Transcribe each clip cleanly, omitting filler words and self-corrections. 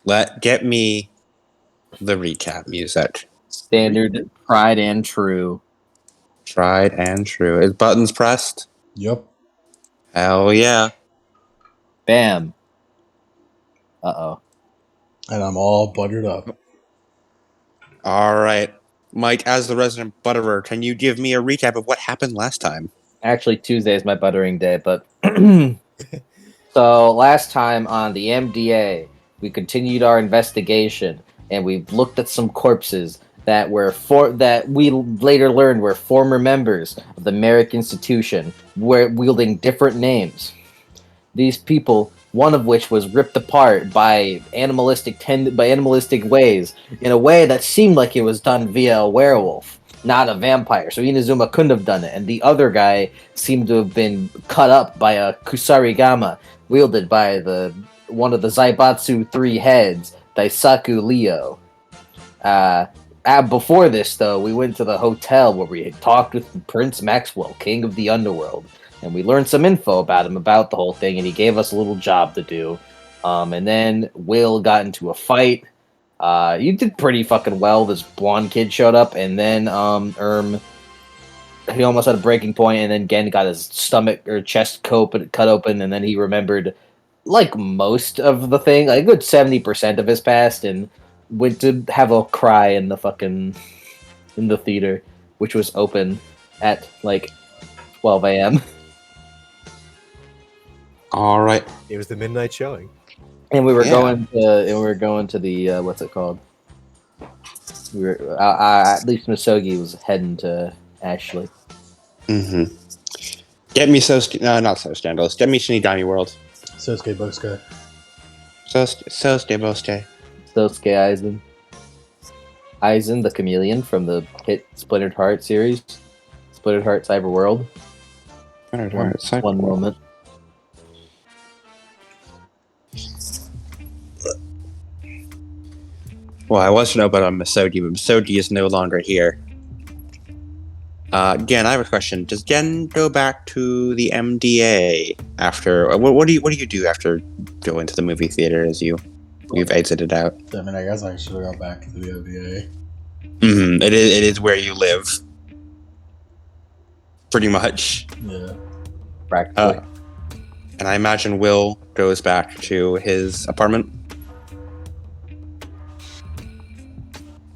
Get me the recap music. Standard, tried and true. Tried and true. Is buttons pressed? Yep. Hell yeah. Bam. Uh-oh. And I'm all buttered up. All right. Mike, as the resident butterer, can you give me a recap of what happened last time? Actually, Tuesday is my buttering day, but... So, last time on the MDA, we continued our investigation, and we looked at some corpses that we later learned were former members of the Merrick Institution, wielding different names. These people, one of which was ripped apart by animalistic ways, in a way that seemed like it was done via a werewolf, not a vampire. So Inazuma couldn't have done it, and the other guy seemed to have been cut up by a kusarigama, wielded by one of the Zaibatsu 3 heads, Daisaku Leo. Before this, though, we went to the hotel where we had talked with Prince Maxwell, King of the Underworld, and we learned some info about him, about the whole thing, and he gave us a little job to do. And then Will got into a fight. You did pretty fucking well. This blonde kid showed up, and then he almost had a breaking point, and then Gen got his stomach or chest cut open, and then he remembered, like most of the thing, like a good 70% of his past, and went to have a cry in the theater, which was open at like 12 a.m. All right. It was the midnight showing. And we were going to the what's it called? We were at least Misogi was heading to Ashley. Mm-hmm. Get me not so scandalous. Get me Shinigami World. Sosuke Bosuke. Sosuke Bosuke. Sosuke Aizen. Aizen, the chameleon from the hit Splintered Heart series. Splintered Heart Cyber World. One moment. Well, I was to know about Misogi, but Misogi is no longer here. Gen, I have a question. Does Gen go back to the MDA after? What do you do after going to the movie theater as you've exited out? I mean, I guess I should have gone back to the MDA. Mm-hmm. It is where you live. Pretty much. Yeah. Practically. And I imagine Will goes back to his apartment.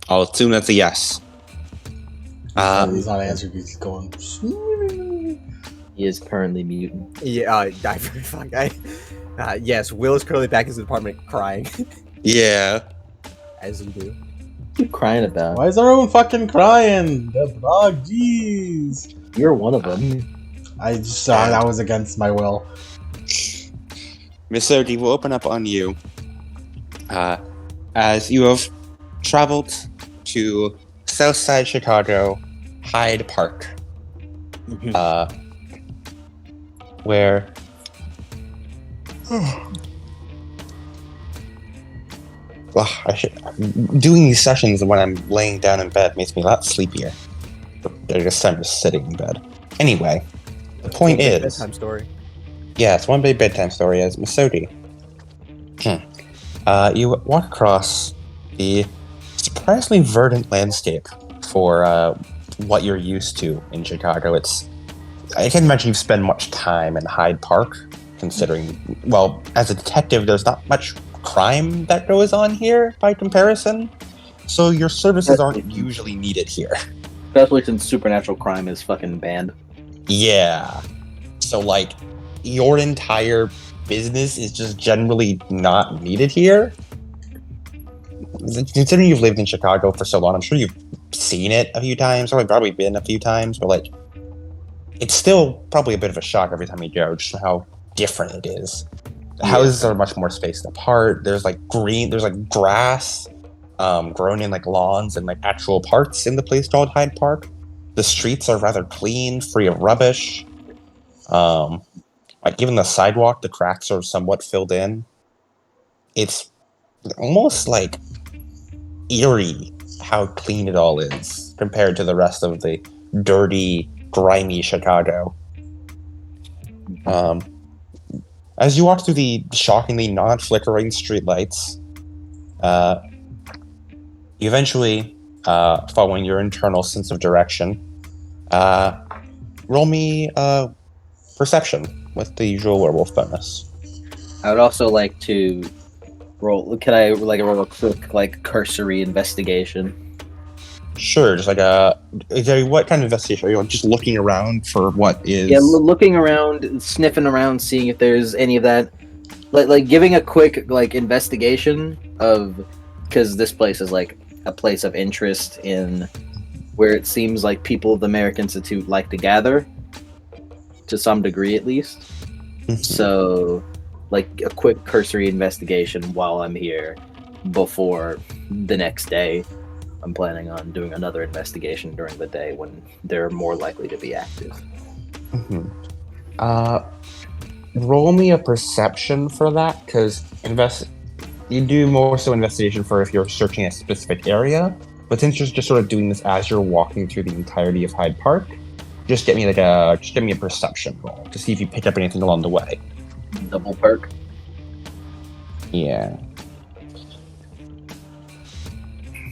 I'll assume that's a yes. He's not answering. He's going. He is currently mutant. Yeah, yes, Will is currently back in his apartment crying. Yeah. As you do. What are you crying about? Why is everyone fucking crying? The dog, jeez. You're one of them. I just saw that was against my will. Miss Soji will open up on you. As you have traveled to Southside Chicago, Hyde Park, where doing these sessions when I'm laying down in bed makes me a lot sleepier. I guess I'm just sitting in bed. Anyway, the point is, bedtime story. Yeah, it's one big bedtime story as Misodi. You walk across the surprisingly verdant landscape for what you're used to in Chicago. I can't imagine you've spent much time in Hyde Park, considering, well, as a detective, there's not much crime that goes on here by comparison, so your services aren't usually needed here. Especially since supernatural crime is fucking banned. Yeah. So, like, your entire business is just generally not needed here. Considering you've lived in Chicago for so long, I'm sure you've seen it a few times, or probably been a few times, but, like, it's still probably a bit of a shock every time you go, just how different it is. The houses are much more spaced apart. There's, like, grass grown in, like, lawns and, like, actual parks in the place called Hyde Park. The streets are rather clean, free of rubbish. Like, even the sidewalk, the cracks are somewhat filled in. It's almost, like, eerie how clean it all is compared to the rest of the dirty, grimy Chicago. As you walk through the shockingly non-flickering streetlights, You eventually, following your internal sense of direction, roll me perception with the usual werewolf bonus. I would also like to roll. Can I roll a quick cursory investigation? Sure, just what kind of investigation? Are you just looking around for what is? Yeah, looking around, sniffing around, seeing if there's any of that. Like giving a quick investigation of, because this place is like a place of interest in where it seems like people of the American Institute like to gather, to some degree at least. So, like a quick cursory investigation while I'm here before the next day. I'm planning on doing another investigation during the day when they're more likely to be active. Roll me a perception for that, because you do more so investigation for if you're searching a specific area, but since you're just sort of doing this as you're walking through the entirety of Hyde Park, just give me a perception roll to see if you pick up anything along the way. Double perk. Yeah.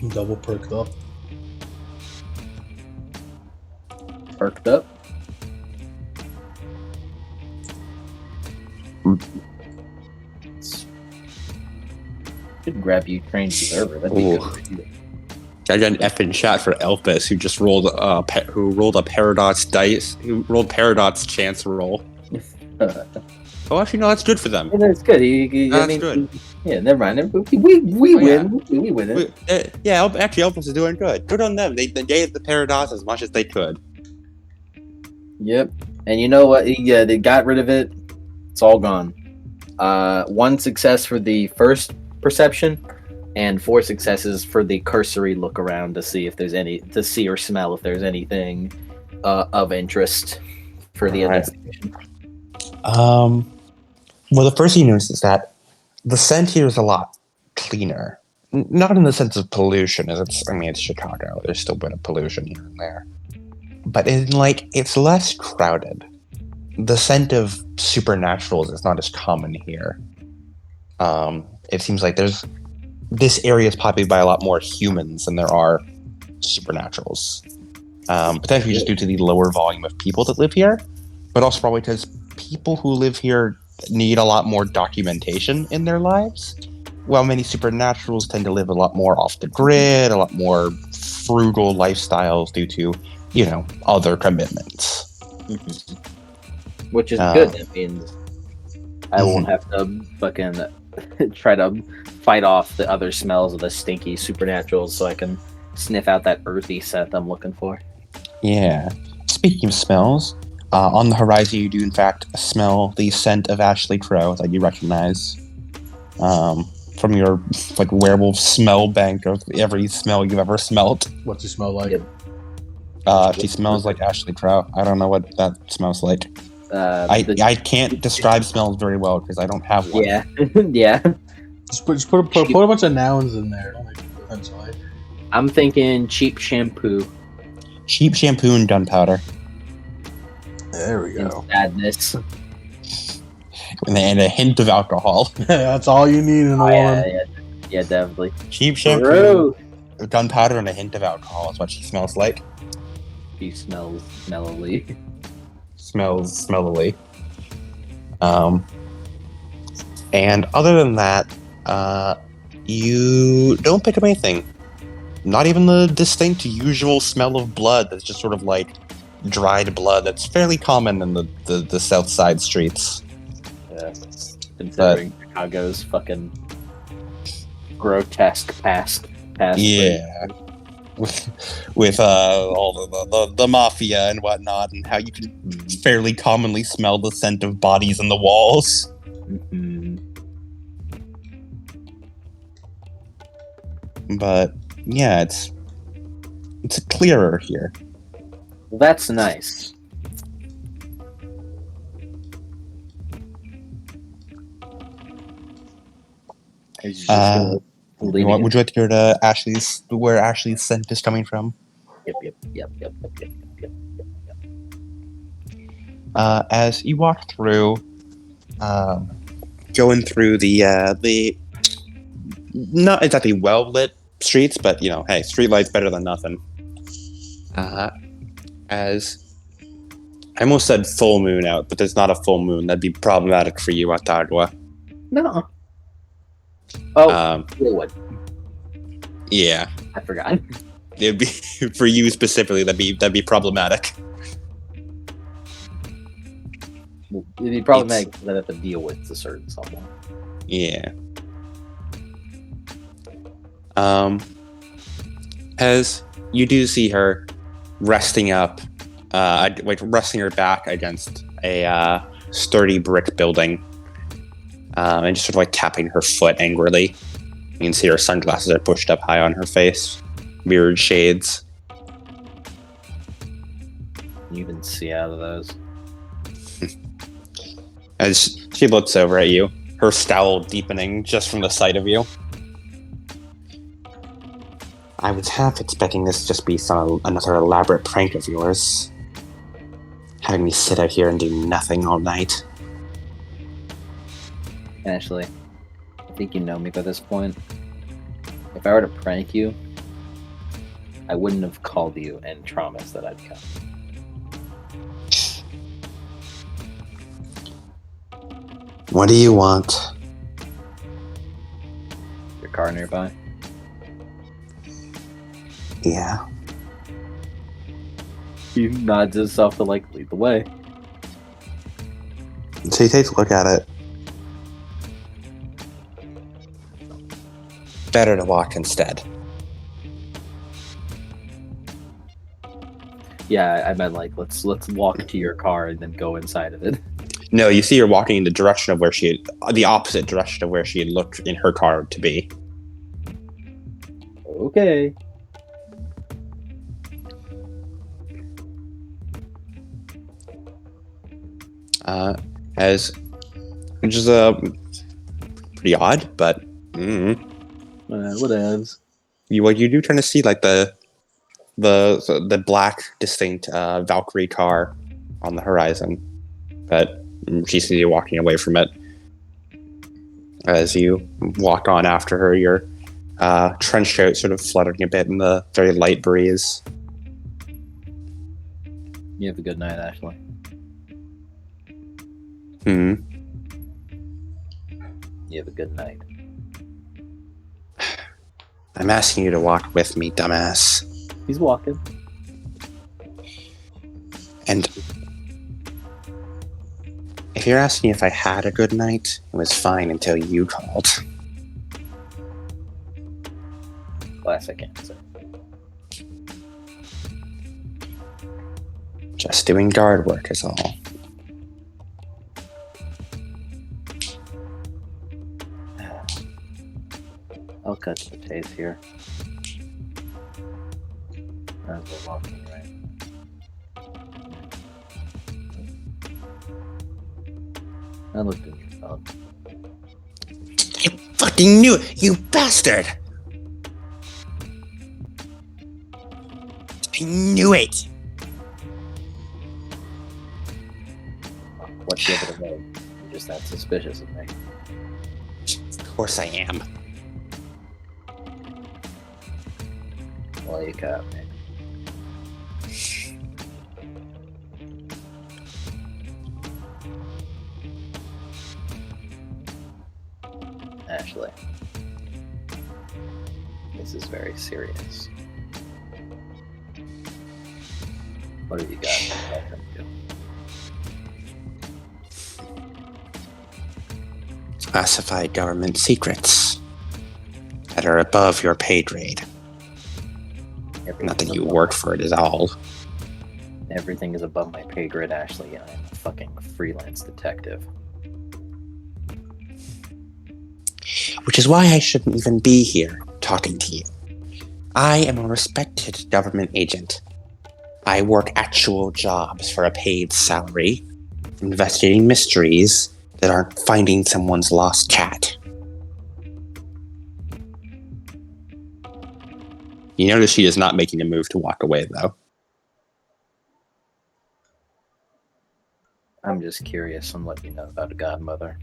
Double perked up. Perked up. Should grab you, trained observer. That'd be good. I got an effing shot for Elpis, who just rolled a paradox dice, who rolled paradox chance roll. Oh, actually, no, that's good for them. Yeah, that's good. Good. Yeah, never mind. We win. We win it. Actually, Elpis is doing good. Good on them. They gave the paradox as much as they could. Yep. And you know what? Yeah, they got rid of it. It's all gone. 1 success for the first perception, and 4 successes for the cursory look around to see if there's to see or smell if there's anything of interest for the investigation. Well, the first thing you notice is that the scent here is a lot cleaner. Not in the sense of pollution, as it's Chicago. There's still a bit of pollution here and there. But it's less crowded. The scent of supernaturals is not as common here. It seems like this area is populated by a lot more humans than there are supernaturals. Potentially just due to the lower volume of people that live here, but also probably because people who live here need a lot more documentation in their lives, while many supernaturals tend to live a lot more off the grid, a lot more frugal lifestyles due to, other commitments. Which is good. That means I won't have to fucking try to fight off the other smells of the stinky supernaturals, so I can sniff out that earthy scent I'm looking for. Yeah. Speaking of smells, on the horizon you do in fact smell the scent of Ashley Crow that you recognize from your werewolf smell bank of every smell you've ever smelt. What's she smell like? She smells like Ashley Crow. I don't know what that smells like. I can't describe smells very well because I don't have one. Yeah. Yeah. Just put a bunch of nouns in there. Don't make it eventually. I'm thinking cheap shampoo. Cheap shampoo and gunpowder. There we And go. sadness. And a hint of alcohol. That's all you need in a woman. Yeah, definitely. Cheap shampoo, gunpowder, and a hint of alcohol is what she smells like. She smells mellowly. Smells smellily. And other than that, you don't pick up anything. Not even the distinct usual smell of blood that's just sort of like dried blood that's fairly common in the south side streets. Yeah. Considering Chicago's fucking grotesque past. Yeah. With all the mafia and whatnot, and how you can fairly commonly smell the scent of bodies in the walls. Mm-hmm. But yeah, it's clearer here. Well, that's nice. Would you like to hear where Ashley's scent is coming from? Yep. As you walk through, going through the not exactly well lit streets, but hey, street lights better than nothing. As I almost said full moon out, but there's not a full moon. That'd be problematic for you, Atardwa. No. Oh, Um, what? yeah, I forgot. it'd be for you specifically. That'd be problematic. It'd be problematic because I'd have to deal with a certain someone. Yeah. As you do see her resting up, resting her back against a sturdy brick building, and just sort of like tapping her foot angrily. You can see her sunglasses are pushed up high on her face, mirrored shades. You can see out of those. As she looks over at you, her scowl deepening just from the sight of you. I was half expecting this to just be another elaborate prank of yours. Having me sit out here and do nothing all night. Ashley, I think you know me by this point. If I were to prank you, I wouldn't have called you and promised that I'd come. What do you want? Your car nearby? Yeah. He nods himself to lead the way. So he takes a look at it. Better to walk instead. Yeah, I meant let's walk to your car and then go inside of it. No, you see her walking in the direction of the opposite direction of where she had looked in her car to be. Okay. Which is pretty odd, but Whatevs. you do tend to see the black distinct Valkyrie car on the horizon, but she sees you walking away from it. As you walk on after her, your trench coat sort of fluttering a bit in the very light breeze. You have a good night, Ashley. Hmm. You have a good night. I'm asking you to walk with me, dumbass. He's walking. And if you're asking if I had a good night, it was fine until you called. Classic answer. Just doing guard work is all. I'll cut to the chase here. As we're walking, right? I looked in your phone. I fucking knew it, you bastard! I knew it! What's the other way? You're just that suspicious of me. Of course I am. Well, you got me. Ashley, this is very serious. What have you got to tell him to? Classified government secrets that are above your pay grade. Not that you work for it is all. Everything is above my pay grade, Ashley, and I'm a fucking freelance detective. Which is why I shouldn't even be here talking to you. I am a respected government agent. I work actual jobs for a paid salary, investigating mysteries that aren't finding someone's lost cat. You notice she is not making a move to walk away, though. I'm just curious on what you know about a godmother.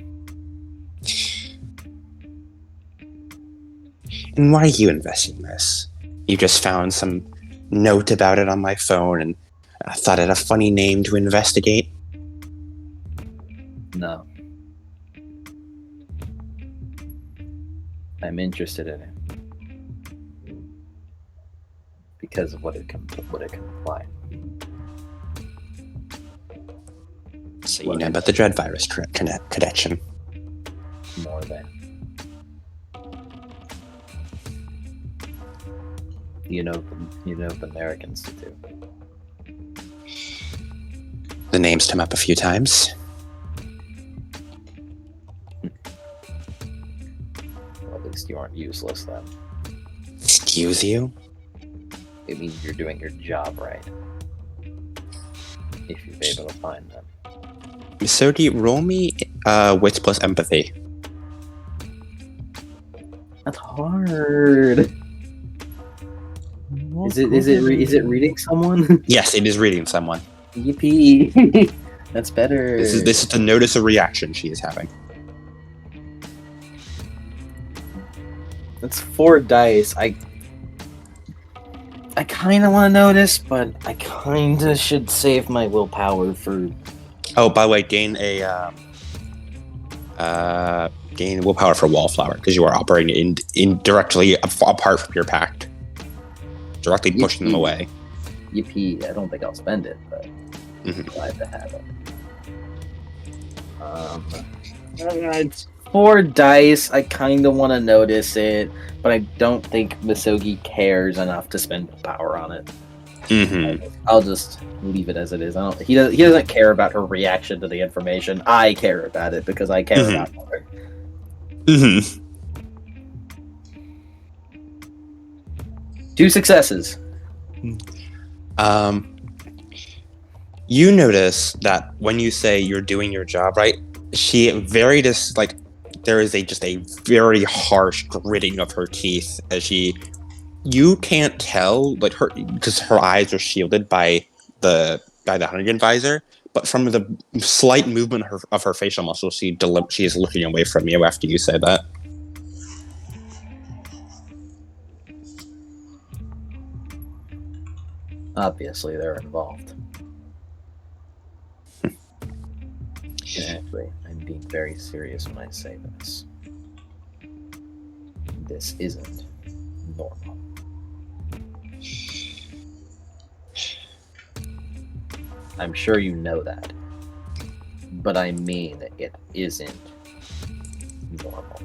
And why are you investing in this? You just found some note about it on my phone and I thought it a funny name to investigate. No. I'm interested in it because of what it can imply. So you know about the dread virus connection. More than you know the American Institute. The name's come up a few times. Well, at least you aren't useless then. Excuse you? It means you're doing your job right. If you're able to find them. Misogi, roll me wits plus empathy. That's hard. Is it reading someone? Yes, it is reading someone. Yippee! That's better. This is to notice a reaction she is having. That's 4 dice. I kind of want to notice, but I kind of should save my willpower for. Oh, by the way, gain willpower for Wallflower because you are operating in directly apart from your pact, directly pushing them away. Yippee! I don't think I'll spend it, but glad to have it. It's 4 dice. I kind of want to notice it, but I don't think Misogi cares enough to spend power on it. I'll just leave it as it is. He doesn't care about her reaction to the information. I care about it because I care about her. 2 successes. You notice that when you say you're doing your job right, she very there is just a very harsh gritting of her teeth as you can't tell because her eyes are shielded by the Hunnigan visor, but from the slight movement of her facial muscles, she is looking away from you after you say that. Obviously, they're involved. Actually, I'm being very serious when I say this. This isn't normal. I'm sure you know that. But I mean it isn't normal.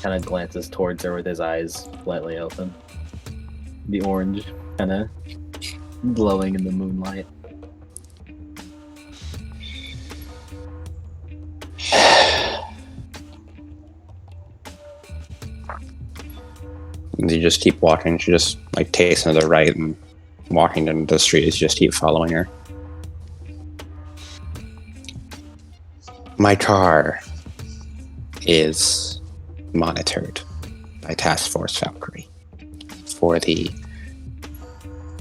Kind of glances towards her with his eyes slightly open. The orange kind of glowing in the moonlight. You just keep walking. She just takes another right and walking down the street. You just keep following her. My car is monitored by Task Force Valkyrie for the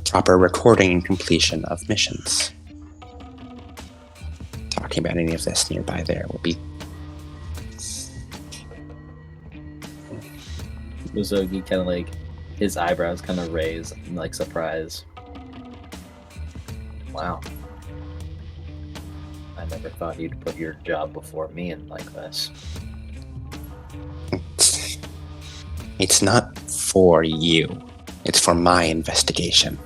proper recording and completion of missions. Talking about any of this nearby there will be. Misogi kind of his eyebrows kind of raise in surprise. Wow. I never thought you'd put your job before me in like this. It's not for you. It's for my investigation.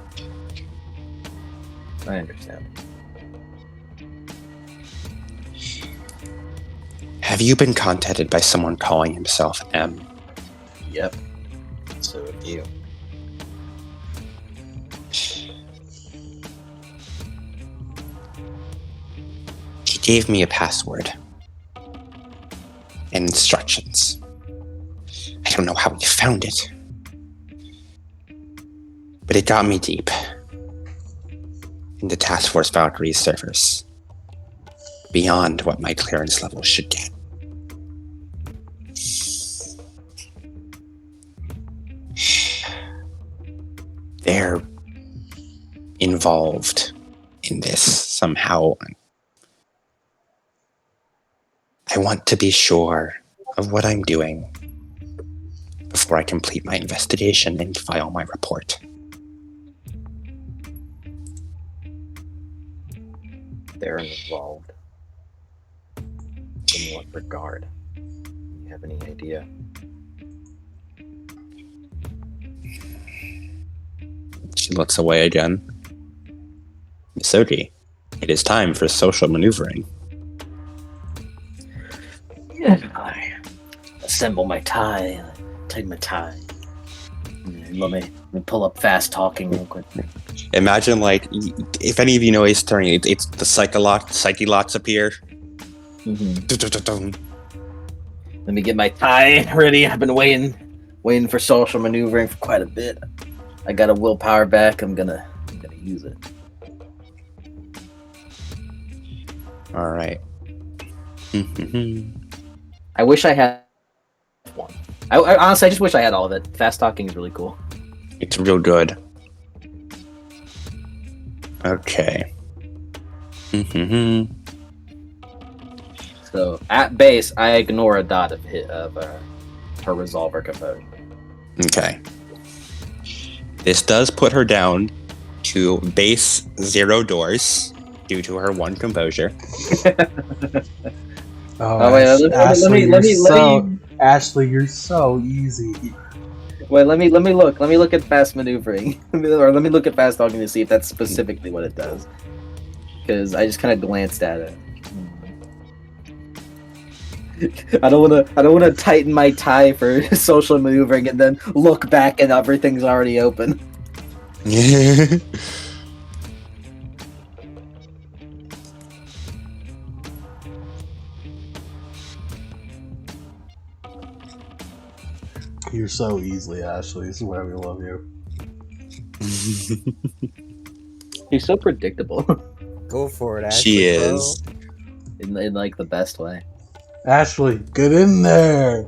I understand. Have you been contacted by someone calling himself M? Yep. So have you. He gave me a password and instructions. I don't know how he found it, but it got me deep into Task Force Valkyrie's servers, beyond what my clearance level should get. They're involved in this somehow. I want to be sure of what I'm doing. before I complete my investigation and file my report. They're involved. In what regard? You have any idea? She looks away again. Misogi, it is time for social maneuvering. I assemble my tie, take my tie. Let me pull up fast talking real quick. Imagine, like, if any of you know Ace Attorney, it's the psyche locks appear. Mm-hmm. Let me get my tie ready. I've been waiting for social maneuvering for quite a bit. I got a willpower back. I'm gonna use it. All right. I wish I had one. I honestly, I just wish I had all of it. Fast talking is really cool. It's real good. Okay. So at base, I ignore a dot of her resolve or composure. Okay. This does put her down to base 0 doors due to her 1 composure. Oh, wait, Ashley, you're so easy. Wait, let me look. Let me look at fast maneuvering, or let me look at fast talking to see if that's specifically what it does. Because I just kind of glanced at it. I don't wanna tighten my tie for social maneuvering and then look back and everything's already open. You're so easily, Ashley. This is why we love you. You're so predictable. Go for it, Ashley. She is. in like the best way. Ashley, get in there.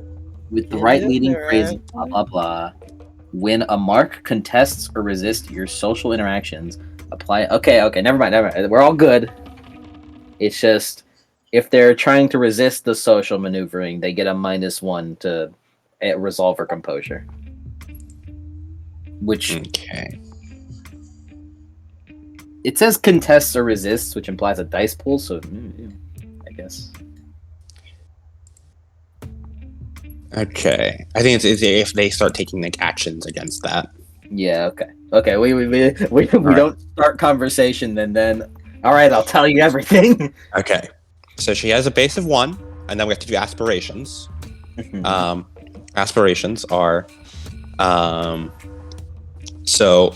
With the Get right in leading there, phrase, Ashley. blah blah blah. When a mark contests or resists your social interactions, apply. Okay, never mind. We're all good. It's just if they're trying to resist the social maneuvering, they get a -1 to resolve or composure. Which Okay. it says contests or resists, which implies a dice pool. So I guess. Okay. I think it's if they start taking like actions against that. Yeah. Okay. We right. don't start conversation. Then. All right. I'll tell you everything. Okay. So she has a base of 1, and then we have to do aspirations. Aspirations are so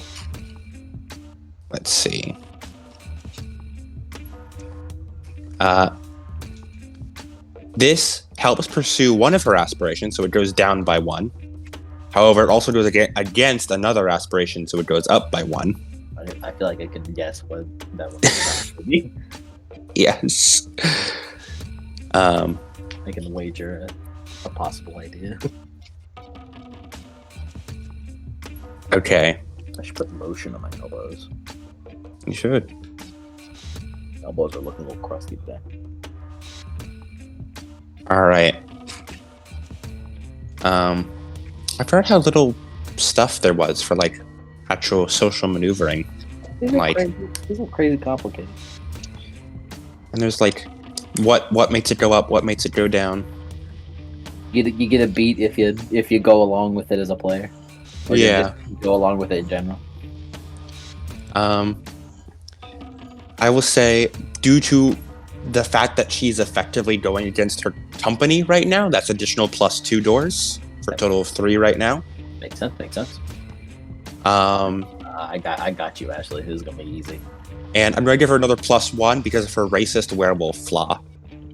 let's see. This helps pursue one of her aspirations, so it goes down by 1. However, it also goes against another aspiration, so it goes up by 1. I feel like I can guess what that would be. Yes. I can wager a possible idea. Okay. I should put lotion on my elbows. You should. Elbows are looking a little crusty today. All right. I forgot how little stuff there was for like actual social maneuvering. Isn't crazy complicated. And there's like what makes it go up, what makes it go down. You get a beat if you go along with it as a player. Or you Yeah. just go along with it in general. I will say, due to the fact that she's effectively going against her company right now, that's additional +2 doors for a total of 3 right now. Makes sense. I got you, Ashley. This is gonna be easy. And I'm going to give her another +1 because of her racist werewolf flaw.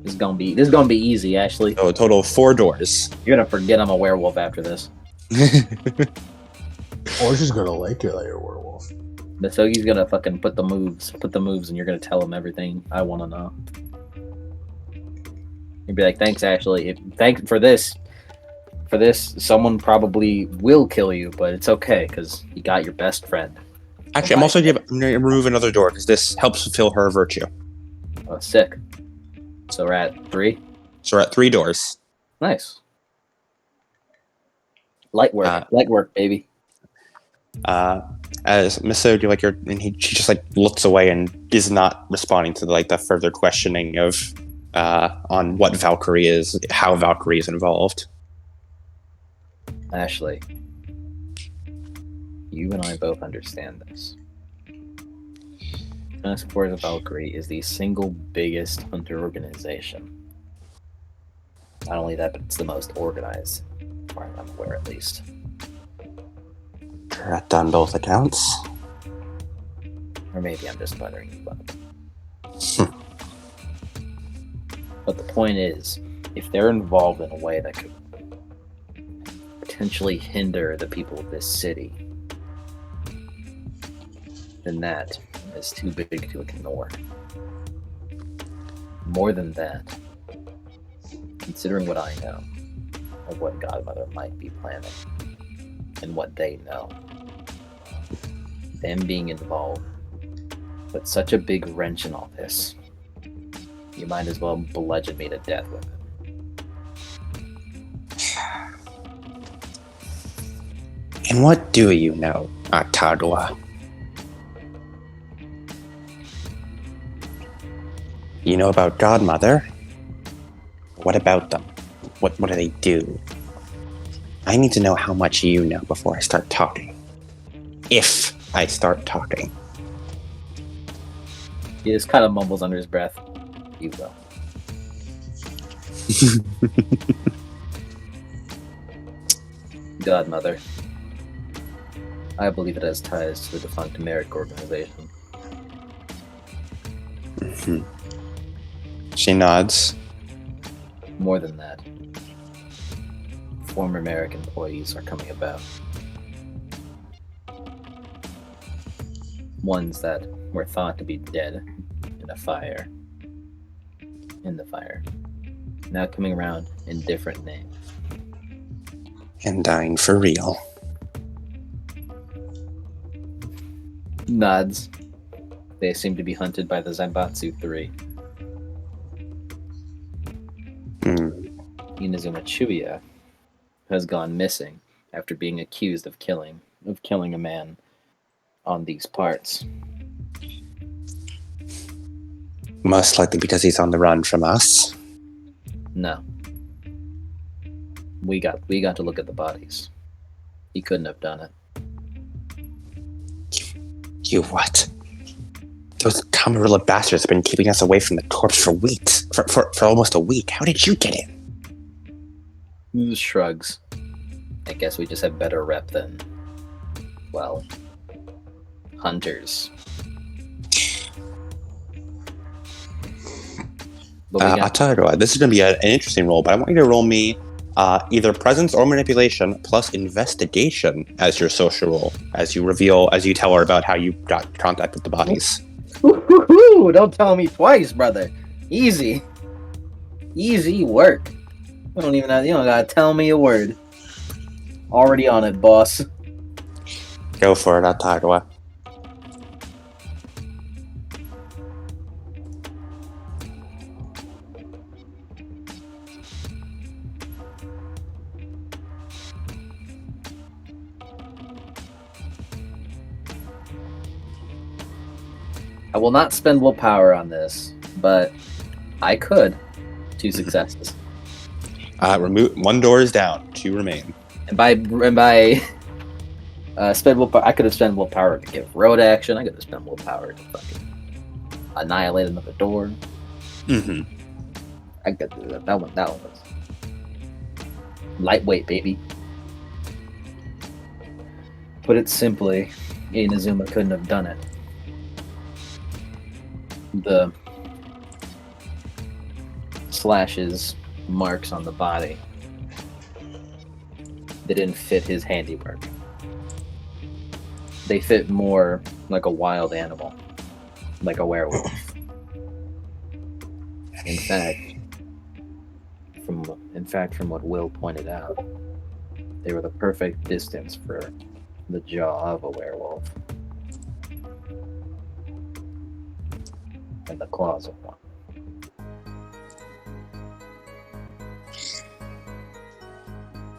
This is gonna be easy, Ashley. So a total of 4 doors. You're gonna forget I'm a werewolf after this. Or she's gonna like it like a werewolf. Misogi's gonna fucking put the moves, and you're gonna tell him everything I want to know. You'd be like, "Thanks, Ashley. Thanks for this. For this, someone probably will kill you, but it's okay because you got your best friend." Actually, I'm going to remove another door because this helps fulfill her virtue. Oh, sick. So we're at 3. So we're at 3 doors. Nice. Light work, baby. As Miso, do like she just like looks away and is not responding to the further questioning of on what Valkyrie is, how Valkyrie is involved. Ashley, you and I both understand this. Task Force Valkyrie is the single biggest hunter organization. Not only that, but it's the most organized, as far as I'm aware, at least. Correct on both accounts. Or maybe I'm just buttering you up. But the point is, if they're involved in a way that could potentially hinder the people of this city, then that is too big to ignore. More than that, considering what I know of what Godmother might be planning and what they know, them being involved put such a big wrench in all this. You might as well bludgeon me to death with it. And what do you know, Atagua? You know about Godmother? What about them? What do they do? I need to know how much you know before I start talking. If I start talking. He just kind of mumbles under his breath. You will. Godmother. I believe it has ties to the defunct Merrick organization. Mm-hmm. She nods. More than that. Former Merrick employees are coming about. Ones that were thought to be dead in a fire. In the fire. Now coming around in different names. And dying for real. Nods. They seem to be hunted by the Zanbatsu 3. Inazuma Chuya has gone missing after being accused of killing a man on these parts. Most likely because he's on the run from us. No. We got to look at the bodies. He couldn't have done it. You what? Those Camarilla bastards have been keeping us away from the corpse for weeks. For almost a week. How did you get in? He shrugs. I guess we just have better rep than, well, hunters. I'll tell you what, this is going to be an interesting roll, but I want you to roll me either presence or manipulation plus investigation as your social roll, as you tell her about how you got contact with the bodies. Woo-hoo-hoo! Don't tell me twice, brother. Easy work. You don't gotta tell me a word. Already on it, boss. Go for it, Atagua. I will not spend willpower on this, but I could. 2 successes. Remove one door is down. 2 remain. And by spend willpower, I could have spent willpower to give road action. I could have spent willpower to fucking annihilate another door. Mm-hmm. I could do that. That one was lightweight, baby. Put it simply, Inazuma couldn't have done it. The slashes, marks on the body, they didn't fit his handiwork. They fit more like a wild animal, like a werewolf. In fact, from what Will pointed out, they were the perfect distance for the jaw of a werewolf and the claws of one.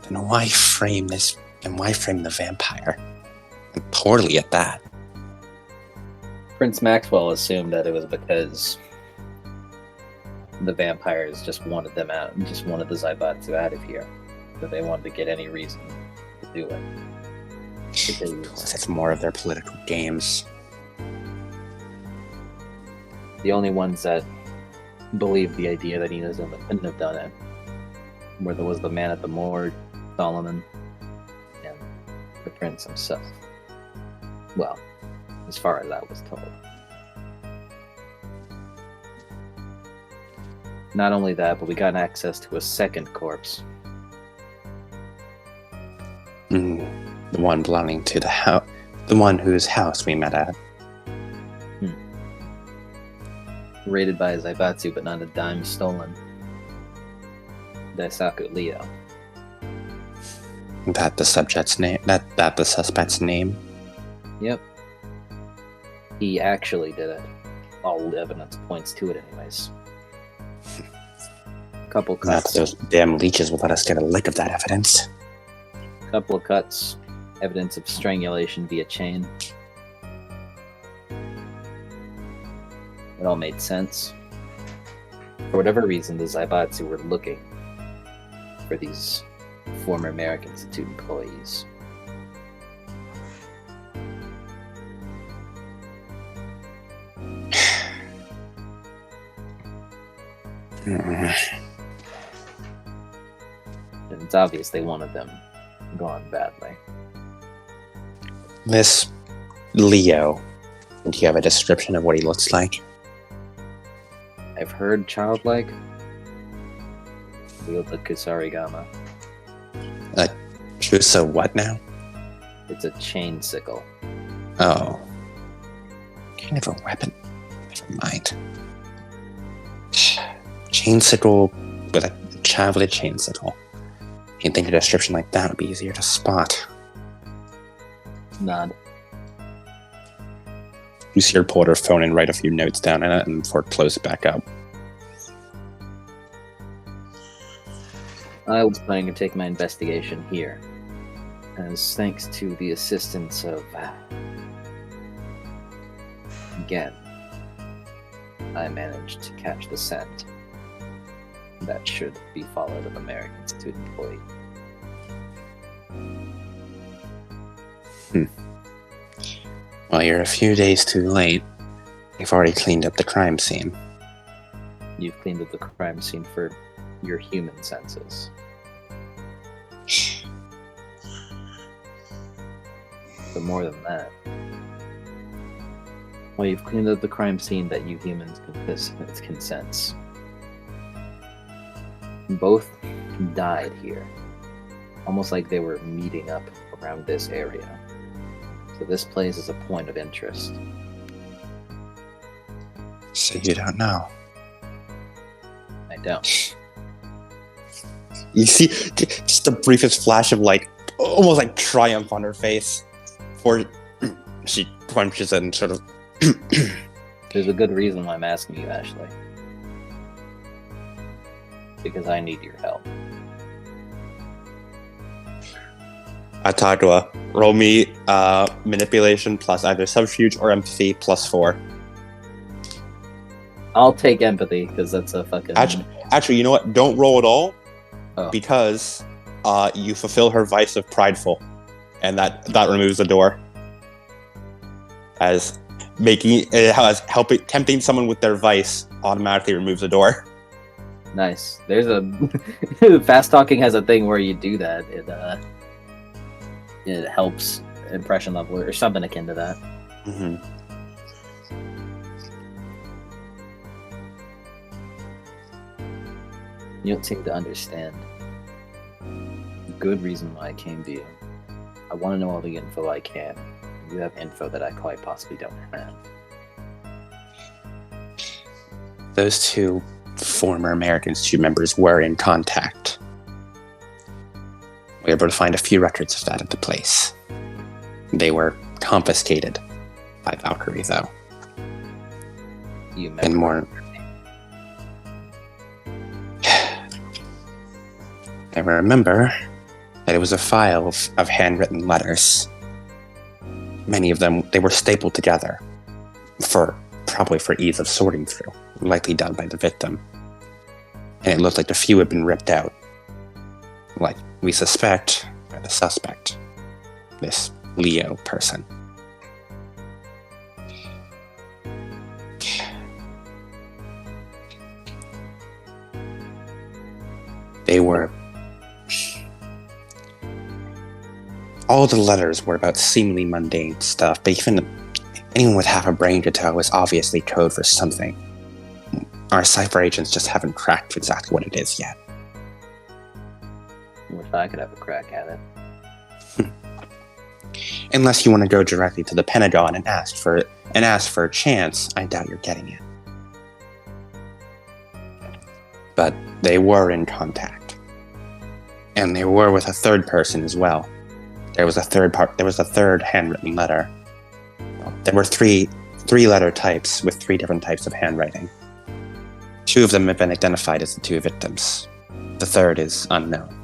Then why frame this And why frame the vampire? And poorly at that. Prince Maxwell assumed that it was because the vampires just wanted them out, just wanted the Zaibatsu out of here. That they wanted to get any reason to do it. Because It's more of their political games. the only ones that believed the idea that Inazuma couldn't have done it where there was the man at the morgue, Solomon, and the prince himself. Well, as far as I was told. Not only that, but we got access to a second corpse. The one belonging to the house. The one whose house we met at. Raided by a Zaibatsu, but not a dime stolen. Daisaku Leo. That the subject's name. That the suspect's name. Yep. He actually did it. All evidence points to it anyways. Couple Not cuts. those damn leeches will let us get a lick of that evidence. Couple of cuts. Evidence of strangulation via chain. It all made sense. For whatever reason, the Zaibatsu were looking for these former American Institute employees. And it's obvious they wanted them gone badly. This Leo. Do you have a description of what he looks like? I've heard childlike. Wield the Kusarigama. So what now? It's a chain sickle. Oh. Kind of a weapon. Never mind. Chain sickle with a child with a chain sickle. You'd think a description like that would be easier to spot. Nod. You see her pull out her phone and write a few notes down in it and before it close it back up. I was planning to take my investigation here, as thanks to the assistance of again, I managed to catch the scent that should be followed of American Institute employee. Well, you're a few days too late. You've already cleaned up the crime scene. You've cleaned up the crime scene for your human senses. But more than that, well, you've cleaned up the crime scene that you humans can sense. Both died here, almost like they were meeting up around this area. So this place is a point of interest. So you don't know. I don't. You see just the briefest flash of almost like triumph on her face. Before she punches it and sort of... There's a good reason why I'm asking you, Ashley. Because I need your help. Atagua, roll me manipulation plus either subterfuge or empathy +4. I'll take empathy, because that's a fucking... Actually, you know what? Don't roll at all, Oh. because you fulfill her vice of prideful, and that removes the door. As tempting someone with their vice automatically removes the door. Nice. There's a... Fast Talking has a thing where you do that. It helps impression level, or something akin to that. Mm-hmm. You don't seem to understand the good reason why I came to you. I want to know all the info I can. You have info that I quite possibly don't have. Those two former American Institute members were in contact. We were able to find a few records of that at the place. They were confiscated by Valkyrie, though. You And remember? more... I remember that it was a file of handwritten letters. Many of them, they were stapled together, probably for ease of sorting through, likely done by the victim. And it looked like a few had been ripped out. Like we suspect, by the suspect, this Leo person. They were... all the letters were about seemingly mundane stuff, but even anyone with half a brain could tell it was obviously code for something. Our cipher agents just haven't cracked exactly what it is yet. Wish I could have a crack at it. Unless you want to go directly to the Pentagon and ask for a chance, I doubt you're getting it. But they were in contact. And they were with a third person as well. There was a third handwritten letter. There were three letter types with 3 different types of handwriting. 2 of them have been identified as the 2 victims. The third is unknown.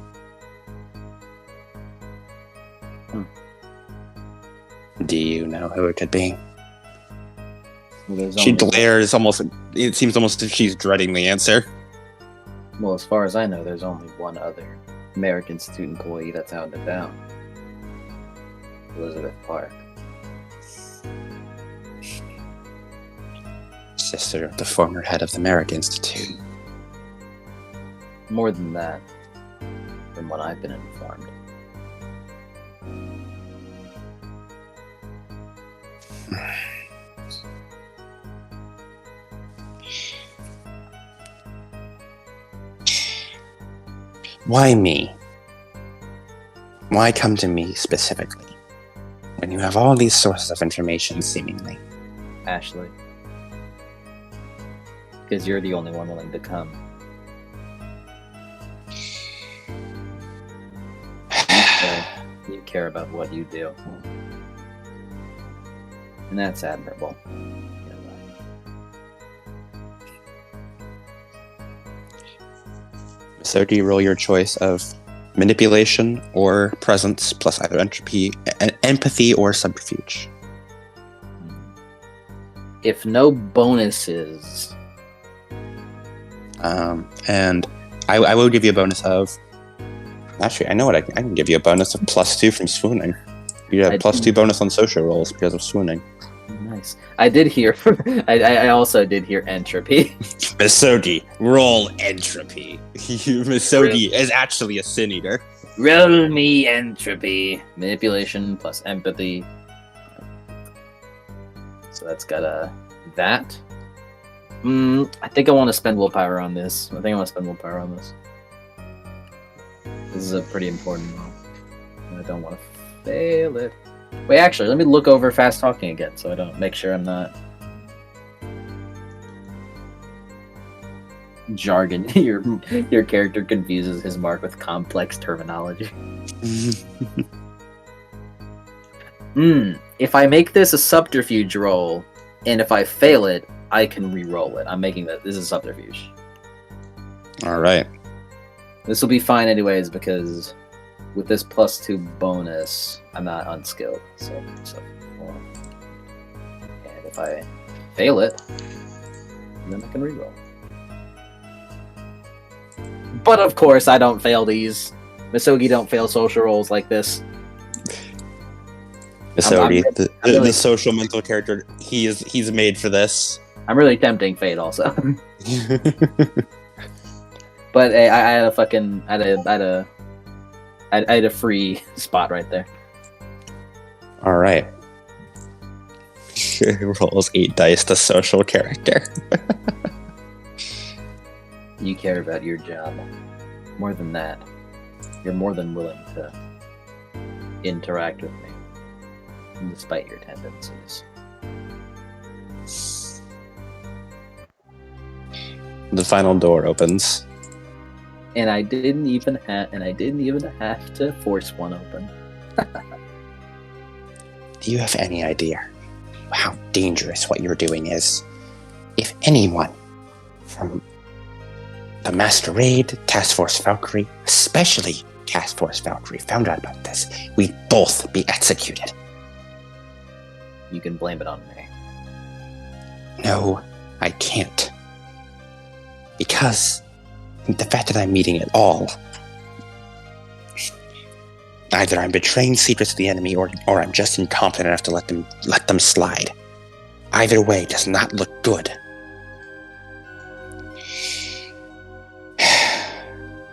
Do you know who it could be? Well, She glares almost. It seems almost as if she's dreading the answer. Well, as far as I know, there's only one other American Institute employee that's out and about. Elizabeth Park. Sister of the former head of the American Institute. More than that, from what I've been informed. Why me? Why come to me specifically? When you have all these sources of information, seemingly. Ashley. Because you're the only one willing to come. You care about what you do. And that's admirable. So do you roll your choice of manipulation or presence plus either entropy, empathy, or subterfuge? If no bonuses... and I will give you a bonus of... Actually, I know what I can give you a bonus of +2 from swooning. You have +2 bonus on social rolls because of swooning. Nice. I did hear... I also did hear entropy. Misogi, roll entropy. Misogi is actually a sin eater. Roll me entropy. Manipulation plus empathy. So that's got a... that. I think I want to spend willpower on this. This is a pretty important one. I don't want to fail it. Wait, actually, let me look over fast talking again so I don't make sure I'm not... jargon. Your character confuses his mark with complex terminology. If I make this a subterfuge roll, and if I fail it, I can re-roll it. I'm making that. This is a subterfuge. All right. This will be fine anyways because with this +2 bonus, I'm not unskilled. So and if I fail it, then I can re-roll. But of course, I don't fail these. Misogi don't fail social rolls like this. Misogi, the social mental character, he's made for this. I'm really tempting fate also. But hey, I had a fucking, I had a free spot right there. All right. Rolls 8 dice to social character. You care about your job. More than that, you're more than willing to interact with me, despite your tendencies. The final door opens. And I didn't even have to force one open. Do you have any idea how dangerous what you're doing is? If anyone from the Masquerade, Task Force Valkyrie, especially Task Force Valkyrie found out about this, we'd both be executed. You can blame it on me. No, I can't. Because the fact that I'm meeting at all, either I'm betraying secrets to the enemy or I'm just incompetent enough to let them slide. Either way does not look good.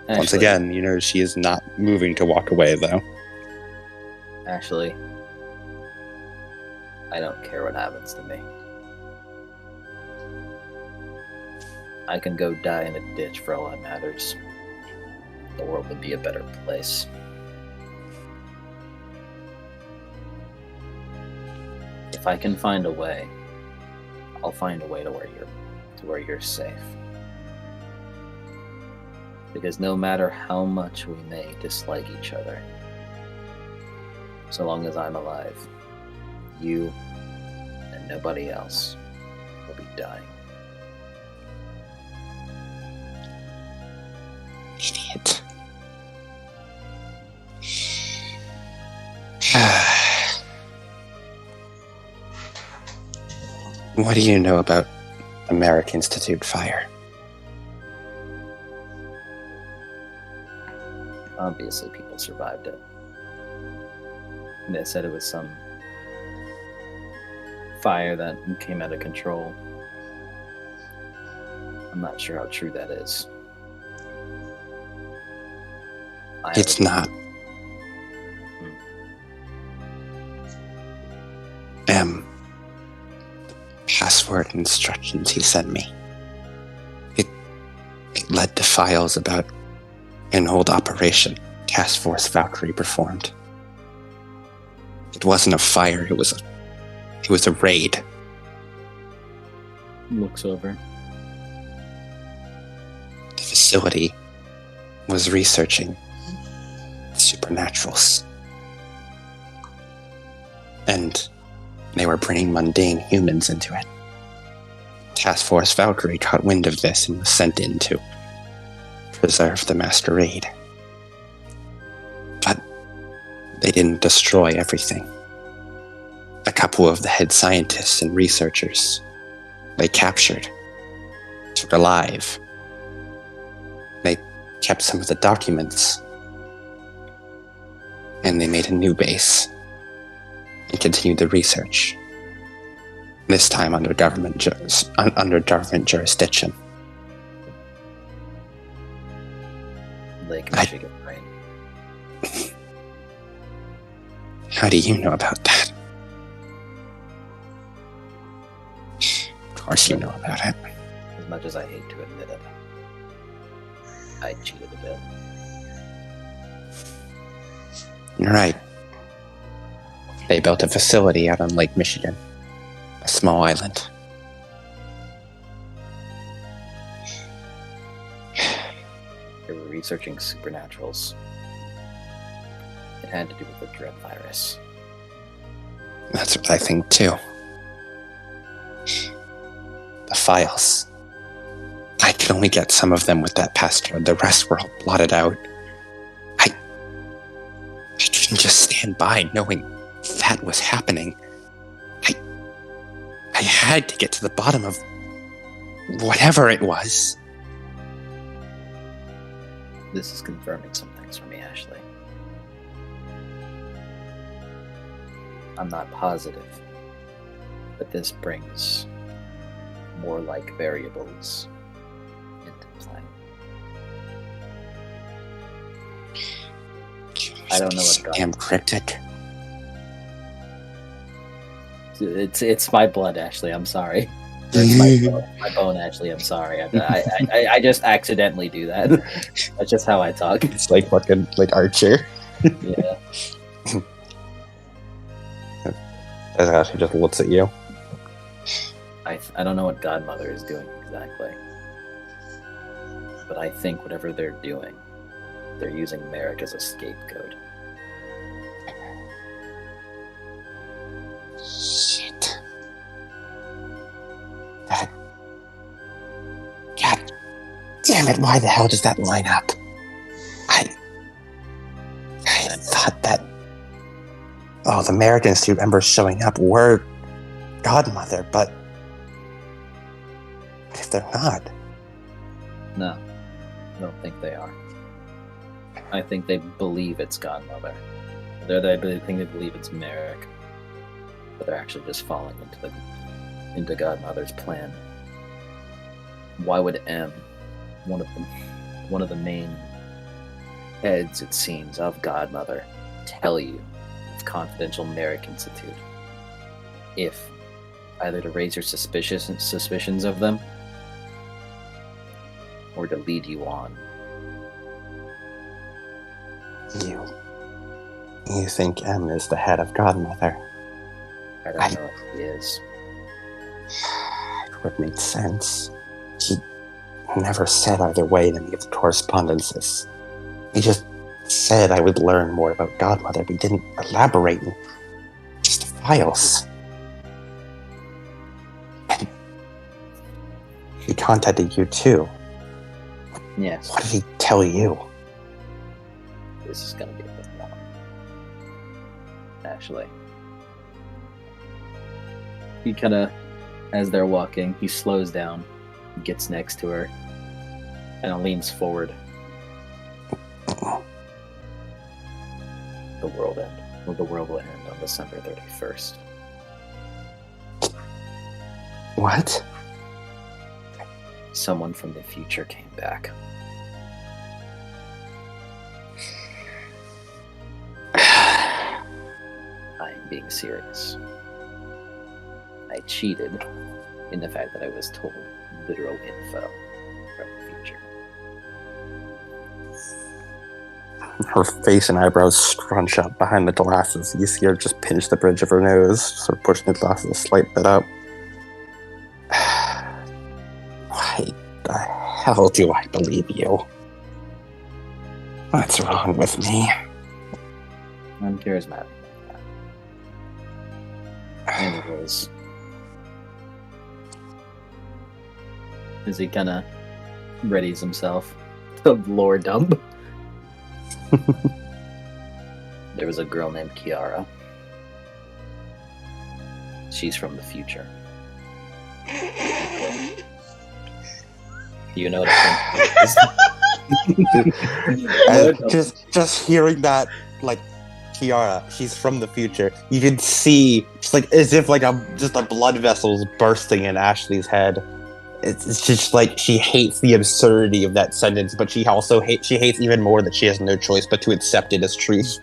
Once again, she is not moving to walk away, though. Ashley, I don't care what happens to me. I can go die in a ditch for all that matters. The world would be a better place. If I can find a way, I'll find a way to where you're safe. Because no matter how much we may dislike each other, so long as I'm alive, you and nobody else will be dying. Idiot. What do you know about American Institute fire? Obviously, people survived it. And they said it was some fire that came out of control. I'm not sure how true that is. It's not. Password instructions he sent me. It led to files about an old operation Task Force Valkyrie performed. It wasn't a fire, it was a raid. Looks over. The facility was researching supernaturals. And they were bringing mundane humans into it. Task Force Valkyrie caught wind of this and was sent in to preserve the masquerade. But they didn't destroy everything. A couple of the head scientists and researchers they captured, took alive. They kept some of the documents, and they made a new base and continued the research. This time under government jurisdiction. Lake Michigan, right? How do you know about that? Of course you know about it. As much as I hate to admit it, I cheated a bit. You're right. They built a facility out on Lake Michigan. A small island. They were researching supernaturals. It had to do with the dread virus. That's what I think too. The files. I could only get some of them with that passcode. The rest were all blotted out. I couldn't just stand by knowing that was happening. I had to get to the bottom of whatever it was. This is confirming some things for me, Ashley. I'm not positive, but this brings more like variables into play. I don't know what Damn cryptic. It's my blood, Ashley. I'm sorry. It's my bone, Ashley. I'm sorry. I just accidentally do that. That's just how I talk. It's like fucking like Archer. Yeah. As Ashley just looks at you. I don't know what Godmother is doing exactly, but I think whatever they're doing, they're using Merrick as a scapegoat. Shit. God damn it, why the hell does that line up? Oh, the American Institute members showing up were Godmother, but what if they're not? No, I don't think they are. I think they believe it's Godmother. They think they believe it's Merrick, but they're actually just falling into Godmother's plan. Why would M, one of the main heads, it seems, of Godmother, tell you of confidential Merrick Institute? If either to raise your suspicions of them, or to lead you on. You think M is the head of Godmother? I don't know if he is. It would make sense. He never said either way in any of the correspondences. He just said I would learn more about Godmother, but he didn't elaborate in just the files. And he contacted you too. Yes. What did he tell you? This is gonna be a bit long. Actually. He kinda, as they're walking, he slows down, gets next to her, and leans forward. The world end. Well, the world will end on December 31st. What? Someone from the future came back. I am being serious. I cheated in the fact that I was told literal info from the future. Her face and eyebrows scrunch up behind the glasses. You see her just pinch the bridge of her nose, sort of pushing the glasses a slight bit up. Why the hell do I believe you? What's wrong with me? I'm charismatic like that. Anyways. As he kinda readies himself to lore dump. There was a girl named Kiara. She's from the future. Do you know what Just hearing that, like, Kiara, she's from the future. You can see, just like as if like just a blood vessel's bursting in Ashley's head. It's just like she hates the absurdity of that sentence, but she also hates even more that she has no choice but to accept it as truth.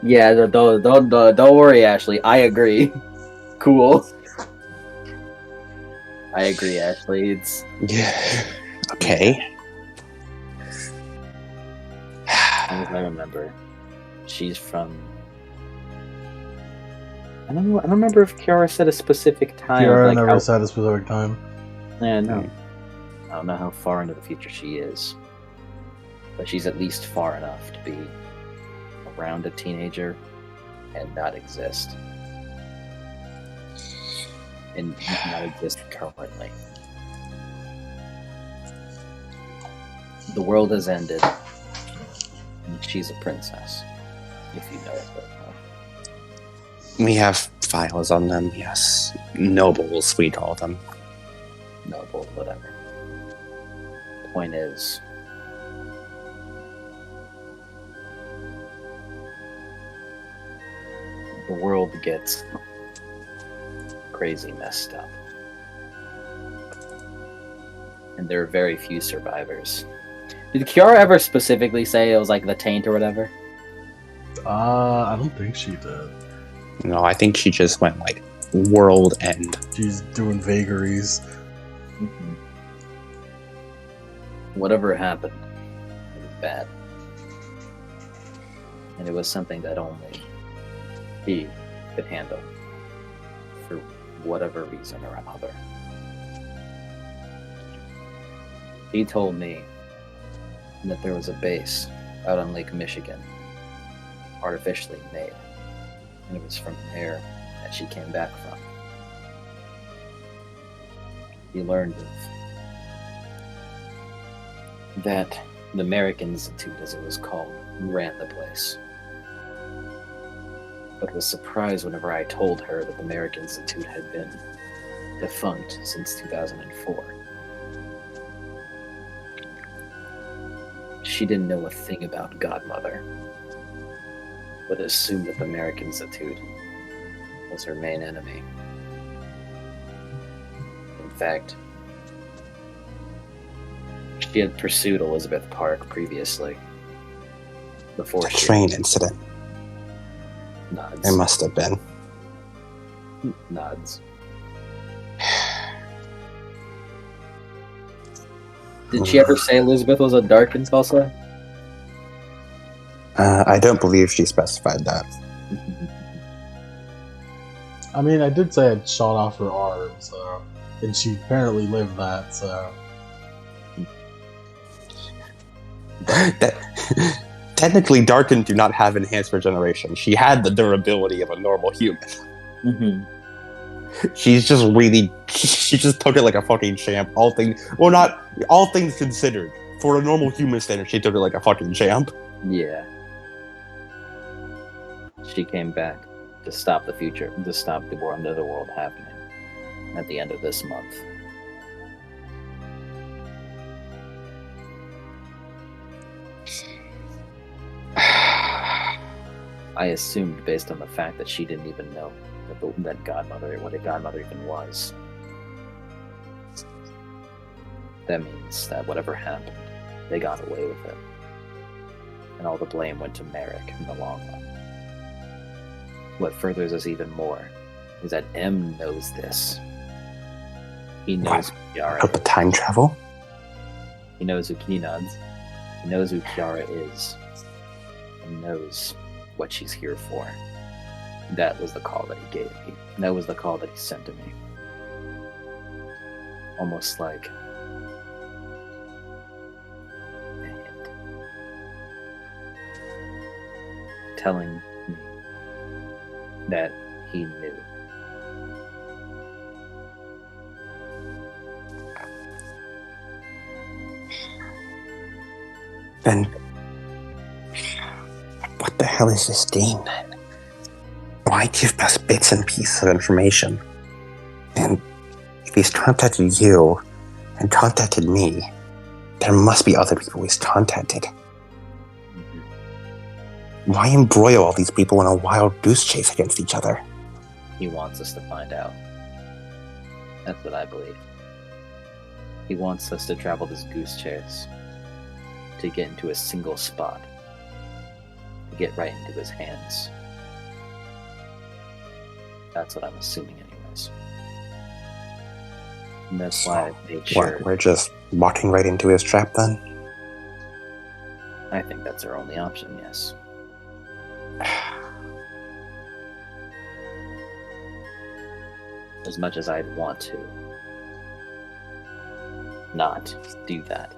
Yeah, don't worry, Ashley. I agree. Cool. I agree, Ashley. It's Yeah. Okay. as I remember, she's from. I don't know. I don't remember if Kiara said a specific time. Kiara like never how, said a specific time. Yeah, no. I don't know how far into the future she is, but she's at least far enough to be around a teenager and not exist. And not exist currently. The world has ended, and she's a princess, if you know it. We have files on them, yes. Nobles, we call them. Noble, whatever. Point is, the world gets crazy messed up. And there are very few survivors. Did Kiara ever specifically say it was like the taint or whatever? I don't think she did. No, I think she just went like world end. She's doing vagaries. Mm-hmm. Whatever happened, it was bad. And it was something that only he could handle for whatever reason or another. He told me that there was a base out on Lake Michigan, artificially made, and it was from there that she came back from. He learned that the Merrick Institute, as it was called, ran the place. but was surprised whenever I told her that the American Institute had been defunct since 2004. She didn't know a thing about Godmother, but assumed that the American Institute was her main enemy. In fact, she had pursued Elizabeth Park previously. Before The she train incident. nods. It must have been. Nods. Did she ever say Elizabeth was a Darkins also? I don't believe she specified that. I mean, I did say I'd shot off her arm, so. And she apparently lived that, so. Technically, Darkin do not have enhanced regeneration. She had the durability of a normal human. Mm-hmm. She's just really... She just took it like a fucking champ. All things considered. For a normal human standard, she took it like a fucking champ. Yeah. She came back to stop the future, to stop the war under the world happening at the end of this month. I assumed, based on the fact that she didn't even know that Godmother, what a Godmother even was. That means that whatever happened, they got away with it. And all the blame went to Merrick in the long run. What furthers us even more is that M knows this. He knows who Kiara About the time travel? He knows who He nods. He knows who Kiara is. And knows what she's here for. That was the call that he gave me. That was the call that he sent to me. Almost like a hint. Telling me that he knew. Then... What the hell is this Dean then? Why give us bits and pieces of information? And if he's contacted you and contacted me, there must be other people he's contacted. Why embroil all these people in a wild goose chase against each other? He wants us to find out. That's what I believe. He wants us to travel this goose chase to get into a single spot. To get right into his hands. That's what I'm assuming anyways. And that's why I made sure. We're just walking right into his trap then? I think that's our only option, yes. As much as I'd want to not do that.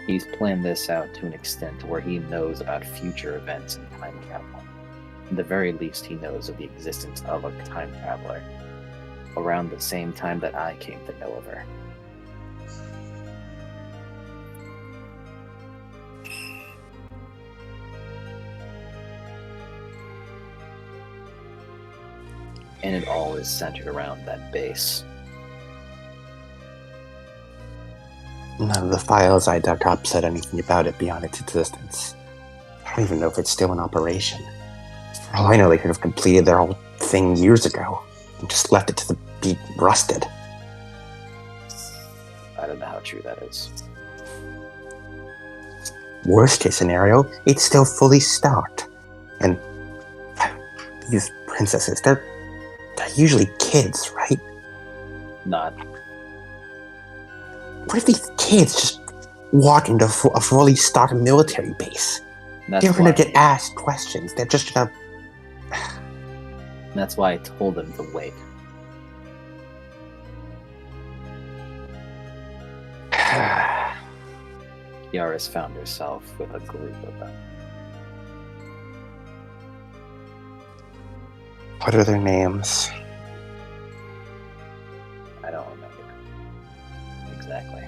He's planned this out to an extent where he knows about future events and time travel. At the very least, he knows of the existence of a time traveler around the same time that I came to know of her. And it all is centered around that base. None of the files I dug up said anything about it beyond its existence. I don't even know if it's still in operation. For all I know, they could have completed their whole thing years ago and just left it to be rusted. I don't know how true that is. Worst case scenario, it's still fully stocked. And these princesses, they're usually kids, right? Not. What if these kids just walk into a fully stocked military base? That's They're why, gonna get asked questions. They're just gonna... That's why I told them to wait. Kiara's found herself with a group of them. What are their names? I don't remember exactly.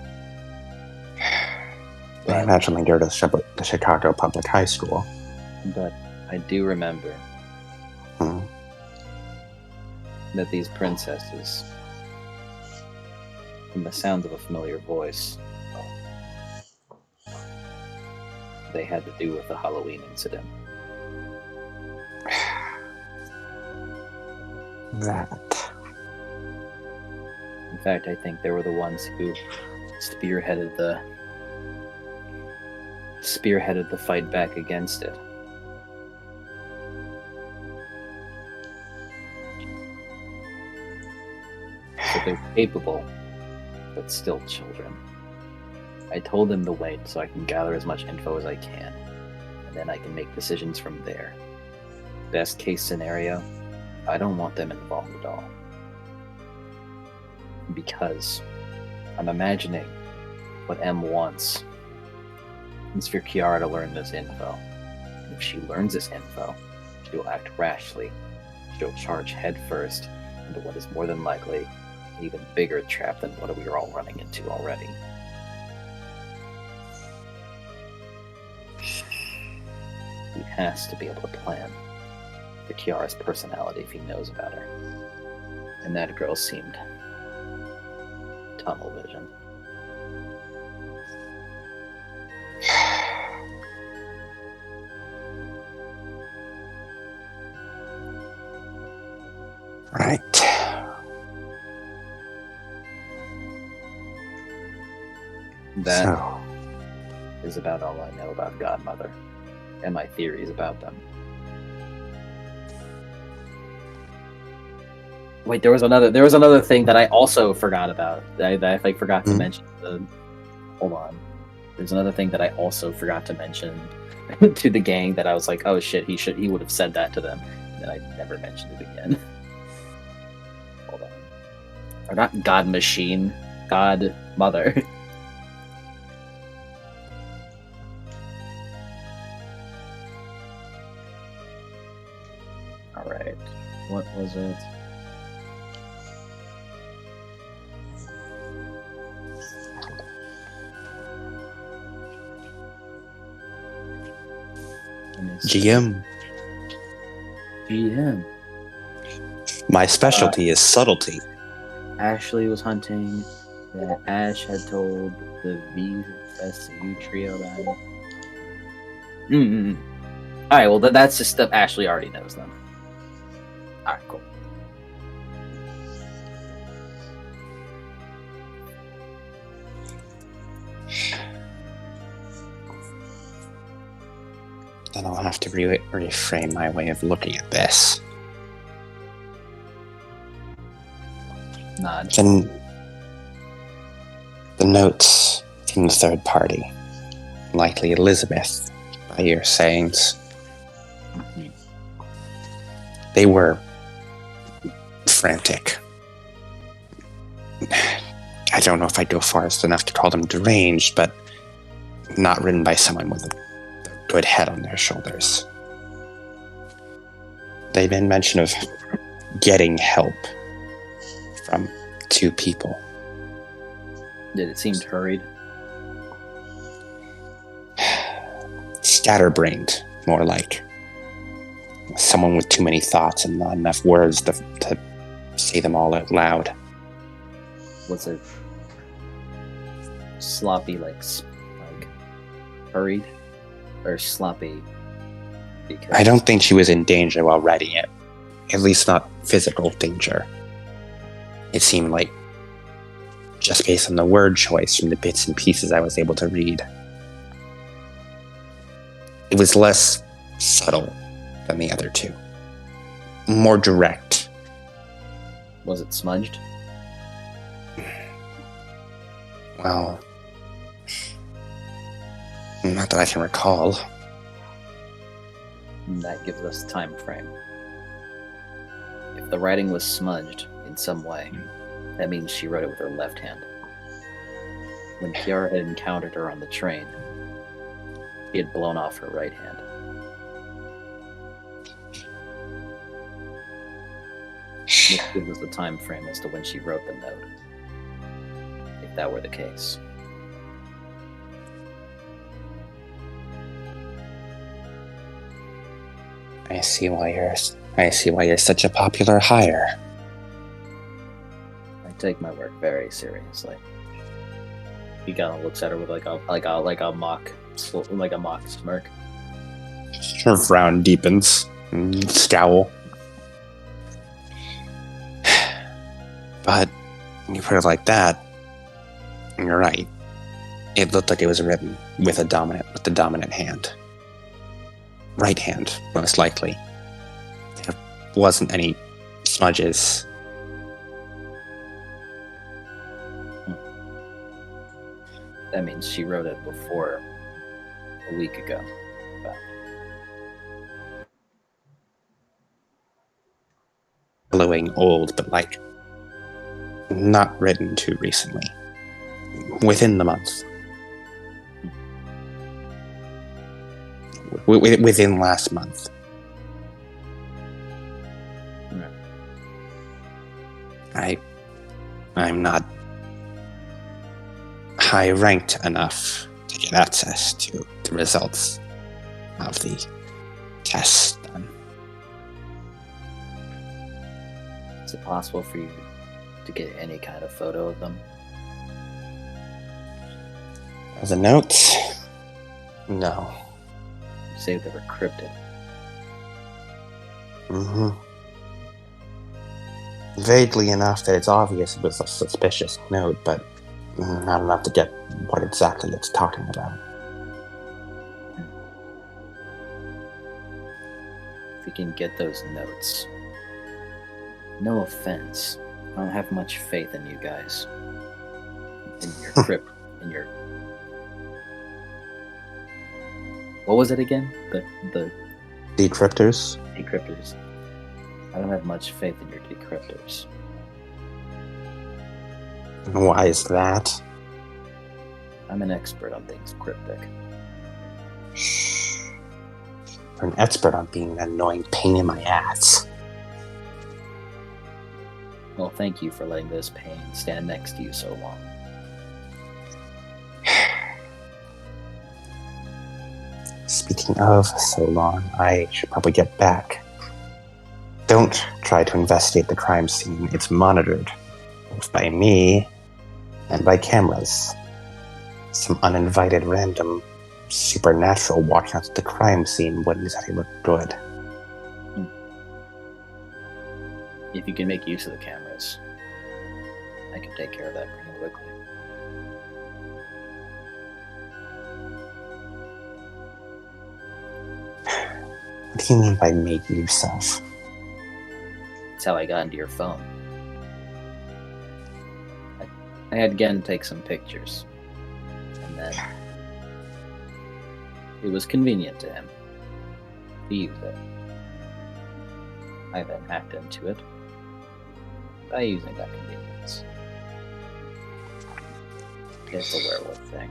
They imagine they go to the Chicago Public High School. But I do remember Hmm. that these princesses, from the sound of a familiar voice, they had to do with the Halloween incident. That. In fact, I think they were the ones who spearheaded the fight back against it. So they're capable, but still children. I told them to wait so I can gather as much info as I can, and then I can make decisions from there. Best case scenario, I don't want them involved at all. Because I'm imagining what M wants is for Kiara to learn this info. And if she learns this info, she'll act rashly. She'll charge headfirst into what is more than likely an even bigger trap than what we are all running into already. He has to be able to plan for Kiara's personality if he knows about her. And that girl seemed tunnel vision. Right. That So, is about all I know about Godmother and my theories about them. Wait, there was another thing that I also forgot about. That I forgot to mention. Hold on. There's another thing that I also forgot to mention to the gang that I was like, oh shit, he would have said that to them, and then I never mentioned it again. Hold on. Or not God Machine, Godmother. All right. What was it? GM. GM. My specialty is subtlety. Ashley was hunting. That Ash had told the VSU trio about it. All right, well that's just stuff Ashley already knows then. All right, cool. Then I'll have to reframe my way of looking at this. Nod. Then the notes from the third party, likely Elizabeth, by your sayings, they were frantic. I don't know if I'd go far as enough to call them deranged, but not written by someone with a good head on their shoulders. They made mention of getting help from two people. Did it seem hurried? Scatterbrained, more like. Someone with too many thoughts and not enough words to say them all out loud. Was it sloppy, like hurried, or sloppy? Because I don't think she was in danger while writing it. At least not physical danger. It seemed like, just based on the word choice from the bits and pieces I was able to read, it was less subtle than the other two. More direct. Was it smudged? Well, not that I can recall. That gives us time frame. If the writing was smudged in some way, that means she wrote it with her left hand. When Kiara had encountered her on the train, she had blown off her right hand. This gives us the time frame as to when she wrote the note. If that were the case. I see why you're such a popular hire. I take my work very seriously. He kind of looks at her with like a mock smirk. Her frown deepens. Scowl. But you put it like that, and you're right. It looked like it was written with the dominant hand. Right hand, most likely. There wasn't any smudges. That means she wrote it before a week ago. Glowing old, but like not written too recently. Within the month. Within last month. I'm not high ranked enough to get access to the results of the test done. Is it possible for you to get any kind of photo of them? As a note, no. You say they were cryptid. Mm-hmm. Vaguely enough that it's obvious it was a suspicious note, but not enough to get what exactly it's talking about. If we can get those notes. No offense. I don't have much faith in you guys. In your crypt. In your... What was it again? The Decryptors? decryptors. I don't have much faith in your decryptors. Why is that? I'm an expert on things cryptic. Shh. You're an expert on being an annoying pain in my ass. Well, thank you for letting this pain stand next to you so long. Speaking of so long, I should probably get back. Don't try to investigate the crime scene. It's monitored, both by me and by cameras. Some uninvited random supernatural walking out to the crime scene wouldn't exactly look good. If you can make use of the cameras, I can take care of that pretty quickly. What do you mean by make use of? That's how I got into your phone. I had Gen take some pictures, and then it was convenient to him to use it. I then hacked into it by using that convenience. It's a werewolf thing.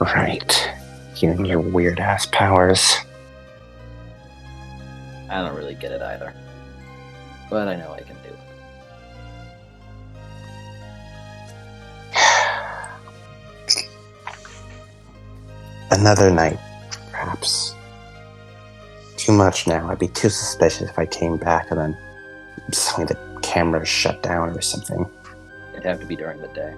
Right. You and your weird ass powers. I don't really get it either, but I know I can do it. Another night, perhaps. Too much now. I'd be too suspicious if I came back and then suddenly the cameras shut down or something. It'd have to be during the day.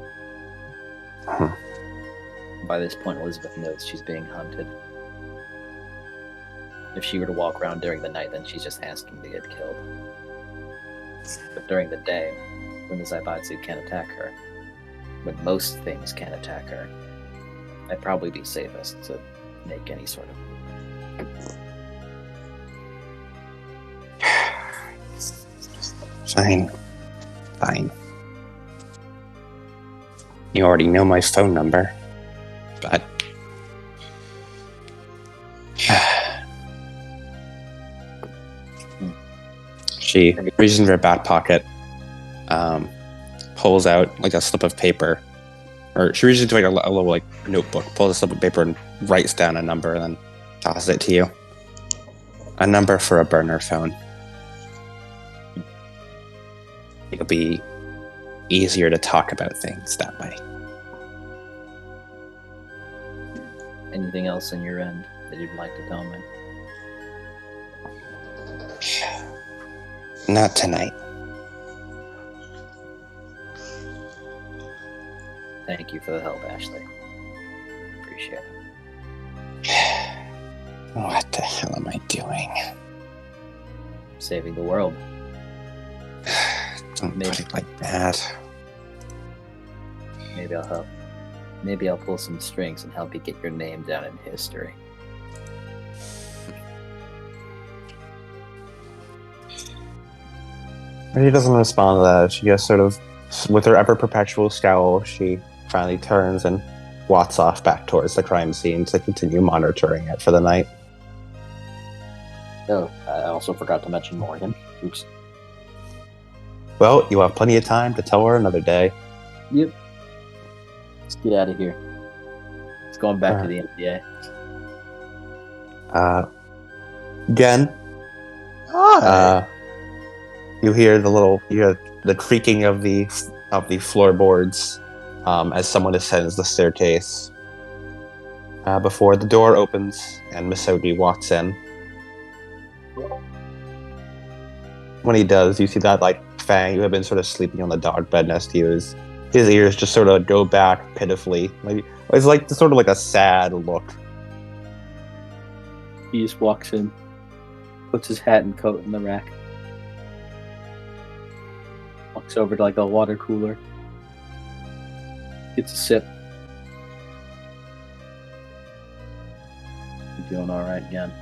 By this point, Elizabeth knows she's being hunted. If she were to walk around during the night, then she's just asking to get killed. But during the day, when the Zaibatsu can't attack her, when most things can't attack her, I'd probably be safest to make any sort of movement. Fine. You already know my phone number, but... She reaches into her back pocket, pulls out like a slip of paper, or she reaches into like a little like notebook, pulls a slip of paper and writes down a number and then tosses it to you. A number for a burner phone. It'll be easier to talk about things that way. Anything else on your end that you'd like to tell me? Not tonight. Thank you for the help, Ashley. Appreciate it. What the hell am I doing? Saving the world. Don't Maybe. put it like that. Maybe I'll help. Maybe I'll pull some strings and help you get your name down in history. When he doesn't respond to that, she just sort of, with her ever perpetual scowl, she finally turns and walks off back towards the crime scene to continue monitoring it for the night. Oh, I also forgot to mention Morgan. Oops. Well, you have plenty of time to tell her another day. Yep. Let's get out of here. It's going back to the MDA. Again, you hear the creaking of the floorboards as someone ascends the staircase. Before the door opens and Misogi walks in. When he does, you see that Fang, who had been sort of sleeping on the dog bed next to you, his ears just sort of go back pitifully. It's sort of like a sad look. He just walks in, puts his hat and coat in the rack, walks over to a water cooler, gets a sip. You doing all right again?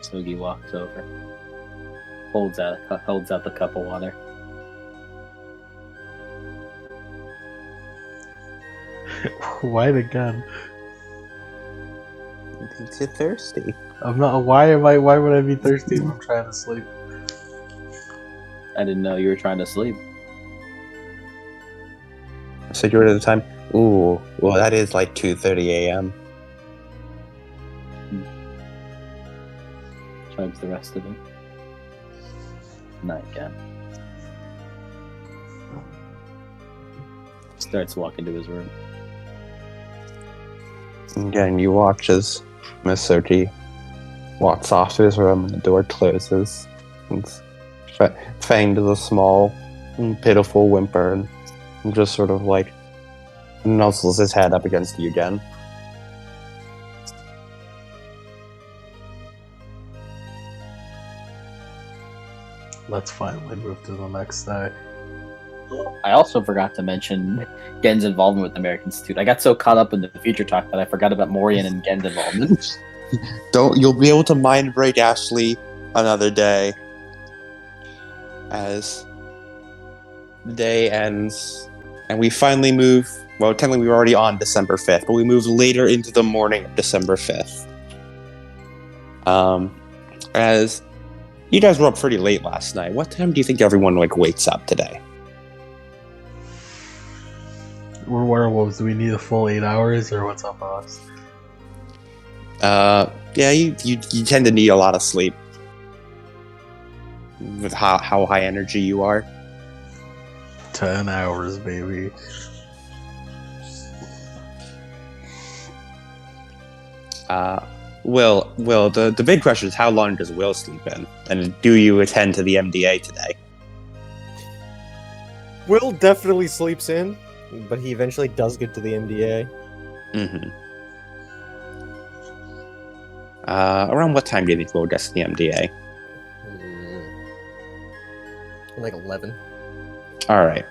Sugi walks over, holds out the cup of water. Why the gun? He's thirsty. I'm not. Why would I be thirsty if I'm trying to sleep? I didn't know you were trying to sleep. So you're at the time. Ooh, well, that is 2:30 a.m. Chugs the rest of it. Not again. Starts walking to his room. Again, you watch as Misogi walks off to his room and the door closes. And Fang does a small, pitiful whimper and just sort of nuzzles his head up against you again. Let's finally move to the next day. I also forgot to mention Gen's involvement with the American Institute. I got so caught up in the future talk that I forgot about Morian and Gen's involvement. You'll be able to mind break Ashley another day as the day ends and we finally move. Well, technically we were already on December 5th, but we moved later into the morning of December 5th. As you guys were up pretty late last night. What time do you think everyone wakes up today? We're werewolves. Do we need a full 8 hours, or what's up with us? Yeah, you tend to need a lot of sleep with how high energy you are. 10 hours, baby. Will, the big question is how long does Will sleep in? And do you attend to the MDA today? Will definitely sleeps in, but he eventually does get to the MDA. Mm-hmm. Around what time do you think Will gets to the MDA? 11. Alright.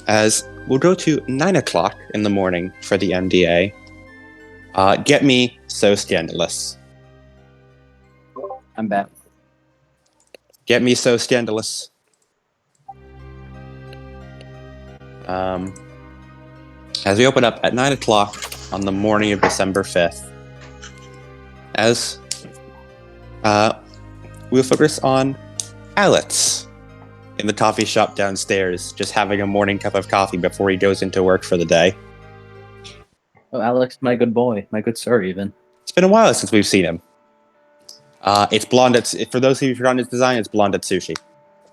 As we'll go to 9 o'clock in the morning for the MDA. Get me So Scandalous. I'm back. Get me So Scandalous. As we open up at 9 o'clock on the morning of December 5th, as we'll focus on Alex in the coffee shop downstairs, just having a morning cup of coffee before he goes into work for the day. Oh, Alex, my good boy, my good sir, even. It's been a while since we've seen him. It's blonde. For those of you who've forgotten its design, it's blonde at sushi.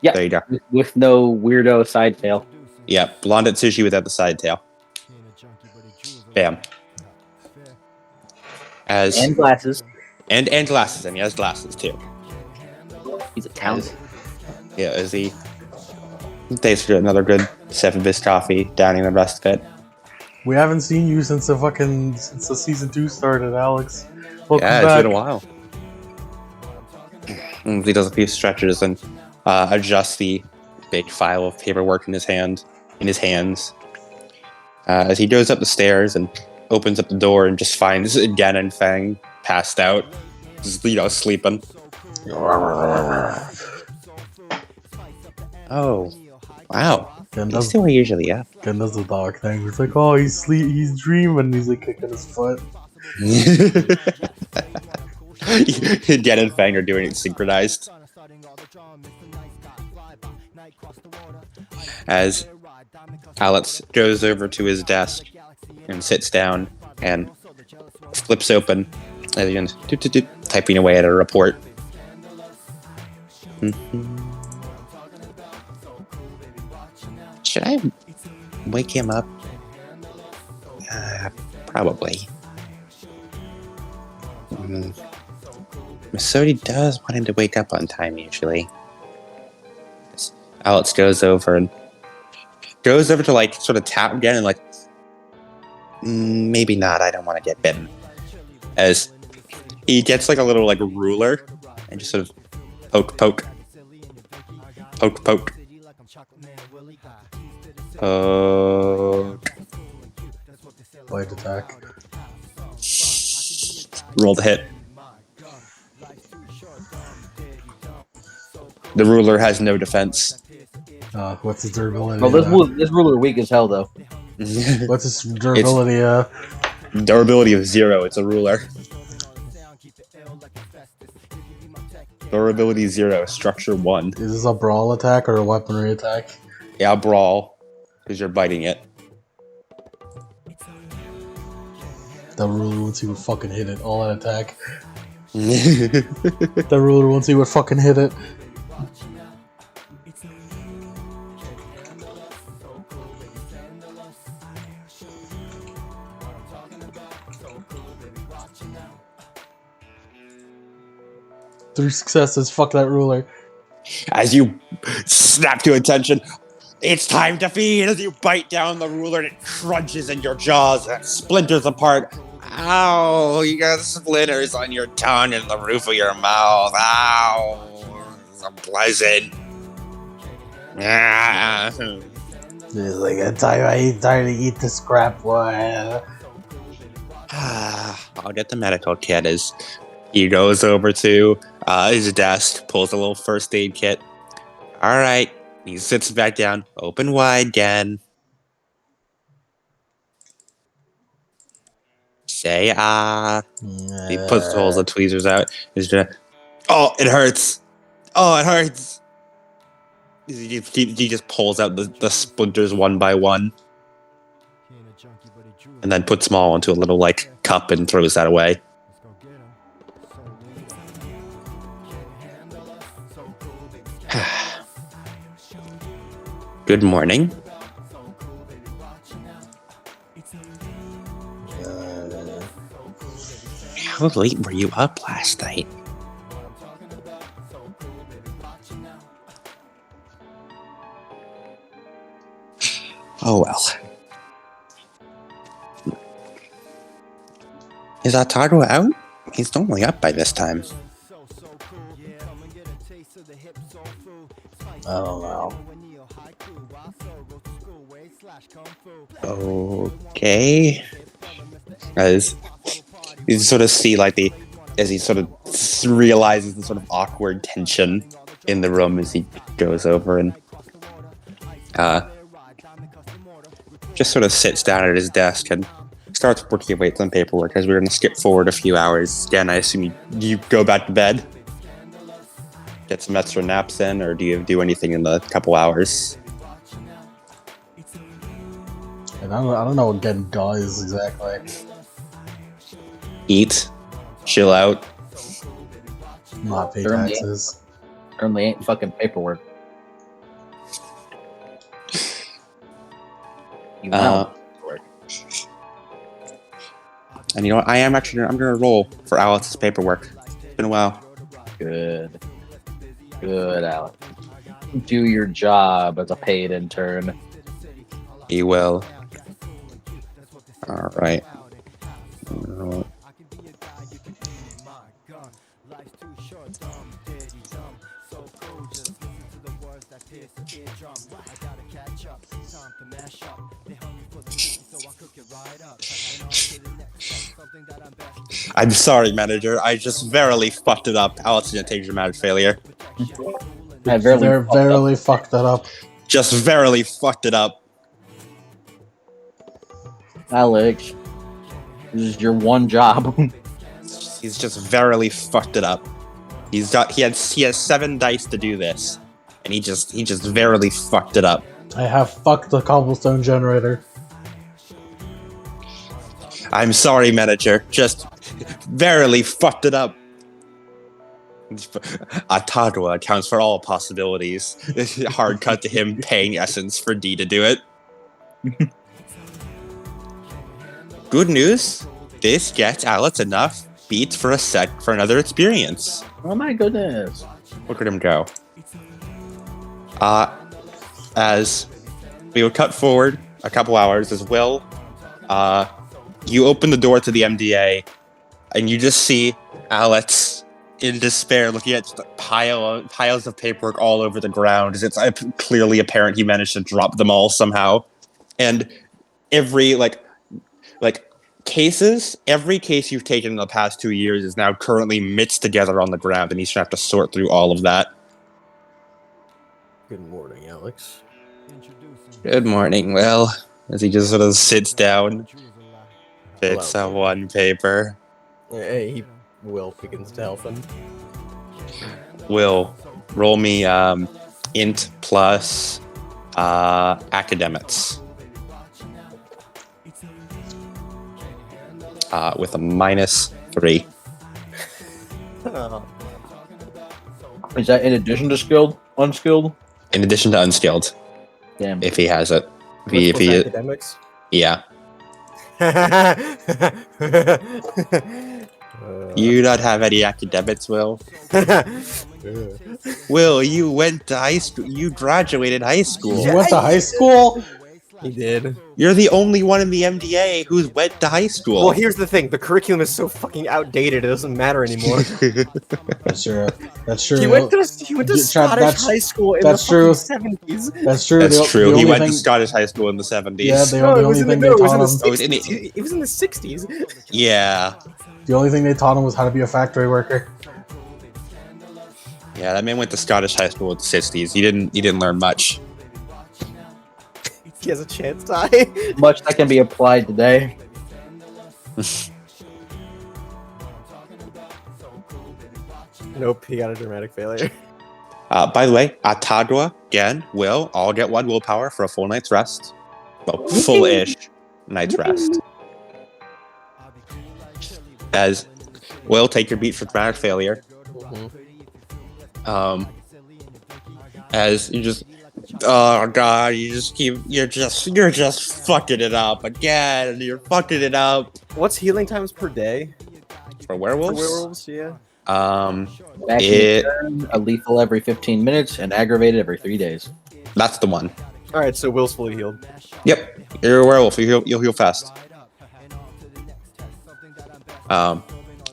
Yeah. There you go. With no weirdo side tail. Yeah, blonde at sushi without the side tail. Bam. And glasses. And glasses, and he has glasses too. He's a talent. Yeah, as he takes another good 7-bis coffee, downing the rest of it. We haven't seen you since the season 2 started, Alex. Welcome Yeah, back. it's been a while. And he does a few stretches and adjusts the big file of paperwork in his hands. As he goes up the stairs and opens up the door and just finds Gen and Fang passed out, just, sleeping. Oh, wow. He's still usually up. Ken does the dog thing. It's like, oh, he's dreaming. He's like kicking his foot. Gen and Fang are doing it synchronized. As Alex goes over to his desk and sits down and flips open and typing away at a report. Should I wake him up? Probably. Masodi does want him to wake up on time usually. Alex goes over to like sort of tap again and like, maybe not. I don't want to get bitten. As he gets like a little like ruler and just sort of poke. Light attack. Roll the hit. The ruler has no defense. What's his durability? Oh, this ruler weak as hell though. What's his durability? Durability of 0. It's a ruler. Durability 0. Structure 1. Is this a brawl attack or a weaponry attack? Yeah, brawl. Because you're biting it. The ruler once he would fucking hit it. All that attack. The ruler once he would fucking hit it. Three successes, fuck that ruler. As you snap to attention, it's time to feed. As you bite down the ruler and it crunches in your jaws and splinters apart. Ow, you got splinters on your tongue and the roof of your mouth. Ow, it's unpleasant. It's like a time to eat the scrap one. I'll get the medical kit as he goes over to his desk, pulls a little first aid kit. All right, he sits back down, open wide again. Say He puts holes of tweezers out. He's gonna. Oh, it hurts. Oh, it hurts. He just pulls out the splinters one by one, and then puts them all into a little like cup and throws that away. Good morning. How late were you up last night? Oh well. Is Otaru out? He's normally up by this time. I don't know. Okay. As you sort of see, as he sort of realizes the sort of awkward tension in the room as he goes over and just sort of sits down at his desk and starts working away at some paperwork. As we're going to skip forward a few hours. Again, I assume you go back to bed, get some extra naps in, or do you do anything in the couple hours? And I don't know what getting does exactly. Eat, chill out. not pay Certainly. taxes. Certainly ain't fucking paperwork. You know. And you know what? I'm gonna roll for Alex's paperwork. It's been a while. Good. Good, Alex. Do your job as a paid intern. He will. All right. I'm sorry, manager. I just verily fucked it up. Alex didn't take dramatic failure. I Verily fucked that up. Just verily fucked it up. Alex, this is your one job. He's just verily fucked it up. He has 7 dice to do this, and he just verily fucked it up. I have fucked the cobblestone generator. I'm sorry, manager. Just verily fucked it up. Atadwa accounts for all possibilities. Hard cut to him paying Essence for D to do it. Good news. This gets Alex enough beats for another experience. Oh my goodness. Look at him go. As we would cut forward a couple hours as well, you open the door to the MDA, and you just see Alex in despair looking at piles of paperwork all over the ground, as it's clearly apparent he managed to drop them all somehow. And every every case you've taken in the past 2 years is now currently mixed together on the ground, and he's gonna have to sort through all of that. Good morning, Alex. Good morning, Will. As he just sort of sits down, fits out one paper. Hey, Will begins to help him. Will, roll me int plus academics. With a -3. Is that in addition to skilled? Unskilled? In addition to unskilled, Damn. if he has it. If he academics? Yeah. You don't have any academics, Will. Will, you went to high school. You graduated high school. You went to high school? He did. You're the only one in the MDA who's went to high school. Well, here's the thing. The curriculum is so fucking outdated, it doesn't matter anymore. That's true. That's true. He went to Scottish high school in the true. fucking 70s. That's true. That's true. He went to thing- Scottish high school in the 70s. Yeah, the No, it only was in the thing they no, it was taught in the him. Oh, it's in 60s. It was in the 60s. Yeah. The only thing they taught him was how to be a factory worker. Yeah, that man went to Scottish high school in the 60s. He didn't learn much. He has a chance die. Much that can be applied today. Nope, he got a dramatic failure. By the way, Atadwa, again, Will, all get 1 willpower for a full night's rest. Well, full-ish night's rest. As Will, take your beat for dramatic failure. As you just, oh god, you're just fucking it up again. You're fucking it up. What's healing times per day? For werewolves? For werewolves, yeah. Action turn, a lethal every 15 minutes, and aggravated every 3 days. That's the one. Alright, so Will's fully healed. Yep, you're a werewolf. You'll heal fast. As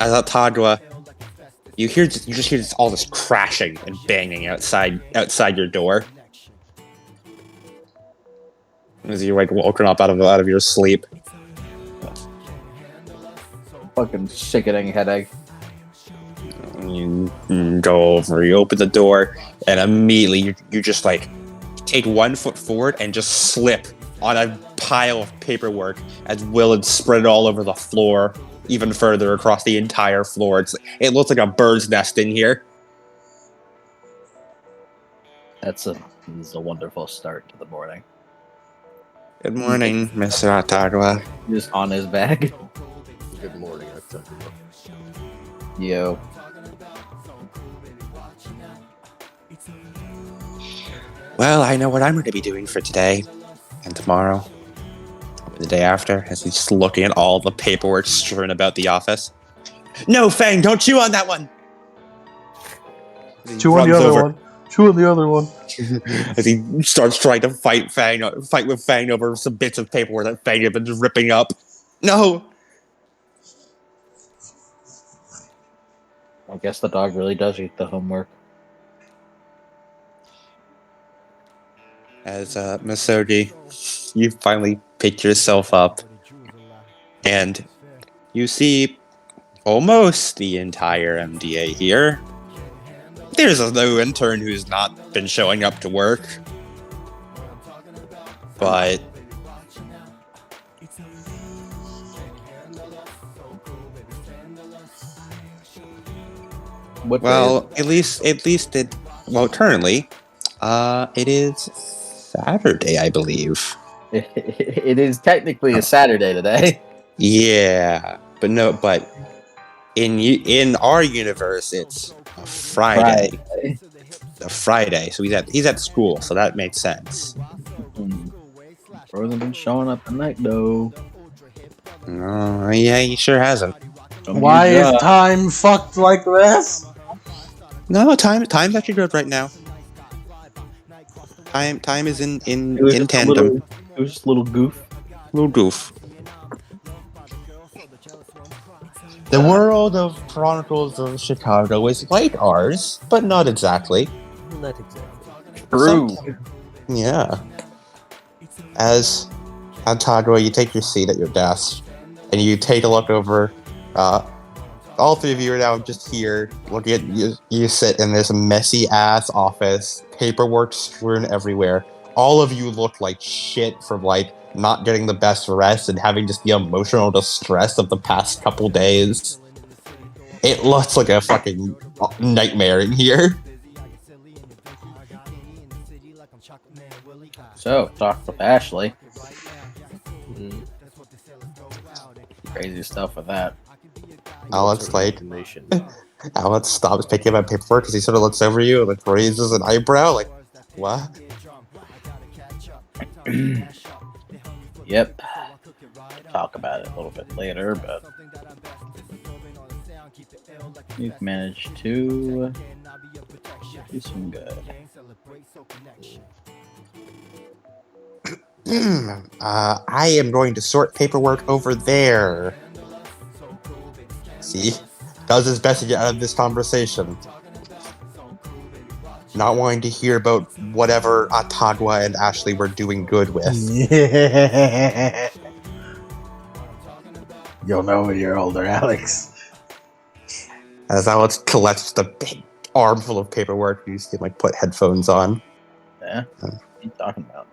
Atadwa, you just hear all this crashing and banging outside your door. As you're like woken up out of your sleep. Fucking sickening headache. You go over, you open the door, and immediately you just like take 1 foot forward and just slip on a pile of paperwork as Will had spread it all over the floor, even further across the entire floor. It looks like a bird's nest in here. This is a wonderful start to the morning. Good morning, Mr. Atadwa. Just on his back. Good morning, October. Yo. Well, I know what I'm going to be doing for today and tomorrow, the day after, as he's just looking at all the paperwork strewn about the office. No, Fang, don't chew on that one! As he Chew on the runs other over- one. Chew on the other one. As he starts trying to fight with Fang over some bits of paperwork that Fang had been ripping up. No! I guess the dog really does eat the homework. As Masogi, you finally pick yourself up, and you see almost the entire MDA here. There's a new intern who's not been showing up to work, but What well, at least it. Well, currently, it is Saturday, I believe. it is technically a Saturday today. Yeah, but in our universe, it's a Friday. A Friday, so he's at school, so that makes sense. Bro hasn't been showing up tonight though. Oh, yeah, he sure hasn't. Why is time fucked like this? No, time's actually good right now. Time is in tandem. It was just a little goof. Little goof. The world of Chronicles of Chicago is like ours, but not exactly. Not exactly. True. Yeah. As Antagua, you take your seat at your desk, and you take a look over. All three of you are now just here, looking at you. You sit in this messy ass office, paperwork strewn everywhere. All of you look like shit from not getting the best rest and having just the emotional distress of the past couple days. It looks like a fucking nightmare in here. So, talk with Ashley. Crazy stuff with that. Alex Information. Alex stops picking up paperwork because he sort of looks over you and raises an eyebrow, like, what? Yep. Talk about it a little bit later, but you've managed to do some good. I am going to sort paperwork over there. See? Does his best to get out of this conversation. Not wanting to hear about whatever Atagua and Ashley were doing good with. Yeah. You'll know when you're older, Alex. As Alex collects the big armful of paperwork, you see him put headphones on. Yeah? What are you talking about?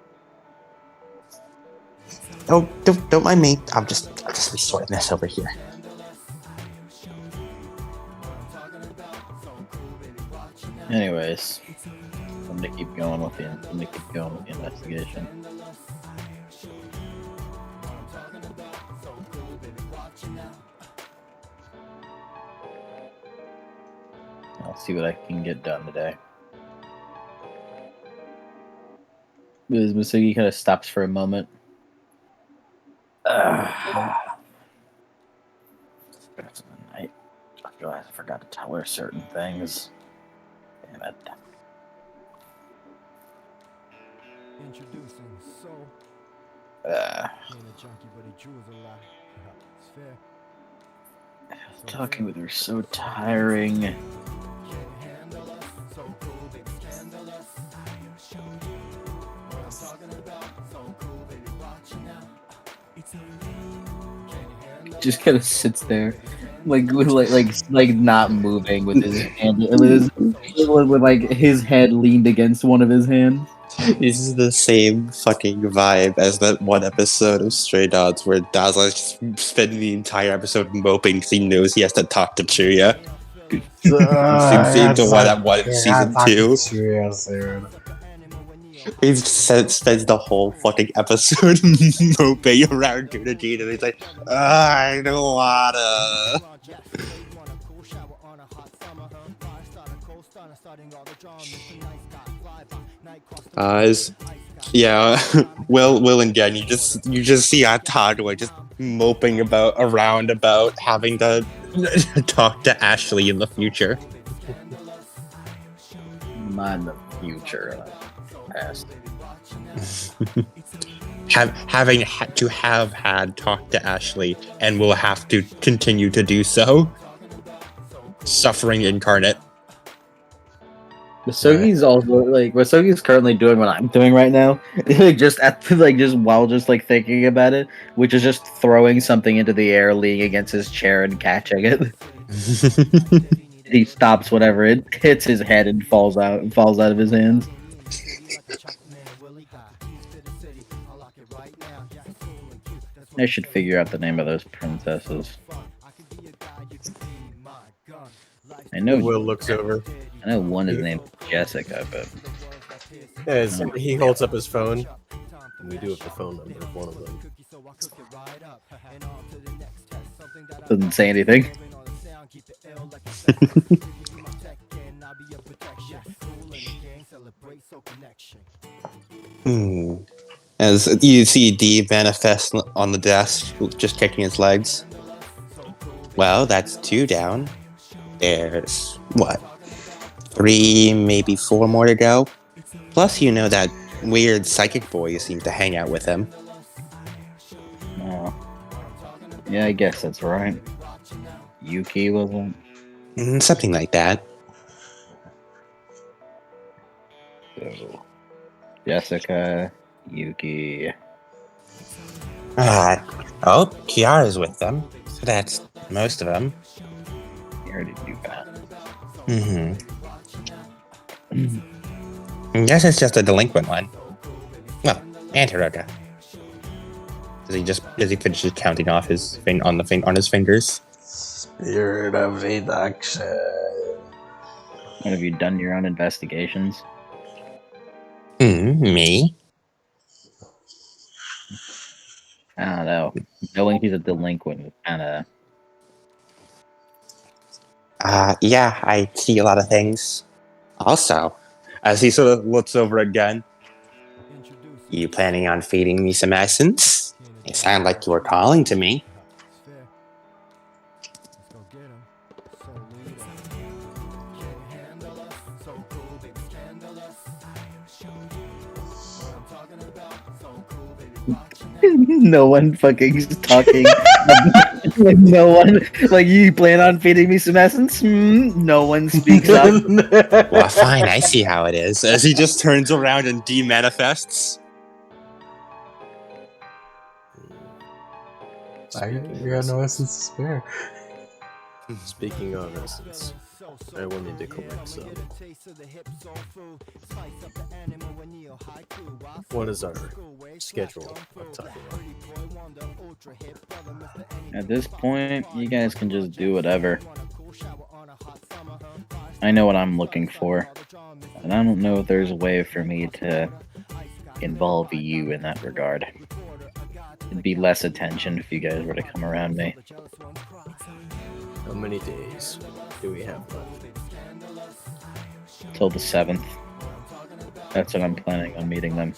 Oh, don't mind me. I'm just sorting this over here. Anyways, I'm gonna keep going with the investigation. I'll see what I can get done today. Masugi kind of stops for a moment. I realized I forgot to tell her certain things. Damn it. Talking with her is so tiring. Just kind of sits there, like not moving with his hand, with his head leaned against one of his hands. This is the same fucking vibe as that one episode of Stray Dogs where Dazzler just spending the entire episode moping because he knows he has to talk to Chuya. Seems to that one in season 2. He spends the whole fucking episode moping around Guna and he's like, I don't wanna. Yeah, Will and Jen, you just see a toddler just moping around about having to talk to Ashley in the future. Not in the future. Past. To have had talked to Ashley and will have to continue to do so. Suffering incarnate. Masogi's also like Masogi's currently doing what I'm doing right now, just while thinking about it, which is just throwing something into the air, leaning against his chair and catching it. He stops whatever it hits his head and falls out of his hands. I should figure out the name of those princesses. I know Will looks over. I know one is named Jessica, but He holds up his phone. And we do have the phone number of one of them. doesn't say anything. As you see Dee manifest on the desk, just kicking his legs. Well, that's 2 down. There's, what, 3, maybe 4 more to go? Plus, you know that weird psychic boy who seems to hang out with him. Oh. Yeah, I guess that's right. Yuki wasn't? Something like that. So, Jessica, Yuki. Oh, Kiara's with them. So that's most of them. You already knew that. I guess it's just a delinquent one. Well, and Hiroka. Does he finish counting off his on his fingers? Spirit of inaction. What, have you done your own investigations? Me? I don't know. Knowing he's a delinquent is kind of... Yeah, I see a lot of things. Also, as he sort of looks over again, you planning on feeding me some essence? It sounded like you were calling to me. No one fucking is talking. Like, no one. Like, you plan on feeding me some essence? No one speaks up. Well, fine, I see how it is. As he just turns around and demanifests. I got no essence to spare. Speaking of essence, I will need to collect some. What is our schedule of talking about? At this point, you guys can just do whatever. I know what I'm looking for, and I don't know if there's a way for me to involve you in that regard. It'd be less attention if you guys were to come around me. How many days do we have left? Till the 7th. That's when I'm planning on meeting them.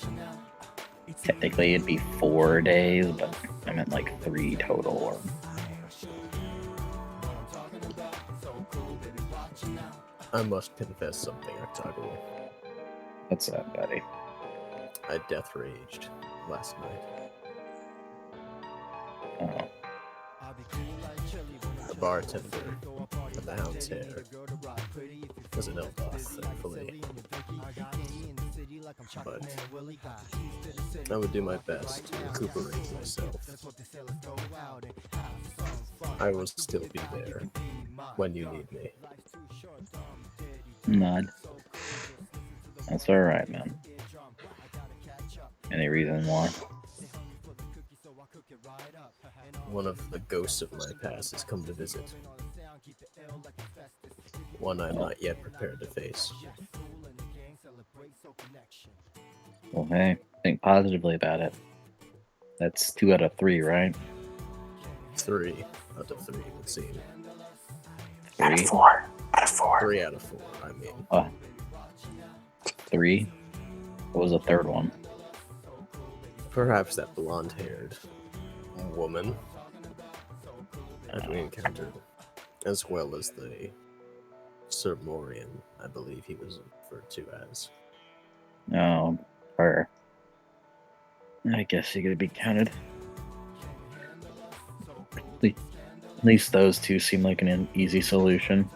Technically, it'd be 4 days, but I meant like 3 total. I must confess something, Octago. What's up, buddy? I death raged last night. Oh. The bartender at the Hound's Hair was an Eldoth, thankfully. But I would do my best to recuperate myself. I will still be there when you need me. Nod. That's alright, man. Any reason why? One of the ghosts of my past has come to visit. One I'm not yet prepared to face. Well, hey, think positively about it. That's 2 out of 3, right? 3 out of 3 would seem. 4. Out of 4. 3 out of 4. I mean, 3. What was the third one? perhaps that blonde-haired woman that we encountered, as well as the Sir Morian, I believe he was referred to as. No, her. I guess she could be counted. At least those two seem like an easy solution.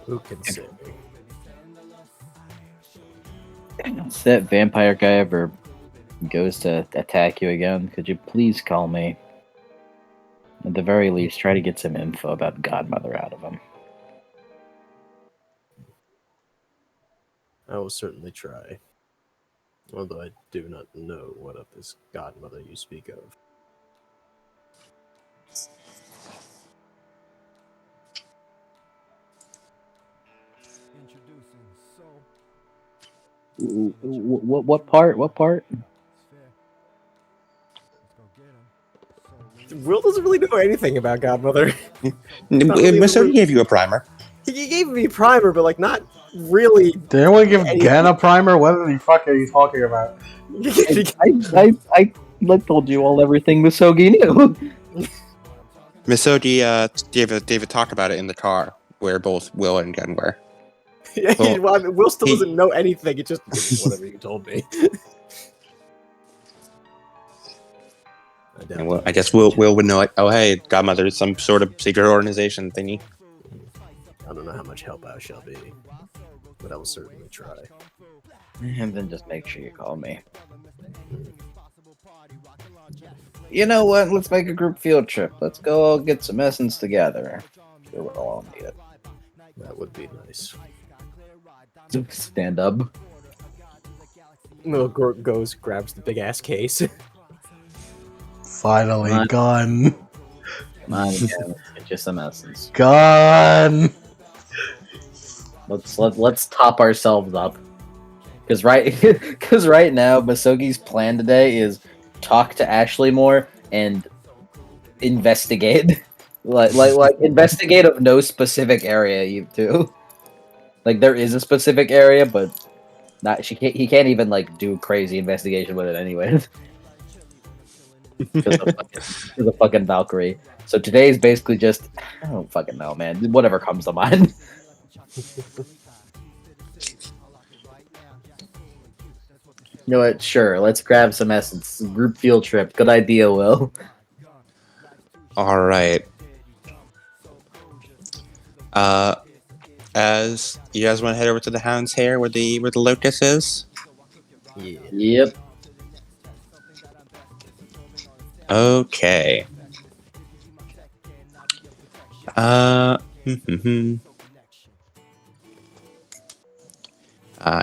Who can say? If that vampire guy ever goes to attack you again, could you please call me? At the very least, try to get some info about Godmother out of him. I will certainly try. Although I do not know what of this godmother you speak of. What part? What part? Will doesn't really know anything about Godmother. Mr. gave you a primer. He gave me a primer, but like not really. Did anyone give Anything. Gen a primer? What the fuck are you talking about? I told you all everything Misogi knew. Misogi, David talked about it in the car, where both Will and Gen were. Yeah, Well, well, I mean, Will still doesn't know anything. It just whatever you told me. And Will, I guess Will would know, like, oh hey, Godmother is some sort of secret organization thingy. I don't know how much help I shall be, but I will certainly try. And then just make sure you call me. You know what? Let's make a group field trip. Let's go all get some essence together. Sure, we'll all need it. That would be nice. Stand up. Will goes, grabs the big ass case. Finally, Come on. gun. Come on, again. Let's get you some essence. Gun! Let's top ourselves up. Because right now, Masogi's plan today is talk to Ashley more and investigate. like investigate of no specific area, you two. Like there is a specific area, but he can't even like do crazy investigation with it anyway. Because of fucking Valkyrie. So today is basically just I don't fucking know, man. Whatever comes to mind. You know what? Sure, let's grab some essence. Group field trip. Good idea, Will. All right. As you guys want to head over to the Hound's Hair, where the locust is. Yeah. Yep. Okay.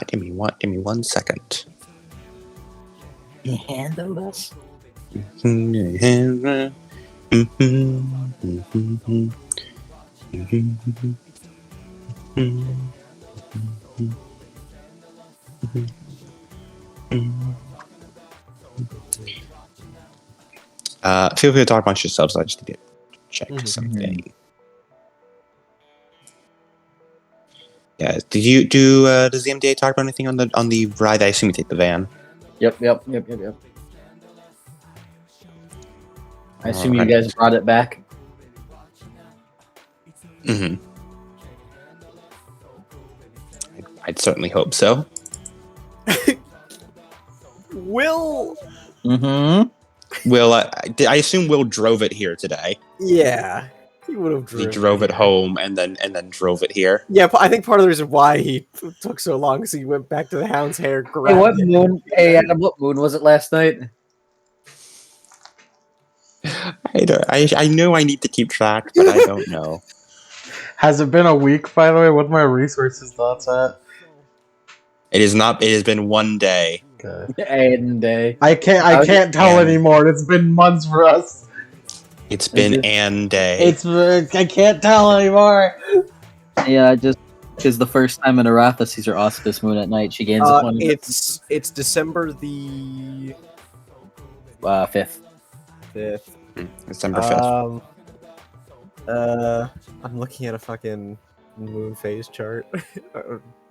Give me one second. Handle this. Feel free to talk amongst yourselves. I just need to check Mhm. something. Yeah. Did you do? Does the MDA talk about anything on the ride? I assume you take the van. Yep. I assume you Alright. guys brought it back. Mm-hmm. I'd certainly hope so. Will. Mm-hmm. Will, I assume Will drove it here today. Yeah, he would have. He drove it home and then drove it here. Yeah, I think part of the reason why he took so long is he went back to the Hound's Hair. Hey, grabbed what it. moon? Hey, Adam, what moon was it last night? I know I need to keep track, but I don't know. Has it been a week, by the way? What are my resources thoughts at? It is not. It has been one day. Okay. And I can't tell And- anymore. It's been months for us. It's been it- an day. It's I can't tell anymore. yeah, just because the first time in Aratha sees her auspicious moon at night, she gains a 20. It's December the 5th. 5th. December 5th. I'm looking at a fucking moon phase chart.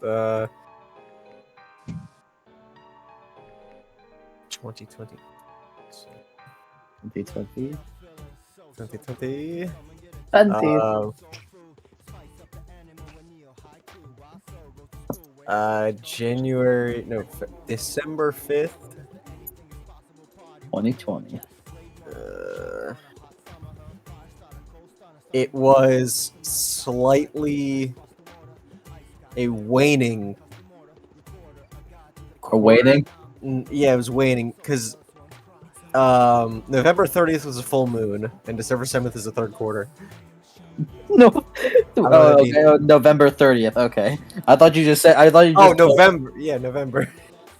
uh, 2020. 2020. 2020. 20. December 5th. 2020. It was slightly a waning. Waiting. Yeah, it was waning because November 30th was a full moon and December 7th is the third quarter. No. what Oh, I okay. mean. Oh, November 30th. Okay. I thought you just said. I thought you just. November. Yeah, November.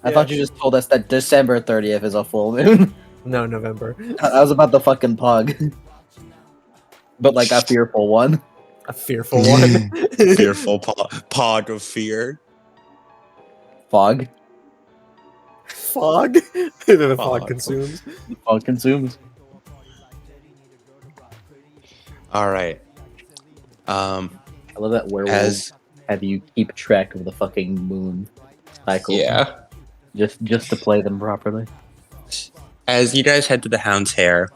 I thought you just told us that December 30th is a full moon. No, November. I was about the fucking pug. But like a fearful one. A fearful one. Fearful pod of fear. Fog. Fog. The fog Fog. consumes. Fog consumes. All right. I love that werewolves As have you keep track of the fucking moon cycle. yeah, Just to play them properly. as you guys head to the Hound's Hair,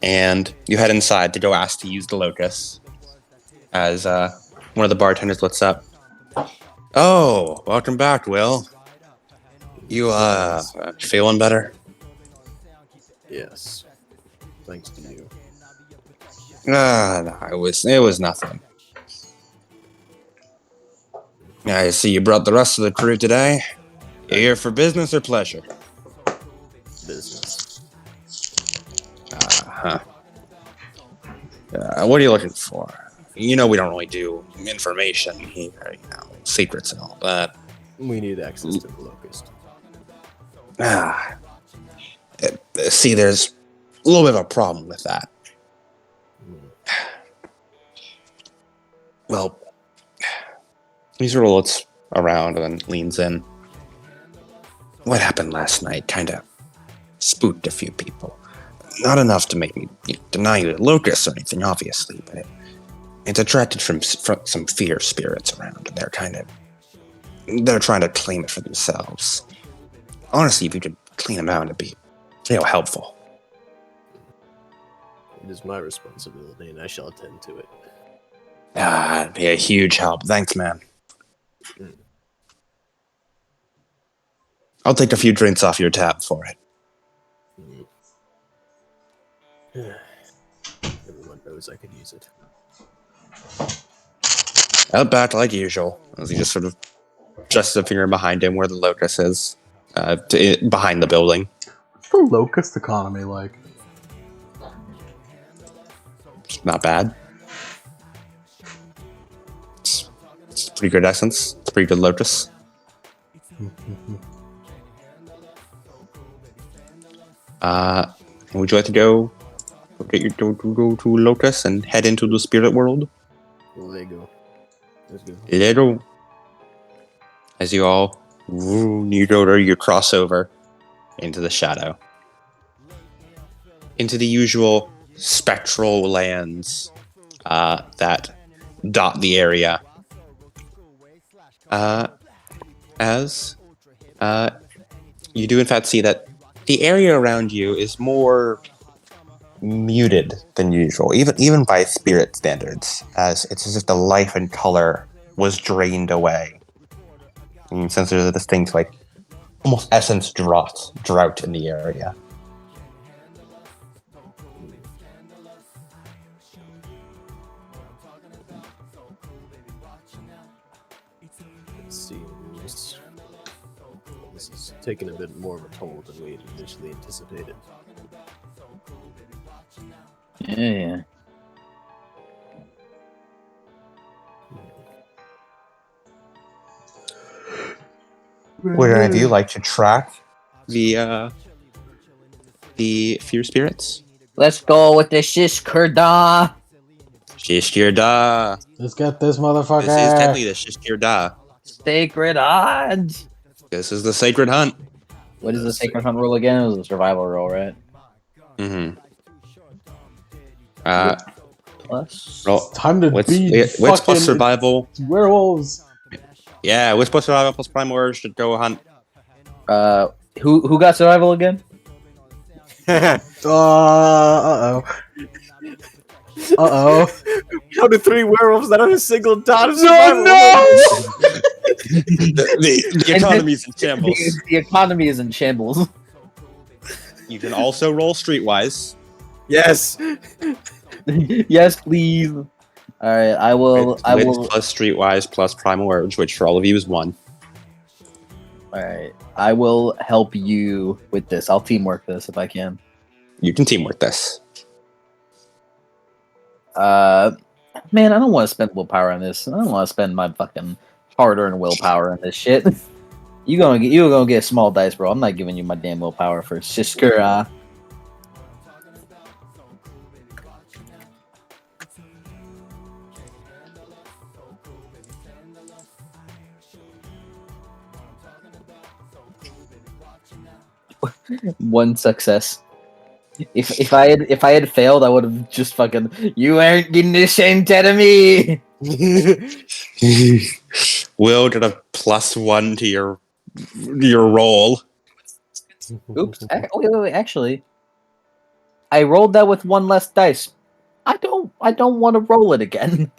and you head inside to go ask to use the locus, as one of the bartenders looks up. Oh, welcome back, Will. You feeling better? Yes. Thanks to you. No, it was nothing. I see you brought the rest of the crew today. You here for business or pleasure? Business. Uh-huh. What are you looking for? You know we don't really do information here, secrets and all that. We need access to the locust. See, there's a little bit of a problem with that. Well, he sort of looks around and then leans in. What happened last night kind of spooked a few people. Not enough to make me deny you the locust or anything, obviously, but it's attracted from some fear spirits around, and they're trying to claim it for themselves. Honestly, if you could clean them out, it'd be helpful. It is my responsibility, and I shall attend to it. It'd be a huge help. Thanks, man. I'll take a few drinks off your tab for it. Everyone knows I could use it. Out back like usual, as he just sort of adjusts a finger behind him where the locust is, behind the building. What's the locust economy like? Not bad. It's pretty good essence. It's pretty good lotus. Would you like to go to Locust and head into the spirit world? Lego. Let's go. Lego. As you all you cross over into the shadow, into the usual spectral lands that dot the area. As you do in fact see that the area around you is more muted than usual, even by spirit standards, as it's as if the life and color was drained away. And you sense there's a distinct, almost essence drought in the area. It seems this is taking a bit more of a toll than we had initially anticipated. Yeah. Would any of you like to track the fear spirits? Let's go with the shish kurda. Shishkirda. Let's get this motherfucker. This is technically the Shishkirda. Sacred hunt. This is the sacred hunt. What is the sacred hunt rule again? It was a survival rule, right? Mm-hmm. Plus. Roll. It's time to Wits be plus fucking survival. werewolves. Yeah, Wits plus survival plus primal urge to go hunt. Who got survival again? Uh-oh. How do 3 werewolves that on a single dot of No, survival? The economy is in shambles. The economy is in shambles. You can also roll streetwise. Yes. Yes, please. All right, I will. Wits plus streetwise plus primal urge, which for all of you is 1. All right, I will help you with this. I'll teamwork this if I can. You can teamwork this. Man, I don't want to spend willpower on this. I don't want to spend my fucking hard-earned willpower on this shit. You gonna get a small dice, bro. I'm not giving you my damn willpower for Shiskura. One success. If I had failed, I would have just fucking. You aren't getting ashamed out of me. Will get a +1 to your roll. Oops. Wait. Actually, I rolled that with 1 less dice. I don't want to roll it again.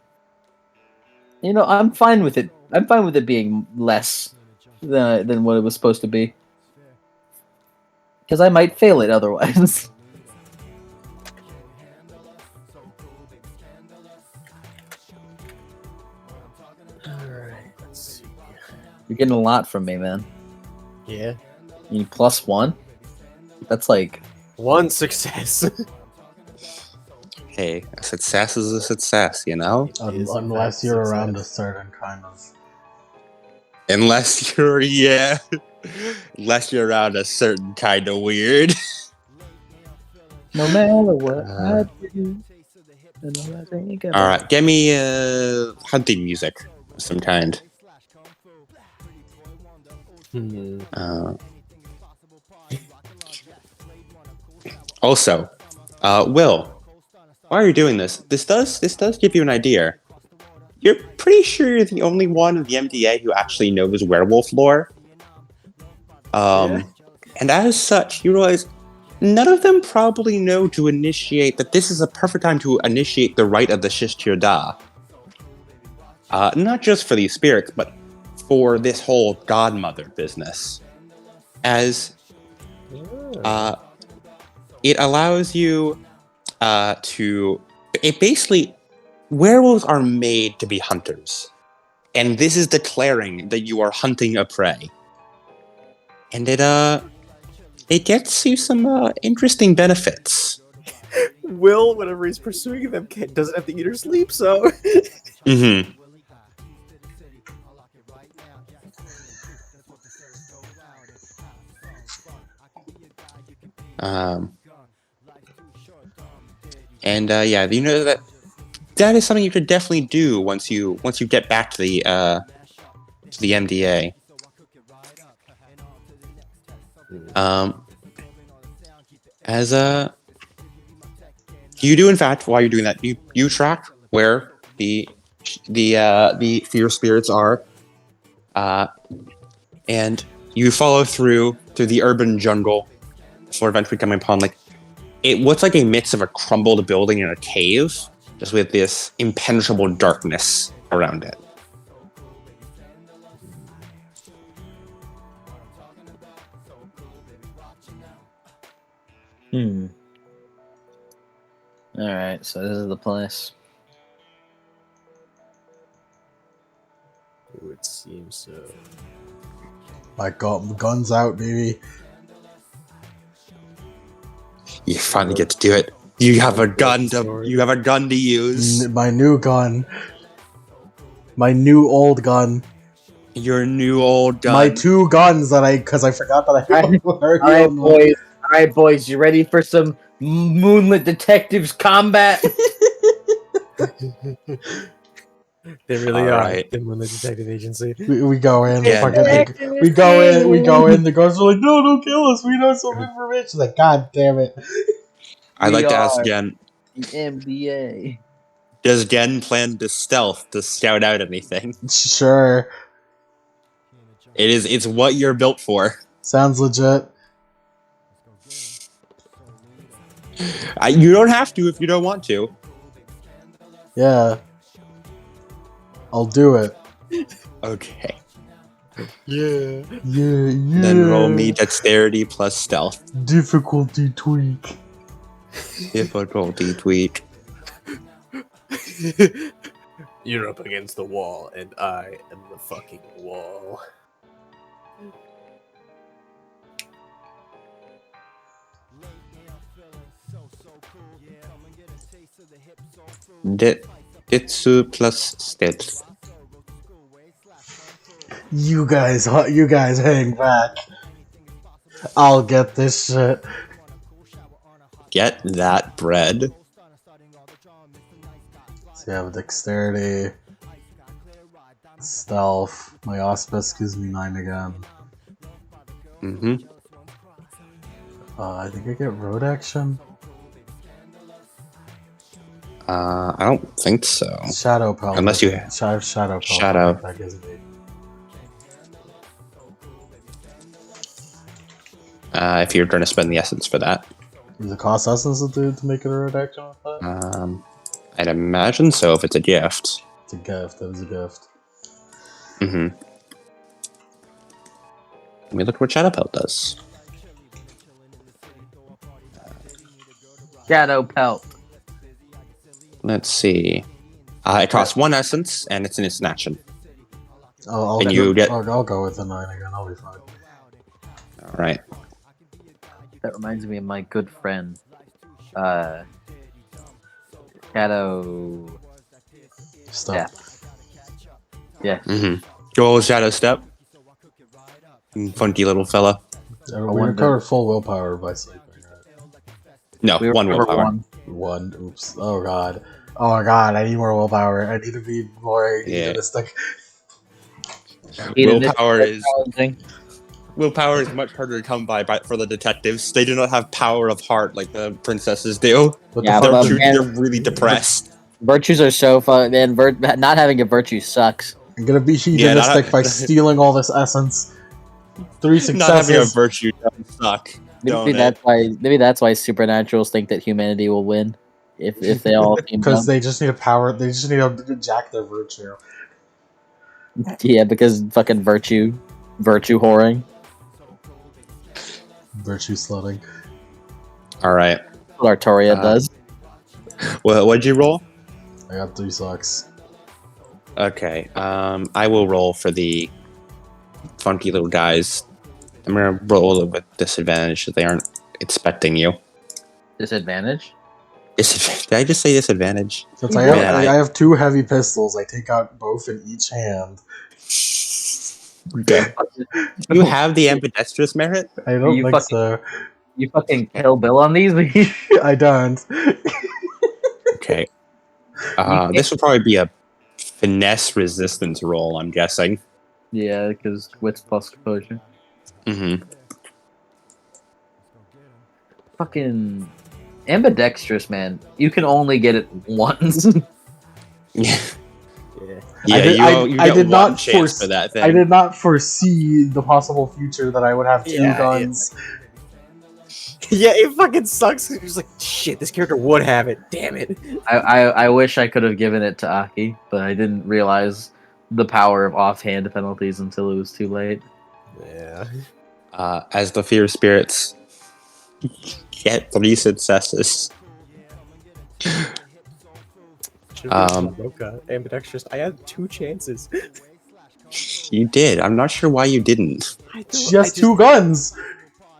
You know, I'm fine with it. I'm fine with it being less than what it was supposed to be. Because I might fail it otherwise. Alright, let's see. You're getting a lot from me, man. Yeah. You need +1? That's like... 1 success. Hey, a success is a success, you know? Unless you're around a certain kind of... Unless you're around a certain kind of weird. No matter what I do... Alright, get me hunting music of some kind. Also, Will, why are you doing this? This does give you an idea. You're pretty sure you're the only one in the MDA who actually knows werewolf lore. And as such, you realize none of them probably know to initiate that this is a perfect time to initiate the rite of the Shishtirda. Not just for these spirits, but for this whole godmother business. As it allows you it basically, werewolves are made to be hunters. And this is declaring that you are hunting a prey. And it gets you some interesting benefits. Will, whenever he's pursuing them, doesn't have to eat or sleep, so... Mm-hmm. Yeah, you know that is something you could definitely do once you get back to the MDA. You do in fact, while you're doing that, you track where the fear spirits are, and you follow through the urban jungle before eventually coming upon what's like a mix of a crumbled building and a cave, just with this impenetrable darkness around it. Alright, so this is the place. It would seem so. I got the guns out, baby. You finally get to do it. You have a gun to use. My new gun. My new old gun. Your new old gun. My 2 guns because I forgot that I had Alright, boys, you ready for some Moonlit Detectives combat? They really All are. right. The Moonlit Detective Agency. We go in. Yeah. We go in. The guards are like, no, don't kill us. We know some information. Like, God damn it. I'd like to ask again, The MDA. Does Gen plan to stealth to scout out anything? Sure. It's what you're built for. Sounds legit. You don't have to if you don't want to. Yeah. I'll do it. Okay. Yeah. Yeah. Then roll me dexterity plus stealth. Difficulty tweak. Difficulty tweak. You're up against the wall, and I am the fucking wall. Ditsu plus stealth. You guys hang back. I'll get this shit. Get that bread. So you have dexterity, stealth. My auspice gives me 9 again. Mm-hmm. I think I get road action. I don't think so. Shadow pelt. Unless you shadow pelt. Shadow. That gives me. If you're going to spend the essence for that. Does it cost essence to make it a road action with that? I'd imagine so if it's a gift. It's a gift. That is a gift. Mm-hmm. Let me look what Shadow Pelt does. Shadow Pelt. Let's see. It costs 1 essence, and it's an instant action. I'll go with the 9 again. I'll be fine. All right. That reminds me of my good friend, Shadow. Stop. Yeah. Mm-hmm. Go Shadow Step. Funky little fella. We recovered full willpower by sleeping, right? No, We 1 willpower. One. Oops. Oh god. Oh god. I need more willpower. I need to be more Yeah. hedonistic. Willpower is much harder to come by for the detectives. They do not have power of heart like the princesses do. What Yeah, the fuck? well, They're really depressed. Virtues are so fun, man. Not having a virtue sucks. I'm gonna be hedonistic by stealing all this essence. 3 Not having a successes. virtue doesn't suck. Maybe that's why supernaturals think that humanity will win if they all team Because up. they just need a power. They just need to jack their virtue. Yeah, because fucking virtue whoring. Virtue slutting. All right. What Artoria does. Well, what'd you roll? I got 3 sucks. Okay. I will roll for the funky little guys. I'm gonna roll with disadvantage if they aren't expecting you. Disadvantage? Did I just say disadvantage? Since Yeah, I have 2 heavy pistols, I take out both in each hand. Okay. Do you have the ambidextrous merit? I don't You think fucking- so. You fucking Kill Bill on these? I don't. Okay. This will probably be a finesse resistance roll, I'm guessing. Yeah, because wits plus composure. Mm-hmm. Fucking ambidextrous, man. You can only get it once. Yeah. Yeah. Yeah, I did not chance for that thing. I did not foresee the possible future that I would have 2 Yeah, guns. Yeah, it fucking sucks. You're just like, shit, this character would have it. Damn it. I wish I could have given it to Aki, but I didn't realize the power of offhand penalties until it was too late. Yeah. As the fear spirits get 3 successes. Ambidextrous. I had 2 chances. You did. I'm not sure why you didn't. She has 2 guns.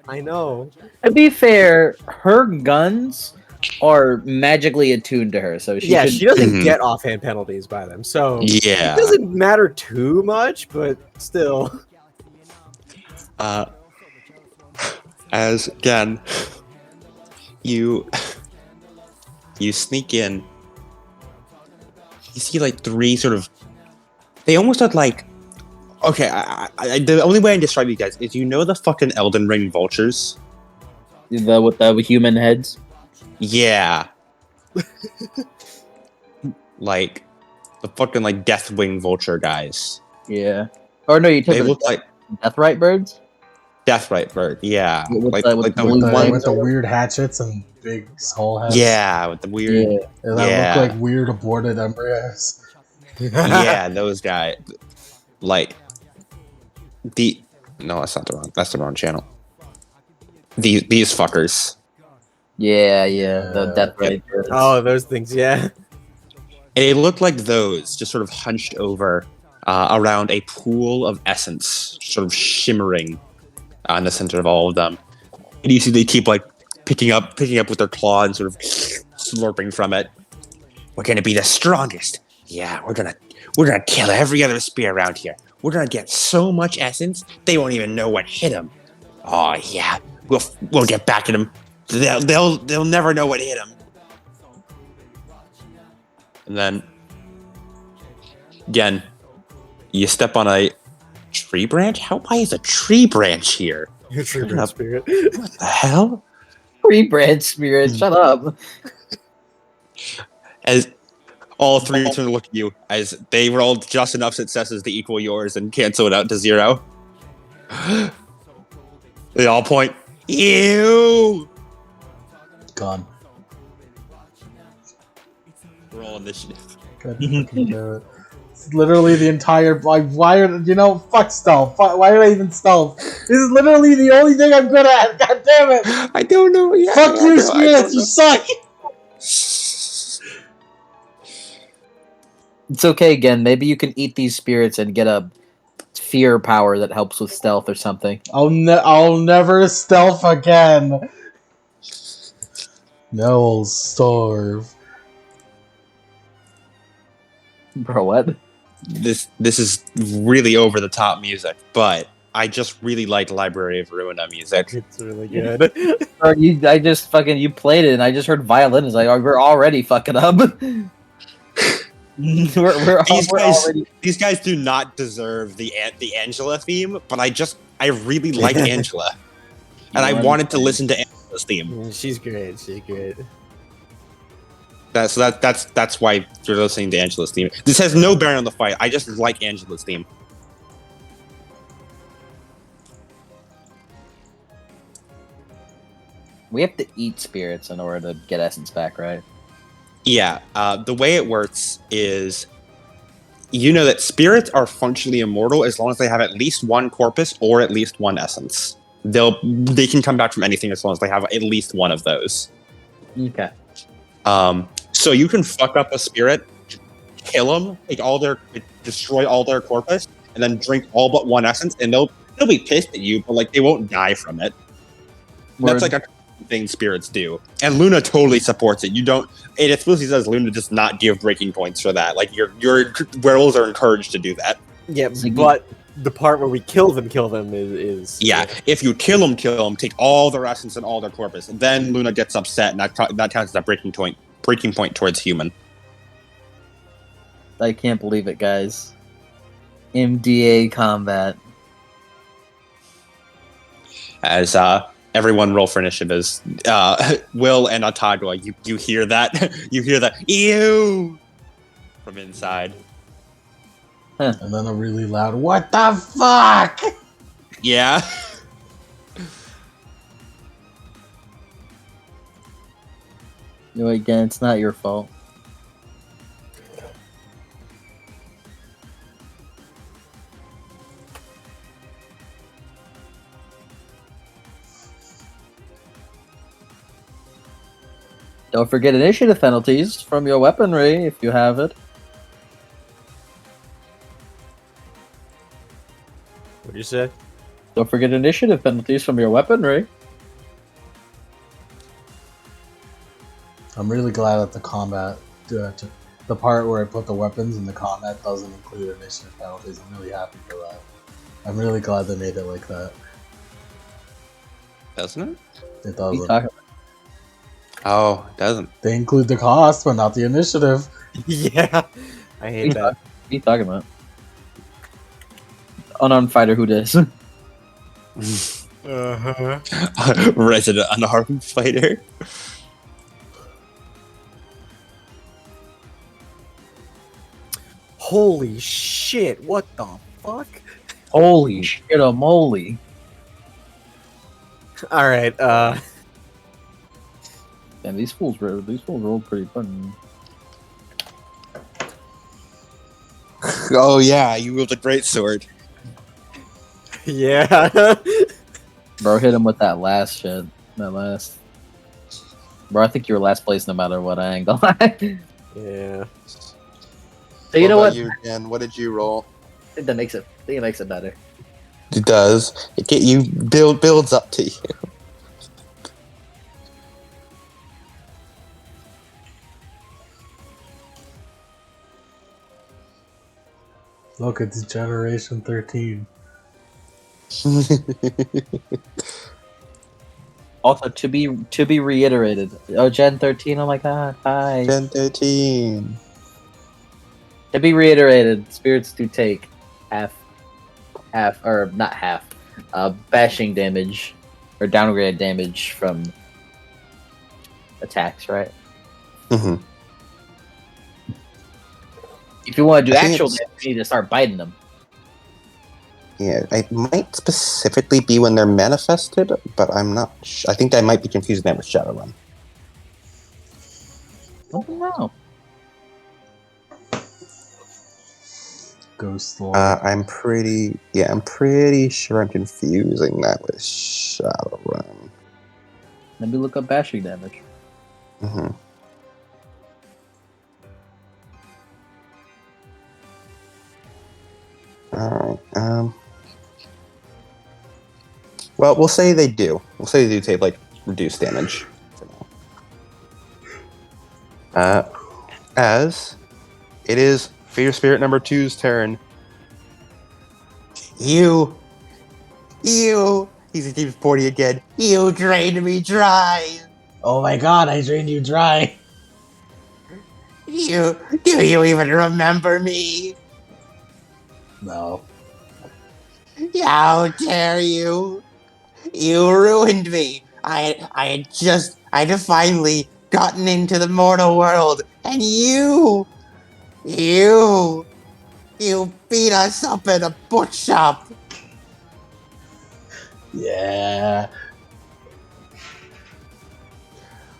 I know. To be fair, her guns are magically attuned to her, so she She doesn't Mhm. get offhand penalties by them, so Yeah. it doesn't matter too much, but still. As again, you sneak in. You see like 3 sort of. They almost look like. Okay, the only way I can describe you guys is the fucking Elden Ring vultures. with the human heads. Yeah, Like the fucking like Deathwing Vulture guys. Yeah. Or no, you took They the look like Deathrite birds? Deathrite bird. Yeah, With like the- with like the the blue one. With the weird hatchets and big skull heads. Yeah, with the weird. Yeah. And that look like weird aborted embryos. Yeah, those guys. Like the. No, that's not the wrong. That's the wrong channel. These fuckers. Yeah, the Deathrite birds. Oh, those things, yeah. They look like those, just sort of hunched over around a pool of essence, sort of shimmering in the center of all of them. And you see they keep like picking up with their claw and sort of slurping from it. We're gonna be the strongest. Yeah, we're gonna kill every other spear around here. We're gonna get so much essence they won't even know what hit them. Oh yeah, we'll get back at them. They'll never know what hit them. And then again, you step on a tree branch. Why is a tree branch here? Tree branch spirit. What the hell? Tree branch spirit, shut up. As all three turn to look at you, as they rolled just enough successes to equal yours and cancel it out to 0. They all point. Ew! Gone. Roll initiative. God fucking damn it. It's literally the entire. Like, why are fuck stealth? Why are they even stealth? This is literally the only thing I'm good at. God damn it! I don't know. Yeah, Fuck you, spirits. You suck. It's okay, again. Maybe you can eat these spirits and get a fear power that helps with stealth or something. I'll never stealth again. No, I'll starve. Bro, what? This is really over the top music, but I just really like Library of Ruina music. It's really good. Or you played it and I just heard violin. It's like, oh, we're already fucking up. we're already. These guys do not deserve the Angela theme, but I really like Angela, and I wanted to listen to Angela's theme. She's great. She's great. That's why you're listening to Angela's theme. This has no bearing on the fight. I just like Angela's theme. We have to eat spirits in order to get essence back, right? Yeah. The way it works is, you know that spirits are functionally immortal as long as they have at least one corpus or at least one essence. They can come back from anything as long as they have at least one of those. Okay. So you can fuck up a spirit, kill them, destroy all their corpus, and then drink all but one essence, and they'll be pissed at you, but like they won't die from it. That's like a thing spirits do, and Luna totally supports it. It explicitly says Luna does not give breaking points for that. Like your werewolves are encouraged to do that. Yeah, but the part where we kill them is yeah. If you kill them, take all their essence and all their corpus, and then Luna gets upset, and that counts as a breaking point towards human. I can't believe it, guys. MDA combat. As everyone roll for initiatives. Will and Otago, you hear that? You hear that? Ew! From inside. And then a really loud, what the fuck? Yeah. You know, again, it's not your fault. Don't forget initiative penalties from your weaponry if you have it. What do you say? Don't forget initiative penalties from your weaponry. I'm really glad that the combat, the part where I put the weapons in the combat doesn't include initiative penalties. I'm really happy for that. I'm really glad they made it like that. Doesn't it? It What are you doesn't. talking about? Oh, it doesn't. They include the cost, but not the initiative. Yeah, I hate that. What are you talking about? Unarmed fighter who does? Uh-huh. Resident unarmed fighter. Holy shit! What the fuck? Holy shit, a moly. All right. And these fools rolled pretty fun. Oh yeah, you wield a great sword. Yeah. Bro, hit him with that last shit. That last. Bro, I think you were last place no matter what. I ain't gonna lie. Yeah. So you know what? You, Jen? What did you roll? I think it makes it better. It does. Builds up to you. Look, it's Generation 13. Also, to be reiterated. Oh, Gen 13. Oh my God. Hi. Gen 13. To be reiterated, spirits do take half, or not half, bashing damage or downgrade damage from attacks, right? Mm-hmm. If you want to do I think actual it's- damage, you need to start biting them. Yeah, it might specifically be when they're manifested, but I'm not. I think I might be confusing that with Shadowrun. I don't know. Ghost Lord. I'm pretty sure I'm confusing that with Shadowrun. Let me look up bashing damage. Mm-hmm. All right. Well, we'll say they do. We'll say they do take like reduced damage for now. As it is Fear Spirit number 2's turn. You, he's pointing again. You drained me dry. Oh my god, I drained you dry. Do you even remember me? No. How dare you? You ruined me. I had finally gotten into the mortal world, and you beat us up in a bookshop. Yeah.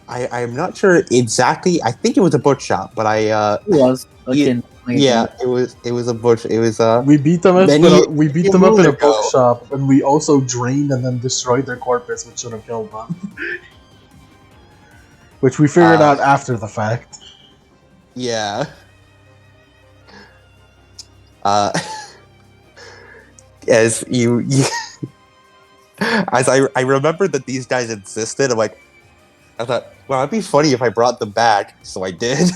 I'm not sure exactly. I think it was a bookshop, but It was. it was a bush. It was We beat them up. Many- We beat a them up in a moon ago. bookshop, and we also drained and then destroyed their corpus, which should have killed them. Which we figured out after the fact. Yeah. As you as I remembered that these guys existed, I thought, well, it'd be funny if I brought them back, so I did.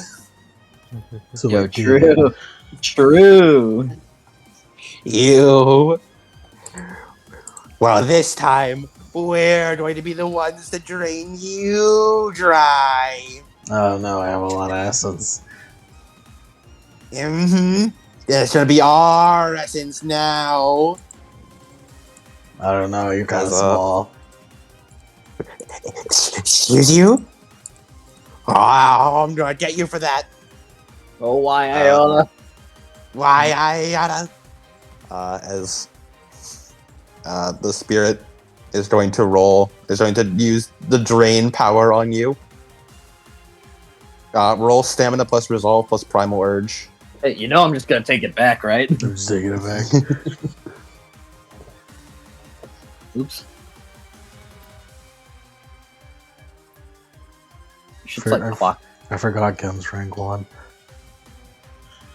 So Yo, I did. true. True. You. Well, this time we're going to be the ones to drain you dry. Oh no, I have a lot of essence. Mm-hmm. It's gonna be our essence now. I don't know, you're kind of As, small. Excuse you? Oh, I'm gonna get you for that. Oh, why, Iona? Why I gotta? As the spirit is going to use the drain power on you. Roll stamina plus resolve plus primal urge. Hey, you know I'm just gonna take it back, right? I'm just taking it back. Oops. You should For- like clock. I forgot Kim's rank 1.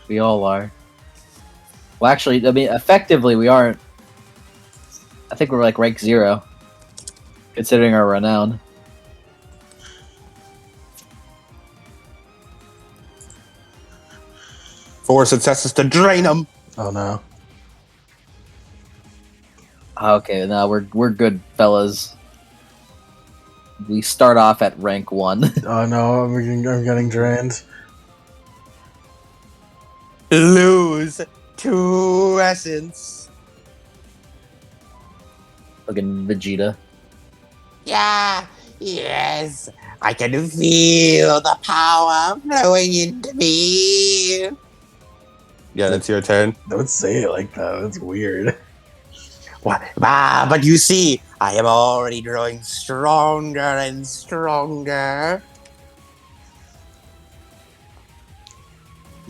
We all are. Well, actually, I mean, effectively, we aren't. I think we're like rank 0, considering our renown. Four successes to drain them. Oh no. Okay, now we're good, fellas. We start off at rank 1. Oh no, I'm getting drained. Lose 2 essence. Fucking Vegeta. Yeah, yes. I can feel the power flowing into me. Yeah, it's your turn. Don't say it like that. That's weird. What? Ah, but you see, I am already growing stronger and stronger.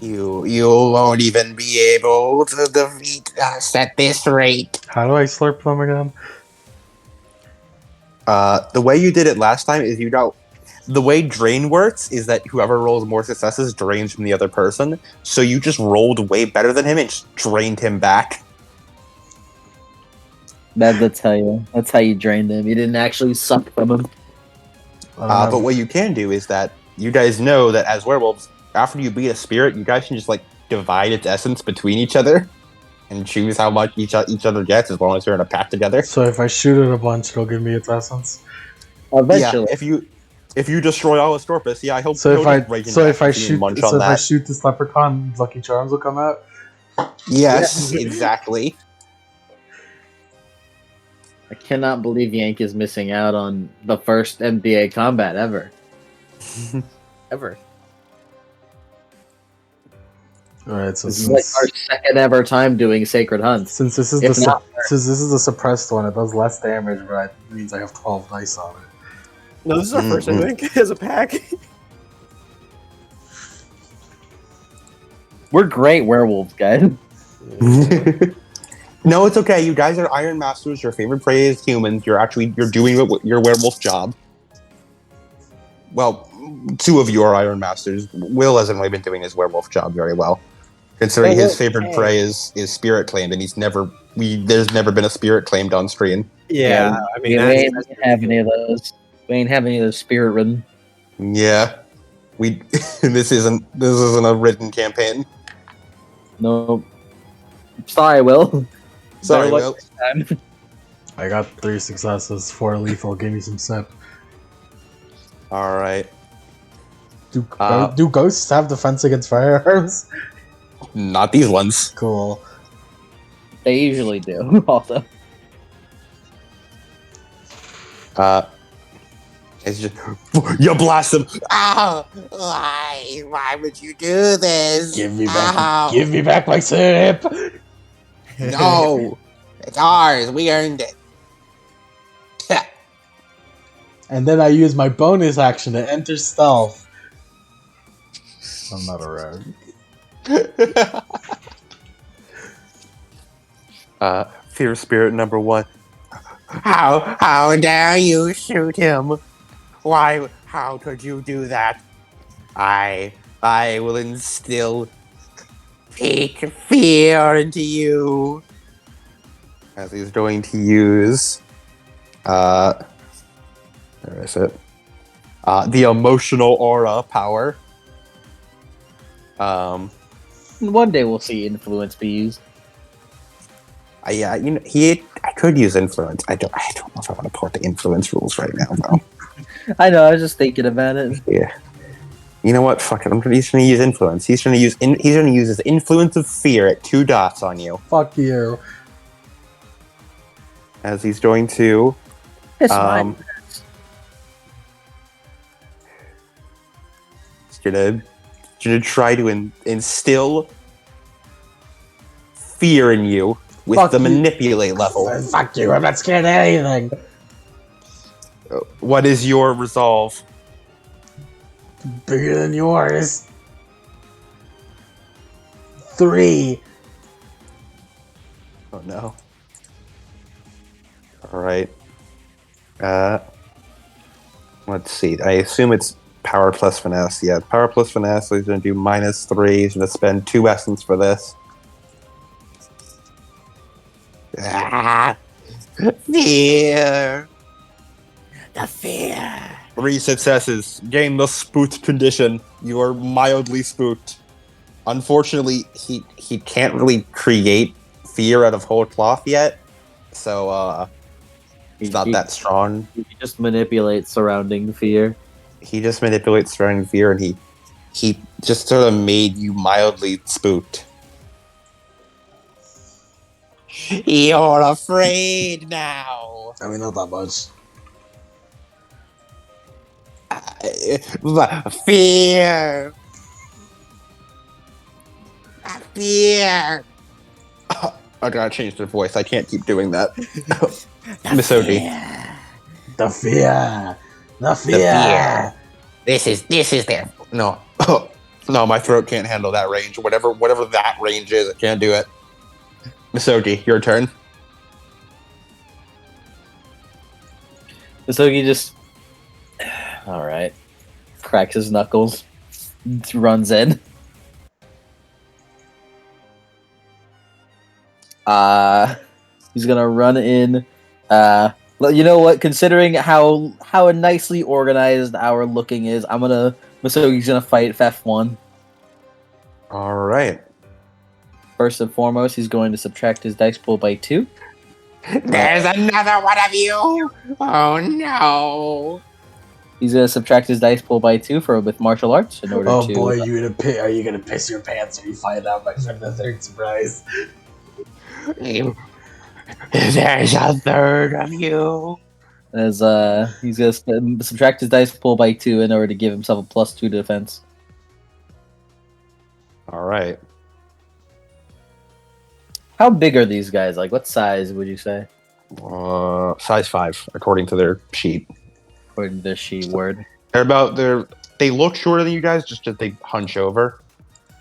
You won't even be able to defeat us at this rate. How do I slurp them again? The way you did it last time is the way drain works is that whoever rolls more successes drains from the other person. So you just rolled way better than him and just drained him back. That's how you drained him. You didn't actually suck from him. But what you can do is that you guys know that as werewolves, after you beat a spirit, you guys can just like divide its essence between each other and choose how much each other gets as long as you're in a pack together. So if I shoot it a bunch, it'll give me its essence. Eventually. Yeah, if you destroy all of Storpus, yeah, I hope. So if I shoot that. this leprechaun, Lucky Charms will come out. Yes, exactly. I cannot believe Yank is missing out on the first MDA combat ever. Ever. All right, so This is like our second ever time doing Sacred Hunts. since this is the suppressed one, it does less damage, but it means I have 12 dice on it. No, this is our first, I think, as a pack. We're great werewolves, guys. No, it's okay. You guys are Iron Masters. Your favorite prey is humans. You're doing your werewolf job. Well, two of you are Iron Masters. Will hasn't really been doing his werewolf job very well, considering his favorite prey is spirit claimed, and there's never been a spirit claimed on screen. Yeah, I mean, we ain't have any of those. We ain't have any of those spirit ridden. Yeah, this isn't a written campaign. Nope. Sorry, Will. Sorry, Will. I got 3 successes, 4 lethal. Give me some sip. All right. Do ghosts have defense against firearms? Not these ones. Cool. They usually do. Also, It's just you blast them. Ah! Why would you do this? Give me back my sip. No, it's ours. We earned it. And then I use my bonus action to enter stealth. I'm not a rogue. Fear spirit number 1. How dare you shoot him? Why? How could you do that? I will instill peak fear into you. As he's going to use, where is it? The emotional aura power. one day we'll see influence be used. Yeah, I could use influence. I don't know if I want to put the influence rules right now, though. I know. I was just thinking about it. Yeah. You know what? Fuck it. He's going to use influence. He's going to use his influence of fear at 2 dots on you. Fuck you. As he's going to. It's fine. He's gonna try to instill fear in you with Fuck the you. manipulate level. Fuck you. I'm not scared of anything. What is your resolve? Bigger than yours. 3. Oh no. Alright. Let's see. I assume it's power plus finesse. Yeah, power plus finesse. So he's going to do -3. He's going to spend 2 essence for this. Fear. The fear. 3 successes. Gain the spooked condition. You are mildly spooked. Unfortunately, he can't really create fear out of whole cloth yet. So, he's not that strong. He just manipulates surrounding fear. He just manipulates surrounding fear, and he just sort of made you mildly spooked. You're afraid now. I mean, not that much. Fear. fear. I gotta change their voice. I can't keep doing that. Misogi. The fear. The The fear. fear. This is their no. No, my throat can't handle that range. Whatever that range is, I can't do it. Misogi, your turn. Misogi just, all right, cracks his knuckles, runs in. He's gonna run in. Well, you know what? Considering how nicely organized our looking is, Misogi's gonna fight F1. All right. First and foremost, he's going to subtract his dice pool by 2. There's another one of you. Oh no. He's gonna subtract his dice pool by 2 with martial arts in order Oh to. boy, are you gonna piss your pants when you find out by the third surprise? There's a third of you. As he's gonna subtract his dice pool by 2 in order to give himself a +2 to defense. All right. How big are these guys? Like, what size would you say? Size 5, according to their sheet. According to this sheet word. They look shorter than you guys, just that they hunch over.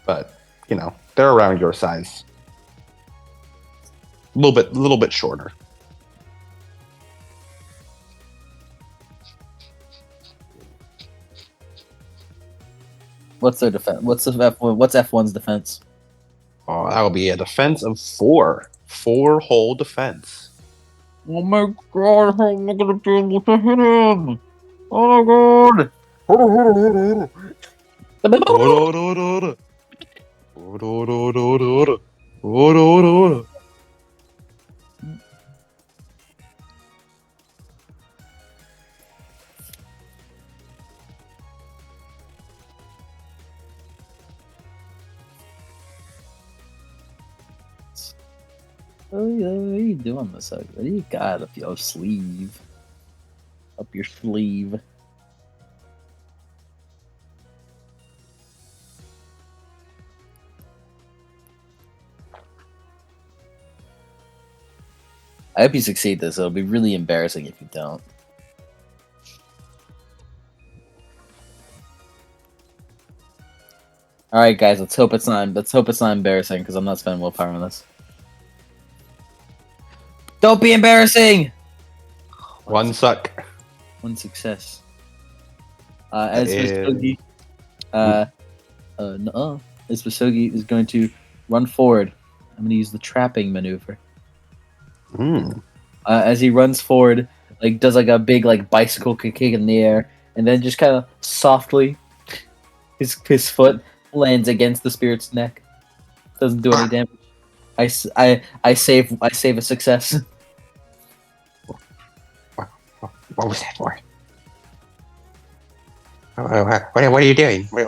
But they're around your size. A little bit shorter. What's their defense? What's F1's defense? Oh, that will be a defense of 4. 4 whole defense. Oh my god, how am I gonna be able to hit him? Oh my god! What are you doing, Misogi? What do you got up your sleeve? Up your sleeve. I hope you succeed this. It'll be really embarrassing if you don't. All right, guys. Let's hope it's not embarrassing because I'm not spending willpower on this. Don't be embarrassing. One suck. One success. As Misogi, as Misogi is going to run forward, I'm going to use the trapping maneuver. As he runs forward, does a big bicycle kick in the air, and then just kind of softly, his foot lands against the spirit's neck. Doesn't do any damage. I save a success. What was that for? What are you doing? What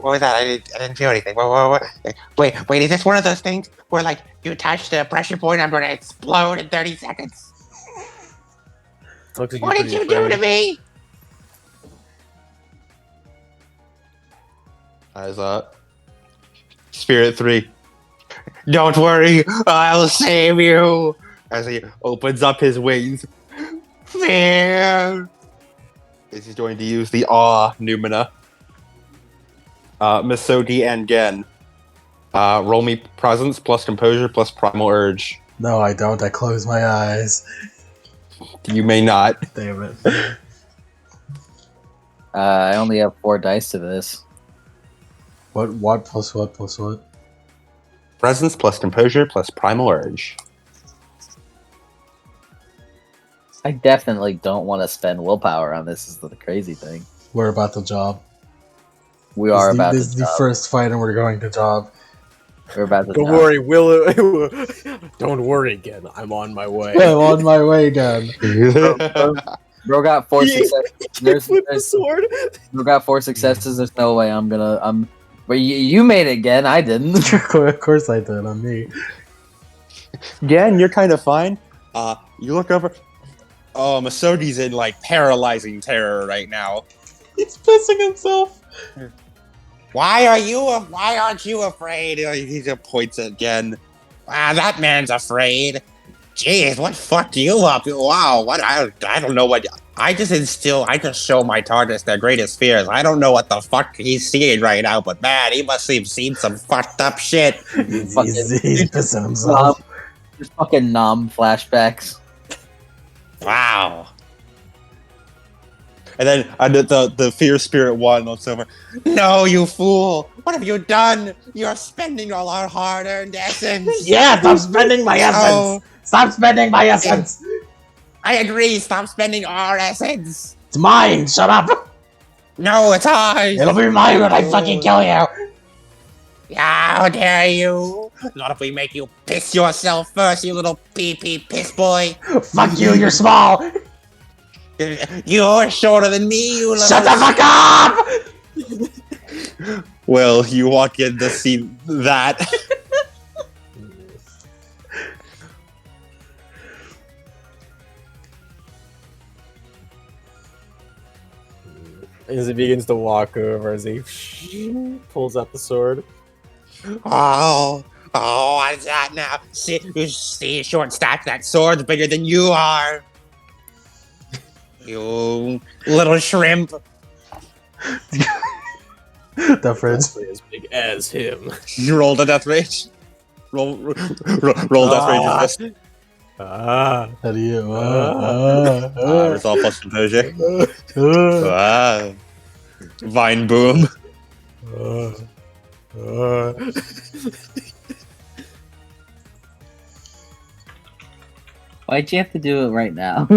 was that? I didn't feel anything. Wait, is this one of those things where you touch the pressure point, I'm going to explode in 30 seconds? What did you do to me? As Spirit 3. Don't worry, I'll save you. As he opens up his wings. Fear. He's going to use the Awe Numina. Misogi and Gen. Roll me Presence plus Composure plus Primal Urge. No, I don't. I close my eyes. You may not. Damn it. I only have 4 dice to this. What plus what plus what? Presence plus Composure plus Primal Urge. I definitely don't want to spend willpower on this. Is the crazy thing. We're about the job. We are about. This is the first fight, and we're going to job. We're about to. Don't worry, don't worry again. I'm on my way. I'm on my way, Dan. Bro got 4 successes. With the sword. Bro got 4 successes. There's no way I'm. But you made it again. I didn't. Of course I did. On me. Gen, you're kind of fine. You look over. Oh, Misogi's in paralyzing terror right now. He's pissing himself. Why aren't you afraid? He just points again. Ah, that man's afraid. Jeez, what fucked you up? Wow, what I don't know what I just show my TARDIS their greatest fears. I don't know what the fuck he's seeing right now, but man, he must have seen some fucked up shit. He's Fucking pissing himself. just fucking nom flashbacks. Wow. And then the fear spirit one looks over. No, you fool! What have you done? You're spending all our hard-earned essence. Yeah, stop spending my No. essence! Stop spending my essence! I agree. Stop spending our essence. It's mine! Shut up! No, it's ours. It'll be mine when I fucking kill you! How dare you? Not if we make you piss yourself first, you little pee-pee piss boy. Fuck you, you're small! You're shorter than me, you little... Shut the fuck up! Well, you walk in to see that. As he begins to walk over, as he pulls out the sword. Oh, what's that now? See, short stack, that sword's bigger than you are. You little shrimp. The friends. Hopefully as big as him. You rolled a death rage. Roll death rage with this. Ah. How do you? Resolve plus composure. Vine boom. Why'd you have to do it right now?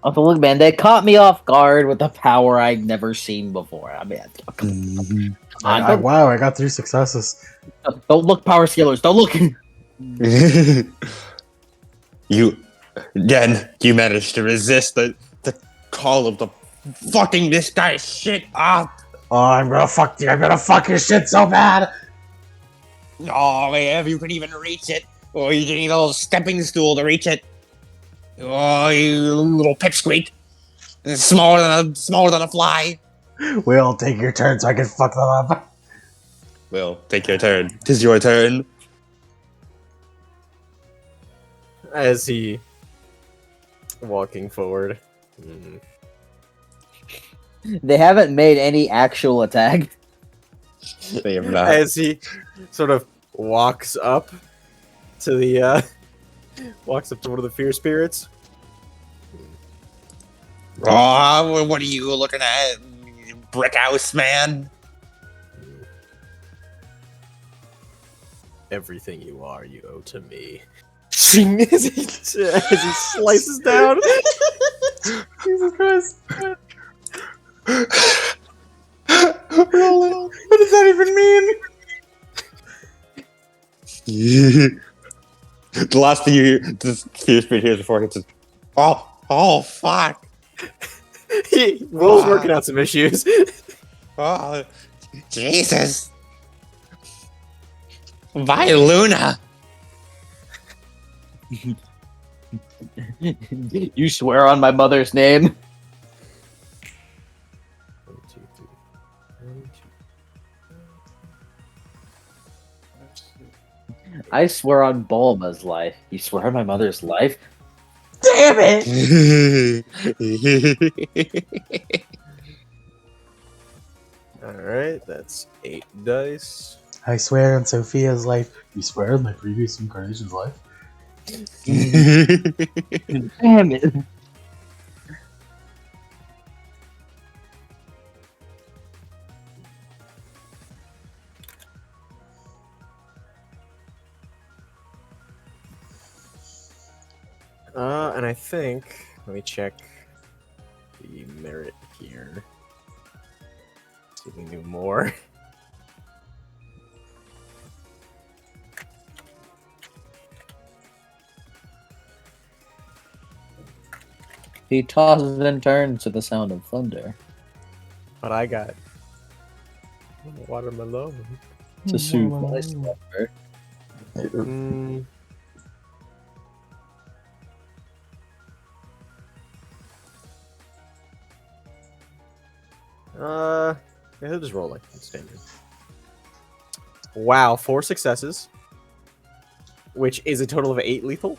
Oh, but look, man, they caught me off guard with a power I'd never seen before. I mean, Wow, I got 3 successes. don't look, power scalers. Don't look. You managed to resist the call of the fucking this guy's shit up. Oh, I'm gonna fuck you. I'm gonna fuck your shit so bad. Oh, if you can even reach it, or you need a little stepping stool to reach it. Oh, you little pipsqueak. It's smaller than a fly. We'll take your turn so I can fuck them up. Will, take your turn. 'Tis your turn. As he walking forward. They haven't made any actual attack. They have not. As he sort of walks up to the walks up to one of the fear spirits. Oh, what are you looking at? Brick house, man? Everything you are, you owe to me. as he slices down. Jesus Christ. Roll What does that even mean? The last thing you hear, this fear spirit hears before it says, oh, fuck. Will's working out some issues. Oh, Jesus. Bye, Luna. You swear on my mother's name. 1, 2, 3. 1, 2. I swear on Bulma's life. You swear on my mother's life? Damn it! Alright, that's 8 dice. I swear on Sophia's life. You swear on my previous incarnation's life? Damn it. And I think, let me check the merit here. See if we can do more. He tosses and turns to the sound of thunder. But I got watermelon. to soothe my slumber. Mm, yeah, he'll just roll like standard. Wow, 4 successes, which is a total of 8 lethal.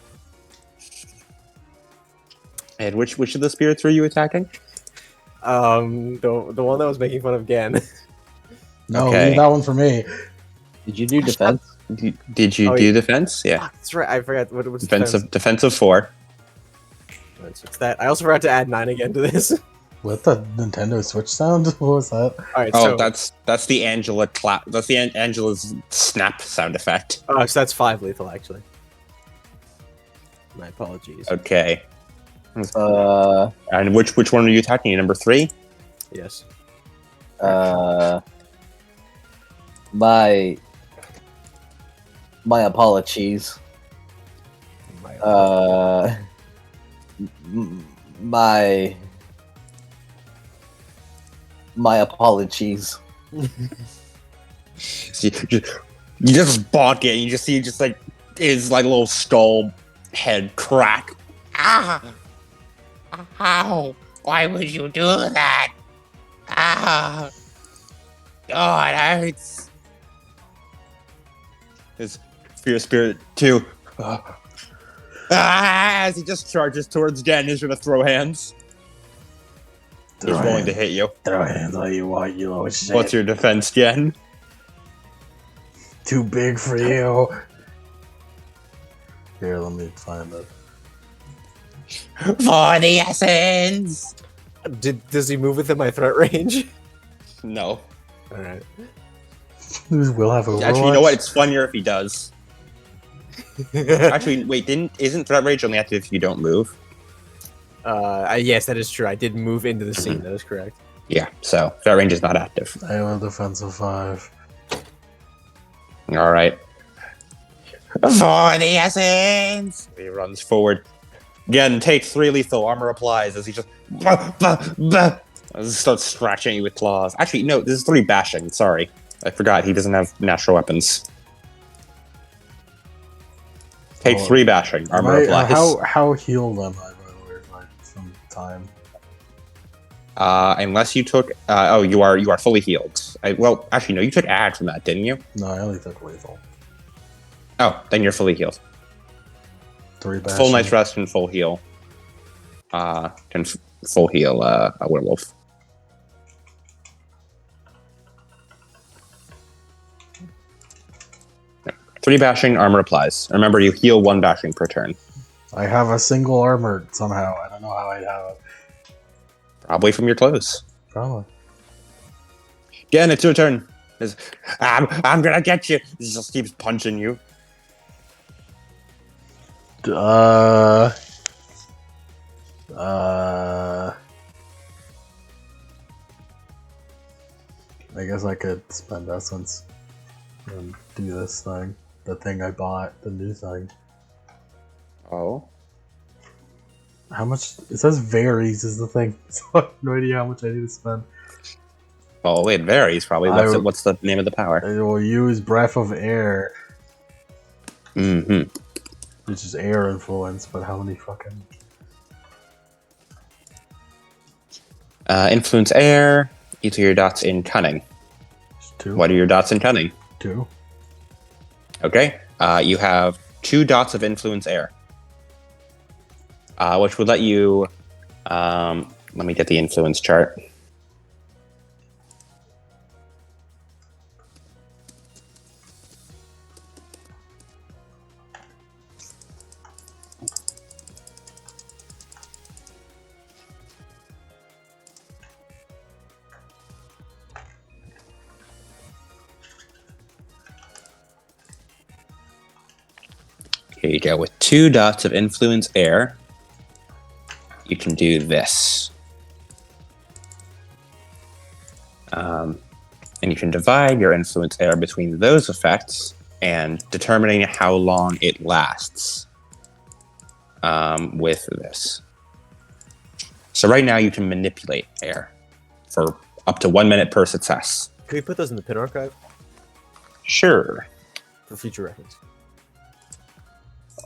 And which of the spirits were you attacking? The one that was making fun of Gan. No, Okay. leave that one for me. Did you do defense? Did you Oh, do yeah. defense? Yeah. Fuck, that's right. I forgot what's Defensive 4. It's that. I also forgot to add 9 again to this. What the Nintendo Switch sound? What was that? All right, Oh, so that's the Angela clap. That's the Angela's snap sound effect. so that's 5 lethal actually. My apologies. Okay. And which one are you attacking? Number 3? Yes. My apologies. My apologies. So you just bonk it. And you just see like his like little skull head crack. Ah! How? Why would you do that? Ah! God, hurts. His fear spirit too. As he just charges towards Jen, he's gonna throw hands. He's willing to hit you. Throw hands all you want, you little shit. What's your defense, Jen? Too big for you. Here, let me find it. For the essence. Does he move within my threat range? No. All right. We'll have Overwatch. Actually, you know what? It's funnier if he does. Actually, wait. Isn't threat rage only active if you don't move? Yes, that is true. I did move into the scene. That is correct. Yeah. So threat range is not active. I have a defensive 5. All right. For the essence. He runs forward. Again, take 3 lethal. Armor applies as he just starts scratching you with claws. Actually, no. This is 3 bashing. Sorry, I forgot. He doesn't have natural weapons. Take 3 bashing. Armor applies. How healed am I, by the way, like some time? Unless you took. Oh, you are fully healed. Well, actually, no. You took add from that, didn't you? No, I only took lethal. Oh, then you're fully healed. 3 bashing. Full night's rest and full heal. Can full heal a werewolf. Yeah. 3 bashing, armor applies. Remember, you heal 1 bashing per turn. I have a single armor somehow. I don't know how I have it. Probably from your clothes. Probably. Again, it's your turn. I'm gonna get you. He just keeps punching you. I guess I could spend essence and do this thing. The thing I bought, the new thing. Oh. How much? It says varies is the thing, so I have no idea how much I need to spend. Well, it varies probably. What's the name of the power? I will use Breath of Air, Mm-hmm. which is air influence, but how many fucking... Influence air. Each of your dots in cunning. 2? What are your dots in cunning? 2. Okay. You have 2 dots of influence air. Which would let you... let me get the influence chart. Here you go. With 2 dots of influence air, you can do this. And you can divide your influence air between those effects and determining how long it lasts with this. So right now you can manipulate air for up to 1 minute per success. Can we put those in the pin archive? Sure. for future reference.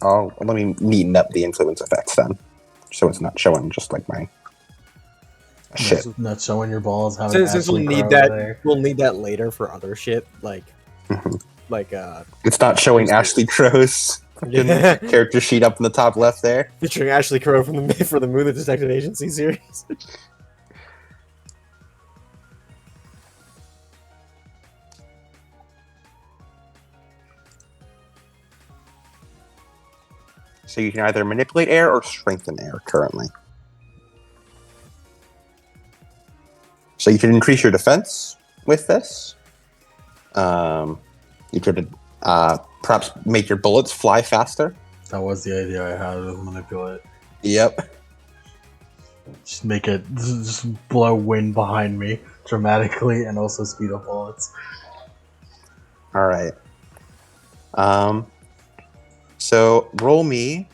Let me neaten up the influence effects then, so it's not showing just like my shit. Not showing your balls. Having Since we'll Ashley need Crow that, there. we'll need that later for other shit Mhm. like It's not showing Ashley Crow's yeah. character sheet up in the top left there. Featuring Ashley Crow from the for the Moonlit Detective Agency series. So you can either manipulate air or strengthen air currently. So you can increase your defense with this. You could perhaps make your bullets fly faster. That was the idea I had of manipulate. Yep. Just make it just blow wind behind me dramatically and also speed up bullets. All right. So roll me.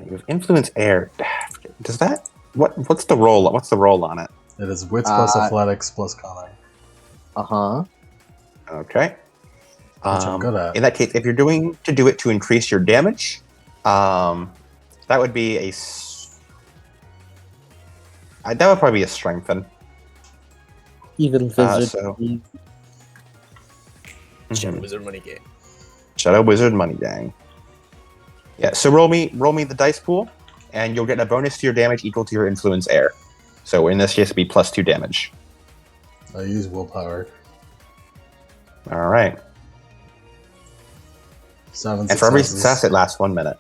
You have influence air. Does that what's the roll? What's the roll on it? It is wits plus athletics plus cunning. Okay. Which I'm good at. In that case, if you're doing to do it to increase your damage, that would be that would probably be a strengthen. Even Wizard. Shadow Wizard Money Game. Shadow Wizard Money Gang. Yeah, so roll me the dice pool, and you'll get a bonus to your damage equal to your influence air. So in this case, it'd be +2 damage. I use willpower. All right. 7 And for every successes. success, it lasts 1 minute.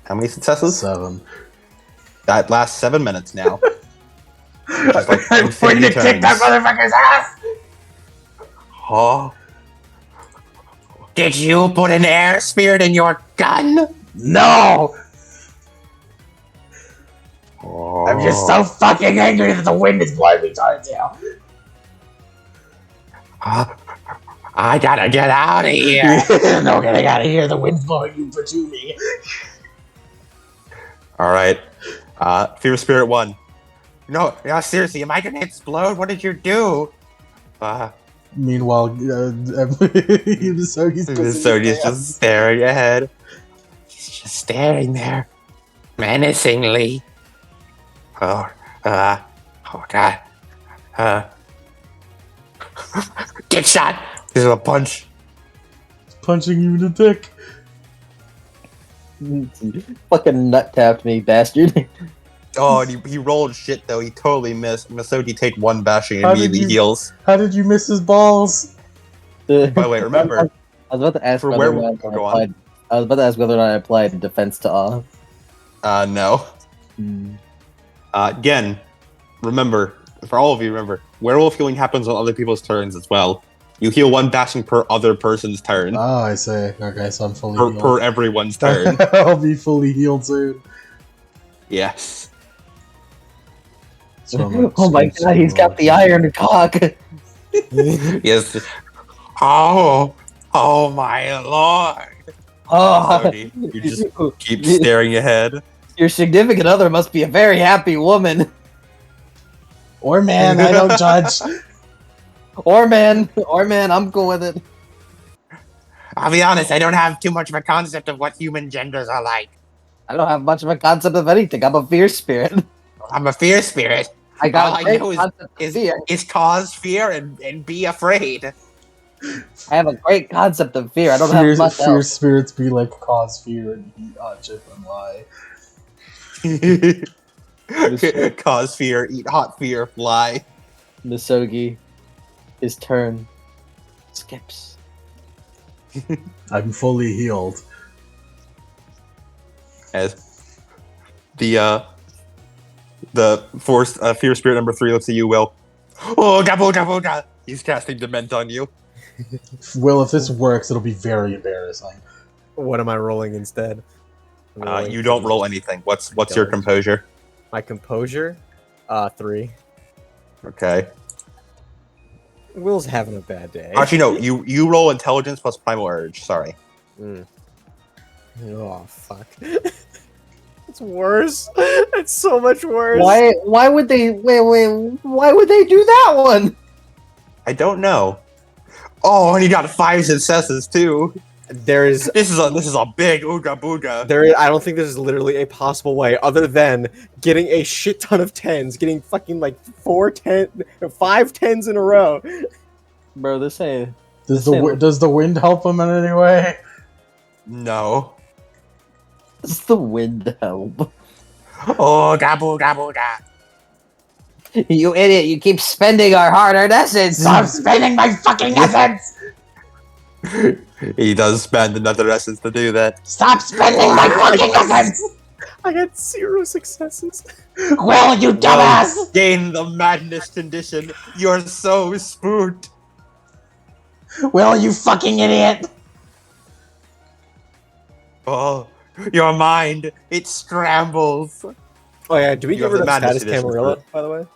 How many successes? 7. That lasts 7 minutes now. Just like I'm going to kick that motherfucker's ass! Oh. Did you put an air spirit in your gun? No! Oh. I'm just so fucking angry that the wind is blowing me towards you. I gotta get out of here. No getting out of here. The wind's blowing you to me. All right. Fear Spirit 1. No, seriously, am I gonna explode? What did you do? Meanwhile, Sogi's just staring ahead. He's just staring there, menacingly. Oh God. Get shot. This is a punch. punching you in the dick. Fucking nut tapped me, bastard. Oh, and he rolled shit though. He totally missed. Masoji take 1 bashing and How did immediately you- heals. How did you miss his balls? By the way, remember I was about to ask for whether where or not I go on. applied. I was about to ask whether or not I applied defense to awe. No. Again, remember, for all of you, remember, werewolf healing happens on other people's turns as well. You heal 1 bashing per other person's turn. Oh, I see. Okay, so I'm fully Per healed. everyone's turn. I'll be fully healed soon. Yes. So I'm Oh my god, he's got the iron cock. Yes. Oh my lord. Oh, Cody, you just keep staring ahead. your significant other must be a very happy woman. Or man, I don't judge. Or man, I'm cool with it. I'll be honest, I don't have too much of a concept of what human genders are like. I don't have much of a concept of anything. I'm a fear spirit. I'm a fear spirit. I got All a I great know concept of fear. is cause fear and be afraid. I have a great concept of fear. I don't have much Fear else. spirits be like cause fear and eat hot chip and lie. Cause fear, eat hot fear, fly. Misogi, his turn skips. I'm fully healed. As the force fear spirit number 3 looks at you, Will. Oh, da. He's casting Dement on you. Will, if this works, it'll be very embarrassing. What am I rolling instead? I'm rolling You don't for- roll anything. What's your Don't. composure? My composure? 3. Okay. Will's having a bad day. Actually, no. You roll intelligence plus primal urge. Sorry. Oh fuck. It's worse. It's so much worse. Why would they wait? Why would they do that one? I don't know. Oh, and he got 5 successes too. There's This is a big ooga booga. I don't think there's literally a possible way other than getting a shit ton of 10s, getting fucking like 5 10s in a row. Bro, this ain't. Does the wind help him in any way? No. It's the wind help. Ooga booga booga. You idiot! You keep spending our hard-earned essence. Stop spending my fucking essence! He does spend another essence to do that. Stop spending my fucking essence! I had 0 successes. Will, you dumbass! Gain the madness condition. You're so spooked. Will, you fucking idiot! Oh, your mind, it scrambles. Oh yeah, do we You get have rid the of madness status condition Camarilla, for- by the way?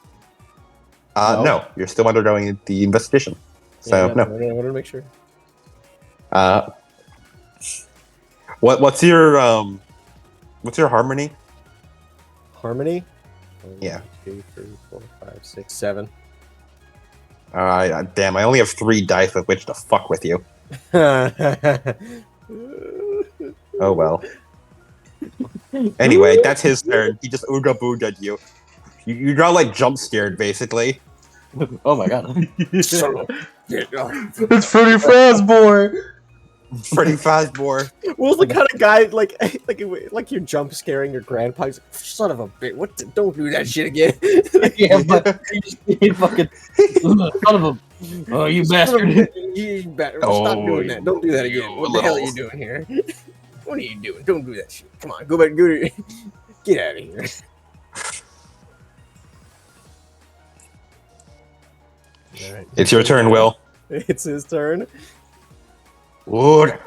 No, you're still undergoing the investigation. So, yeah, no. I wanted to make sure. What's your harmony? Harmony? Yeah. 1, 2, 3, 4, 5, 6, 7. Damn, I only have 3 dice with which to fuck with you. Oh well. Anyway, that's his turn. He just ooga booga'd you. You got like jump scared basically. Oh my god. It's Freddy Fazbear! Pretty fast, boy. Will's the kind of guy like you're jump scaring your grandpa. He's like, son of a bitch! Don't do that shit again. Yeah, but you fucking son of a. Oh, you bastard. Stop doing that. Don't do that again. What the hell are you doing here? What are you doing? Don't do that shit. Come on, go back. Get out of here. All right. It's your turn, Will. It's his turn. Bonk.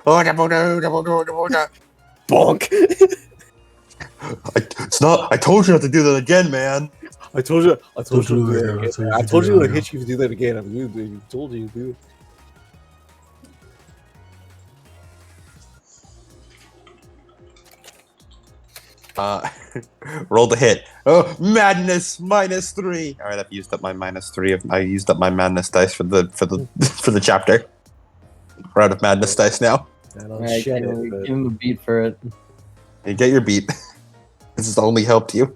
I told you not to do that again, man. I told you. I told Don't you. do that again. I told you to hit you if you do that again. I told you, dude. Roll the hit. Oh, madness -3. All right, I've used up my -3. I used up my madness dice for the chapter. We're out of madness dice now. I don't Alright, shit give it, but him a beat for it. You get your beat. This has only helped you.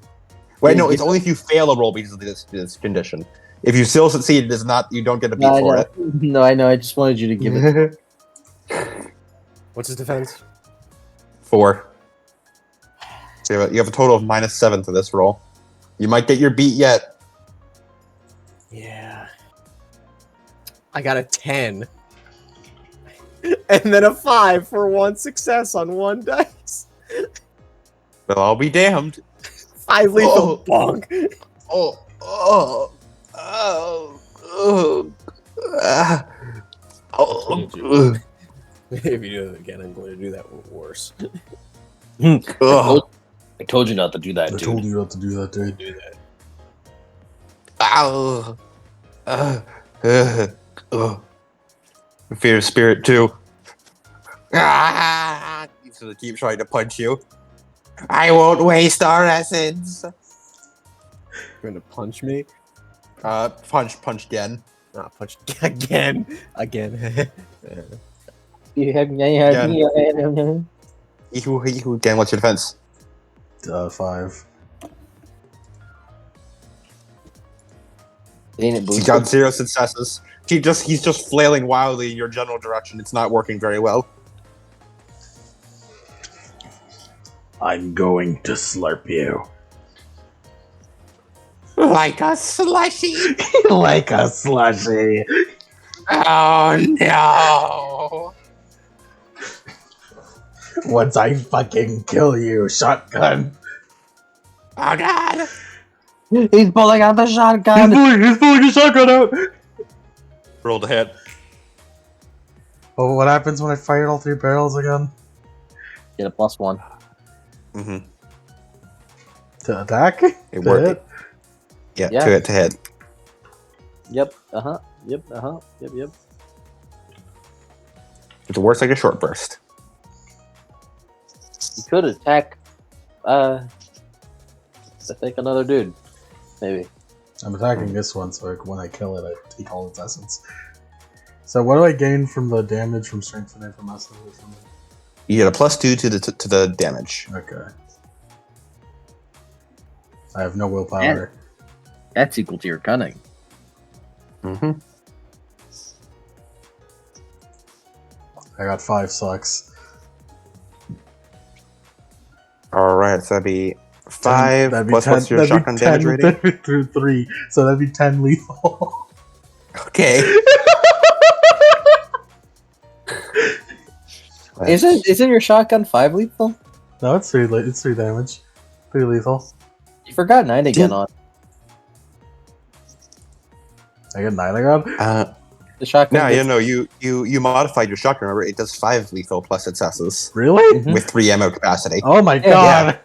Wait, no, it's only if you fail a roll because of this condition. If you still succeed, it is not. You don't get a beat No, I for know. it. No, I know. I just wanted you to give it. what's his defense? 4. So you have a total of -7 to this roll. You might get your beat yet. Yeah. I got a 10. And then a 5 for 1 success on 1 dice. Well, I'll be damned. 5 lethal Oh. bonk. If you do it again, I'm going to do that worse. I told you not to do that, I dude. told you not to do that, dude. Do that. Fear spirit too. He's gonna keep trying to punch you. I won't waste our essence. You're going to punch me? Punch again. Punch again. Again. Again, what's your defense? 5. Ain't it He boosted? got 0 successes. He's just flailing wildly in your general direction. It's not working very well. I'm going to slurp you. Like a slushy. Like a slushy. Oh no. Once I fucking kill you, shotgun. Oh god. He's pulling out the shotgun. He's pulling his shotgun out. Roll the hit. Oh, what happens when I fire all 3 barrels again? Get a +1. Mm-hmm. To attack? It To worked. hit? Yeah, to hit. Yep. Yep. Yep. It works like a short burst. You could attack. I think another dude. Maybe. I'm attacking this one, so like, when I kill it, I take all its essence. So what do I gain from the damage from strengthening from us? You get a +2 to the damage. Okay. I have no willpower. That's equal to your cunning. Mm-hmm. I got 5 sucks. All right, so that'd be 5 that'd be plus 10, what's your shotgun damage rating? That'd be through 3, so that'd be 10 lethal. Okay. Isn't your shotgun 5 lethal? No, it's 3. It's 3 damage. 3 lethal. You forgot 9 again on I got 9 again? the shotgun. No, you modified your shotgun. Remember, it does 5 lethal plus successes Really? Mhm. with 3 ammo capacity. Oh my god!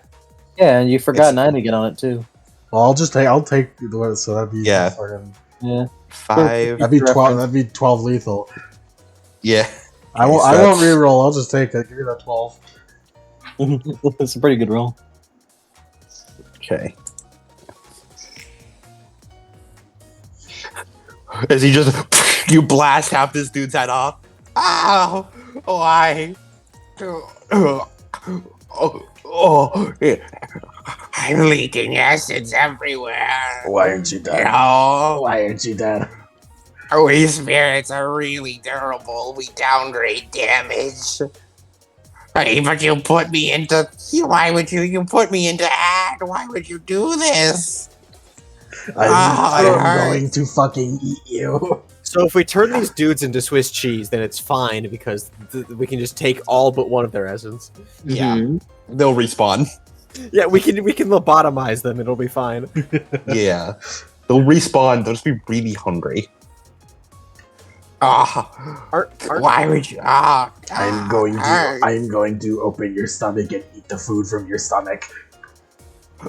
Yeah, and you forgot It's- 9 again on it too. Well, I'll take the one, so that'd be Yeah. fucking, Yeah. 5. that'd be 12. Reference. That'd be 12 lethal. Yeah. I won't. so I won't that's- reroll. I'll just take it. Give me that 12. It's a pretty good roll. Okay. As he just you blast half this dude's head off. Ow! Why? I'm leaking acids everywhere. Why aren't you dead? No. Why aren't you dead? We spirits are really durable. We downgrade damage. Hey, but you put me into. Why would you put me into ad? Why would you do this? I'm it hurts. going to fucking eat you. So if we turn these dudes into Swiss cheese, then it's fine because we can just take all but one of their essence. Yeah, Mhm. they'll respawn. Yeah, we can lobotomize them. It'll be fine. Yeah, they'll respawn. They'll just be really hungry. Why would you? I'm going to open your stomach and eat the food from your stomach.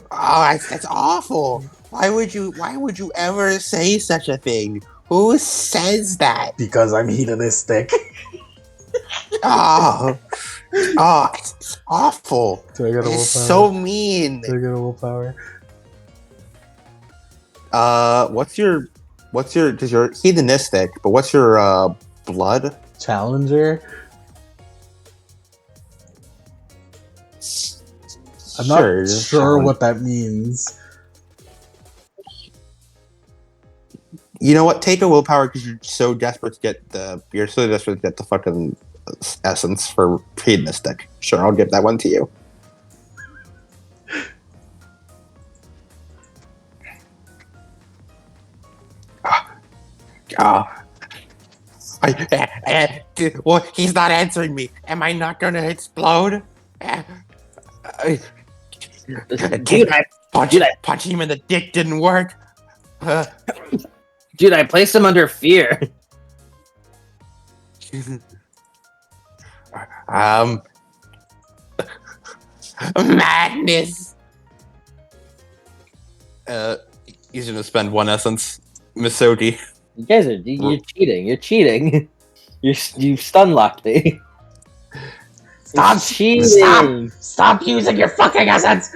That's awful. Why would you ever say such a thing? Who says that? Because I'm hedonistic. It's awful. Do I get a willpower? It's so mean. Do I get a willpower? What's your does your hedonistic, but what's your blood? Challenger? I'm not sure what that means. You know what? Take a willpower because you're so desperate to get the fucking essence for hedonistic. Sure, I'll give that one to you. Well, he's not answering me. Am I not gonna explode? Dude, Punching him in the dick didn't work. I placed him under fear. Madness. He's gonna spend 1 essence. Misodi. You guys you're cheating. You're cheating. You stun locked me. Stop cheating. Stop using your fucking essence!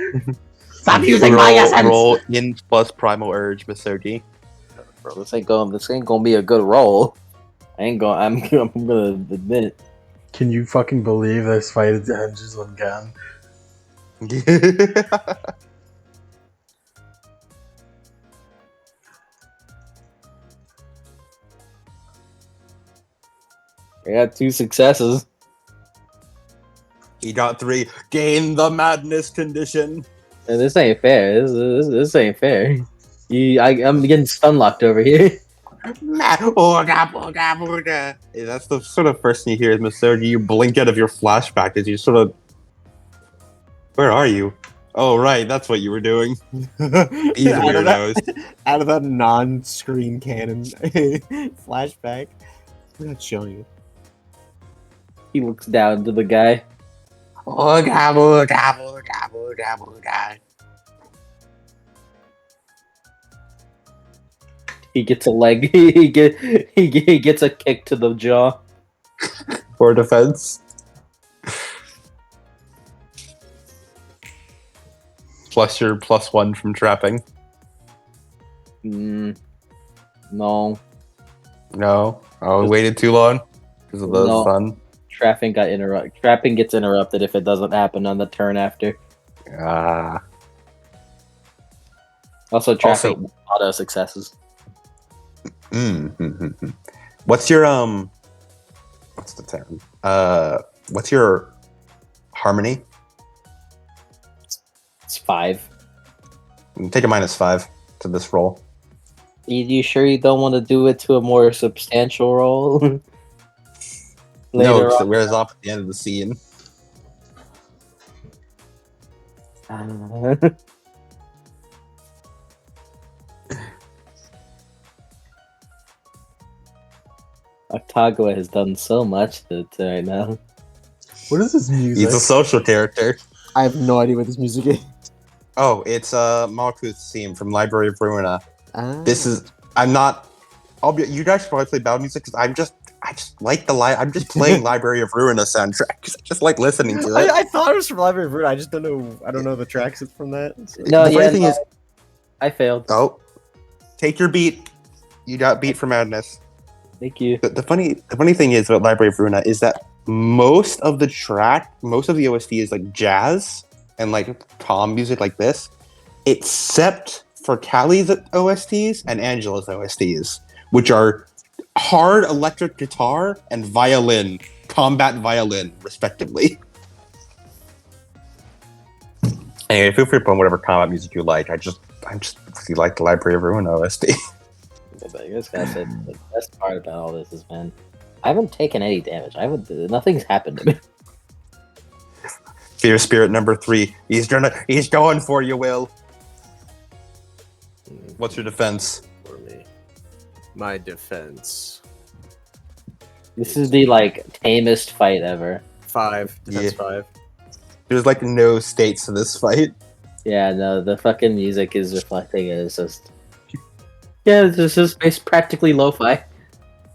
Stop using my essence! Roll in plus primal urge, Misodi. Bro, this ain't gonna be a good roll. I'm gonna admit it. Can you fucking believe this fight hinges on Gan? I got 2 successes. He got 3. Gain the madness condition. And this ain't fair. This ain't fair. I'm getting stun locked over here. That's the sort of first thing you hear is Misodi. You blink out of your flashback as you sort of. Where are you? Oh, right, that's what you were doing. These weirdos. Out of that non-screen canon flashback. I'm not showing you. He looks down to the guy. He gets a leg. He gets a kick to the jaw. For defense. Plus your +1 from trapping. No. No. Oh, we waited too long because of the No. sun. Trapping gets interrupted if it doesn't happen on the turn after. Ah. Also, trapping auto successes. What's your What's the term? What's your harmony? It's 5. Take a -5 to this roll. You sure you don't want to do it to a more substantial roll? No, Later because it on. wears off at the end of the scene. Octagua has done so much to right now. What is this music? He's a social character. I have no idea what this music is. Oh, it's Malkuth's theme from Library of Ruina. Ah. This is. I'm not. You guys should probably play battle music because I just like I'm just playing Library of Ruina soundtrack because I just like listening to it. I thought it was from Library of Ruin. I just don't know. I don't know the tracks from that. So. No, The funny thing is, I failed. oh, take your beat. You got beat for madness. Thank you. The funny thing is about Library of Ruina is that most of the OST is like jazz and like calm music like this, except for Callie's OSTs and Angela's OSTs, which are hard electric guitar and violin, combat violin, respectively. Anyway, feel free to put on whatever combat music you like. I just really like the Library of Ruina OST. But I guess that's it. The best part about all this is, man, I haven't taken any damage. Nothing's happened to me. Fear Spirit number 3. He's going for you, Will. What's your defense? For me, my defense. This is the tamest fight ever. 5. Defense 5. There's like no states to this fight. Yeah, no, the fucking music is reflecting it. It's just, yeah, this is practically lo-fi.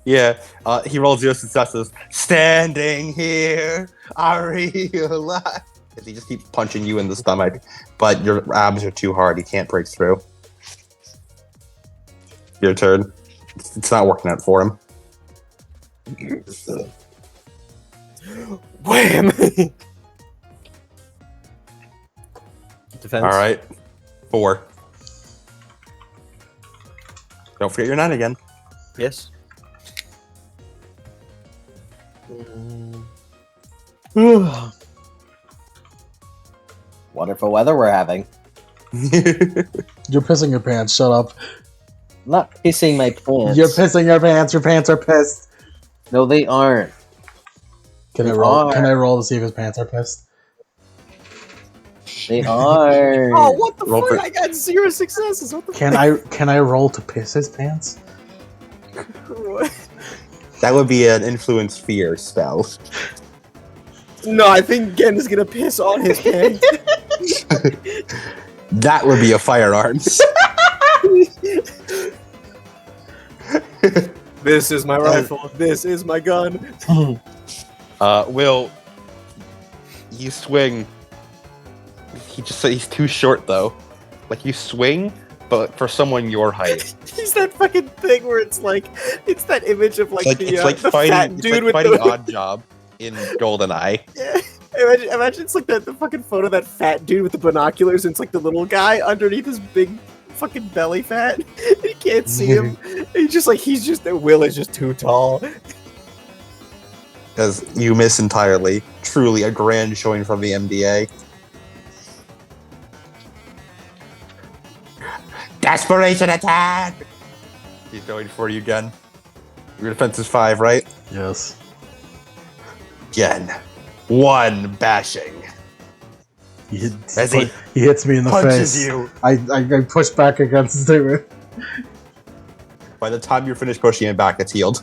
Yeah, he rolls 0 successes. Standing here, I realize. He just keeps punching you in the stomach, but your abs are too hard. He can't break through. Your turn. It's not working out for him. Wham! Defense. All right, 4. Don't forget your 9 again. Yes. Wonderful weather we're having. You're pissing your pants. Shut up. I'm not pissing my pants. You're pissing your pants. Your pants are pissed. No, they aren't. Can I They roll? are. Can I roll to see if his pants are pissed? They are. Oh, what the Roll fuck? for- I got 0 successes. What the Can I roll to piss his pants? fuck? That would be an influence fear spell. No, I think Gen is gonna piss on his pants. That would be a firearms. This is my rifle. This is my gun. Will, you swing. He just said he's too short though. Like you swing, but for someone your height. He's that fucking thing where it's that image of It's like the fighting. fat It's dude like with fighting the Odd Job in GoldenEye. Yeah. Imagine it's like the fucking photo of that fat dude with the binoculars, and it's like the little guy underneath his big fucking belly fat. And you can't see him. And Will is just too tall. Because you miss entirely. Truly a grand showing from the MDA. Desperation attack! He's going for you again. Your defense is 5, right? Yes. Again. 1 bashing. He As he hits me in the punches face. you. I push back against it. By the time you're finished pushing him back, it's healed.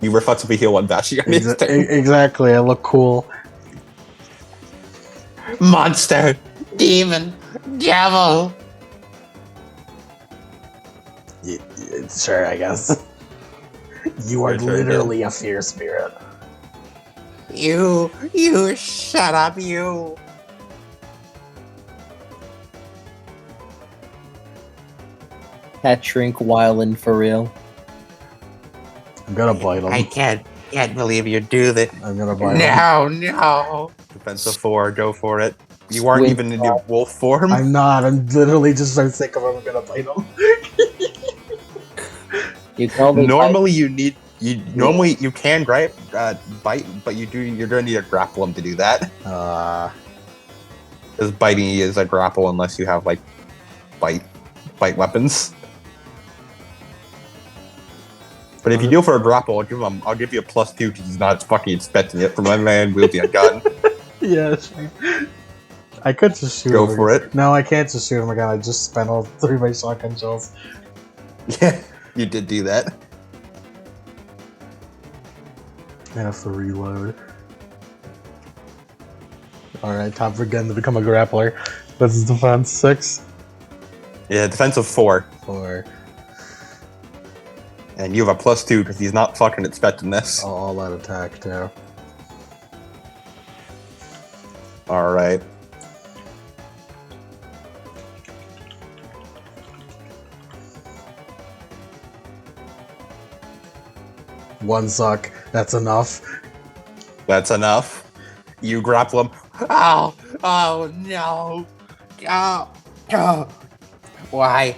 You reflexively heal 1 bashing on his turn. Exactly. I look cool. Monster! Demon! Devil! Sure, I guess. You are Your turn, literally a fear spirit. You shut up, you! Cat shrink wildin' for real. I'm gonna bite I him. can't believe you do that. I'm gonna bite him. No. Defensive 4, go for it. You aren't Squint even in your wolf form. I'm not. I'm literally just so sick of him. I'm gonna bite him. You can only Normally you can bite, but you're gonna need to grapple him to do that. Because biting is a grapple unless you have like bite weapons. But if you go for a grapple, I'll give you a +2 because he's not fucking expecting it from a man wielding a gun. Yeah, I could just shoot him. Go for it. No, I can't just shoot him again. I just spent all 3 of my shotgun shells. Yeah, you did do that. I have to reload. Alright, time for Gen to become a grappler. This is defense 6. Yeah, defensive 4. 4. And you have a +2 because he's not fucking expecting this. All out attack, too. Alright. One suck. That's enough. That's enough. You grapple him. Oh no. Oh. Why?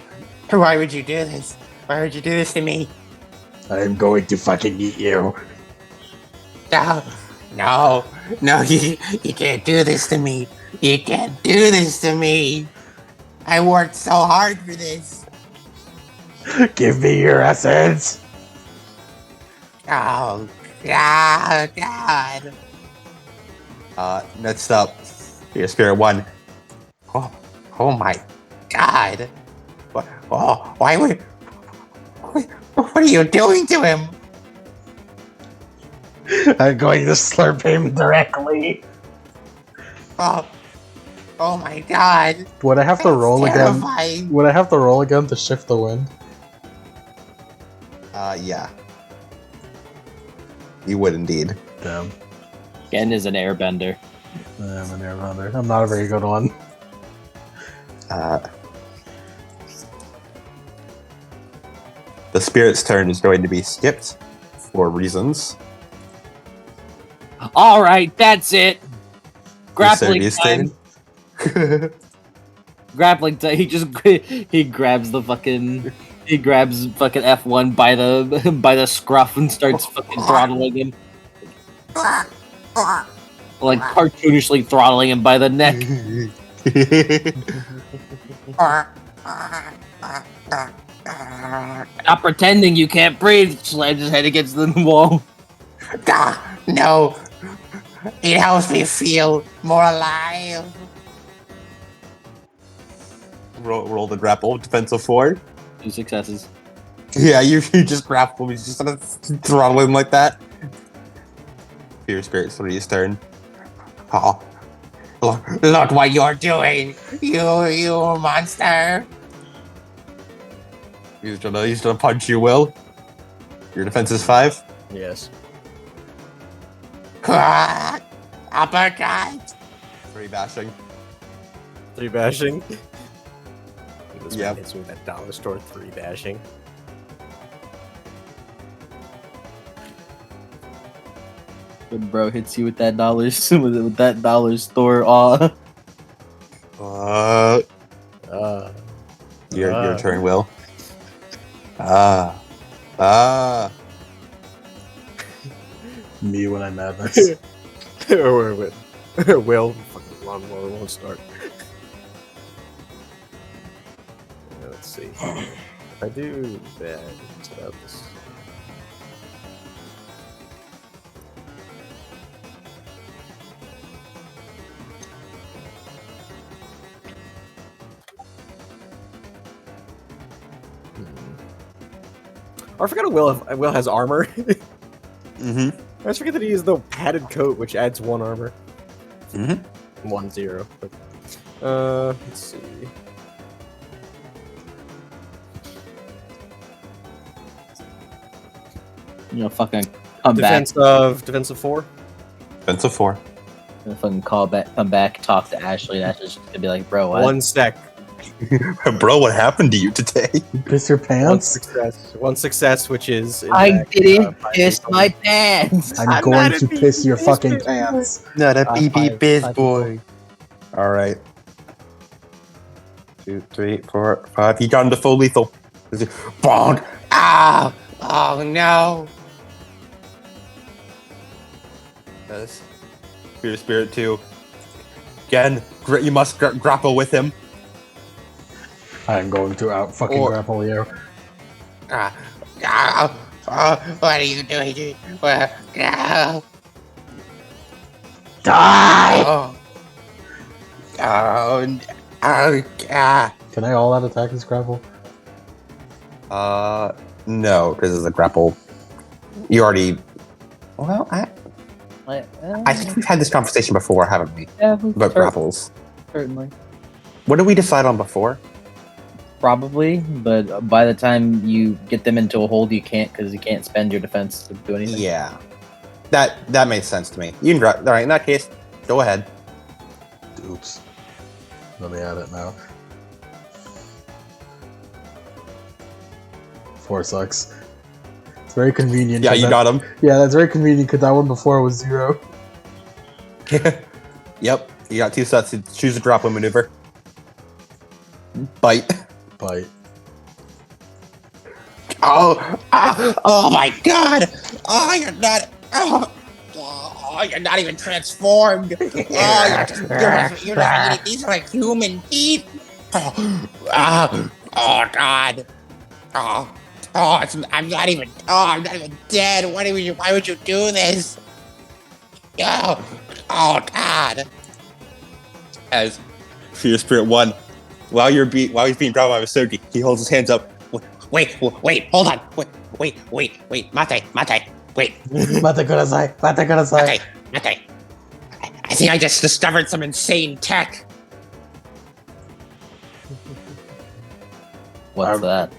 Why would you do this? Why would you do this to me? I'm going to fucking eat you. No, you can't do this to me. You can't do this to me. I worked so hard for this. Give me your essence. Oh, God. Next up, your spirit 1. Oh my God. Why would... What are you doing to him? I'm going to slurp him directly. Oh my God. Would I have to roll again? Terrifying. Would I have to roll again to shift the wind? Yeah. You would indeed. Damn. Gen is an airbender. I'm an airbender. I'm not a very good one. The spirit's turn is going to be skipped for reasons. All right, that's it. Grappling His time. turn. Grappling time. He grabs fucking F1 by the scruff and starts fucking throttling him. Like cartoonishly throttling him by the neck. Not pretending you can't breathe. Slams his head against the wall. No. It helps me feel more alive. Roll the grapple, defensive 4. 2 successes. Yeah, you just grapple him, you just sort of throttle him like that. Fear Spirit 3's turn. Oh. Look what you're doing, you monster. He's gonna punch you, Will. Your defense is 5. Yes. Uppercut. 3 bashing. 3 bashing. This Yep. man hits me with that dollar store 3 bashing. When bro hits you with that with that dollar store awe. Your turn, Will. Me when I'm madness. Will, fucking lawnmower won't start. Let's see. If I do that, it's about this. Oh, I forgot Will has armor. Mm-hmm. I just forget that he has the padded coat, which adds 1 armor. Mm-hmm. 1 0. But, let's see. You know, fucking come Defense of 4. Defensive 4. back. Fucking come back. Talk to Ashley. And Ashley's just gonna be like, bro, what? 1 sec. Bro, what happened to you today? You piss your One pants? success. One success, which is. in I fact, didn't five piss people. my pants. I'm I'm going not to a piss your piece fucking of- pants. Not a five people. All right. 2, 3, 4, 5. You got him to full lethal. Bonk! Ah! Oh no! Yes. Fear Spirit 2. Again, you must grapple with him. I'm going to out fucking Or- grapple you. What are you doing? No. Die! Oh. Oh. Oh. Can I all out attack this grapple? No, because it's a grapple. You already. Well, I think we've had this conversation before, haven't we? Yeah, About grapples. certainly. What did we decide on before? Probably, but by the time you get them into a hold, you can't because you can't spend your defense to do anything. Yeah, that makes sense to me. You can grab. All right, in that case, go ahead. Oops. Let me add it now. 4 sucks. It's very convenient. Yeah, you got him. Yeah, that's very convenient because that one before was 0. Yep, you got 2 sets to choose a grapple maneuver. Bite. Bite. Oh my god! Oh, you're not. You're not even transformed. You're not eating. These are like human teeth. Oh god. I'm not even. I'm not even dead. Why would you do this? Oh god. As Fear Spirit 1, while he's being grabbed by Masoji, he holds his hands up. Wait, hold on. Wait, Mate, wait. Mate kudasai. Mate. I think I just discovered some insane tech. What's that?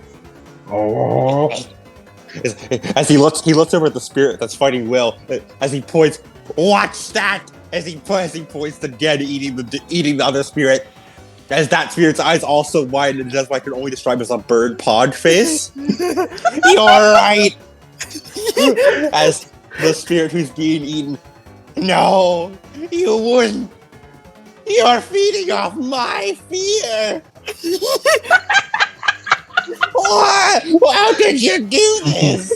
Oh. As he looks over at the spirit that's fighting Will. As he points, watch that! As he points again, eating the other spirit. As that spirit's eyes also widen and does what I can only describe as a bird pod face. You're right. As the spirit who's being eaten. No, you wouldn't. You're feeding off my fear. What? How could you do this?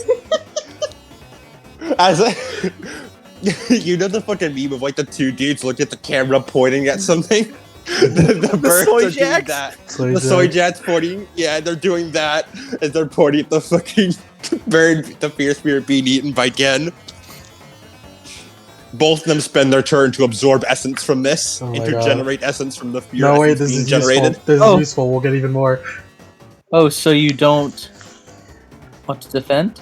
As you know the fucking meme of like the 2 dudes looking at the camera pointing at something? The birds soy are doing jacks? that. The soy jacks pointing. Yeah, they're doing that as they're pointing at the fucking bird, the fear spirit being eaten by Gen. Both of them spend their turn to absorb essence from this, Oh my intergenerate essence from the fear No, wait, essence this being is generated. useful. This is useful. We'll get even more. Oh, so you don't want to defend?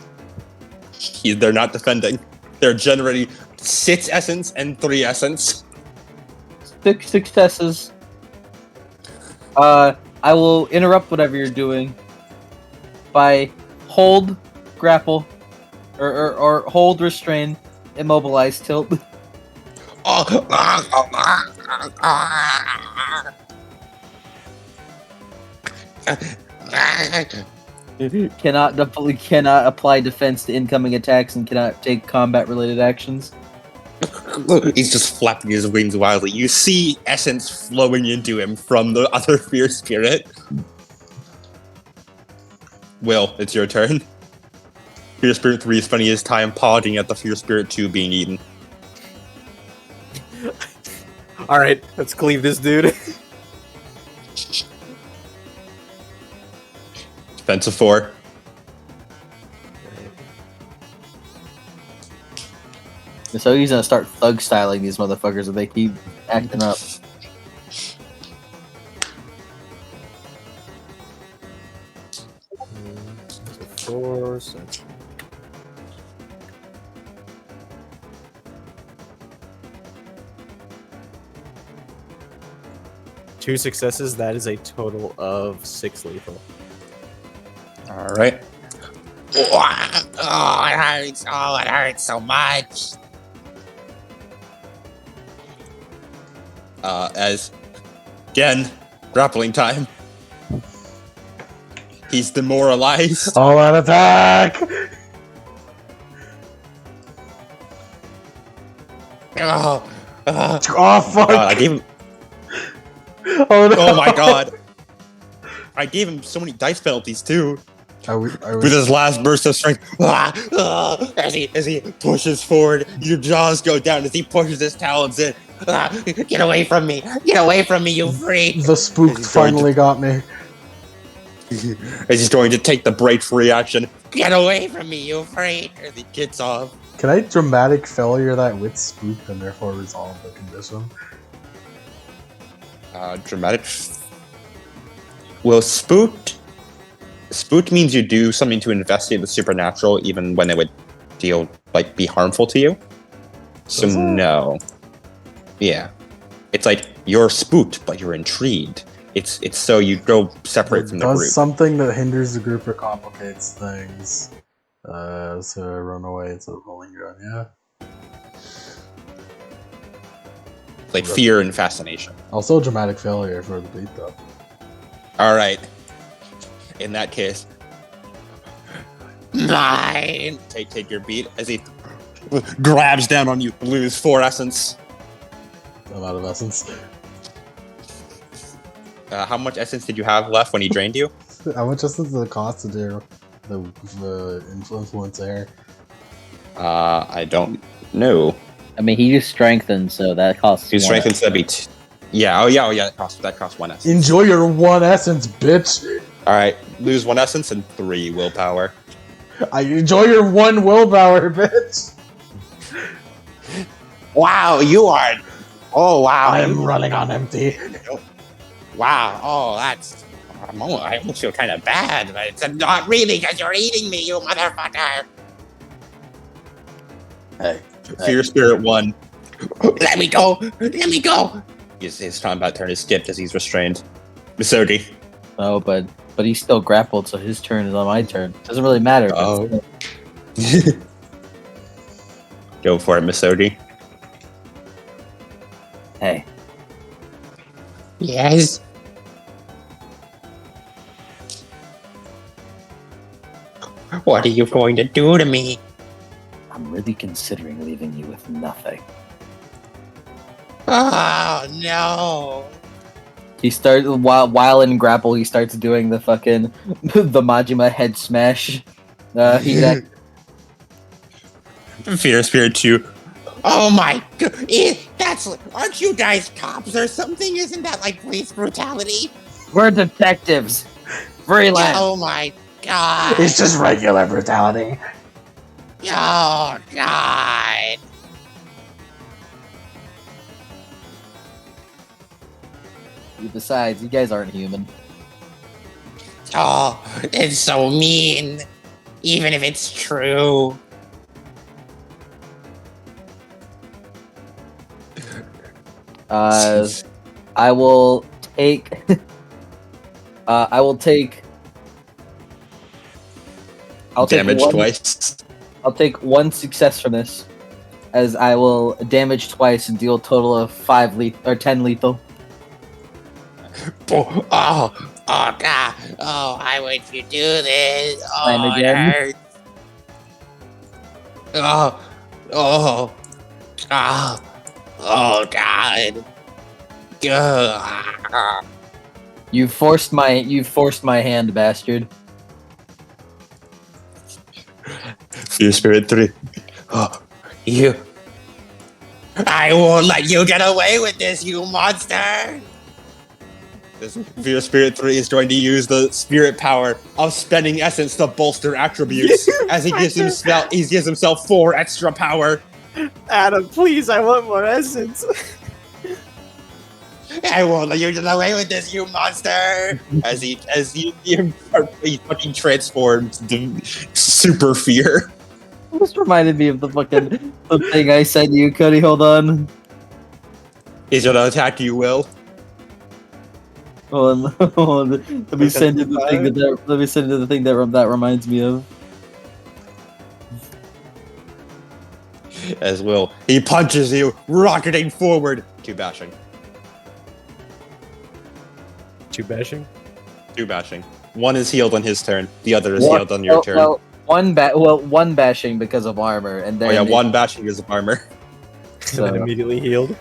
They're not defending. They're generating 6 essence and 3 essence. 6 successes. I will interrupt whatever you're doing by hold, grapple, or hold, restrain, immobilize, tilt. Cannot apply defense to incoming attacks and cannot take combat-related actions. He's just flapping his wings wildly. You see essence flowing into him from the other fear spirit. Will, it's your turn. Fear Spirit 3 is spending his time podding at the Fear Spirit 2 being eaten. Alright, let's cleave this dude. Defense of 4. So he's gonna start thug styling these motherfuckers if they keep acting up. Four, so that's 2 successes. That is a total of 6 lethal. Alright. Oh, it hurts. Oh, it hurts so much. As again, grappling time. He's demoralized. All out attack! Oh, Oh fuck! God, I gave him. Oh no! Oh my God! I gave him so many dice penalties too. With his last burst of strength, as he pushes forward, your jaws go down as he pushes his talons in. Get away from me! Get away from me, you freak! The spooked finally got me. As he's going to take the break free action. Get away from me, you freak! As he gets off. Can I dramatic failure that with spooked and therefore resolve the condition? Dramatic. Well, spooked. Spooked means you do something to investigate the supernatural, even when it would be harmful to you. So no. Yeah, it's like you're spooked, but you're intrigued. It's so you go separate from the group. Does something that hinders the group or complicates things. So run away instead of rolling gun. Yeah. Like fear and fascination. Also dramatic failure for the beat though. All right. In that case, mine. Take your beat as he grabs down on you. Lose 4 essence. I'm out of essence. How much essence did you have left when he drained you? How much essence did it cost to do the influence air? I don't know. I mean, he used strengthen, so that costs. You strengthen, so that'd be. Yeah. Oh yeah. That costs 1 essence. Enjoy your 1 essence, bitch. All right. Lose 1 essence and 3 willpower. I enjoy your 1 willpower, bitch. Wow, you are. Oh wow. I am running on empty. Wow. Oh, that's. I almost feel kind of bad, but it's not really because you're eating me, you motherfucker. Hey. Fear Spirit 1. Let me go. Let me go. His combat turn is skipped as he's restrained. Misogi. Oh, but he's still grappled, so his turn is on my turn. Doesn't really matter. Oh. Go for it, Misogi. Hey. Yes. What are you going to do to me? I'm really considering leaving you with nothing. Oh no! He starts while in grapple. He starts doing the fucking the Majima head smash. He's at Fear Spirit 2. Oh my god! Aren't you guys cops or something? Isn't that like police brutality? we're detectives. Freelance. Oh my god! It's just regular brutality. Oh god! Besides, you guys aren't human. Oh, it's so mean. Even if it's true. I will take. I'll take Damage one, twice. I'll take 1 success from this, as I will damage twice and deal a total of 10 lethal. Oh, god. Oh, why would you do this? Time Oh, it again. hurts. Oh, god. Ugh. You've forced my hand, bastard. Fear Spirit 3. Oh, you. I won't let you get away with this, you monster! This Fear Spirit 3 is going to use the spirit power of spending essence to bolster attributes as he gives himself 4 extra power. Adam, please, I want more essence. I won't let you get away with this, you monster! As he fucking transforms to super fear. This reminded me of the thing I sent you, Cody. Hold on. He's gonna attack you, Will. Hold on. Let me send you the thing that reminds me of. As Will, he punches you, rocketing forward. 2 bashing. 2 bashing? 2 bashing. One is healed on his turn. The other is healed on your turn. Well, one bashing because of armor, and then Oh yeah, one bashing is of armor. So, And then immediately healed.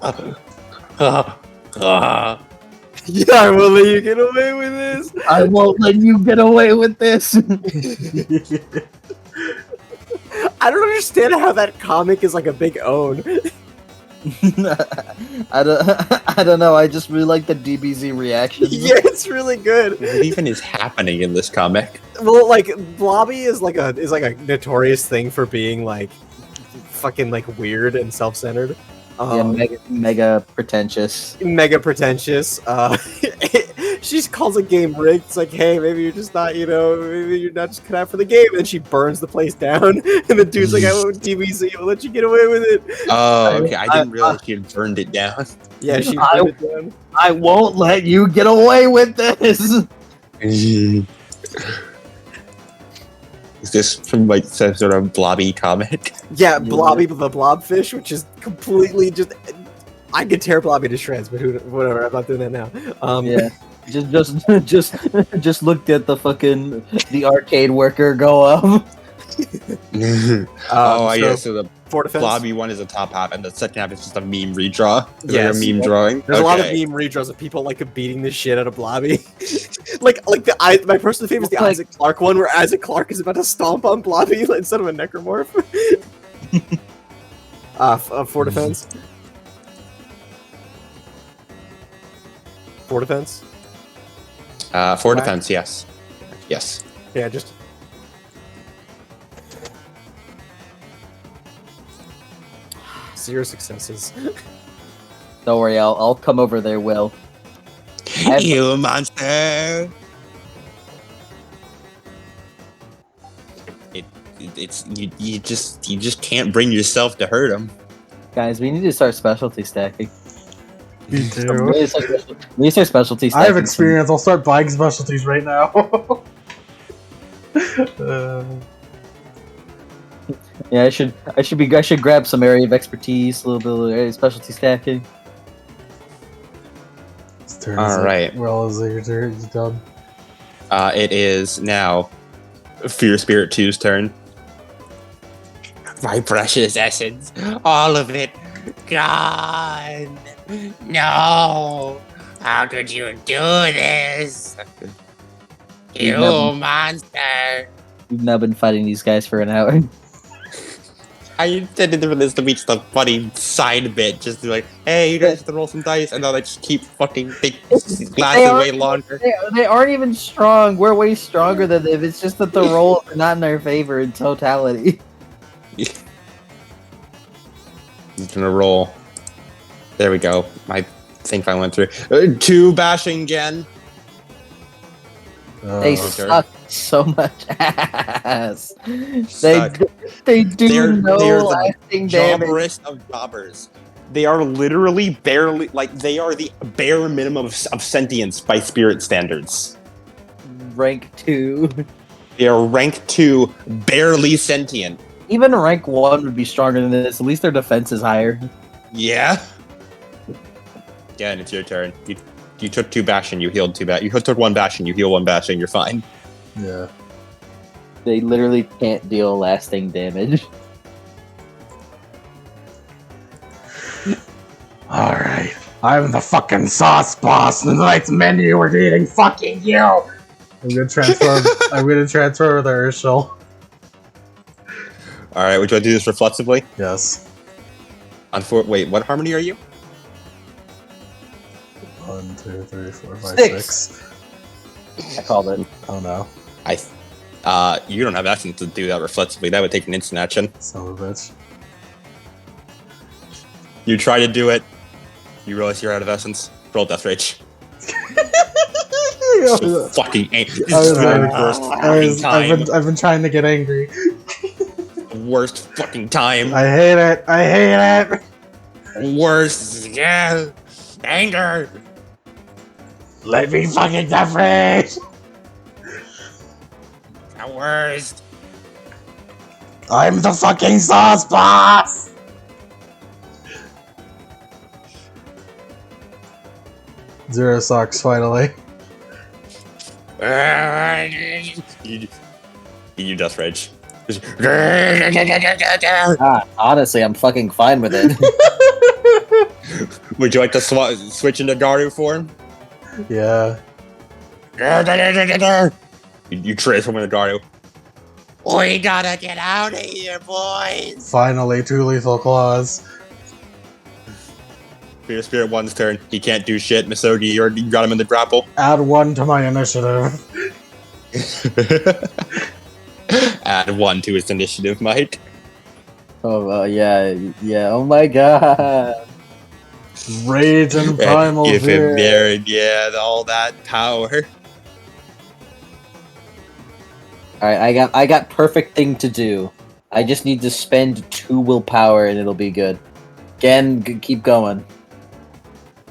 Yeah, I will let you get away with this. I won't let you get away with this. I don't understand how that comic is like a big own. I don't know. I just really like the DBZ reactions. Yeah, it's really good. What even is happening in this comic? Well, like Blobby is like a notorious thing for being like fucking like weird and self-centered. Mega pretentious. Mega pretentious. She calls a game rigged. It's like, hey, maybe you're just not, maybe you're not just cut out for the game. And then she burns the place down. And the dude's like, I won't DBZ, I'll let you get away with it. Oh, okay. I didn't realize she had burned it down. Yeah, she burned it down. I won't let you get away with this. Is this from like some sort of blobby comic? Yeah, Blobby the Blobfish, which is completely just. I could tear Blobby to shreds, but whatever. I'm not doing that now. Yeah. Just looked at the arcade worker go up. So the for defense. blobby one is the top half, and the second half is just a meme redraw. Yes. Like a meme drawing. There's a lot of meme redraws of people like beating the shit out of Blobby. My personal favorite is the Isaac Clarke one, where Isaac Clarke is about to stomp on Blobby instead of a necromorph. For defense. For defense. For defense, yes. Yes. Yeah, just. Zero successes. Don't worry, I'll come over there, Will. You monster! You just can't bring yourself to hurt him. Guys, we need to start specialty stacking. Me We too. need to start specialty stacking. I have experience. I'll start buying specialties right now. Yeah, I should grab some area of expertise, a little bit of area of specialty stacking. All right. Well, is your turn? You done? It is now Fear Spirit 2's turn. My precious essence, all of it, gone. No, how could you do this? You monster! We've now been fighting these guys for an hour. I intended for this to be just a funny side bit, just to be like, hey, you guys have to roll some dice, and then I just keep fucking lasting way longer. They aren't even strong. We're way stronger than them. It's just that the rolls are not in our favor in totality. He's gonna roll. There we go. I think I went through. 2 bashing again. They suck so much ass. They do They're no the lasting damage. jobberest of jobbers. They are literally barely, like, they are the bare minimum of sentience by spirit standards. Rank 2. They are rank 2, barely sentient. Even rank 1 would be stronger than this. At least their defense is higher. Yeah. Again, it's your turn. You took 2 bashing, you healed 2 bashing. You took 1 bashing, you heal 1 bashing, you're fine. Yeah. They literally can't deal lasting damage. Alright. I'm the fucking sauce boss. And tonight's menu we're eating fucking you. I'm gonna transfer with the Urshel. Alright, would you like to do this reflexively? Yes. Wait, what harmony are you? 1, 2, 3, 4, 5, 6. 6. I called it. Oh no. You don't have action to do that reflexively. That would take an instant action. Son of a bitch. You try to do it. You realize you're out of essence. Roll Death Rage. So fucking angry. This is the worst fucking time. I've been trying to get angry. Worst fucking time. I hate it. I hate it. Worst. Yeah. Anger. Let me fucking Death Rage. The worst. I'm the fucking sauce boss. Zero sucks finally. You Death Rage. Honestly, I'm fucking fine with it. Would you like to switch into Garu form? Yeah. You transform into Garu. We gotta get out of here, boys! Finally, two lethal claws. Fear Spirit 1's turn. He can't do shit. Misogi, you got him in the grapple. Add 1 to my initiative. Add 1 to his initiative, Mike. Oh, yeah. Oh my god. Rage and primal Give fear. him there, yeah, all that power. Alright, I got perfect thing to do. I just need to spend 2 willpower and it'll be good. Again, keep going.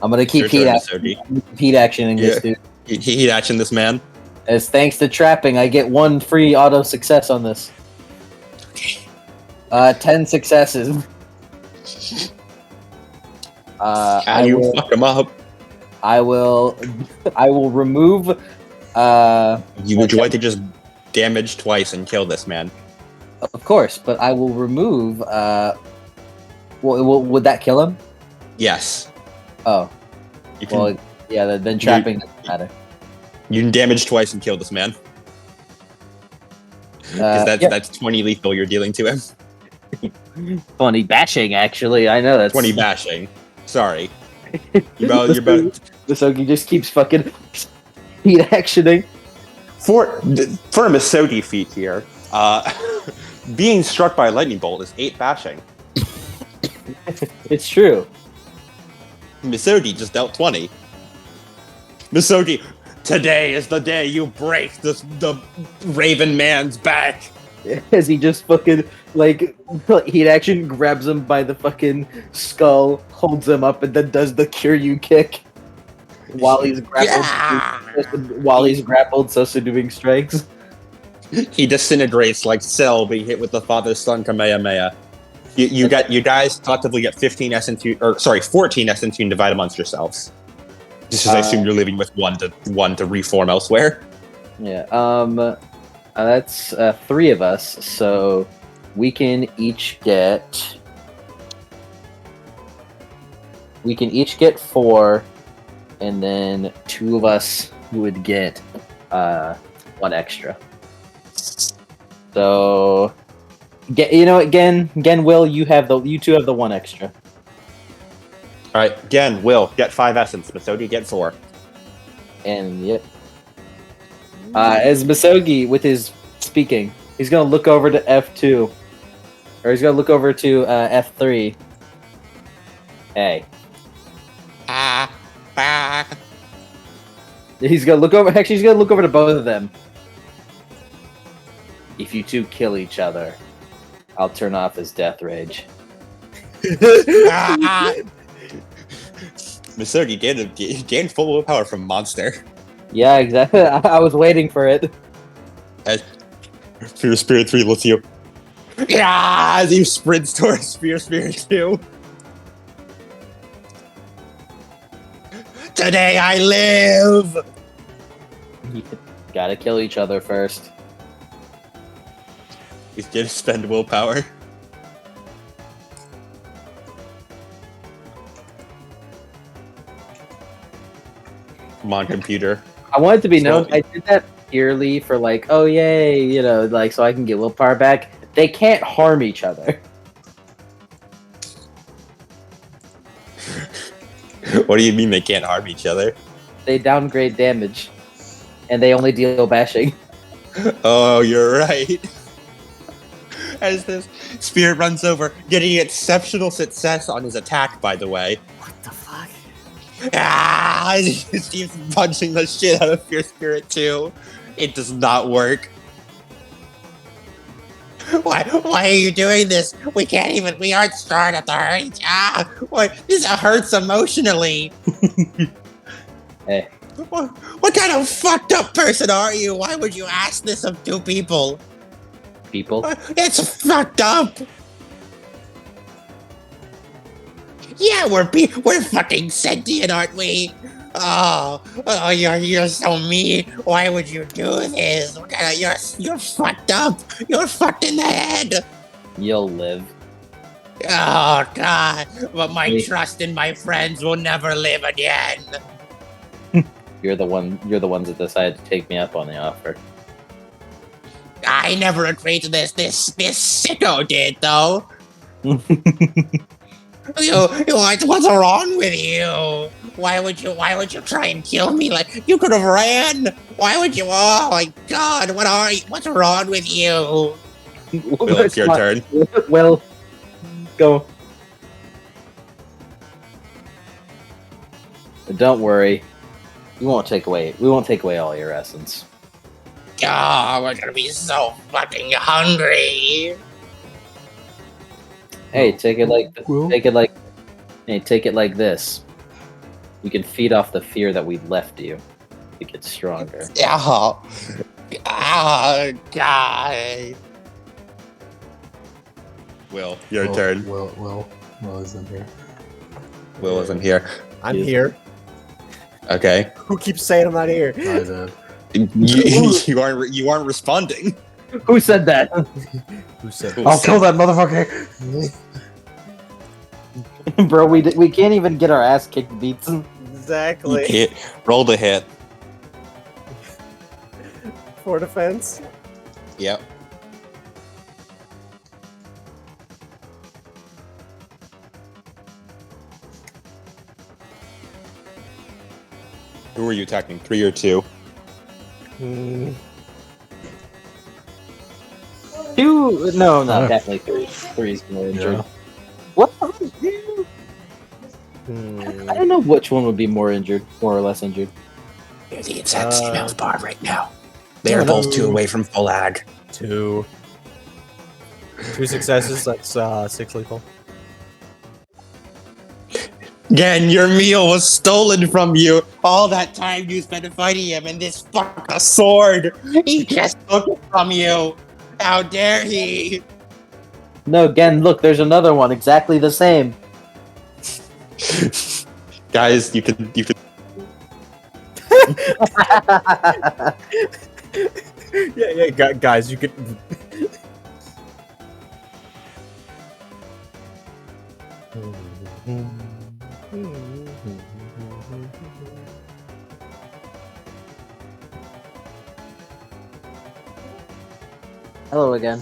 I'm gonna keep heat action in this dude. Heat action this man. As thanks to trapping, I get 1 free auto success on this. 10 successes. How do you fuck him up? I will remove. Would you like to just damage twice and kill this man? Of course, but I will remove. Would that kill him? Yes. Oh. You can, Well, yeah. Then trapping doesn't matter. you can damage twice and kill this man. Because that's 20 lethal you're dealing to him. Funny bashing, actually. I know that's 20 bashing. Sorry. You're about Misogi just keeps fucking heat actioning. For a Misodi feat here, being struck by a lightning bolt is 8 bashing. It's true. Misodi just dealt 20. Misodi, today is the day you break the Raven Man's back. As he just fucking, like, heat action grabs him by the fucking skull, holds him up, and then does the cure you kick. While he's grappled, so subduing strikes. He disintegrates like Cell being hit with the Father Son Kamehameha. You guys collectively get 14 essence and divide amongst yourselves. Just as I assume you're leaving with one to reform elsewhere. Yeah. That's 3 of us, so we can each get 4, and then 2 of us would get 1 extra. So, again, Will, you two have the 1 extra. All right, again, Will get 5 essence. Misodi get 4. And yep. As Misogi, with his speaking, he's gonna look over to F2, or he's gonna look over to F3. Hey. He's gonna look over. Actually, he's gonna look over to both of them. If you two kill each other, I'll turn off his death rage. Misodi gained full willpower from monster. Yeah, exactly. I was waiting for it. As Fear Spirit 3 lets you. Yeah, as he sprints towards Fear Spirit 2. Today I live! Gotta kill each other first. He's gonna spend willpower. Come on, computer. I want it to be known, I did that purely for like, oh yay, like so I can get willpower back. They can't harm each other. What do you mean they can't harm each other? They downgrade damage, and they only deal bashing. Oh, you're right. As this spirit runs over, getting exceptional success on his attack, by the way. What the fuck? Ah! He just keeps punching the shit out of Fear Spirit 2. It does not work. Why are you doing this? We aren't strong at the hurt. This hurts emotionally. Hey. What kind of fucked up person are you? Why would you ask this of 2 people? People? It's fucked up. Yeah, we're fucking sentient, aren't we? You're so mean. Why would you do this? You're fucked up. You're fucked in the head. You'll live. Oh God! But my Wait. trust in my friends will never live again. You're the ones that decided to take me up on the offer. I never agreed to this. This sicko did, though. What's wrong with you? Why would you try and kill me? Like, you could have ran. Why would you? Oh my God! What's wrong with you? Will, it's your turn. Well, go. Don't worry. We won't take away all your essence. Oh, we're gonna be so fucking hungry. Hey, take it like Will? take it like this. You can feed off the fear that we left you to get stronger. Oh, God. Will, your turn. Will isn't here. Will isn't here. I'm here. Okay. Who keeps saying I'm not here? I did. You aren't responding. Who said that? Who said? I'll kill that motherfucker. Bro, we can't even get our ass kicked beats. Exactly. Hit. Roll the hit. For defense. Yep. Who are you attacking? 3 or 2? Hmm. Two? No, Oh. definitely three. Three's more injured. Yeah. What? Hmm. I don't know which one would be more or less injured. You're the exact same Uh, health bar right now. They're both 2 away from full ag. 2 successes. That's 6 lethal. Again, your meal was stolen from you. All that time you spent fighting him, and this fucker sword. He just took it from you. How dare he? No, again, look, there's another one exactly the same. Guys, you could. Yeah, guys, you could. Hello again.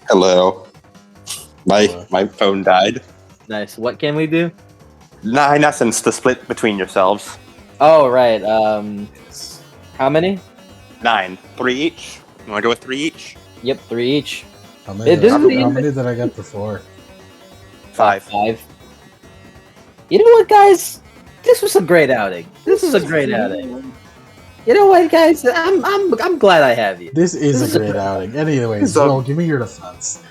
Hello. My phone died. Nice. What can we do? 9 essence to split between yourselves. Oh, right. How many? 9. 3 each. You want to go with 3 each? Yep, 3 each. How It many, doesn't how even- many did I get before? 5. 5. You know what, guys? This was a great outing. This was a great outing. You know what, guys? I'm glad I have you. This is a great outing. Anyways, So- Will, give me your defense.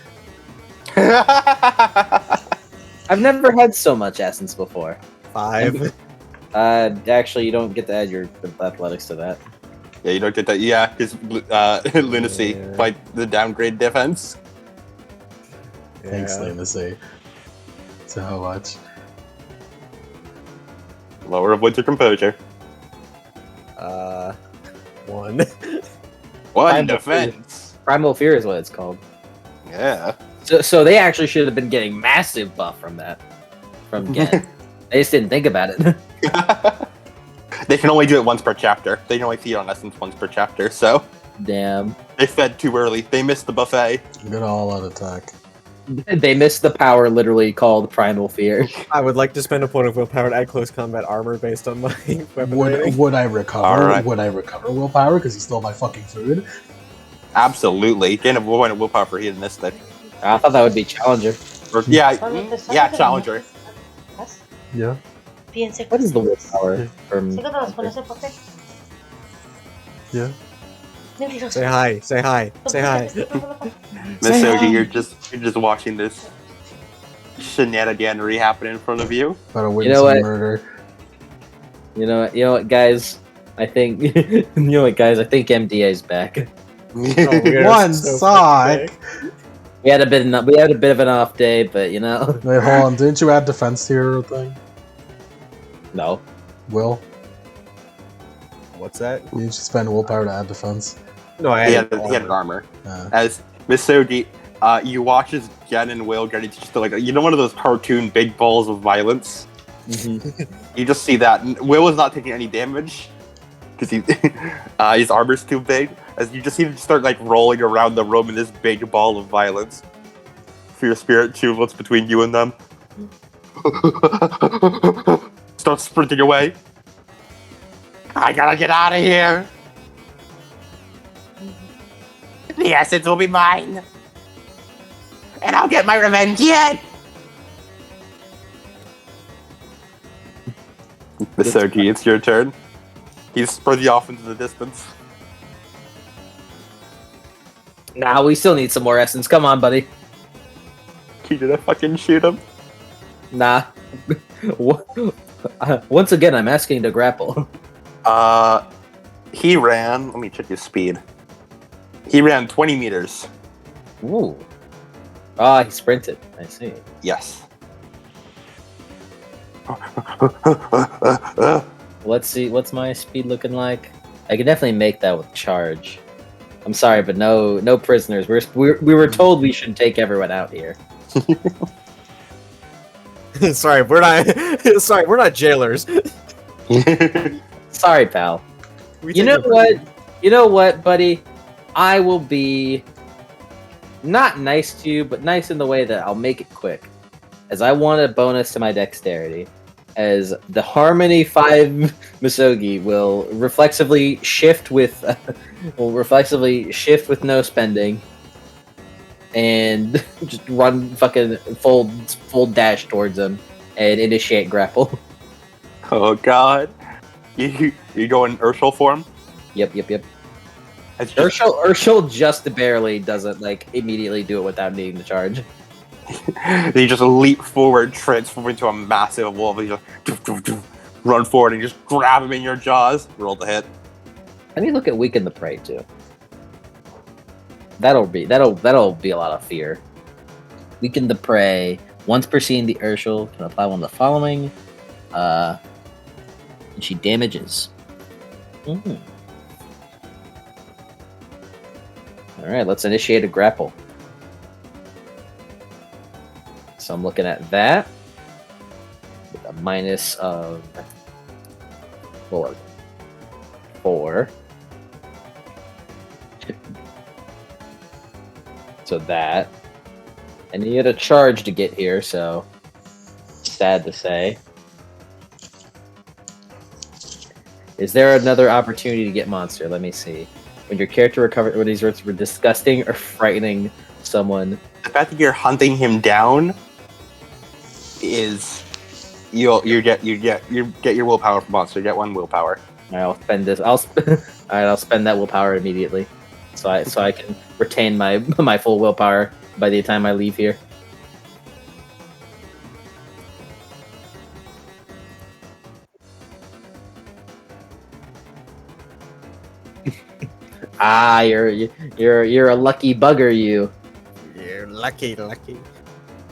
I've never had so much essence before. 5. Actually, you don't get to add your athletics to that. Yeah, you don't get that. Yeah, because lunacy Yeah. by the downgrade defense. Thanks, Yeah. Lunacy. So how much? Lower avoids your composure. 1. 1 Primal defense. Primal Fear is what it's called. Yeah. So they actually should have been getting massive buff from that. From Gen. They just didn't think about it. They can only do it once per chapter. They can only feed on essence once per chapter, so Damn. they fed too early. They missed the buffet. Good all-out attack. They missed the power literally called Primal Fear. I would like to spend a point of willpower to add close combat armor based on my weapon rating. Would I recover? Alright. Would I recover willpower because he stole my fucking food? Absolutely. Gain a point of willpower for hedonistic. I thought that would be Challenger. Or, yeah, challenger. Yeah. Piense What is the willpower from? Sé que te las pones en papel. Yeah. Mentiroso. Say hi. Say hi. Say hi. Miss Say Soji, hi. you're just watching this shenaniganery happen in front of you. Better win You know some what? murder. You know what, guys? I think you know what, guys? I think MDA is back. Oh, we are One so sock. fucking We had a bit of an off day, but you know, Wait, hold on. Didn't you add defense to your thing? no. Will, What's that? you need to spend willpower to add defense. No, I He had had armor. Uh, As Misogi, you watch as Gen and Will get into just like one of those cartoon big balls of violence. You just see that Will is not taking any damage because his armor's too big. As you just see him start like rolling around the room in this big ball of violence. For your spirit tube, what's between you and them? Start sprinting away. I gotta get out of here. The essence will be mine. And I'll get my revenge yet. Misogi, it's your turn. He's sprinting off into the distance. Nah, we still need some more essence. Come on, buddy. You gonna fucking shoot him? Nah. Once again, I'm asking to grapple. He ran. Let me check his speed. He ran 20 meters. Ooh. Ah, he sprinted. I see. Yes. Let's see. What's my speed looking like? I can definitely make that with charge. I'm sorry, but no prisoners. We were told we should take everyone out here. Sorry, we're not. Sorry, we're not jailers. Sorry, pal. You know what? You know what, buddy? I will be not nice to you, but nice in the way that I'll make it quick. As I want a bonus to my dexterity. As the Harmony 5 Misogi will reflexively shift with no spending. And just run fucking full dash towards him and initiate grapple. Oh god. You go in Urshel form? Yep. It's just, Urshel just barely doesn't like immediately do it without needing to charge. you just leap forward, transform into a massive wolf, and you just run forward and just grab him in your jaws. Roll the hit. Let me look at weaken the prey too. That'll be a lot of fear. Weaken the prey. Once per scene, the Urshel can apply one of the following. And she damages. Mm-hmm. Alright, let's initiate a grapple. So I'm looking at that. With a minus of 4. So that. And you had a charge to get here, so sad to say. Is there another opportunity to get monster? Let me see. When your character recovers when these words were disgusting or frightening someone. The fact that you're hunting him down is you get your willpower from monster. You get 1 willpower. Alright, I'll spend this. I'll spend that willpower immediately. So I can retain my full willpower by the time I leave here. You're a lucky bugger, you. You're lucky.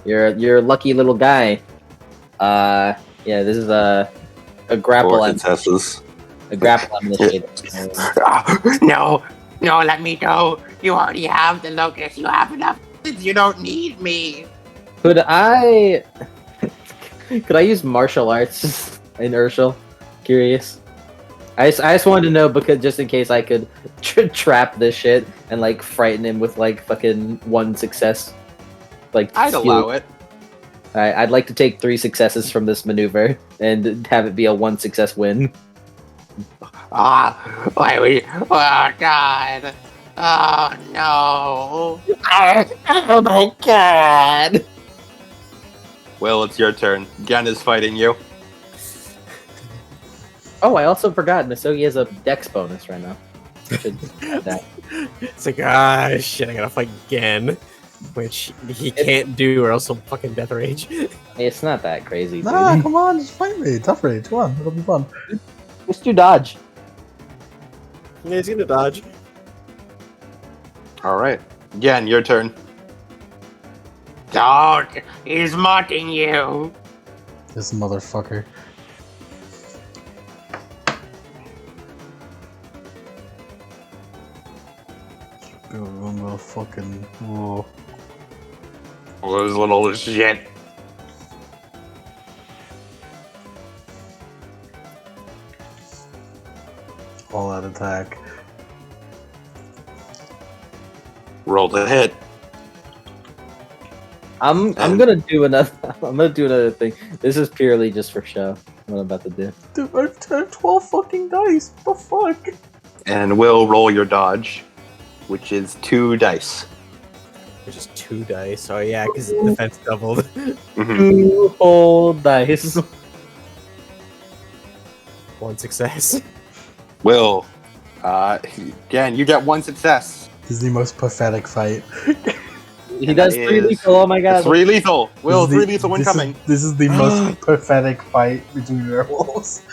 You're a lucky little guy. Yeah, this is a grapple. Or successes. A grapple initiative. No, let me go. You already have the locust. You have enough. You don't need me. Could I use martial arts in Urshel? Curious. I just wanted to know because just in case I could trap this shit and like frighten him with like fucking 1 success. Like I'd allow it. Alright, I'd like to take 3 successes from this maneuver and have it be a 1 success win. Oh god. Oh no. Oh my god. Well, it's your turn. Gen is fighting you. Oh, I also forgot Misogi has a dex bonus right now. I should add that. It's like, shit, I gotta fight again. Which he can't do or else he'll fucking death rage. It's not that crazy, dude. Nah, come on, just fight me. Tough rage, come on, it'll be fun. Just do dodge. Yeah, he's gonna dodge. Alright. Gen, your turn. Dog, he's mocking you. This motherfucker. I'm gonna fucking. Oh. Oh, this little shit. All out attack. Roll the hit. I'm gonna do another. I'm gonna do another thing. This is purely just for show. What I'm about to do. Dude, I have 12 fucking dice. What the fuck? And we'll roll your dodge, which is 2 dice. There's just 2 dice. Oh yeah, because defense doubled. Mhm. 2 whole dice. 1 success. Will, again, you get 1 success. This is the most pathetic fight. He And does that 3 is- lethal. Oh my god. 3 lethal. Will, This is 3 lethal incoming. This is the most pathetic fight between werewolves.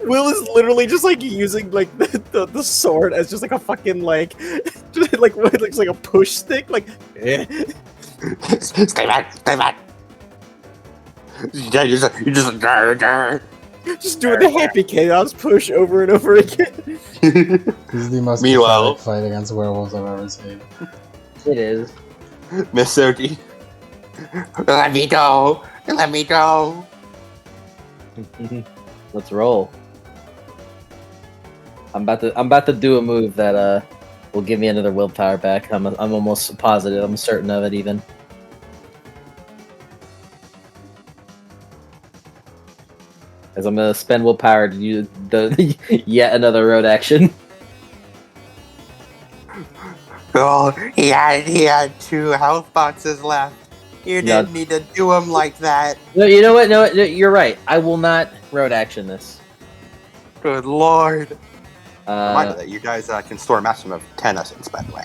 Will is literally just like using like the sword as just like a fucking like just like what it looks like a push stick like Stay back, stay back. Yeah, you're just doing the happy chaos push over and over again. This is the most Meanwhile- pathetic fight against werewolves I've ever seen. It is. Miss Soki. Let me go. Let me go. Let's roll. I'm about to do a move that will give me another willpower back. I'm almost positive. I'm certain of it even. As I'm gonna spend willpower to use the yet another road action. Oh, he had 2 health boxes left. You Yeah. didn't need to do him like that. No, you know what? No, you're right. I will not road action this. Good lord. Reminder Uh, that you guys can store a maximum of 10 essence, by the way.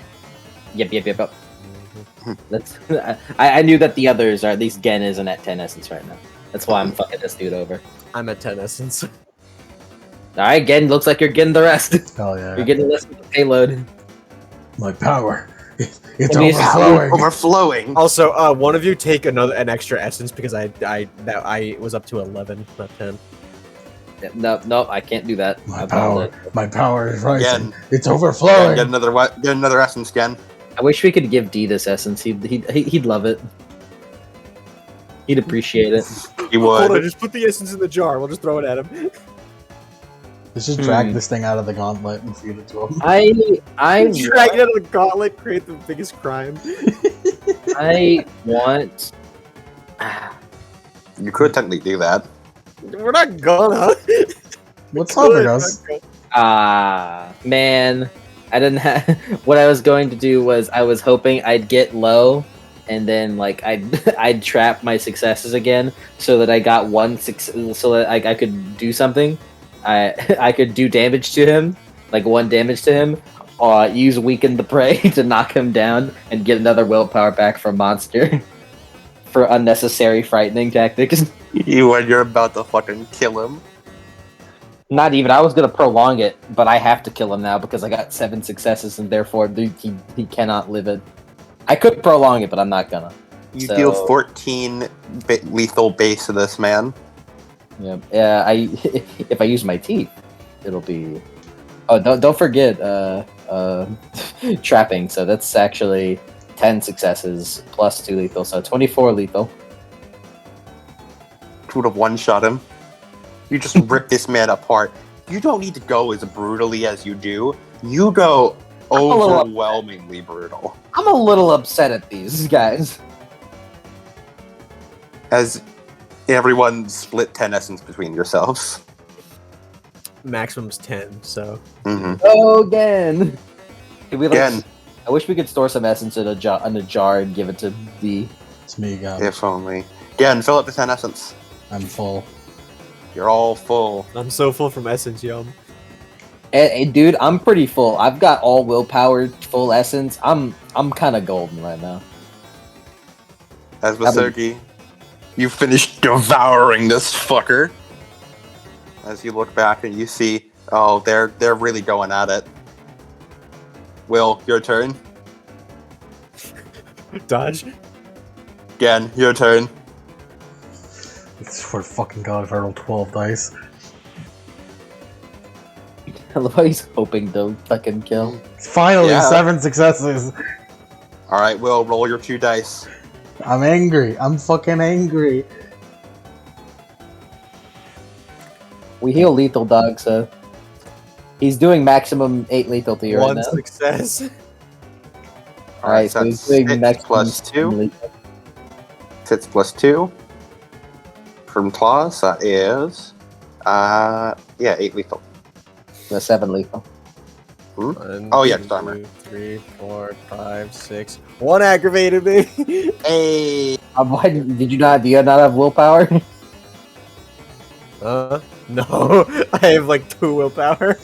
yep. That's. I knew that the others are. At least Gen isn't at 10 essence right now. That's why I'm fucking this dude over. I'm at 10 essence. All right, Gen. Looks like you're getting the rest. Hell yeah. You're getting the rest of the payload. My power. It's It means- overflowing. Overflowing. Also, one of you take an extra essence because I was up to 11, not 10. No, I can't do that. My I power. apologize. My power is rising. Again. It's Yeah, overflowing. get another essence again. I wish we could give D this essence. He'd love it. He'd appreciate it. You Hold on, would. just put the essence in the jar. We'll just throw it at him. Let's just drag this thing out of the gauntlet and feed it to him. I Drag it out of the gauntlet, create the biggest crime. want. You could technically do that. We're not gonna. What's stopping us? Man, I didn't have. What I was going to do was I was hoping I'd get low, and then like I'd trap my successes again, so that I got 1 success, so that I could do something. I could do damage to him, like 1 damage to him, or use weaken the prey to knock him down and get another willpower back from monster for unnecessary frightening tactics. You're about to fucking kill him. Not even. I was gonna prolong it, but I have to kill him now because I got 7 successes, and therefore he cannot live it. I could prolong it, but I'm not gonna. You So- deal 14 lethal base to this man. Yeah. If I use my teeth, it'll be. Oh, don't forget trapping. So that's actually 10 successes plus 2 lethal, so 24 lethal. Would have one-shot him. You just rip this man apart. You don't need to go as brutally as you do. You go a little overwhelmingly brutal. I'm a little upset at these guys. As everyone split 10 essence between yourselves. Maximum's 10, so. Mm-hmm. Oh, again. Could we, like, Again, I wish we could store some essence in a jar and give it to D. It's me, God. if only. Again, fill up the 10 essence. I'm full. You're all full. I'm so full from essence, yum. Hey, dude, I'm pretty full. I've got all willpower, full essence. I'm kind of golden right now. As Vasogi, you finish devouring this fucker. As you look back and you see, oh, they're really going at it. Will, your turn. Dodge. Again, your turn. I swear to fucking God, if I roll 12 dice. I love how he's hoping to fucking kill. Finally, Yeah. 7 successes. All right, Will, roll your 2 dice. I'm angry. I'm fucking angry. We heal lethal dog, so he's doing maximum 8 lethal to you right One now. success. Alright, so he's doing six maximum plus 2. lethal. 6 plus 2. From claws, that is... 8 lethal. No, 7 lethal. One, Oh, yeah, 2, it's armor. 3, 4, 5, 6. 1 aggravated me. Hey! Why did you not? Do you not have willpower? No. I have like 2 willpower.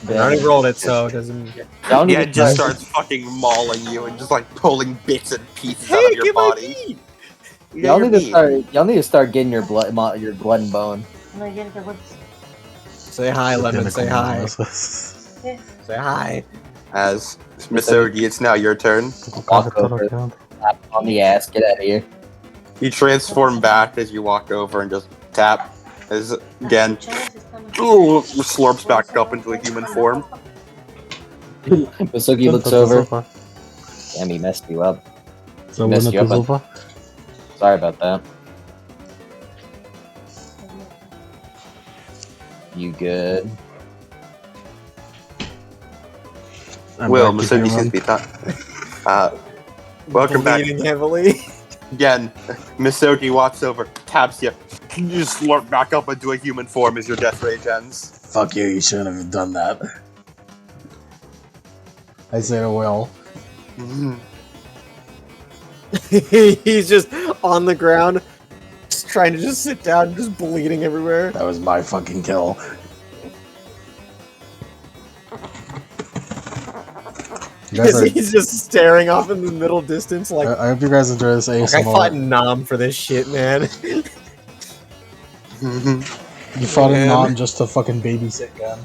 I already rolled it, so it doesn't. Y'all need Yeah, to it just start- starts fucking mauling you and just like pulling bits and pieces out Hey, of your get my body. meat! Yeah, Y'all your need to meat. start. Y'all need to start getting your blood and bone. No, yan ka, Woods. Say hi, Lemon. Say hi. Nemesis. Yes. Say hi. As Miss Ogi, it's now your turn. Walk over, tap on the ass, get out of here. You transform back as you walk over and just tap. As again, slurps back up into a human form. Masuki looks over. Damn, he messed you up. Messed you up. Sorry about that. You good? Will, Miss Ogi seems to be done. Welcome back. Bleeding heavily. Again, Miss Ogi walks over, taps you. You just slurp back up into a human form as your death rage ends. Fuck you, you shouldn't have done that. I say to Will. He's just on the ground, just trying to just sit down, just bleeding everywhere. That was my fucking kill. You guys are, He's just staring off in the middle distance like, I hope you guys enjoy this I fought ASMR. Nom for this shit, man. You fought a Man. non just to fucking babysit gun.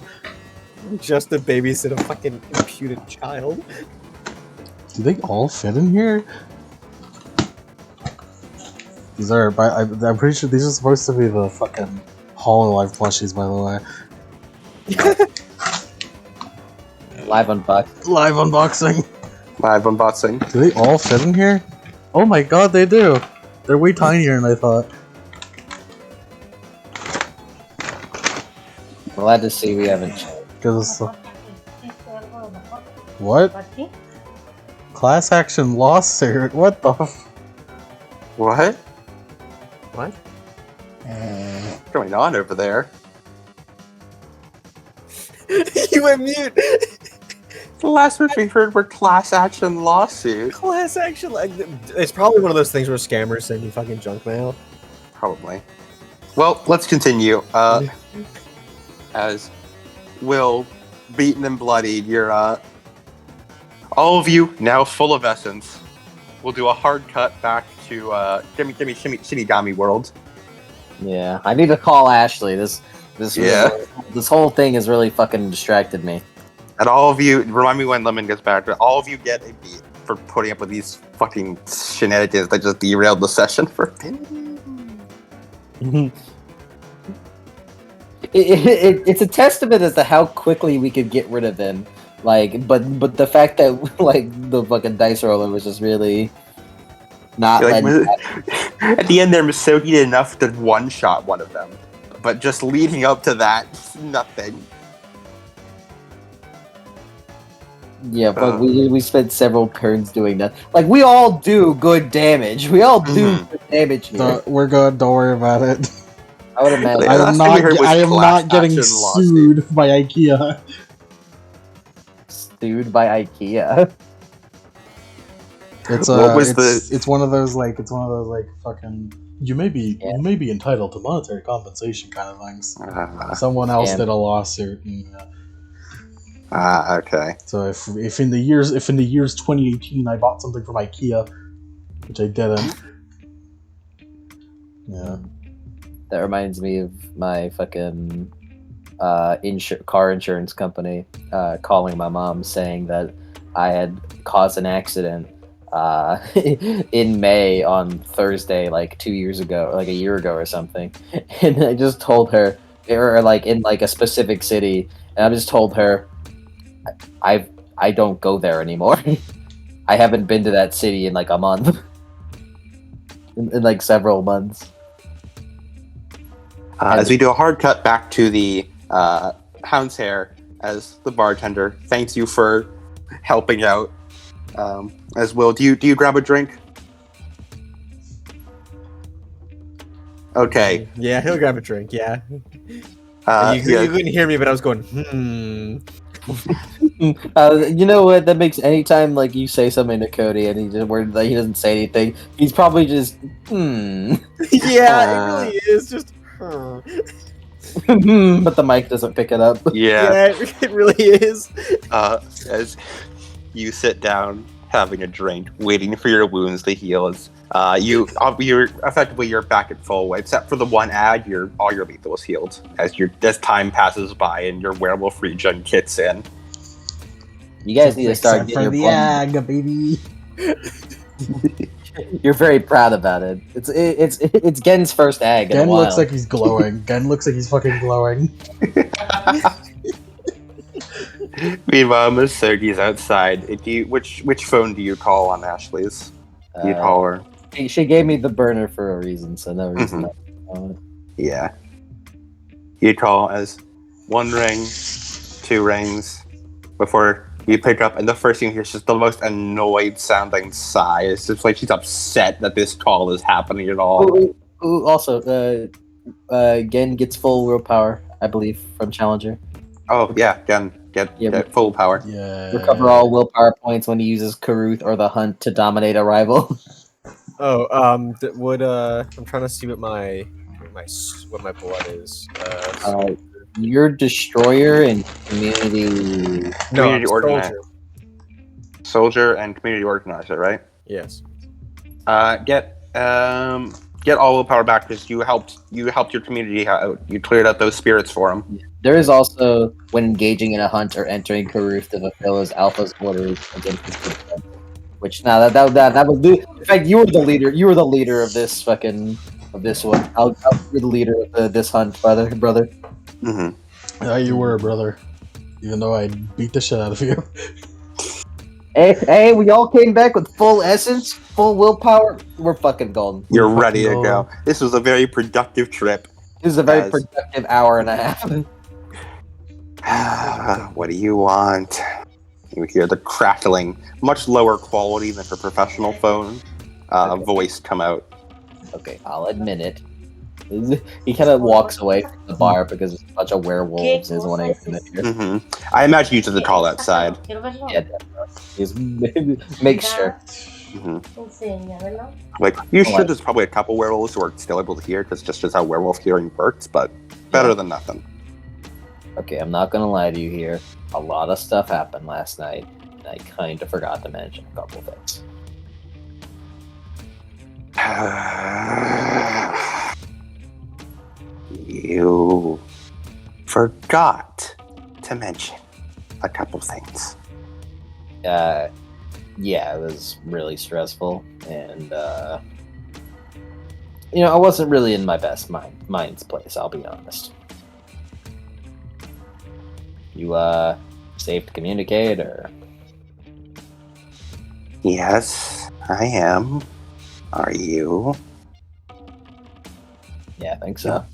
Just to babysit a fucking imputed child. Do they all fit in here? These are, I'm pretty sure these are supposed to be the fucking Hololive plushies, by the way. Live unbox. Live unboxing. Live unboxing. Do they all fit in here? Oh my god, they do. They're way tinier than I thought. Glad to see we haven't changed. Because what? Class action lawsuit? What the? What? What? What's going on over there? You went mute! The last words we heard were class action lawsuit. Class action, like, it's probably one of those things where scammers send you fucking junk mail. Probably. Well, let's continue. As Will, beaten and bloodied, you're all of you now full of essence. We'll do a hard cut back to Shinigami World. Yeah, I need to call Ashley. This whole thing has really fucking distracted me. And all of you, remind me when Lemon gets back. All of you get a beat for putting up with these fucking shenanigans that just derailed the session for. It's a testament as to how quickly we could get rid of him. Like, but the fact that like the fucking dice roller was just really not Like, letting. at the end, there, Misogi did enough to one-shot one of them, but just leading up to that, nothing. Yeah, but we spent several turns doing that. Like, we all do good damage. We all do good damage here. We're good. Don't worry about it. I would imagine. Yeah, last thing we heard was I am class not getting action lawsuit. sued by IKEA. Sued by IKEA. It's What was it's one of those like fucking you may be entitled to monetary compensation kind of things. Someone else did a lawsuit. Okay. So if in the years 2018 I bought something from IKEA, which I didn't. Yeah. That reminds me of my fucking car insurance company calling my mom saying that I had caused an accident in May on Thursday, like 2 years ago, like a year ago or something. And I just told her, or like in like a specific city, and I just told her, I don't go there anymore. I haven't been to that city in like a month, in like several months. As we do a hard cut back to the Hound's Hair, as the bartender thanks you for helping out. As Will, do you grab a drink? Okay. Yeah, he'll grab a drink. Yeah. Yeah. You couldn't hear me, but I was going. You know what? That makes anytime like you say something to Cody and he just like, he doesn't say anything, he's probably just Yeah, it really is just. but the mic doesn't pick it up. Yeah. It really is. As you sit down, having a drink, waiting for your wounds to heal, you're back at full, except for the one ad. All your lethal is healed as time passes by and your werewolf regen kicks in. You guys need to start Except for getting the ag, baby. You're very proud about it. It's Gen's first ag. Gen in a while. looks like he's glowing. Gen looks like he's fucking glowing. Meanwhile, Miss Sergey's outside. Which phone do you call on Ashley's? You call her. She gave me the burner for a reason, so no reason. Yeah. You call as one ring, two rings, before you pick up, and the first thing you hear is just the most annoyed sounding sigh. It's just like she's upset that this call is happening at all. Ooh, also, Gen gets full willpower, I believe, from Challenger. Oh yeah, get full power. Yeah. Recover all willpower points when he uses Karuth or the Hunt to dominate a rival. Oh, I'm trying to see what my blood is. Your Destroyer and Community. Community Organizer. Soldier. Soldier and Community Organizer, right? Yes. Get all willpower back because you helped your community out. You cleared out those spirits for them. There is also when engaging in a hunt or entering Karuth to fulfill his alpha's orders against his good. Which now that was in fact you were the leader. You were the leader of this fucking this one. You're the leader of this hunt, brother. Mm-hmm. Yeah, you were, brother. Even though I beat the shit out of you. Hey, we all came back with full essence, full willpower. We're fucking golden. You're ready to go. This was a very productive trip. This is a very productive hour and a half. What do you want? You hear the crackling, much lower quality than her professional phone voice come out. Okay, I'll admit it. He kind of walks away from the bar because there's a bunch of werewolves. Is what I hear. Mm-hmm. I imagine you took the call outside. Yeah, just make sure. Mm-hmm. Like, you sure there's probably a couple werewolves who are still able to hear because just how werewolf hearing works, but better than nothing. Okay, I'm not gonna lie to you here. A lot of stuff happened last night, and I kind of forgot to mention a couple things. You forgot to mention a couple things. Yeah, it was really stressful, and I wasn't really in my best mind's place. I'll be honest. You safe to communicate, or? Yes, I am. Are you? Yeah, I think so.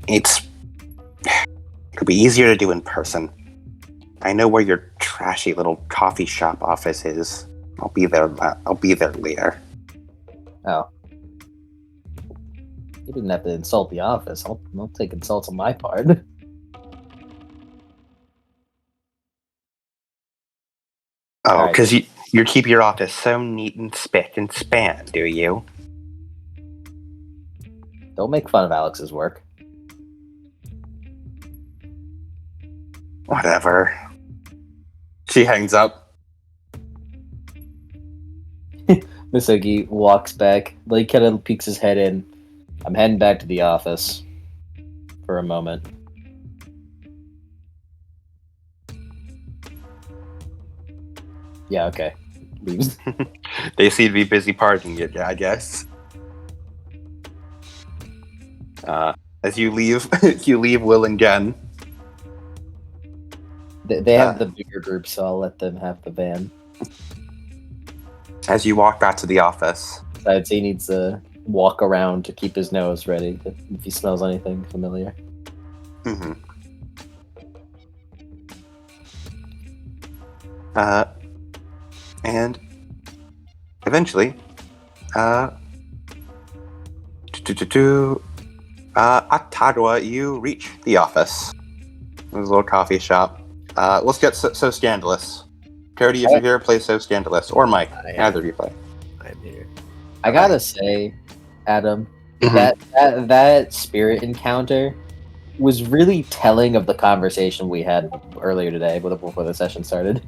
It could be easier to do in person. I know where your trashy little coffee shop office is. I'll be there later. Oh. You didn't have to insult the office. I'll take insults on my part. Oh, because you keep your office so neat and spick and span, do you? Don't make fun of Alex's work. Whatever. She hangs up. Misaki walks back. Like, kind of peeks his head in. I'm heading back to the office for a moment. Yeah, okay. Leaves. They seem to be busy partying it, I guess. As you leave, you leave Will and Jen. They have the bigger group, so I'll let them have the van. As you walk back to the office, Besides, he needs to walk around to keep his nose ready if he smells anything familiar. mm-hmm. And eventually, Atagua, you reach the office. There's a little coffee shop. Let's get so scandalous. Cody, if you're here, play So Scandalous. Or Mike, either of you play. I'm here. I gotta say, Adam, Mhm. that spirit encounter was really telling of the conversation we had earlier today before the session started.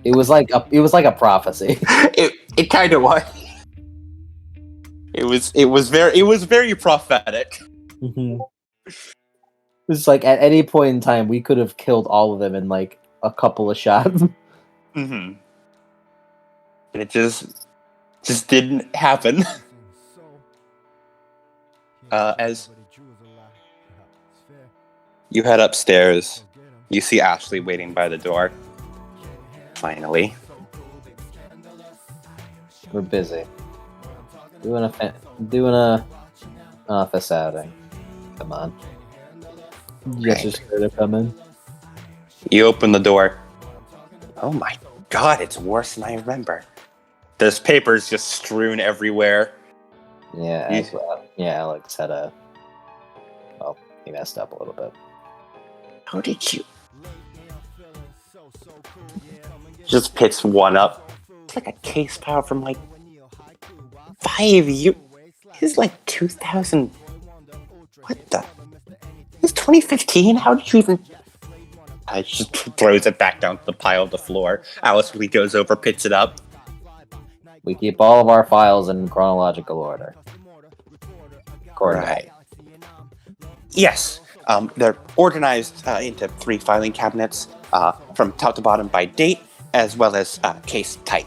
It was like a prophecy. It kind of was. It was very prophetic. It's like at any point in time we could have killed all of them in like a couple of shots. Mm-hmm. And it just didn't happen. As you head upstairs, you see Ashley waiting by the door. Finally. We're busy. Doing a office outing. Come on. You guys just started to come in. You open the door. Oh my god, it's worse than I remember. There's papers just strewn everywhere. Yeah, Alex had he messed up a little bit. How did you? Just picks one up. It's like a case file from like 5 years. This is like 2000. What the? It's 2015. How did you even? I just throws it back down to the pile of the floor. Alice really goes over, picks it up. We keep all of our files in chronological order. Right. Yes. They're organized into 3 filing cabinets from top to bottom by date, as well as case type.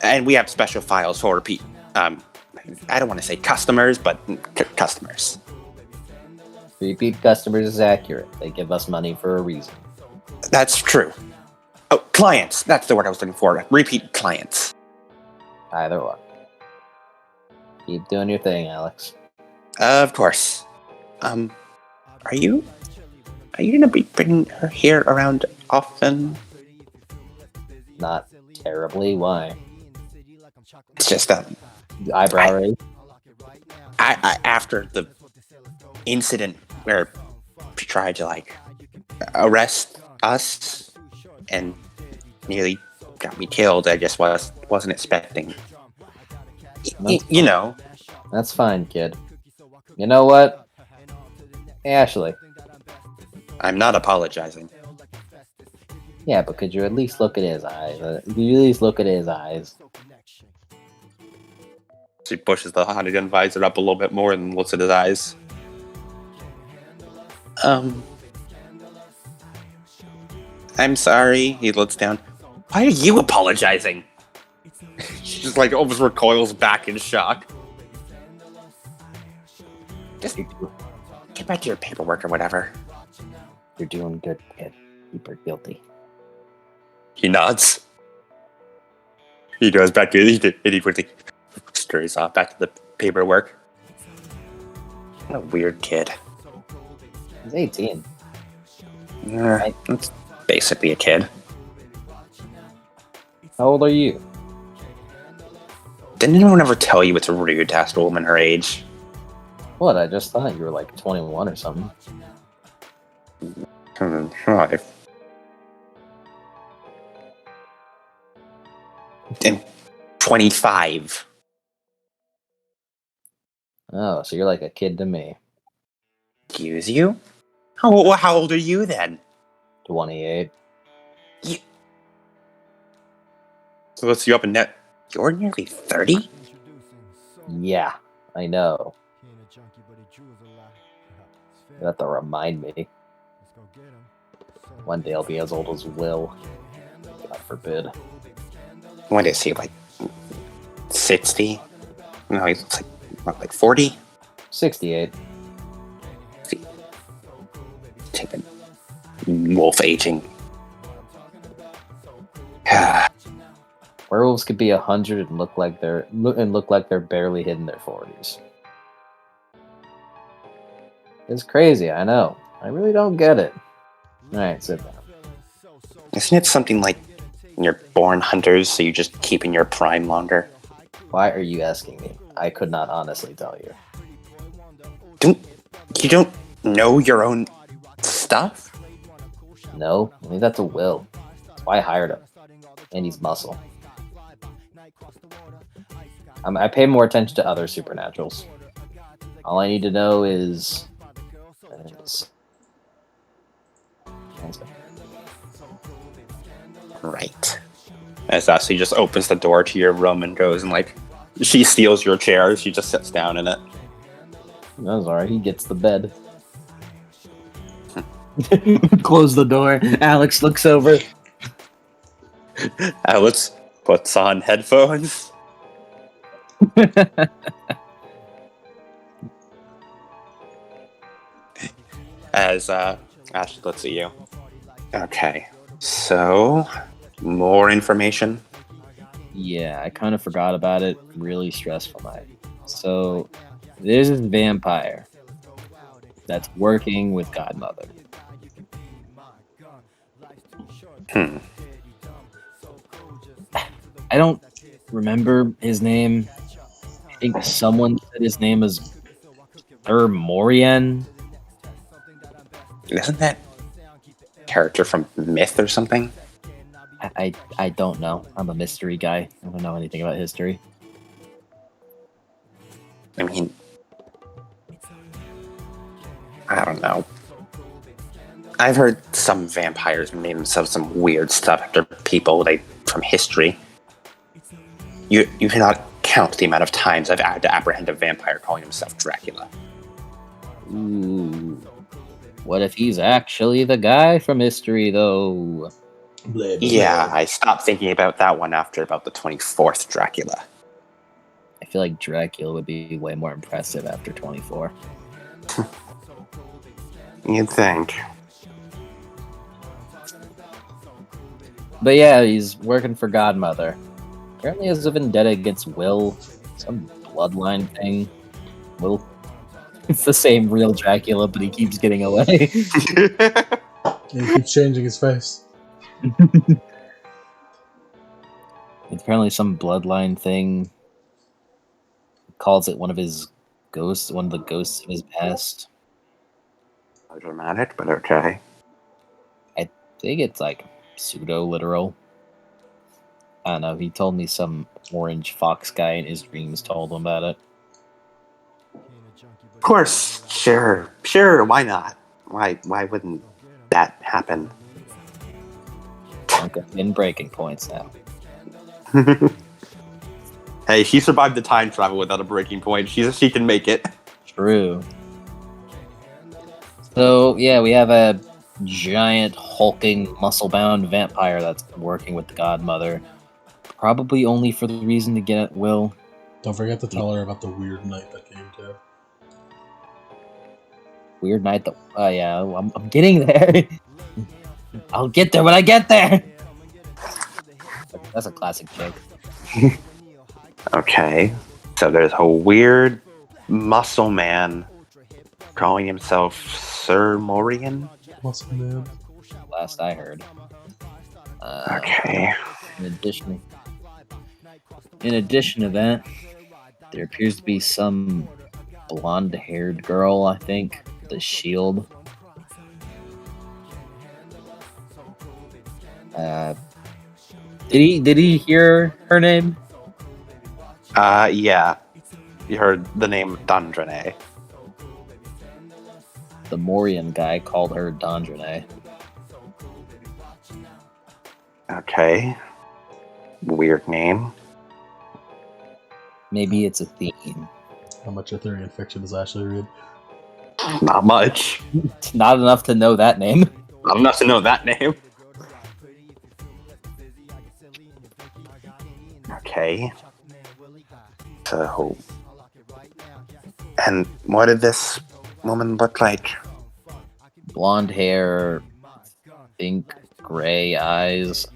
And we have special files for repeat. I don't want to say customers, but customers. Repeat customers is accurate. They give us money for a reason. That's true. Oh, clients. That's the word I was looking for. Repeat clients. Either one. Keep doing your thing, Alex. Of course. Are you gonna be bringing her here around often? Not terribly. Why? It's just Eyebrow raise. I after the incident where she tried to like arrest us and nearly got me killed, I just wasn't expecting. You know. That's fine, kid. You know what? Ashley. I'm not apologizing. Yeah, but could you at least look at his eyes? Could you at least look at his eyes? She pushes the Honeygun visor up a little bit more and looks at his eyes. I'm sorry. He looks down. Why are you apologizing? She just like almost recoils back in shock. Just get back to your paperwork or whatever. You're doing good, kid. Super guilty. He nods. He goes back to it. He quickly scurries off back to the paperwork. What a weird kid. He's 18. That's basically a kid. How old are you? Didn't anyone ever tell you it's rude to ask a woman her age? What? I just thought you were like 21 or something. Right. I'm 25. Oh, so you're like a kid to me. Excuse you? How old are you then? 28. So let's see you up in net. You're nearly 30? Yeah, I know. You have to remind me. One day I'll be as old as Will. God forbid. What is he, like 60? No, he looks like what, like 40? 68. Take a wolf aging. Werewolves could be 100 and look like they're barely hitting their 40s. It's crazy, I know. I really don't get it. Alright, sit down. Isn't it something like you're born hunters, so you just keep in your prime longer? Why are you asking me? I could not honestly tell you. You don't know your own stuff? No, I mean that's a Will. That's why I hired him. And he's muscle. I pay more attention to other supernaturals. All I need to know is... Right. As Ashley just opens the door to your room and goes and, like, she steals your chair, she just sits down in it. That's alright, he gets the bed. Close the door. Alex looks over. Alex puts on headphones. As Ashley looks at you. Okay, so more information. Yeah, I kind of forgot about it. Really stressful night. So, there's this vampire that's working with Godmother. I don't remember his name. I think someone said his name is Morian. Isn't that character from Myth or something? I don't know. I'm a mystery guy. I don't know anything about history. I mean, I don't know. I've heard some vampires name themselves some weird stuff after people from history. You cannot count the amount of times I've had to apprehend a vampire calling himself Dracula. Ooh. What if he's actually the guy from history, though? Blah, blah, Yeah, blah. I stopped thinking about that one after about the 24th Dracula. I feel like Dracula would be way more impressive after 24. You'd think. But yeah, he's working for Godmother. Apparently he has a vendetta against Will. Some bloodline thing. Will. It's the same real Dracula, but he keeps getting away. He keeps changing his face. It's apparently some bloodline thing. He calls it one of his ghosts, one of the ghosts of his past. Dramatic, but okay. I think it's like pseudo-literal. I don't know, he told me some orange fox guy in his dreams told him about it. Of course, sure, why not? Why wouldn't that happen? I'm getting breaking points now. Hey, she survived the time travel without a breaking point. She can make it. True. So, yeah, we have a giant, hulking, muscle-bound vampire that's working with the Godmother. Probably only for the reason to get at Will. Don't forget to tell her about the weird night that came to. Weird night, though. Oh, yeah, I'm getting there. I'll get there when I get there. That's a classic joke. Okay, so there's a weird muscle man calling himself Sir Morian. Muscle man. Last I heard. Okay. In addition to that, there appears to be some blonde-haired girl, I think, with a shield. Did he hear her name? Yeah. You heard the name Dandrane. The Morian guy called her Dandrane. Okay. Weird name. Maybe it's a theme. How much Arthurian fiction does Ashley read? Not much. It's not enough to know that name. Not enough to know that name. Okay. So, And what did this woman look like? Blonde hair, think gray eyes.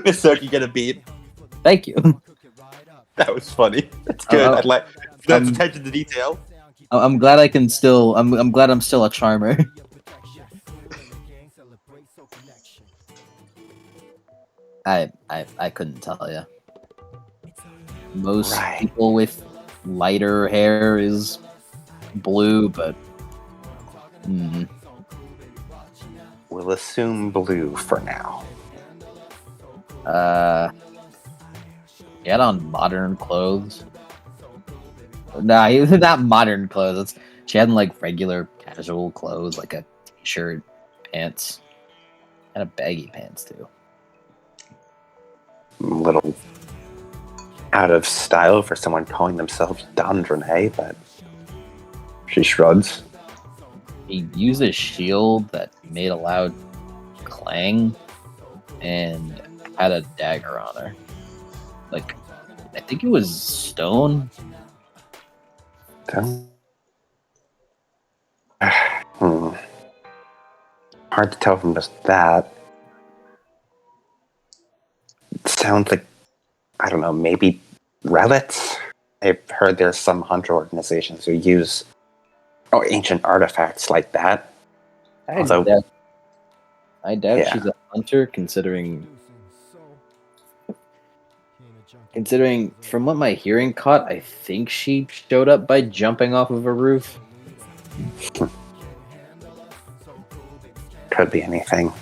Miss Soki get a beat. Thank you. That was funny. That's good. Oh, I'd like that's um, attention to detail. I'm glad I can still. I'm glad I'm still a charmer. I couldn't tell you. Most Right. people with lighter hair is blue, but We'll assume blue for now. he had on modern clothes. Nah, he was not modern clothes. She had like regular casual clothes, like a t-shirt, pants, and a baggy pants too. A little out of style for someone calling themselves Dandrone, but she shrugs. He used a shield that made a loud clang and had a dagger on her. Like, I think it was stone. Hard to tell from just that. It sounds like, I don't know, maybe relics? I've heard there's some hunter organizations who use ancient artifacts like that. I Although- doubt Yeah. she's a hunter, considering from what my hearing caught, I think she showed up by jumping off of a roof. Could be anything.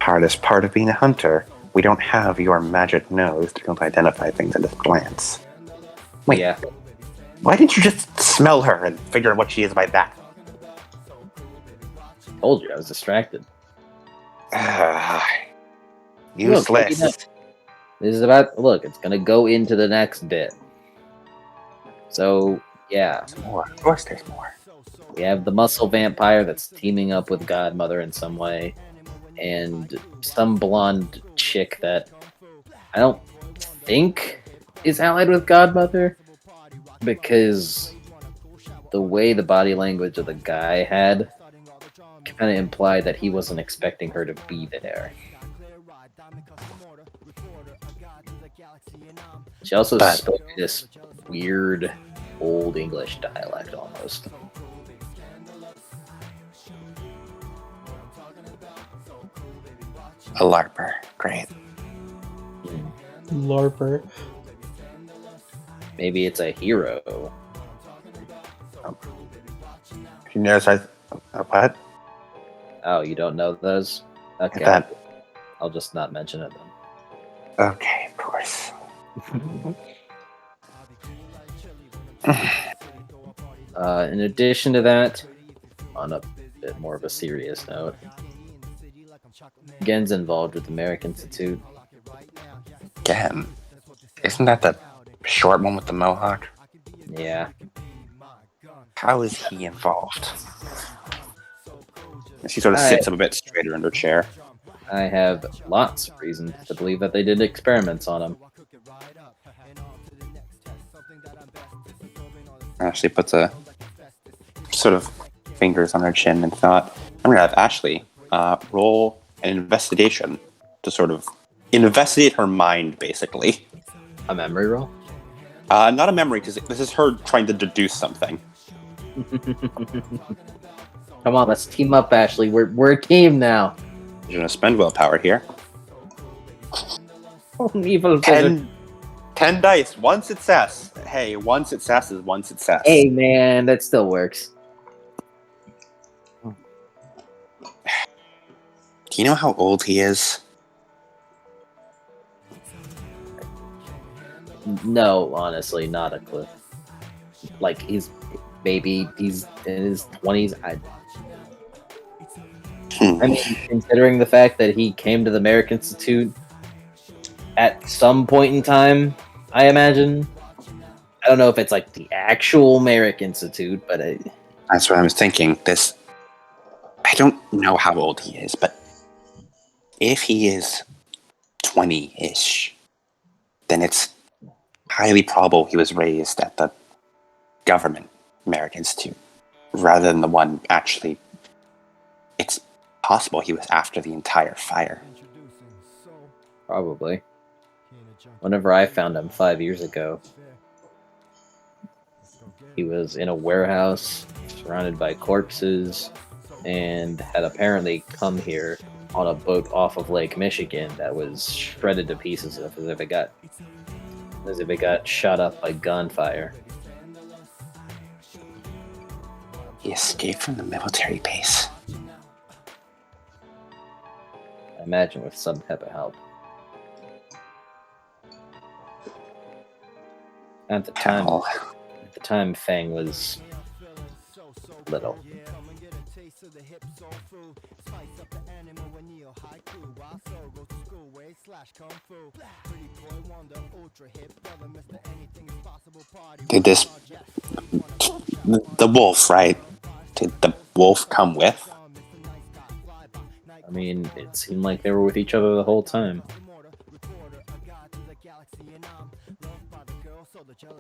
Hardest part of being a hunter, we don't have your magic nose to be able to identify things at a glance. Wait, Yeah. why didn't you just smell her and figure out what she is by that? Told you I was distracted. Useless. This is about it's gonna go into the next bit. So yeah, There's more. Of course there's more. we have the muscle vampire that's teaming up with Godmother in some way, and some blonde chick that I don't think is allied with Godmother, because the way the body language of the guy had kind of implied that he wasn't expecting her to be there. She also spoke this weird old English dialect almost. A LARPer. Great. LARPer. Maybe it's a hero. You notice what? Oh, you don't know those? Okay, That. I'll just not mention it then. Okay, of course. In addition to that, on a bit more of a serious note, Gen's involved with the American Institute. Again, isn't that the short one with the mohawk? Yeah, How is he involved? She sort of sits up a bit straighter in her chair. I have lots of reasons to believe that they did experiments on him. Ashley puts a sort of fingers on her chin and thought, I'm going to have Ashley roll an investigation to sort of investigate her mind, basically. A memory roll? Not a memory, because this is her trying to deduce something. Come on, let's team up, Ashley. We're a team now. You're going to spend willpower here. Evil wizard. 10 dice, one success. Hey, one success is one success. Hey man, that still works. Do you know how old he is? No, honestly, not a clue. Like he's in his 20s. I mean, considering the fact that he came to the American Institute at some point in time, I imagine. I don't know if it's like the actual American Institute, but That's what I was thinking. I don't know how old he is, but if he is 20-ish, then it's highly probable he was raised at the government American Institute, rather than the one actually. It's possible he was after the entire fire. Probably. Whenever I found him 5 years ago, he was in a warehouse surrounded by corpses and had apparently come here on a boat off of Lake Michigan that was shredded to pieces as if it got shot up by gunfire. He escaped from the military base. I imagine with some type of help. At the Hell. time Fang was little. Did this... The wolf, right? Did the wolf come with? I mean, it seemed like they were with each other the whole time.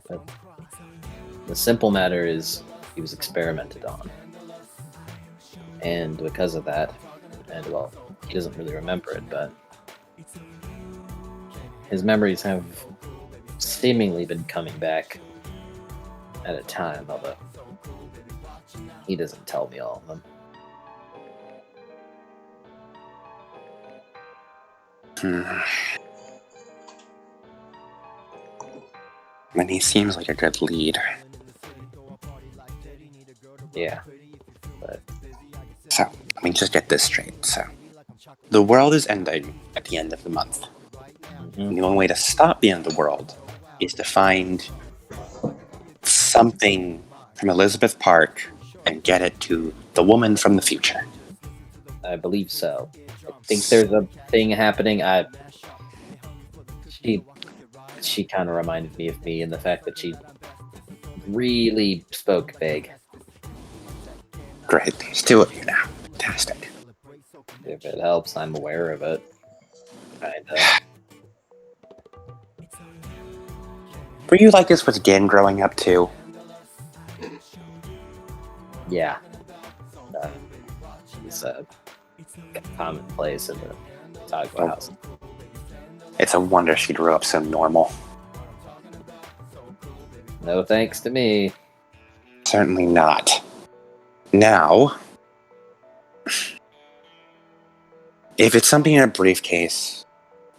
But the simple matter is, he was experimented on. And because of that, and well, he doesn't really remember it, but his memories have seemingly been coming back at a time, although he doesn't tell me all of them. And he seems like a good lead. Yeah. But So, let me just get this straight. So, the world is ending at the end of the month. And the only way to stop the end of the world is to find something from Elizabeth Park and get it to the woman from the future. I believe so. I think there's a thing happening. She kind of reminded me of me in the fact that she really spoke big. Great, there's two of you now. Fantastic. If it helps, I'm aware of it. Kinda. Were you like this with Gin growing up too? Yeah. It's a commonplace in the Ottawa house. It's a wonder she grew up so normal. No thanks to me. Certainly not. Now, if it's something in a briefcase,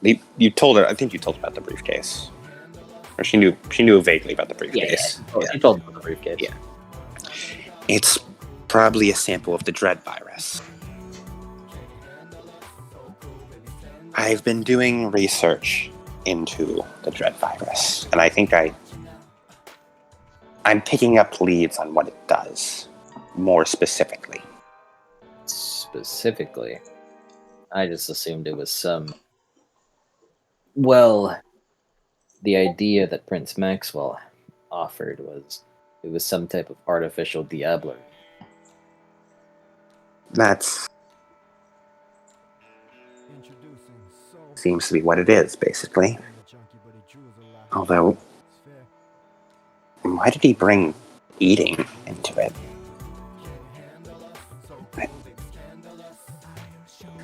you told her. I think you told her about the briefcase, or she knew vaguely about the briefcase. Yeah. She told me about the briefcase. Yeah. It's probably a sample of the dread virus. I've been doing research into the dread virus, and I think I'm picking up leads on what it does, more specifically. Specifically, I just assumed it was some. Well, the idea that Prince Maxwell offered was it was some type of artificial diabler. That's seems to be what it is, basically. Although, why did he bring eating into it?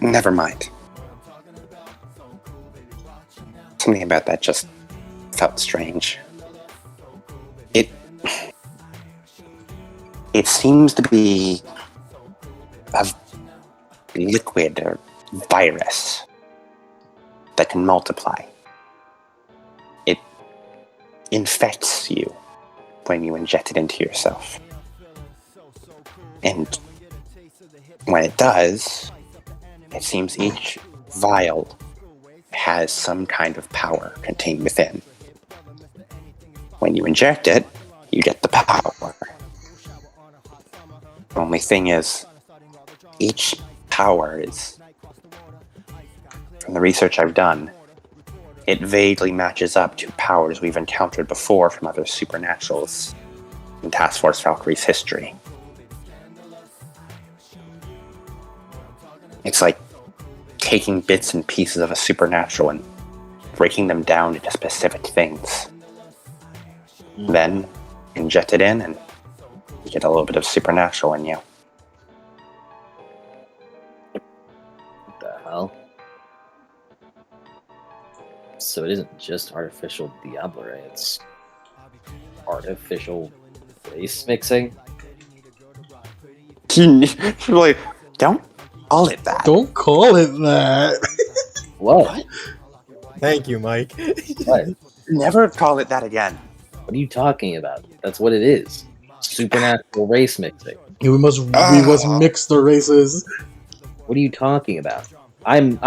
Never mind. Something about that just felt strange. It seems to be a liquid or virus that can multiply. It infects you when you inject it into yourself. And when it does, it seems each vial has some kind of power contained within. When you inject it, you get the power. The only thing is, each power is, from the research I've done, it vaguely matches up to powers we've encountered before from other supernaturals in Task Force Valkyrie's history. It's like taking bits and pieces of a supernatural and breaking them down into specific things. Then inject it in and you get a little bit of supernatural in you. What the hell? So it isn't just artificial Diablo, right? It's artificial race mixing. Like, don't call it that. Don't call it that. What? Thank you, Mike. What? Never call it that again. What are you talking about? That's what it is. Supernatural race mixing. We must mix the races. What are you talking about? I'm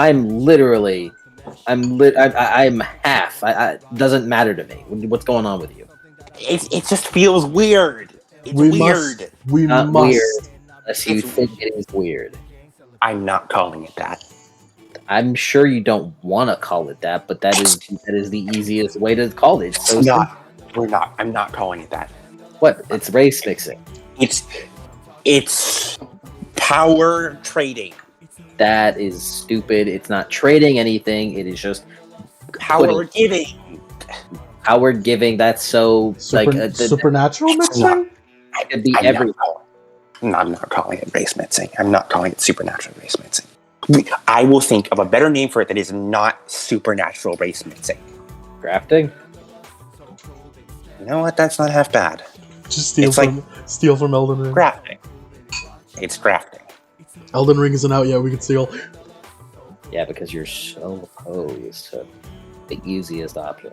half. Doesn't matter to me. What's going on with you? It just feels weird. It's We weird. Not must. weird. Unless you It's- think it is weird. I'm not calling it that. I'm sure you don't want to call it that, but that is the easiest way to call it. So It's not. We're not. I'm not calling it that. what? It's race mixing. It's power trading. That is stupid. It's not trading anything. It is just Power giving. power giving. That's so Supernatural mixing? it could be I'm every. not calling it race mixing. I'm not calling it supernatural race mixing. I will think of a better name for it that is not supernatural race mixing. Drafting. You know what? That's not half bad. Just steal It's like- from Elden Ring. Drafting. It's drafting. Elden Ring isn't out yet. We can steal. Yeah, because you're so opposed to the easiest option.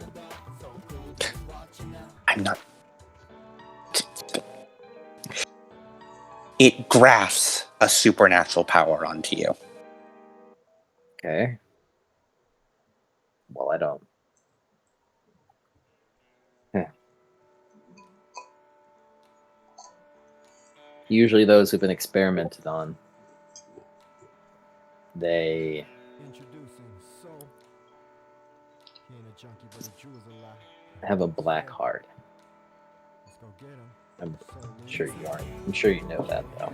I'm not. It grafts a supernatural power onto you. Okay. Well, I don't. Usually, those who've been experimented on, they have a black heart. I'm sure you aren't. I'm sure you know that, though.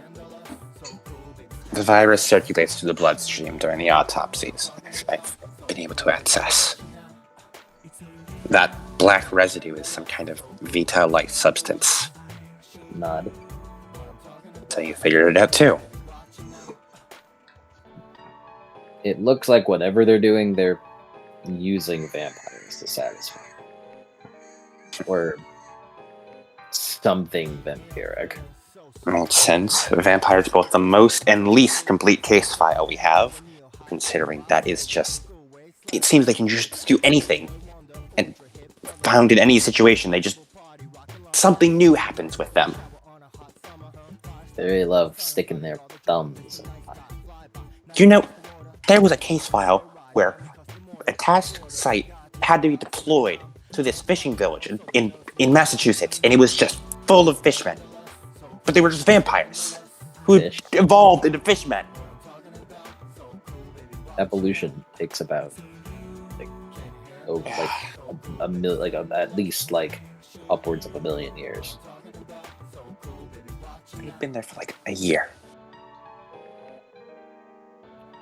The virus circulates through the bloodstream during the autopsies. I've been able to access. That black residue is some kind of Vita-like substance. Nod. So you figured it out too. It looks like whatever they're doing, they're using vampires to satisfy. Or something vampiric. Makes sense. Vampire's both the most and least complete case file we have, considering that is just... It seems they can just do anything. And found in any situation, they just... Something new happens with them. They really love sticking their thumbs. You know, there was a case file where a task site had to be deployed to this fishing village in Massachusetts, and it was just full of fishmen. But they were just vampires who Fish. evolved into fishmen. Evolution takes about a million, at least upwards of 1 million years. They've been there for a year.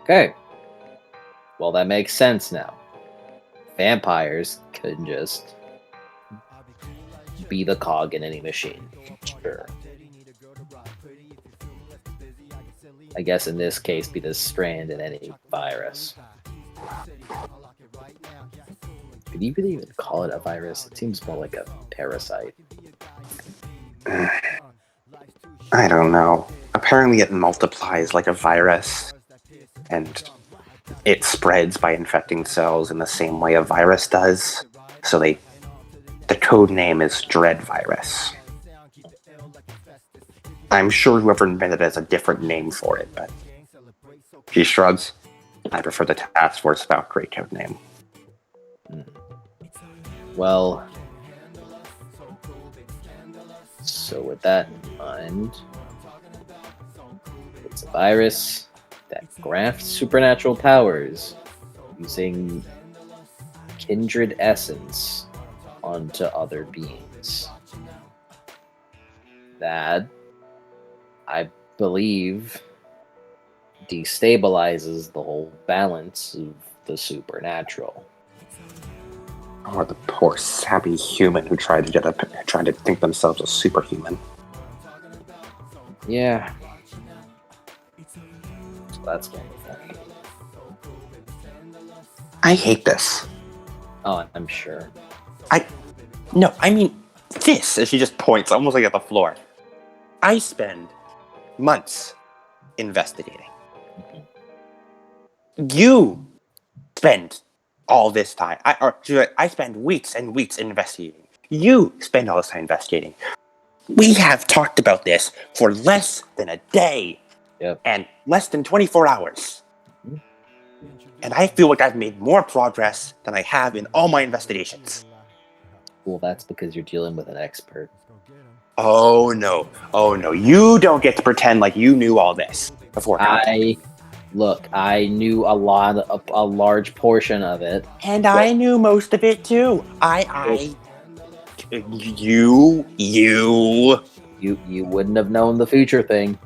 Okay. Well, that makes sense now. Vampires can just be the cog in any machine. Sure. I guess in this case, be the strand in any virus. Could you really even call it a virus? It seems more like a parasite. I don't know. Apparently it multiplies like a virus, and it spreads by infecting cells in the same way a virus does. So the code name is Dread Virus. I'm sure whoever invented it has a different name for it, but he shrugs. I prefer the Task Force Valkyrie code name. Well, so with that in mind, it's a virus that grafts supernatural powers using kindred essence onto other beings. That, I believe, destabilizes the whole balance of the supernatural. Or the poor sappy human who tried to think themselves a superhuman. Yeah. So that's wonderful. I hate this. Oh, I'm sure. No, I mean this. And she just points, almost like at the floor. I spend months investigating. You spend all this time. I spend weeks and weeks investigating. You spend all this time investigating. We have talked about this for less than a day. Yep. And less than 24 hours. And I feel like I've made more progress than I have in all my investigations. Well, that's because you're dealing with an expert. Oh no. You don't get to pretend like you knew all this before. I knew a large portion of it. And I knew most of it too. You wouldn't have known the future thing.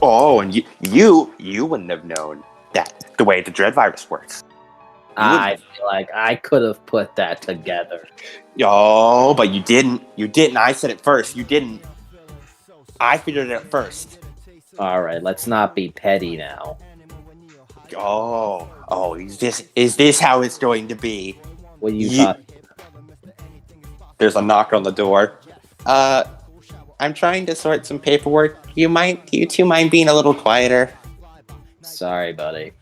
Oh, and you wouldn't have known that the way the dread virus works. I feel like I could have put that together. Oh, but you didn't. You didn't. I said it first. You didn't. I figured it out first. All right, let's not be petty now. Oh, is this how it's going to be? What do you thought? There's a knock on the door. I'm trying to sort some paperwork. You two mind being a little quieter? Sorry, buddy.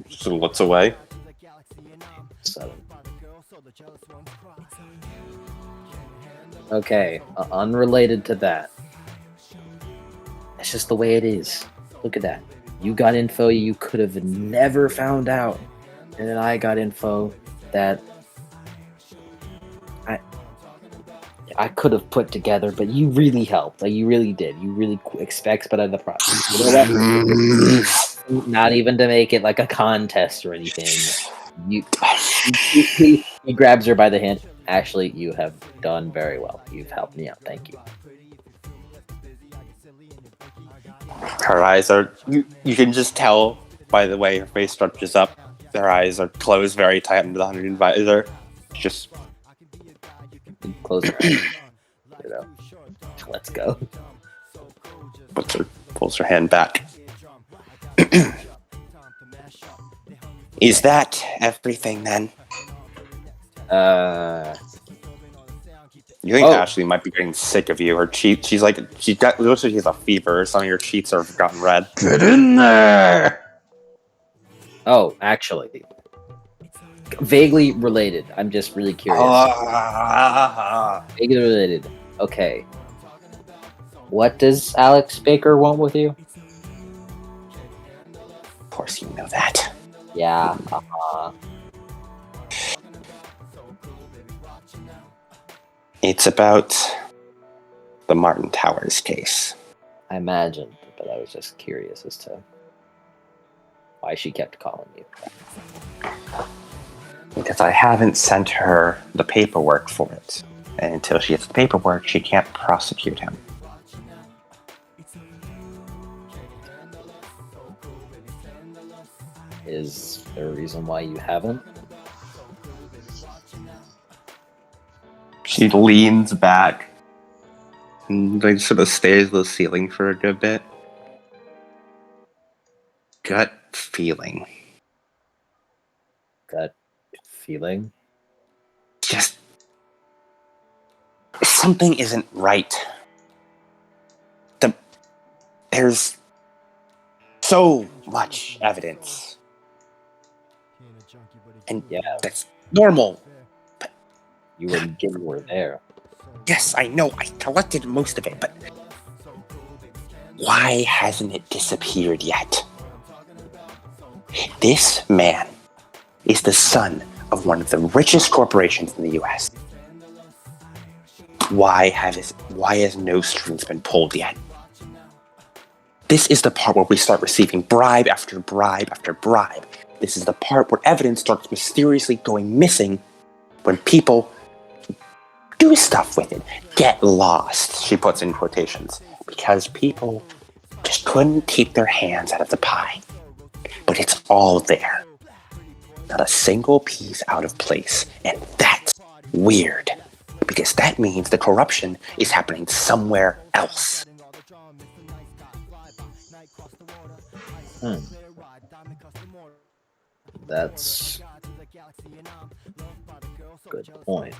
So what's away? 7. Okay, unrelated to that. It's just the way it is. Look at that. You got info you could have never found out. And then I got info that I could have put together, but you really helped. Like, you really did. You really expedited the process. You know what? Not even to make it like a contest or anything. He grabs her by the hand. Ashley, you have done very well. You've helped me out. Thank you. Her eyes are... You can just tell by the way her face stretches up. Her eyes are closed very tight under the 100 visor. Just... Close her eyes. Let's go. Pulls her hand back. Is that everything then? You think Ashley might be getting sick of you? Her cheeks, looks like she has a fever. Some of your cheeks have gotten red. Get in there! Oh, actually. Vaguely related. I'm just really curious. Vaguely related. Okay. What does Alex Baker want with you? Of course you know that. Yeah. It's about the Martin Towers case. I imagined, but I was just curious as to why she kept calling you. Because I haven't sent her the paperwork for it. And until she gets the paperwork, she can't prosecute him. Is there a reason why you haven't? She leans back and sort of stares at the ceiling for a good bit. Gut feeling. Gut feeling? Just... something isn't right. There's so much evidence. And yeah, that's normal. You were there. Yes, I know. I collected most of it, but why hasn't it disappeared yet? This man is the son of one of the richest corporations in the U.S. Why has no strings been pulled yet? This is the part where we start receiving bribe after bribe after bribe. This is the part where evidence starts mysteriously going missing when people do stuff with it. Get lost, she puts in quotations, because people just couldn't keep their hands out of the pie. But it's all there. Not a single piece out of place. And that's weird. Because that means the corruption is happening somewhere else. That's good point.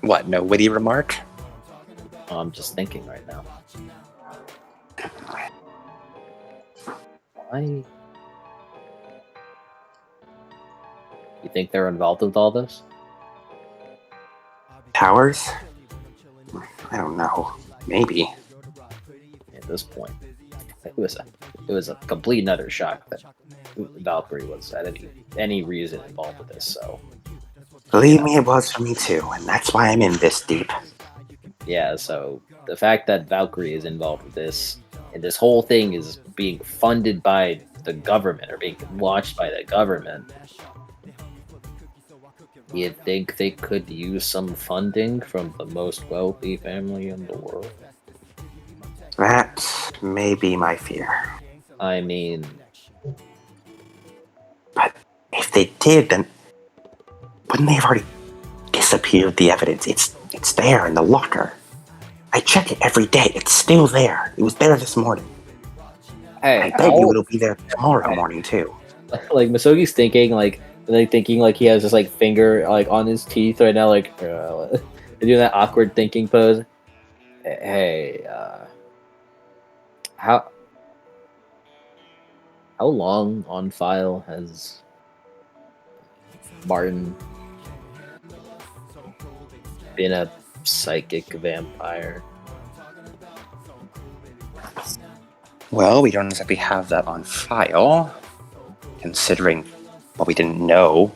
What, no witty remark? I'm just thinking right now. Why? You think they're involved with all this? Towers? I don't know. Maybe. At this point, it was a complete and utter shock that Valkyrie was at any reason involved with this. So Believe me, it was for me too, and that's why I'm in this deep. yeah, so the fact that Valkyrie is involved with this, and this whole thing is being funded by the government or being watched by the government, you'd think they could use some funding from the most wealthy family in the world. That may be my fear. I mean, But if they did, then wouldn't they have already disappeared the evidence? It's there in the locker. I check it every day. It's still there. It was there this morning. hey, I bet you it'll be there tomorrow morning too. like Masogi's thinking like he has this like finger like on his teeth right now, like doing that awkward thinking pose. Hey, how long on file has Martin been a psychic vampire? Well, we don't exactly have that on file, considering what we didn't know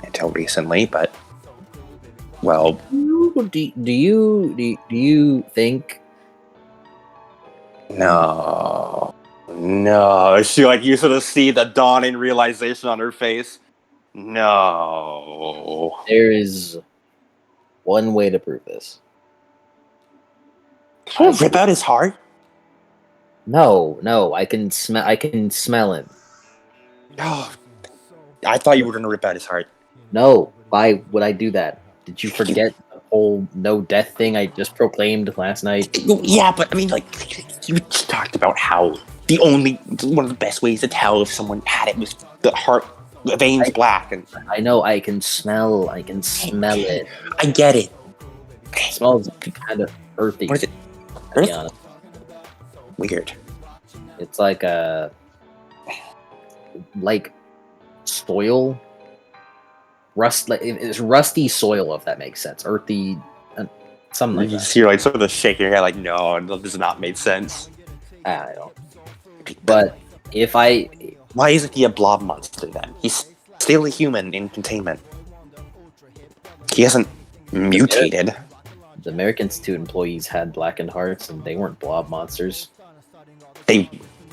until recently, but well, Do you think? no. She you sort of see the dawning realization on her face. No. There is one way to prove this. Rip out his heart? No, I can smell him. Oh, I thought you were going to rip out his heart. No, why would I do that? Did you forget the whole no death thing I just proclaimed last night? Yeah, but I mean, you just talked about how one of the best ways to tell if someone had it was the heart veins black, and I know I can smell it. I get it. It smells kind of earthy. What is it? To be honest. Weird. It's like soil, rust. Like it's rusty soil, if that makes sense. Earthy, something like You that. see, you're sort of shaking your head, like, no, this does not make sense. I don't. But if I, Why isn't he a blob monster then? He's still a human in containment. He hasn't mutated. the American Institute employees had blackened hearts and they weren't blob monsters.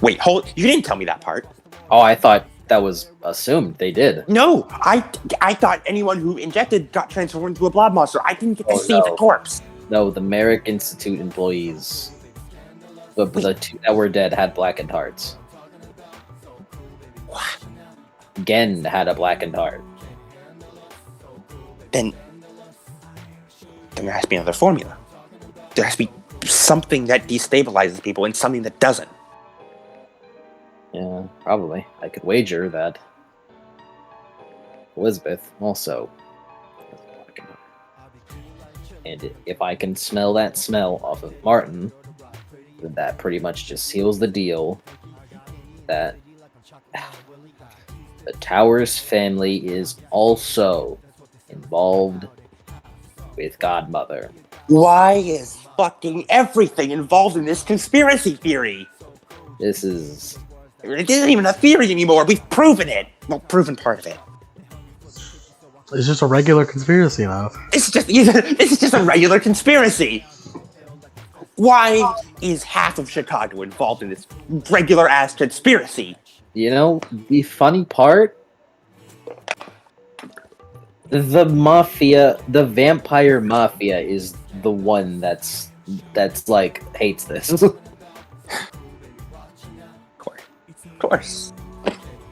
Wait, hold. You didn't tell me that part. Oh, I thought that was assumed they did. No, I thought anyone who injected got transformed into a blob monster. I didn't get to see the corpse. No, the Merrick Institute employees, the two that were dead, had blackened hearts. What? Gen had a blackened heart. Then there has to be another formula. There has to be something that destabilizes people and something that doesn't. Yeah, probably. I could wager that Elizabeth also has a blackened heart. And if I can smell that smell off of Martin, then that pretty much just seals the deal that the Towers family is also involved with Godmother. Why is fucking everything involved in this conspiracy theory? This is... It isn't even a theory anymore. We've proven it. Well, proven part of it. It's just a regular conspiracy now. It's just a regular conspiracy. Why is half of Chicago involved in this regular ass conspiracy? You know, the funny part The mafia, the vampire mafia, is the one that's like hates this. Of course.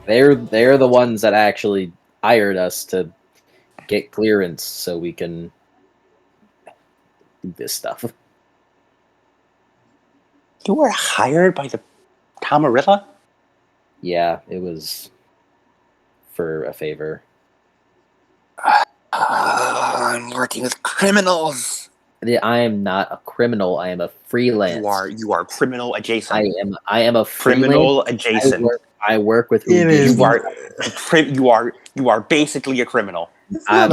They're the ones that actually hired us to get clearance so we can do this stuff. You were hired by the Camarilla? Yeah, it was for a favor. I'm working with criminals. I am not a criminal. I am a freelance. You are criminal adjacent. I am a criminal freelance. adjacent. I work with who It is. You are basically a criminal. It's not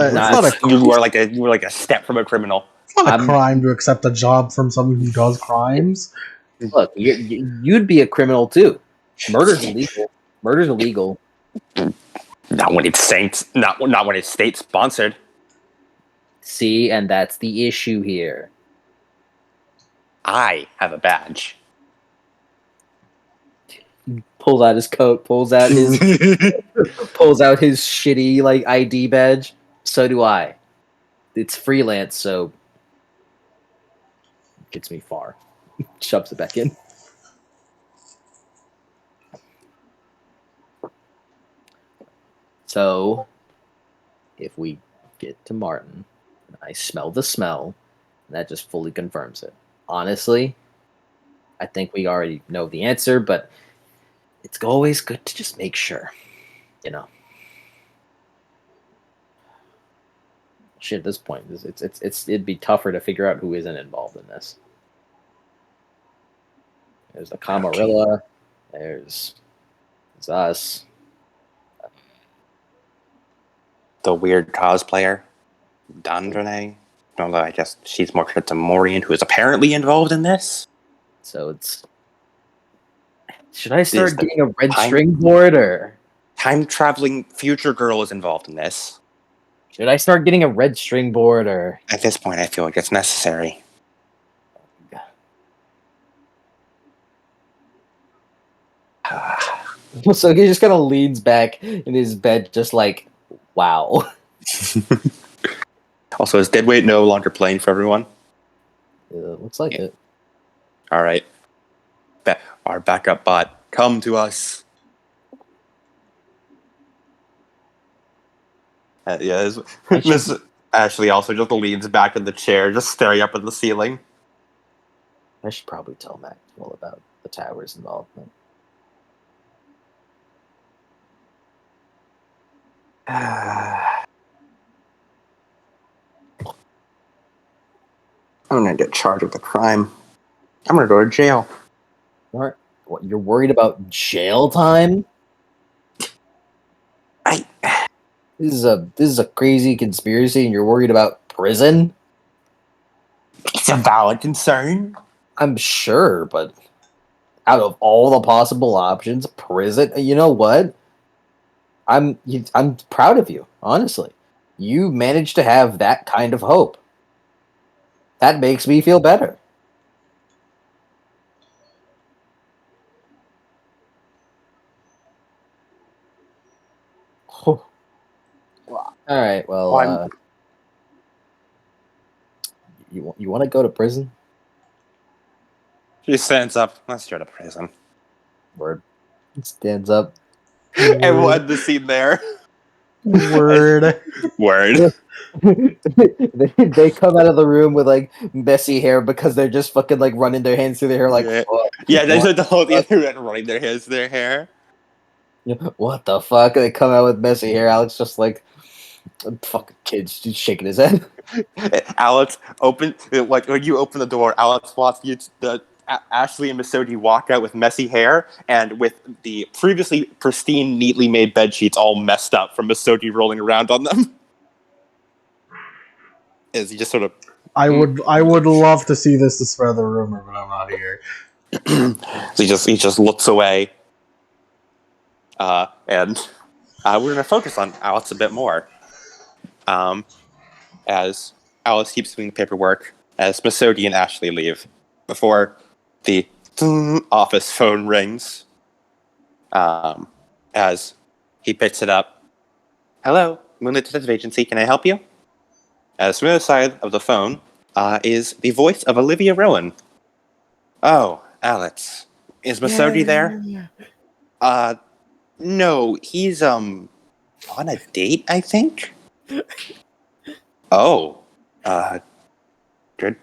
You are like a step from a criminal. a I'm- crime to accept a job from someone who does crimes. Look, you'd be a criminal too. Murder's illegal. Murder's illegal. Not when it's not when it's state sponsored. See, and that's the issue here. I have a badge. Pulls out his coat. Pulls out his shitty like ID badge. So do I. It's freelance, so gets me far. Shoves it back in. So, if we get to Martin, and I smell the smell, that just fully confirms it. Honestly, I think we already know the answer, but it's always good to just make sure, you know. Shit, at this point, it'd be tougher to figure out who isn't involved in this. There's the Camarilla. There's us. The weird cosplayer, Dandrene. Although I guess she's more credit to Morian, who is apparently involved in this. So it's. Should I start Is the getting a red time- string board, or Time traveling future girl is involved in this. should I start getting a red string board, or? At this point, I feel like it's necessary. So he just kind of leans back in his bed, just like, wow. Also, is Deadweight no longer playing for everyone? Looks like it. All right. Our backup bot, come to us. Miss Ashley also just leans back in the chair, just staring up at the ceiling. I should probably tell Maxwell about the tower's involvement. I'm gonna get charged with a crime. I'm gonna go to jail. What? You're worried about jail time? This is a crazy conspiracy, and you're worried about prison? It's a valid concern. I'm sure, but out of all the possible options, prison. You know what? I'm proud of you. Honestly, you managed to have that kind of hope. That makes me feel better. All right. Well, you want to go to prison? She stands up. Let's go to prison. Word. Stands up. Everyone, the scene there. Word. Word. they come out of the room with like messy hair because they're just fucking like running their hands through their hair like Yeah. fuck. Yeah, there's What? the whole other running their hands through their hair. What the fuck? They come out with messy hair. Alex just like fucking kids just shaking his head. Alex when you open the door, Alex watches Ashley and Misodi walk out with messy hair and with the previously pristine, neatly made bed sheets all messed up from Misodi rolling around on them. As he just sort of I would love to see this to spread the rumor, but I'm not here. he just looks away. And we're gonna focus on Alex a bit more. As Alex keeps doing the paperwork, as Misodi and Ashley leave, before the office phone rings, as he picks it up. Hello. Moonlit Detective Agency, can I help you? From the other side of the phone is the voice of Olivia Rowan. Oh, Alex. Is Masodi there? No, he's, on a date, I think? Oh, good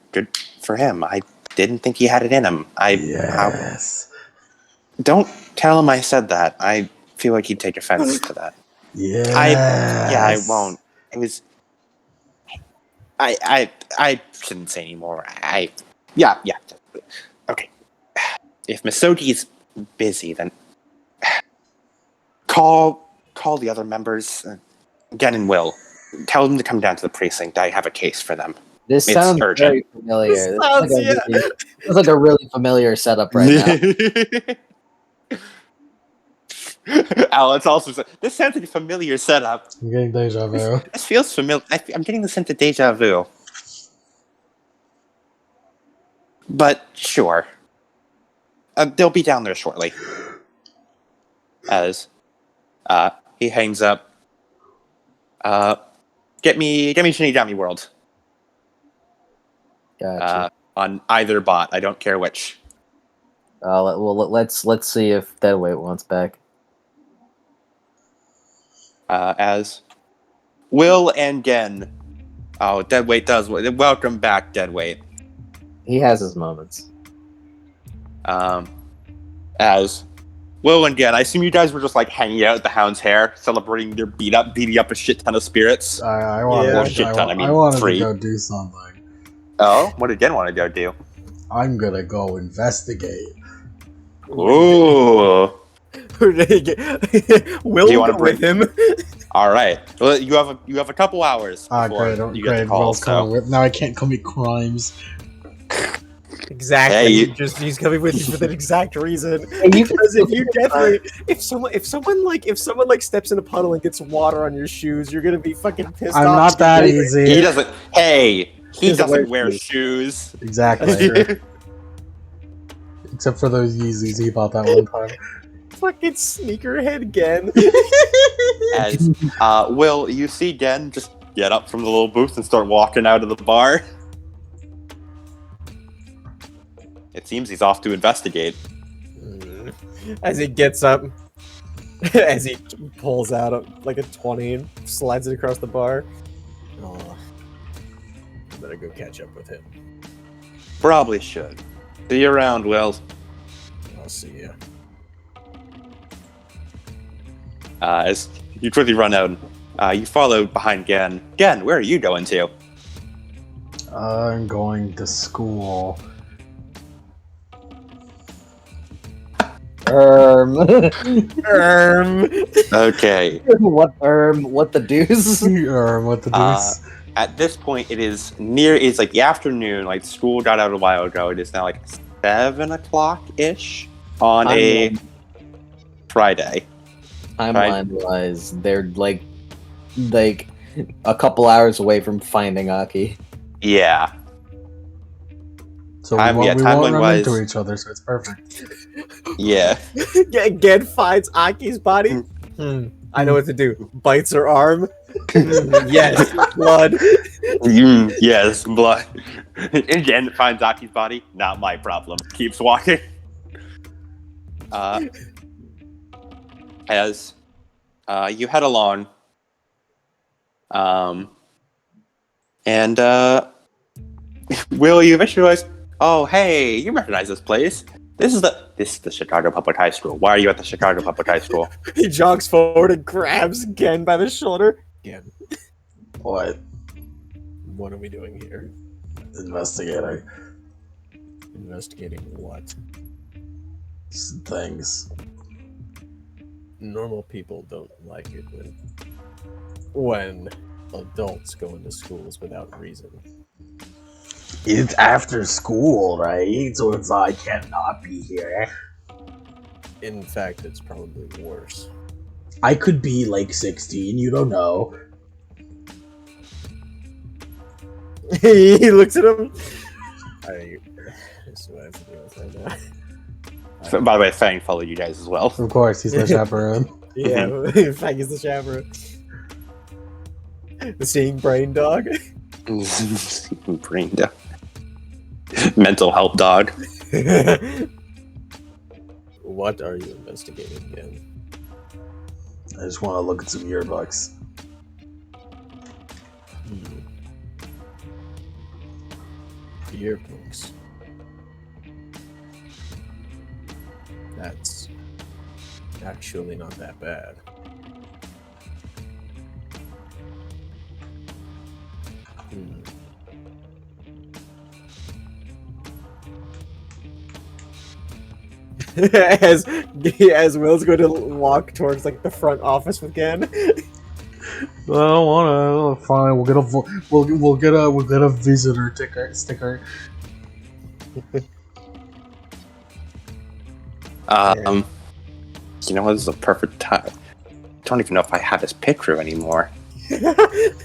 for him. I didn't think he had it in him. Yes. Don't tell him I said that. I feel like he'd take offense to that. Yes. I won't. It was. I shouldn't say anymore. Yeah. Okay. If Masodi's busy, then call the other members, Gen and Will. Tell them to come down to the precinct. I have a case for them. This It's sounds urgent. very familiar. This This sounds, feels like a really familiar setup right now. Alex also said, this sounds like a familiar setup. I'm getting deja vu. This feels familiar. I'm getting the sense of deja vu. But sure. They'll be down there shortly. As he hangs up. Get me Shinny Dummy World. Gotcha. On either bot. I don't care which. Let's see if Deadweight wants back. As Will and Gen. Oh, Deadweight does. Welcome back, Deadweight. He has his moments. As Will and Gen, I assume you guys were just like hanging out at the Hound's Hair, celebrating their beating up a shit ton of spirits. I wanted, Well, shit ton, I wanted three. to go do something. Oh, what did Gen want to go do? I'm gonna go investigate. Ooh. Will Do you wanna go with him? All right. Well, you have a couple hours before Great, you get the call. Will's coming So with. Now I can't commit crimes. Exactly. Hey, he's coming with you for that exact reason. you can- Because if someone steps in a puddle and gets water on your shoes, you're gonna be fucking pissed off. I'm not that easy. he doesn't. Hey, he doesn't doesn't wear wear shoes. Exactly. Except for those Yeezys he bought that one time. Fucking sneakerhead again. As Will, you see Gen just get up from the little booth and start walking out of the bar. It seems he's off to investigate. As he gets up, as he pulls out like a 20 and slides it across the bar. Oh, I better go catch up with him. Probably should. See you around, Will. I'll see ya. As you quickly run out, you follow behind Gen. Gen, where are you going to? I'm going to school. Okay. What the deuce? What the deuce? At this point, it's like the afternoon. Like school got out a while ago. It is now like 7 o'clock ish on a Friday. Timeline wise, they're like a couple hours away from finding Aki. Yeah. So we won't timeline run wise- into each other, so it's perfect. Yeah. Gen finds Aki's body. I know what to do. Bites her arm. Yes, blood. Yes, blood. And Gen finds Aki's body. Not my problem. Keeps walking. As you head along, and Will, you eventually realize, oh, hey, you recognize this place. This is the Chicago Public High School. Why are you at the Chicago Public High School? He jogs forward and grabs Gen by the shoulder. Gen, What? what are we doing here? Investigating Investigating what? some things. Normal people don't like it when adults go into schools without reason. It's after school, right? So it's I cannot be here. In fact, it's probably worse. I could be like 16, you don't know. He looks at him. This is what I have to deal with right now. So, by the way, Fang followed you guys as well. Of course, he's my chaperone. Yeah, in fact, he's the chaperone. The seeing brain dog. Brain dog. Mental help dog. What are you investigating again? I just want to look at some yearbooks. Yearbooks. That's actually not that bad. as Will's going to walk towards like the front office with Gen. I don't want to. Fine, we'll get a visitor sticker. You know what? This is a perfect time. I don't even know if I have his picture anymore. The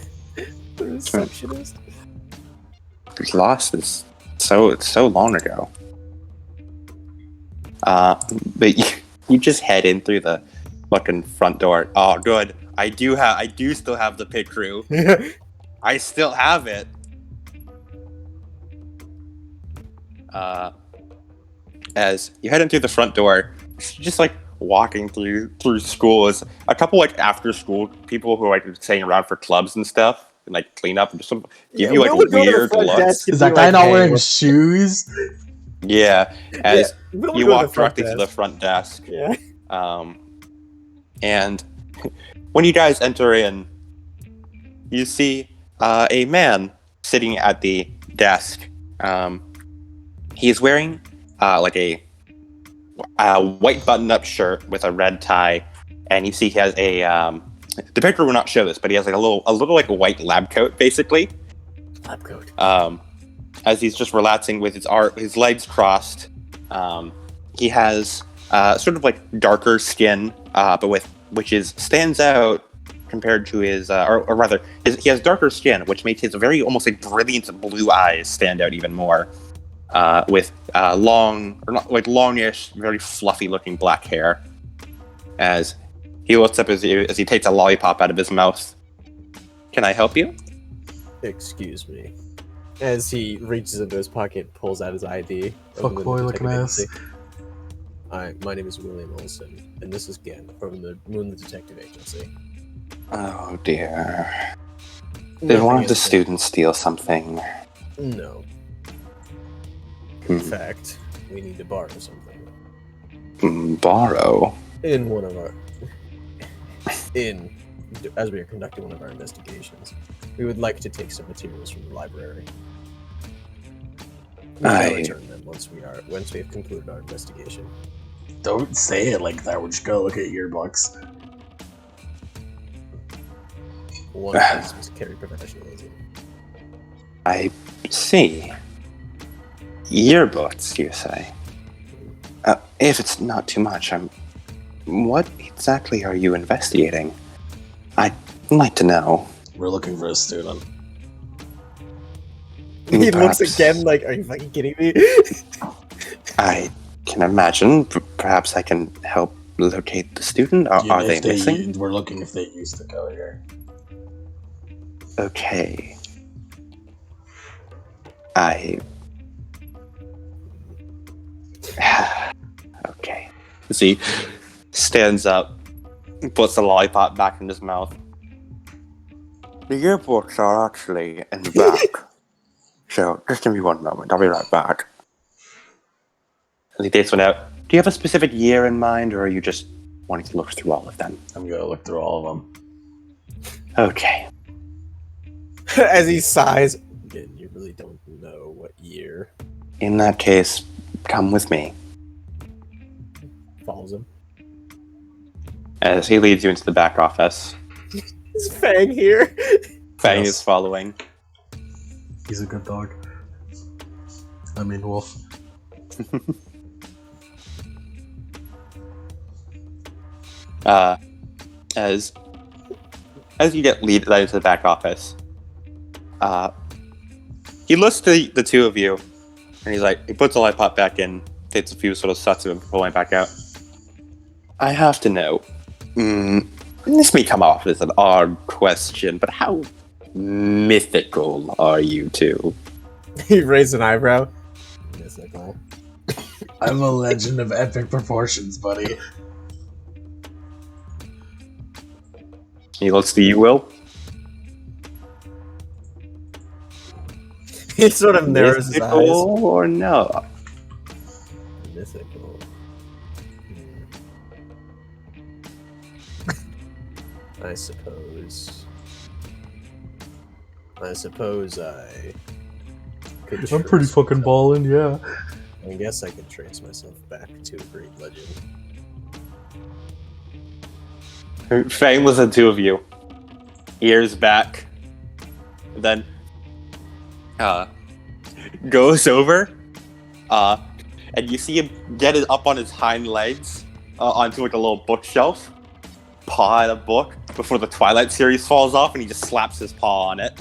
receptionist. It's lost. It's so long ago. But you just head in through the fucking front door. Oh, good. I do still have the pit crew. I still have it. As you head in through the front door, just like walking through school is a couple like after school people who are like staying around for clubs and stuff and like clean up and just give you like weird looks. Is that guy not wearing shoes? Yeah, as you walk directly to the front desk. Yeah. And when you guys enter in, you see a man sitting at the desk. He's wearing like a white button-up shirt with a red tie, and you see he has a the picture will not show this, but he has like a little like a white lab coat, basically. Lab coat. As he's just relaxing with his legs crossed. He has sort of like darker skin, but which stands out compared to his, or rather, he has darker skin, which makes his very almost like brilliant blue eyes stand out even more. With longish, very fluffy looking black hair. As he looks up as he takes a lollipop out of his mouth. Can I help you? Excuse me. As he reaches into his pocket, pulls out his ID. Fuckboy looking ass. Hi, my name is William Olson, and this is Gen from the Moonlit Detective Agency. Oh dear. Did one of the students steal something? No. In fact, we need to borrow something. Borrow? As we are conducting one of our investigations, we would like to take some materials from the library. We will return them once we have concluded our investigation. Don't say it like that. We're just gonna look at yearbooks. One piece was carried professionalism. I see. Yearbooks, you say? If it's not too much, what exactly are you investigating? I'd like to know. We're looking for a student. He looks again like, are you fucking kidding me? I can imagine. Perhaps I can help locate the student. Are they missing? We're looking if they used to go here. Okay. Okay. As he stands up and puts the lollipop back in his mouth. The yearbooks are actually in the back. So, just give me one moment. I'll be right back. As he takes one out. Do you have a specific year in mind, or are you just wanting to look through all of them? I'm gonna look through all of them. Okay. As he sighs, again, you really don't know what year. In that case, come with me. Follows him. As he leads you into the back office. Is Fang here? Fang is following. He's a good dog. I mean, wolf. As you get led into the back office, he looks to the two of you, and he puts the light pop back in, takes a few sort of sucks of it, pulling it back out. I have to know. This may come off as an odd question, but how mythical are you two? He raised an eyebrow. Mythical. I'm a legend of epic proportions, buddy. He looks to you, Will. He sort of narrows his eyes. Mythical or no? Mythical. I suppose I could I'm pretty trace fucking myself- ballin', yeah. I guess I could trace myself back to a great legend. Fang was the two of you. Ears back. Then goes over. And you see him get it up on his hind legs onto like a little bookshelf. Paw at a book before the Twilight series falls off, and he just slaps his paw on it.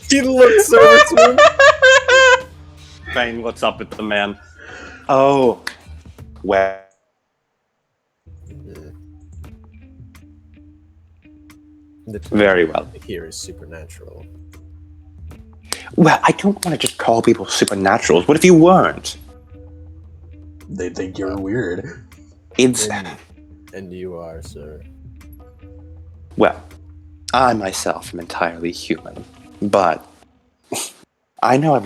He looks over to him. Fang looks up at the man. Oh, well. The Very well. here is supernatural. Well, I don't want to just call people supernaturals. What if you weren't? They think you're weird. It's And you are, sir. well, I myself am entirely human, but I know I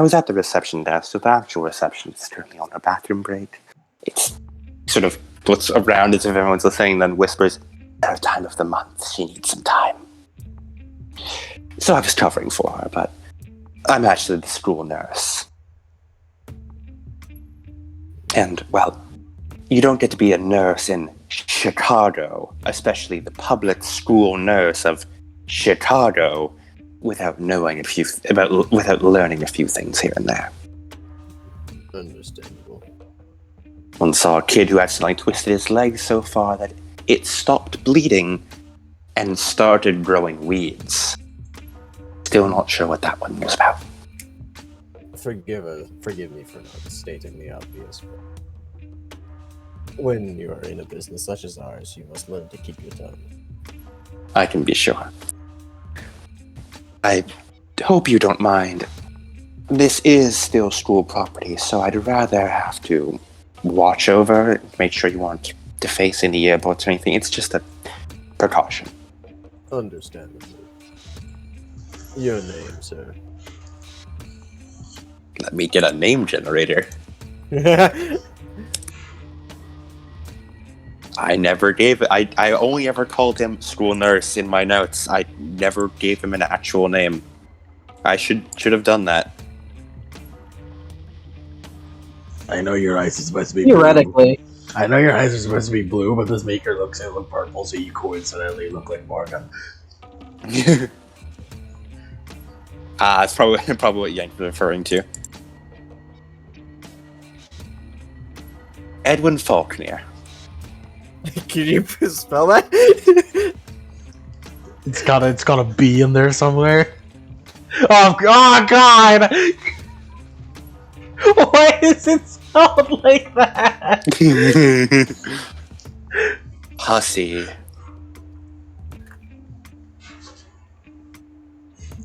was at the reception desk, so the actual receptionist is currently on her bathroom break. It's sort of looks around as if everyone's listening, then whispers, "Her time of the month, she needs some time." So I was covering for her, but I'm actually the school nurse. And, well, you don't get to be a nurse in Chicago, especially the public school nurse of Chicago, without learning a few things here and there. Understandable. Once saw a kid who accidentally twisted his leg so far that it stopped bleeding and started growing weeds. Still not sure what that one was about. Forgive me for not stating the obvious. But when you are in a business such as ours, you must learn to keep your tongue. I can be sure. I hope you don't mind. This is still school property, so I'd rather have to watch over it, make sure you aren't defacing the yearbooks or anything. It's just a precaution. Understandable. Your name, sir. Let me get a name generator. I never gave it. I only ever called him school nurse in my notes. I never gave him an actual name. I should have done that. I know your eyes is supposed to be blue. Theoretically. I know your eyes are supposed to be blue, but this maker looks it look purple, so you coincidentally look like Morgan. That's probably what Yank was referring to. Edwin Faulkner. Can you spell that? It's got a B in there somewhere. Oh God! Why is it spelled like that? Hussy.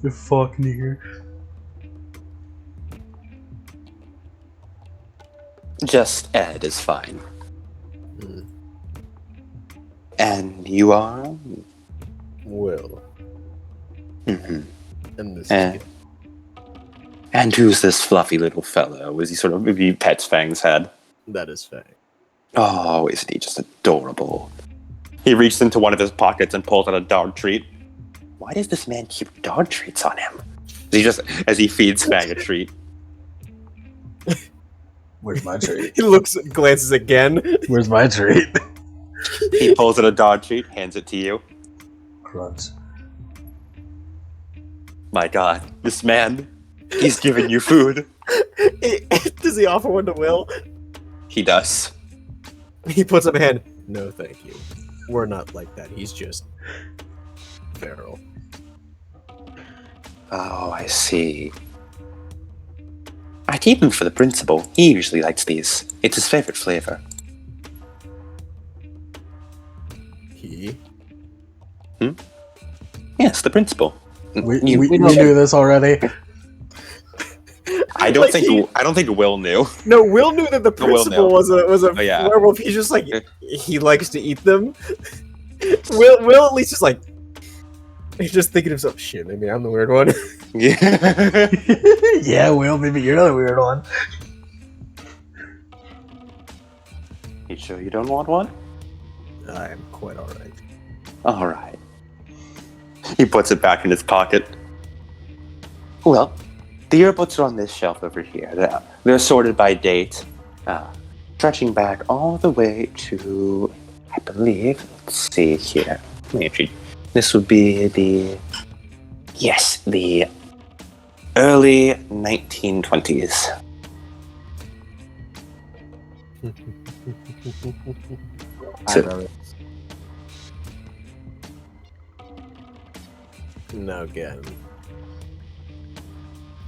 The fuck nigger. Just Ed is fine. Hmm. And you are? Will. Mm-hmm. And this Eh. is And who's this fluffy little fellow? Is he pets Fang's head? that is Fang. Oh, isn't he just adorable? He reaches into one of his pockets and pulls out a dog treat. Why does this man keep dog treats on him? As he feeds Fang a treat. Where's my treat? He glances again. Where's my treat? He pulls out a dog treat, hands it to you. Crunch. My God, this man, he's giving you food. Does he offer one to Will? He does. He puts up a hand. No, thank you. We're not like that. He's just feral. Oh, I see. I keep him for the principal. He usually likes these. It's his favorite flavor. He? Hmm? Yes, the principal. We You- knew this already. I don't Like think I don't think Will knew. No, Will knew that the No, Will principal knew. was a Oh, yeah. werewolf. He's just like he likes to eat them. Will at least is like he's just thinking to himself, shit, maybe I'm the weird one. Yeah. Yeah, Will, maybe you're the weird one. You sure you don't want one? I am quite alright. All right. He puts it back in his pocket. Well, the earbuds are on this shelf over here. They're sorted by date, stretching back all the way to, I believe, let's see here. Maybe this would be the early 1920s. I wrote it. Now again,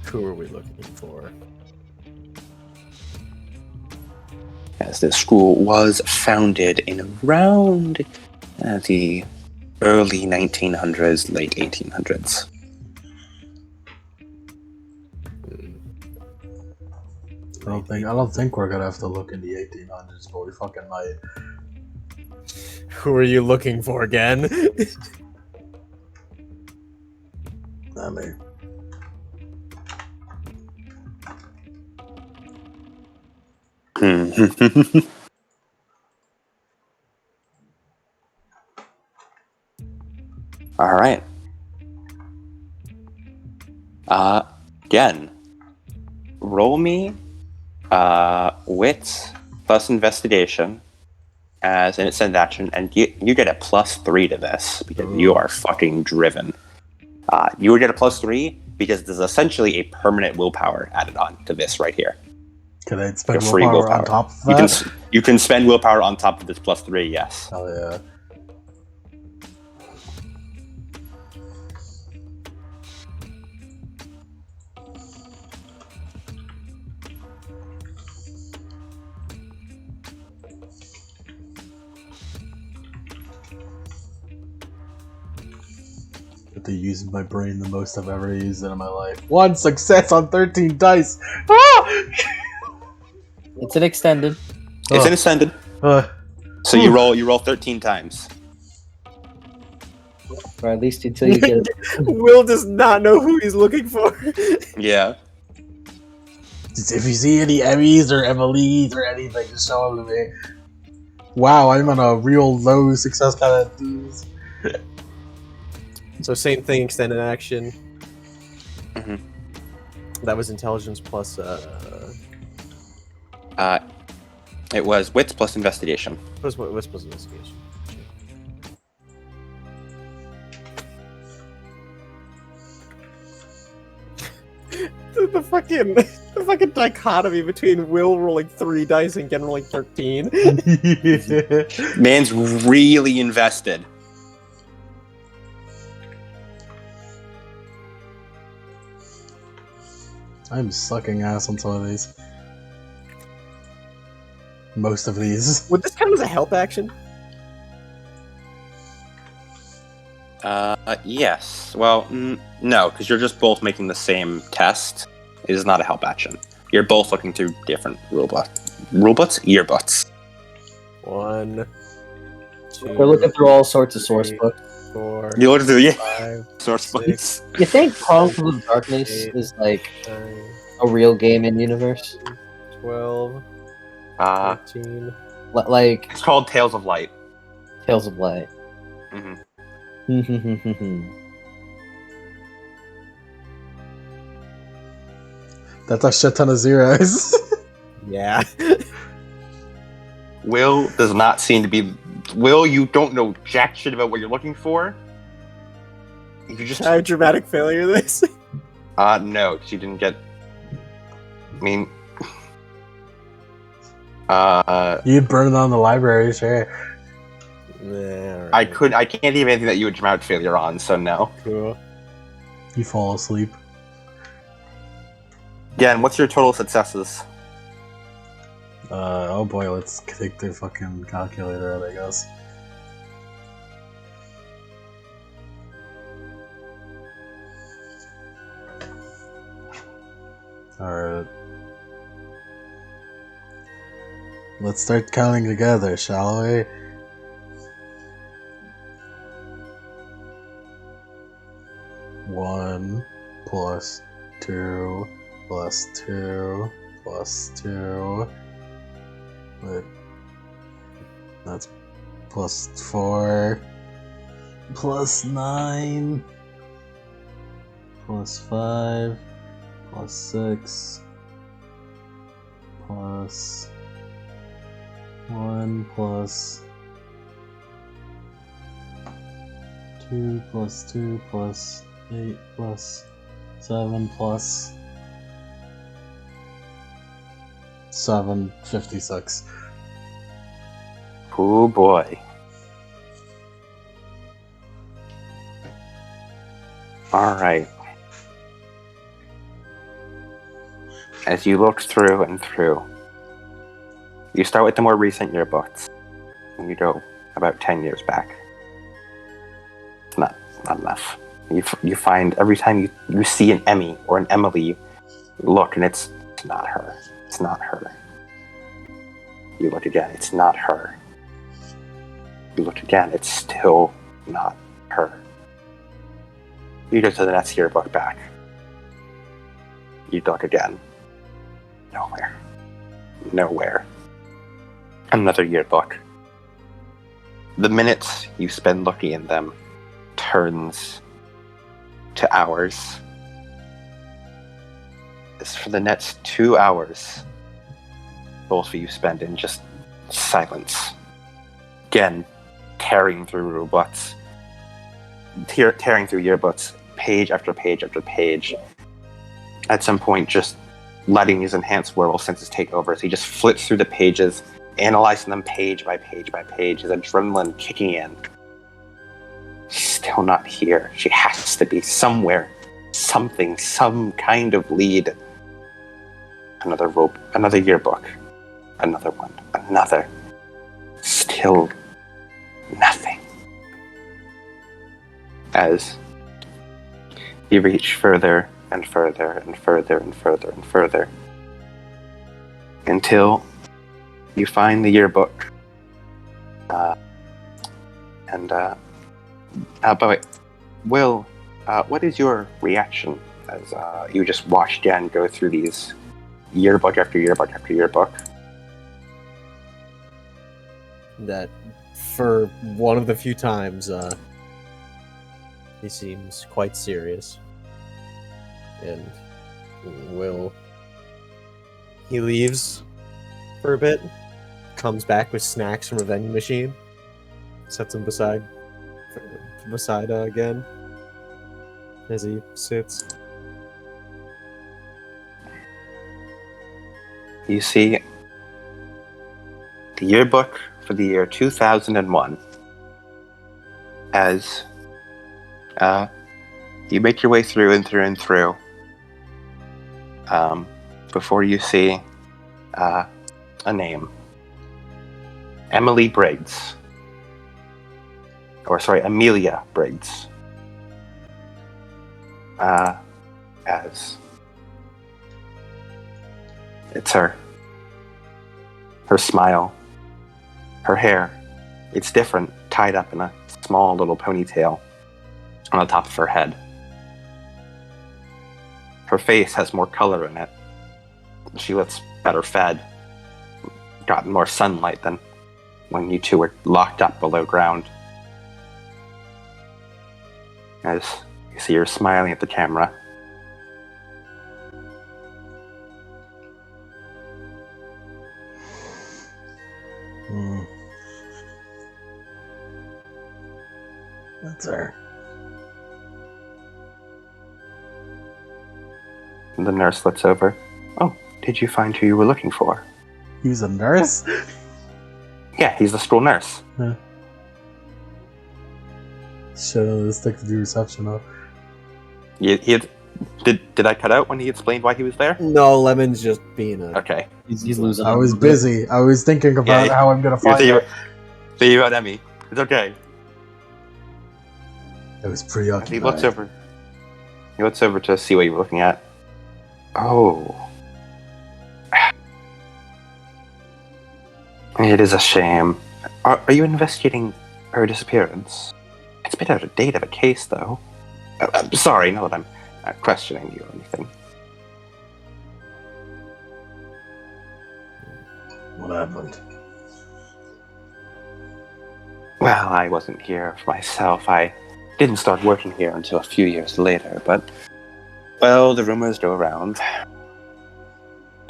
who are we looking for? As the school was founded in around the early 1900s, late 1800s. I don't think we're gonna have to look in the 1800s, but we fucking might. Who are you looking for again? I mean, All right. Again, roll me wits plus investigation as an instant action, and you get a +3 to this because you are fucking driven. You would get a +3 because there's essentially a permanent willpower added on to this right here. can I spend Your free willpower on top of You that? you can spend willpower on top of this +3, yes. Hell yeah. Get to use my brain the most I've ever used it in my life. 1 success on 13 dice! Ah! It's an extended. It's an ascended, so you roll 13 times. Or at least until you get Will does not know who he's looking for. Yeah. If you see any Emmys or Emily's or anything, just show them to me. Wow, I'm on a real low success kind of dudes. So same thing, extended action. Mhm. That was intelligence plus It was wits plus investigation. what's plus investigation. the fucking dichotomy between Will rolling 3 dice and Gen rolling 13. Man's really invested. I'm sucking ass on some of these. Most of these. Would this count as a help action? Yes. Well, no, because you're just both making the same test. It is not a help action. You're both looking through different earbuds. 1, 2. We're looking through all sorts of source three, books. 4, You look through 5, source books. You think Chronicles of Darkness is like 9, a real game in universe? 12, 13. Like It's called Tales of Light. Tales of Light. hmm That's a shit ton of zeros. Yeah. Will does not seem to be. Will, you don't know jack shit about what you're looking for. You just I have dramatic failure this. no, because you didn't get. I mean, You'd burn it on the library, sure. Nah, I can't even anything that you would dramatic failure on, so no. Cool. You fall asleep. Again, what's your total successes? Oh boy, let's take the fucking calculator out, I guess. Alright. Let's start counting together, shall we? One plus two plus two plus two. Wait. That's plus 4 plus 9 plus 5 plus 6 plus 1 plus 2 plus 2 plus 8 plus 7 plus 7, 56. Oh boy. Alright. As you look through and through, you start with the more recent yearbooks, and you go about 10 years back. It's not enough. You find every time you see an Emmy or an Emily, you look and it's not her. It's not her. You look again, it's not her. You look again, it's still not her. You go to the next yearbook back. You look again. Nowhere. Nowhere. Another yearbook. The minutes you spend looking in them turns to hours. As for the next 2 hours, both of you spend in just silence. Again, tearing through books, tearing through yearbooks, page after page after page. At some point, just letting his enhanced werewolf senses take over. So he just flips through the pages, analyzing them page by page by page, his adrenaline kicking in. She's still not here. She has to be somewhere. Something, some kind of lead. Another rope, another yearbook. Another one, another. Still nothing. As you reach further and further and further and further and further until you find the yearbook. But Will, what is your reaction as you just watch Jen go through these yearbook after yearbook after yearbook? That for one of the few times he seems quite serious, and he leaves for a bit, comes back with snacks from a vending machine, sets them beside again as he sits. You see the yearbook for the year 2001 as you make your way through and through and through before you see a name. Emily Briggs. Or sorry, Amelia Briggs. As it's her. Her smile. Her hair. It's different, tied up in a small little ponytail on the top of her head. Her face has more color in it. She looks better fed. Gotten more sunlight than when you two were locked up below ground. As you see her smiling at the camera. That's her. The nurse looks over. Oh, did you find who you were looking for? He was a nurse? Yeah, he's the school nurse. Yeah. Should stick to the reception though. Did I cut out when he explained why he was there? No, Lemon's just being a... Okay. He's losing. I was busy. I was thinking about Yeah, how I'm gonna find her. See you at Emmy. It's okay. I was preoccupied. He looks over. He looks over to see what you're looking at. Oh. It is a shame. Are you investigating her disappearance? It's a bit out of date of a case, though. I'm sorry, not that I'm questioning you or anything. What happened? Well, I wasn't here for myself. I didn't start working here until a few years later, but... Well, the rumors go around.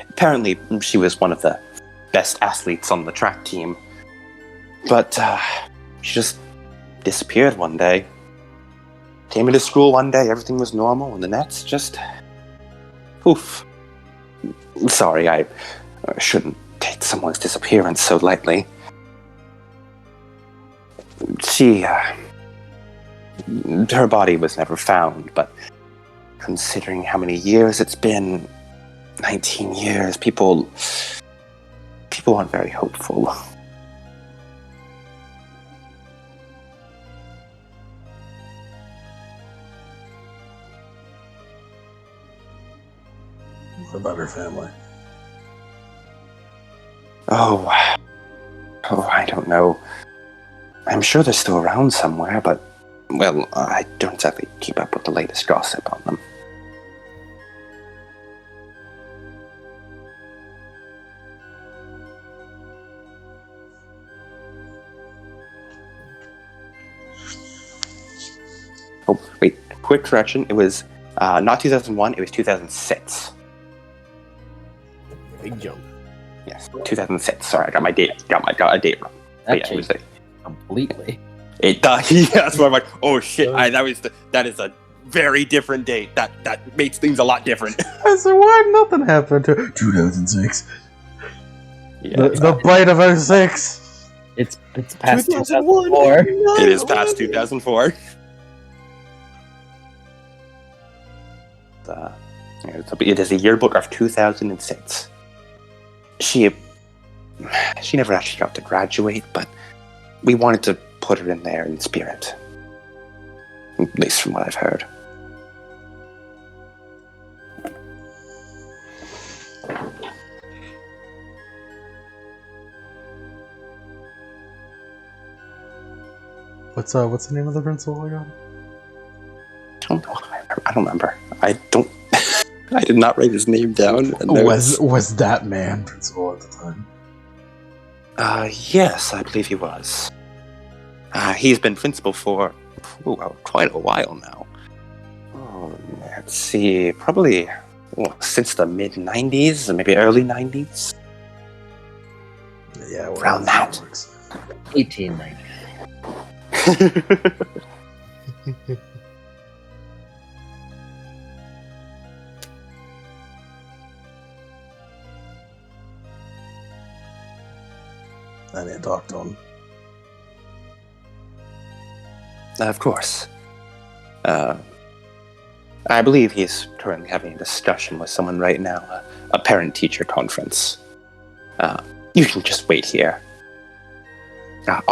Apparently, she was one of the best athletes on the track team. But, she just disappeared one day. Came into school one day, everything was normal, and the next just... Poof. Sorry, I shouldn't take someone's disappearance so lightly. Her body was never found, but considering how many years it's been, 19 years, people aren't very hopeful. What about her family? Oh, I don't know. I'm sure they're still around somewhere, but, well, I don't exactly keep up with the latest gossip on them. Oh, wait, quick correction. It was not 2001, it was 2006. Big jump. Yes, 2006. Sorry, I got my date. Got a date wrong. That Yeah, it was changed completely. It does. Yeah, that's why I'm like, oh shit! That is a very different date. That makes things a lot different. I said, why nothing happened to 2006? Yeah, The bite of 06. It's past 2004. it is past 2004. It is a yearbook of 2006. She never actually got to graduate, but we wanted to put her in there in spirit. At least from what I've heard. What's the name of the principal again? I don't know. I don't remember. I don't. I did not write his name down. Was that man principal at the time? Yes, I believe he was. He's been principal for quite a while now. Oh, let's see, probably since the mid '90s, or maybe early '90s. Yeah, around that. 1890. I need to talk to him. Of course. I believe he's currently having a discussion with someone right now, a parent-teacher conference. You can just wait here. You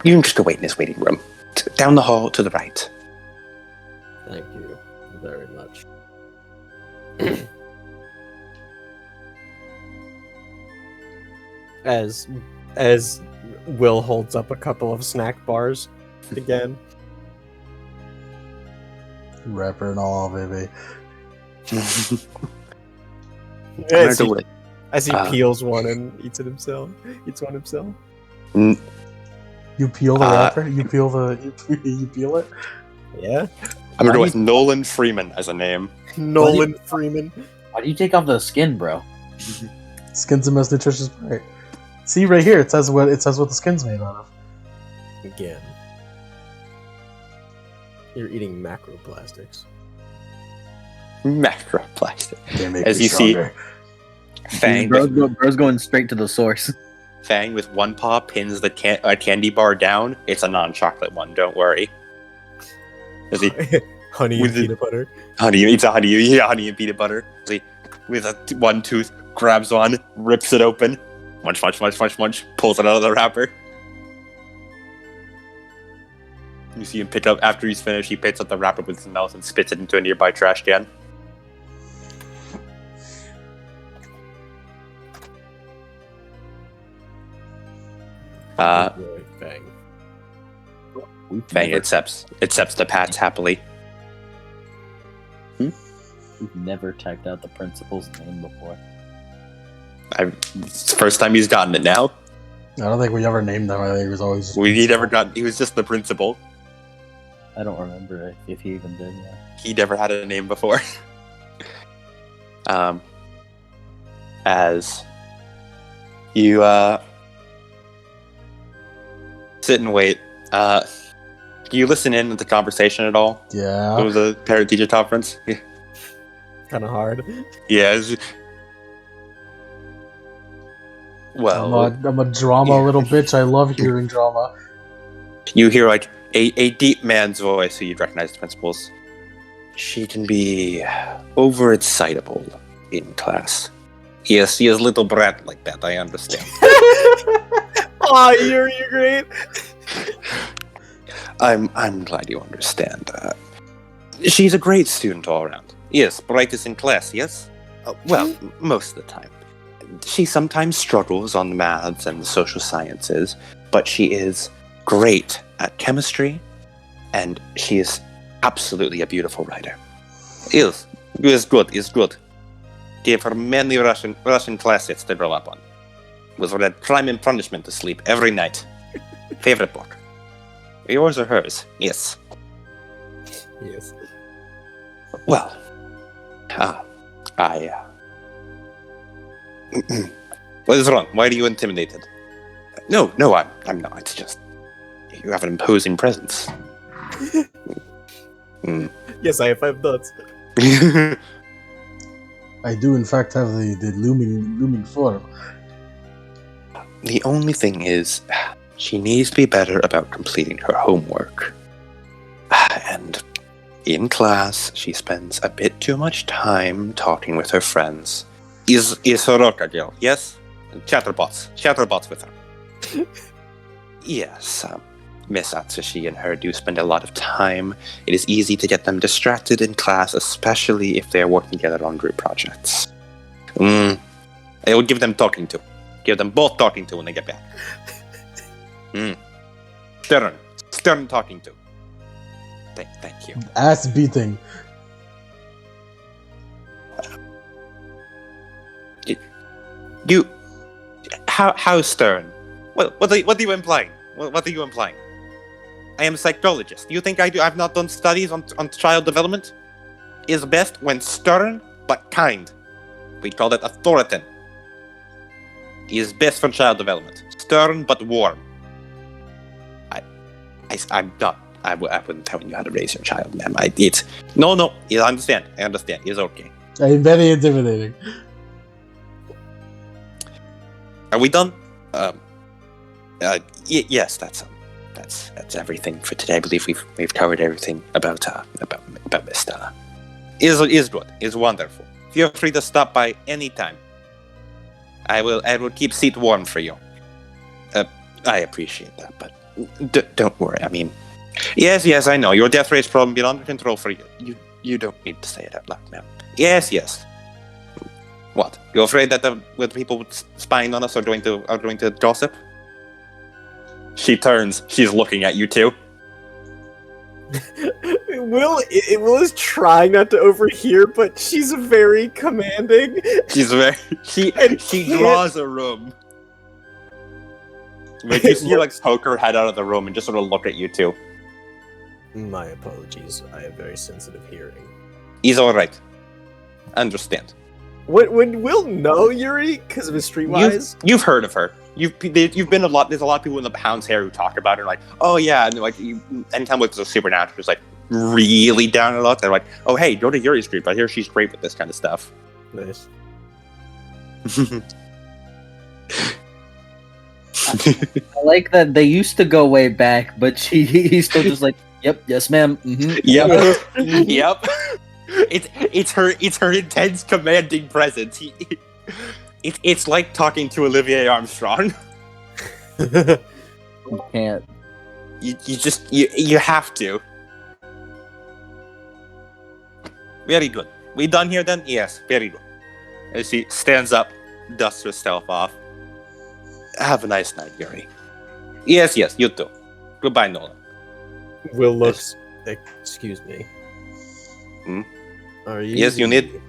can just go wait in his waiting room. Down the hall to the right. Thank you very much. As Will holds up a couple of snack bars again. Rapper and all, baby. As he peels one and eats one himself. You peel the wrapper? You peel you peel it? Yeah. I'm gonna go with Nolan Freeman as a name. Nolan Freeman. Why do you take off the skin, bro? Skin's the most nutritious part. See right here, it says what the skin's made out of. Again. You're eating macroplastics. Macroplastic. They make As me you stronger. see, Fang Bro's going straight to the source. Fang with one paw pins the candy bar down. It's a non-chocolate one. Don't worry. As he, Honey and peanut butter. honey and peanut butter. As he, with one tooth, grabs one, rips it open, munch, pulls it out of the wrapper. You see him pick up, after he's finished, he picks up the wrapper with his mouth and spits it into a nearby trash can. Bang. Fang accepts the pats happily. We've never checked out the principal's name before. It's the first time he's gotten it now. I don't think we ever named him. I think he was always just He was just the principal. I don't remember if he even did. Yeah. He never had a name before. As you sit and wait, do you listen in to the conversation at all? Yeah. It was a parent-teacher conference. Kind of hard. Yeah. Well, I'm a drama little bitch. I love hearing drama. you hear like a deep man's voice who you'd recognize the principal's. She can be overexcitable in class. Yes, she is a little brat like that, I understand. Oh, you're great. I'm glad you understand. She's a great student all around. Yes, brightest in class, yes? Well, most of the time. She sometimes struggles on the maths and the social sciences, but she is great at chemistry, and she is absolutely a beautiful writer. Is good. Gave her many Russian classics to grow up on. Was read Crime and Punishment to sleep every night. Favorite book. Yours or hers? Yes. Yes. Well, what is wrong? Why are you intimidated? No, I'm not. It's just you have an imposing presence. Yes, I have 5 nuts. I do, in fact, have the looming form. The only thing is, she needs to be better about completing her homework. And in class, she spends a bit too much time talking with her friends. Is Soroka girl, yes? Chatterbots with her. Yes, Miss Atsushi and her do spend a lot of time. It is easy to get them distracted in class, especially if they are working together on group projects. I will give them talking to. Give them both talking to when they get back. Stern talking to. Thank you. Ass beating. How stern? What are you implying? What are you implying? I am a psychologist. You think I've not done studies on child development? Is best when stern but kind. We call that authoritative. Is best for child development. Stern but warm. I'm not. I wouldn't tell you how to raise your child, ma'am. No. I understand. It's okay. I'm very intimidating. Are we done? Yes, that's everything for today. I believe we've covered everything about Miss Stella. Is good. Is wonderful. Feel free to stop by anytime. I will keep seat warm for you. I appreciate that, but don't worry. I mean, yes, I know your death rate's probably been under control for you. You don't need to say it out loud, ma'am. Yes. What? You're afraid that the people spying on us are going to gossip? She turns. She's looking at you too. Will is trying not to overhear, but she's very commanding. She draws a room. Like you see her like poke her head out of the room and just sort of look at you two. My apologies. I have very sensitive hearing. He's all right. Understand. Would Will know Yuri because of his streetwise? You've heard of her. You've been a lot. There's a lot of people in the Hound's Hair who talk about her. Like, oh yeah, and like anytime like there's a supernatural, it's like really down a lot. They're like, oh hey, go to Yuri's group. I hear she's great with this kind of stuff. Nice. I like that they used to go way back, but he's still just like, yep, yes, ma'am. Mm-hmm. Yep, yep. It's her intense, commanding presence. It's like talking to Olivier Armstrong. You can't. You have to. Very good. We done here then? Yes, very good. As she stands up, dusts herself off. Have a nice night, Yuri. Yes, you too. Goodbye, Nolan. Will looks. Excuse me. Hmm? Are you? Yes, you need.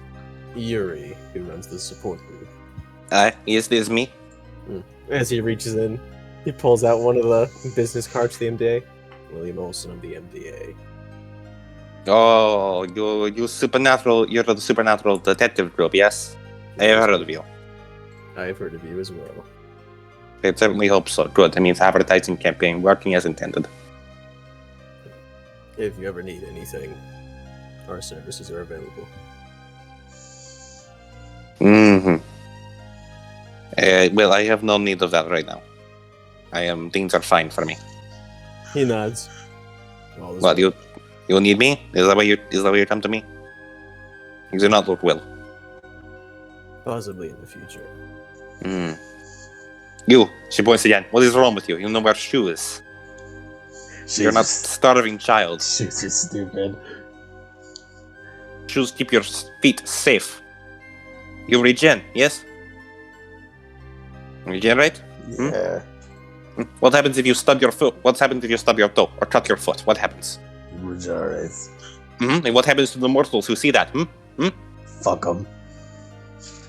Yuri, who runs the support group. Yes, this is me. As he reaches in, he pulls out one of the business cards to the MDA. William Olson of the MDA. Oh, you supernatural. You're the supernatural detective group. Yes, I have heard of you. I've heard of you as well. I certainly hope so. Good. That means advertising campaign working as intended. If you ever need anything, our services are available. Mm-hmm. Well, I have no need of that right now. Things are fine for me. He nods. All is What well. you need me? Is that why you come to me? You do not look well. Possibly in the future. You, she points again. What is wrong with you? You don't wear shoes. You're not starving child. Shoes are stupid. Shoes keep your feet safe. You regen, yes? Regenerate? Yeah. What happens if you stub your foot? What happens if you stub your toe or cut your foot? What happens? Regenerates. And what happens to the mortals who see that? Fuck them.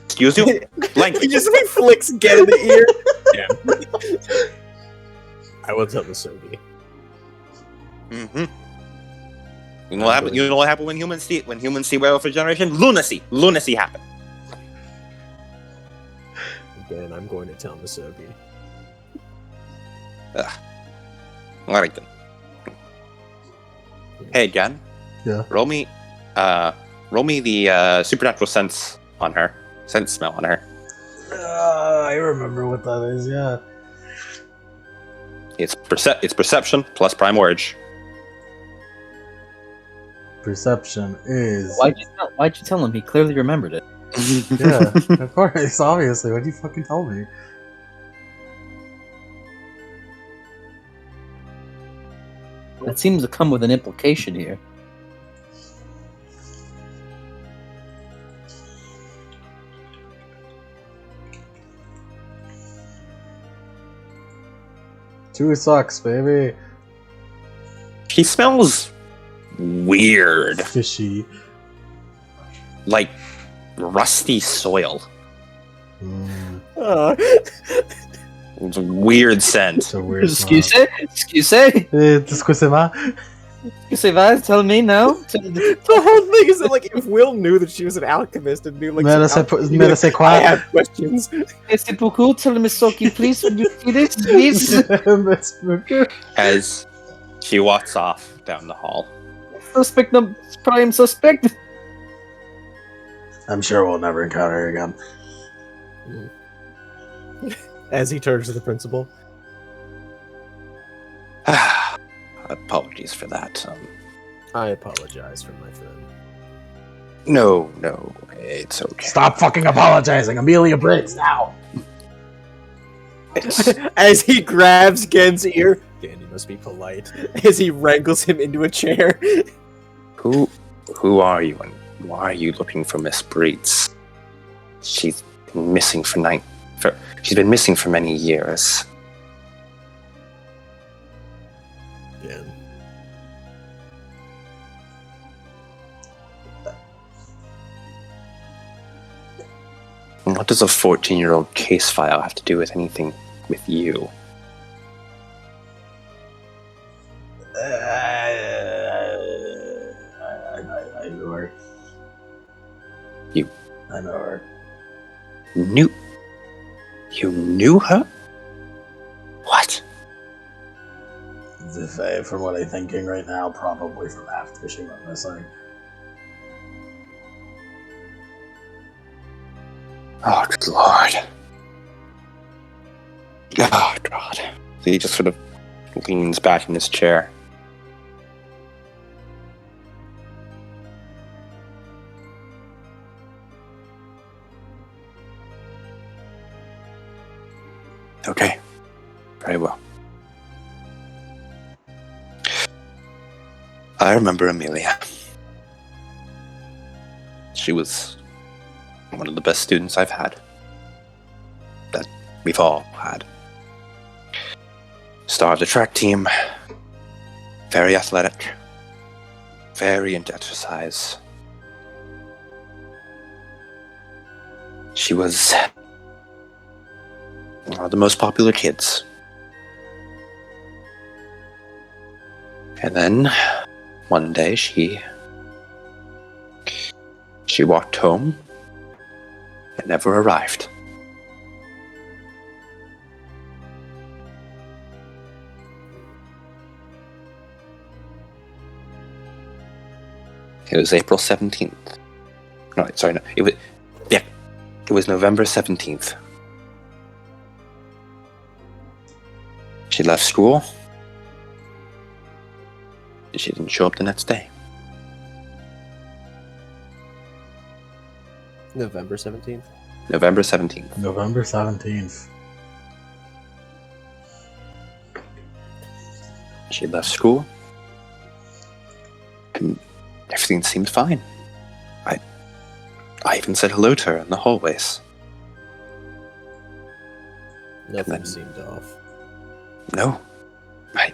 Excuse you? Language. He just flicks Gen in the ear. Yeah. I will tell Misogi. You know what happen? You know what happened when humans see werewolf regeneration? Lunacy happened. Again, I'm going to tell Misogi. Alright then. Hey, Jan. Yeah. Roll me the supernatural sense on her. Sense smell on her. I remember what that is, yeah. It's perception plus prime urge. Perception is... Why'd you tell him? He clearly remembered it. Yeah, of course, obviously. Why'd you fucking tell me? That seems to come with an implication here. Two sucks, baby. He smells weird. Fishy. Like rusty soil. It's a weird scent. It's a weird Excuse smell. me? Excuse me? Excusez-moi. Tell me now? The whole thing is that, like, if Will knew that she was an alchemist and knew, like, Mais c'est quoi? I have questions. Merci beaucoup. Tell me, Soki, please, when you see this, please. As she walks off down the hall. Suspect number prime suspect. I'm sure we'll never encounter her again. As he turns to the principal. Apologies for that. I apologize for my friend. No, it's okay. Stop fucking apologizing, Amelia Briggs, now! As he grabs Gen's ear, Gen, you must be polite. As he wrangles him into a chair. Who are you, and why are you looking for Miss Breeds? She's been missing for many years. Gen. And what does a 14-year-old case file have to do with anything with you? I knew her. You? I know her. You knew her? What? From what I'm thinking right now, probably from after she went missing. Oh, good lord. Oh, God. So he just sort of leans back in his chair. Okay. Very well. I remember Amelia. She was one of the best students I've had. That we've all had. Star of the track team. Very athletic. Very into exercise. She was one of the most popular kids. And then, one day, she walked home and never arrived. It was April 17th. No, sorry, no. It was November 17th. She left school. And she didn't show up the next day. November 17th? November 17th. November 17th. She left school. And everything seemed fine. I even said hello to her in the hallways. Nothing seemed off. No. I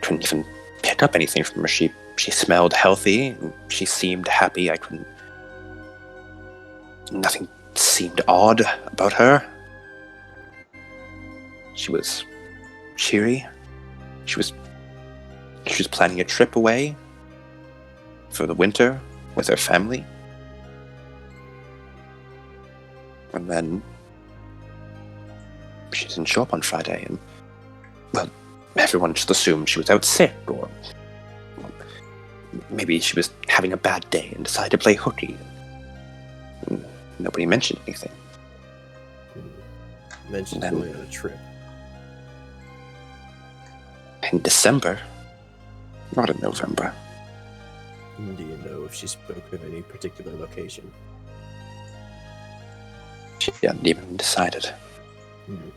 couldn't even pick up anything from her. She smelled healthy, and she seemed happy. Nothing seemed odd about her. She was cheery. She was planning a trip away for the winter with her family. And then she didn't show up on Friday, and, well, everyone just assumed she was out sick, or maybe she was having a bad day and decided to play hooky. And nobody mentioned anything. Mentioned Then- going on a trip. In December, not in November, Do you know if she spoke of any particular location? she hadn't even decided. Hmm.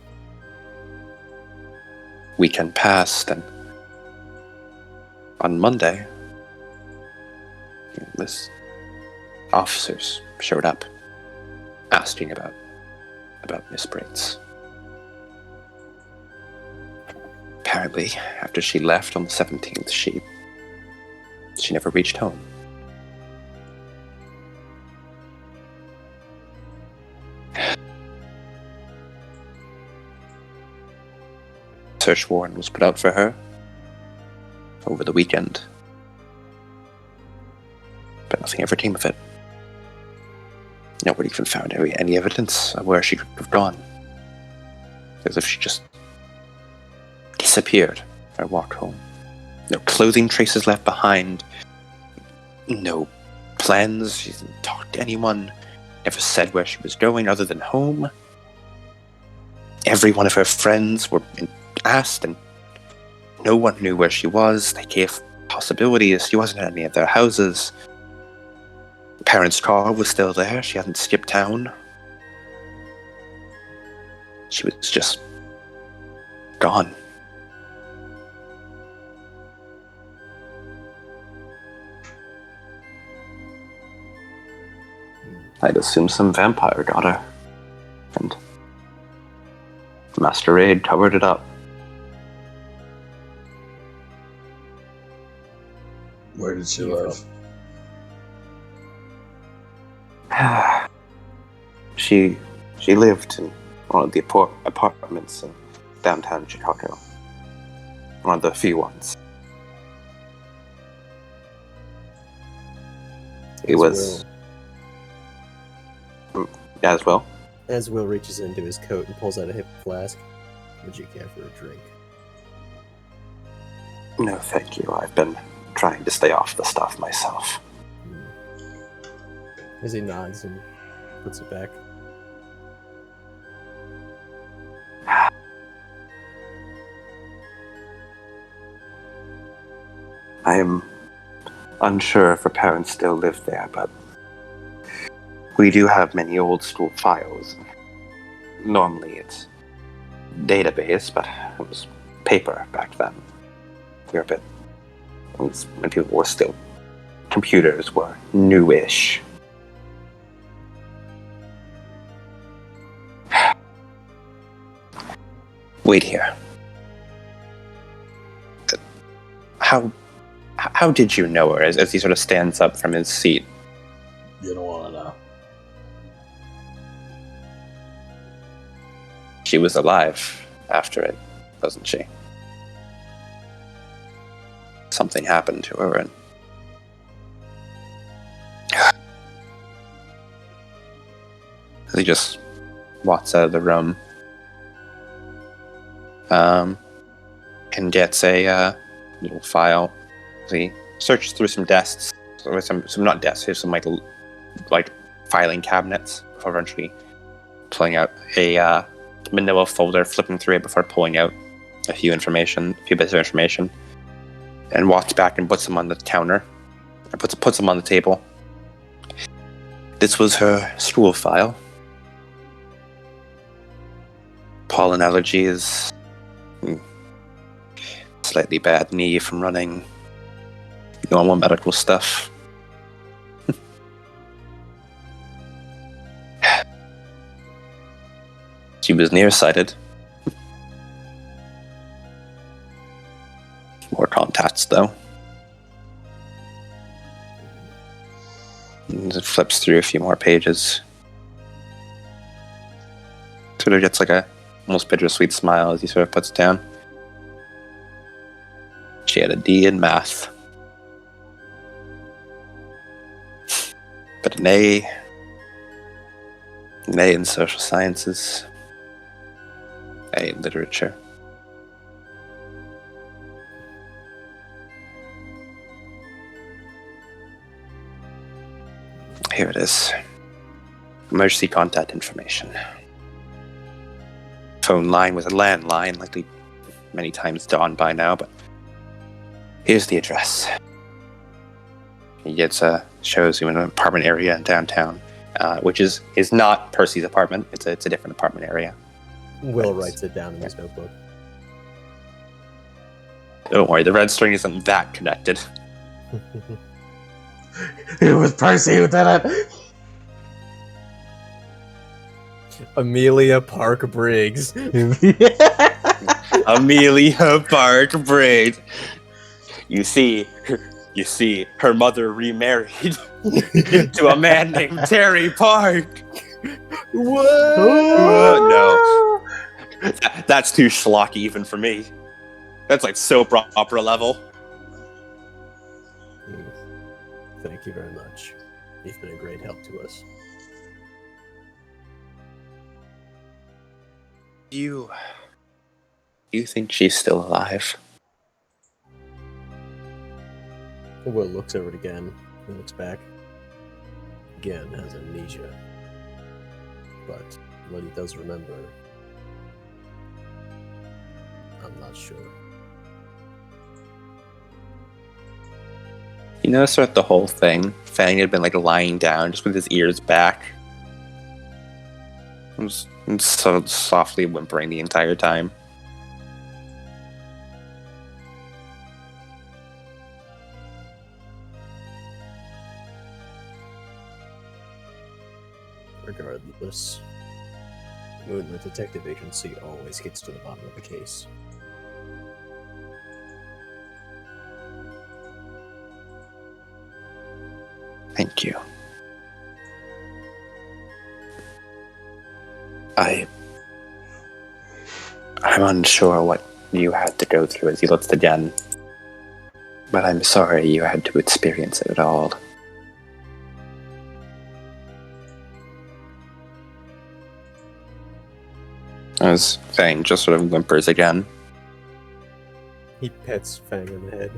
Weekend passed, and on Monday, this officers showed up, asking about Miss Briggs. Apparently, after she left on the 17th, she never reached home. Search warrant was put out for her over the weekend, but nothing ever came of it. Nobody even found any evidence of where she could have gone. As if she just disappeared or walked home. No clothing traces left behind. No plans. She didn't talk to anyone. Never said where she was going other than home. Every one of her friends were asked, and no one knew where she was. They gave possibilities. She wasn't at any of their houses. Parents' car was still there. She hadn't skipped town. She was just gone. I'd assume some vampire got her, and Masquerade covered it up. Where did she live? She lived in one of the apartments in downtown Chicago. One of the few ones. It was... As well. As Will reaches into his coat and pulls out a hip flask, would you care for a drink? No, thank you. I've been trying to stay off the stuff myself. As he nods and puts it back. I am unsure if her parents still live there, but we do have many old school files. Normally it's database, but it was paper back then. We were a bit... It was when people were still... Computers were newish. Wait here. How did you know her? As he sort of stands up from his seat. You don't want to know. She was alive after it, wasn't she? Something happened to her, and he just walks out of the room, and gets a little file. He searches through some desks, or some not desks, there's some like filing cabinets before eventually pulling out a manila folder, flipping through it before pulling out a few bits of information, and walks back and puts them on the counter, and puts them on the table. This was her stool file. Pollen allergies, slightly bad knee from running, normal medical stuff. She was nearsighted. More contacts, though. And it flips through a few more pages. Sort of gets like a almost bittersweet smile as he sort of puts it down. She had a D in math. But an A in social sciences. A in literature. Here it is. Emergency contact information. Phone line was a landline, likely many times dawned by now, but here's the address. He shows you an apartment area in downtown, which is not Percy's apartment. It's a different apartment area. Will writes it down in his notebook. Don't worry, the red string isn't that connected. It was Percy who did it. Amelia Park Briggs. Amelia Park Briggs. You see, her mother remarried to a man named Terry Park. What? No. That's too schlocky even for me. That's like soap opera level. Thank you very much. You've been a great help to us. You think she's still alive? Will looks over it again. He looks back. Again, has amnesia. But what he does remember, I'm not sure. You notice throughout the whole thing, Fang had been like lying down, just with his ears back. He was so softly whimpering the entire time. Regardless, Moonlit Detective Agency always gets to the bottom of the case. Thank you. I'm unsure what you had to go through as he looks again, but I'm sorry you had to experience it at all. As Fang just sort of whimpers again. He pets Fang on the head.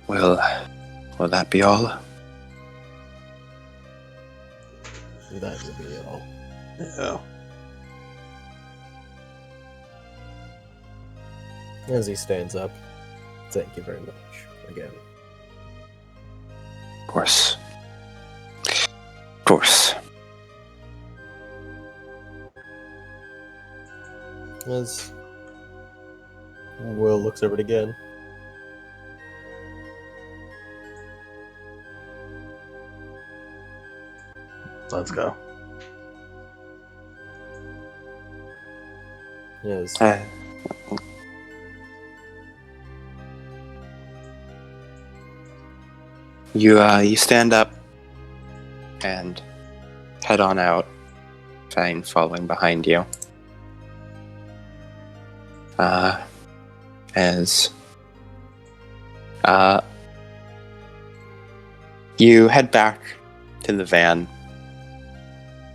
Will that be all? That will be all. Yeah. As he stands up, thank you very much again. Of course. Of course. As Will looks over it again. Let's go. Yes. You stand up and head on out, Fang following behind you. As you head back to the van,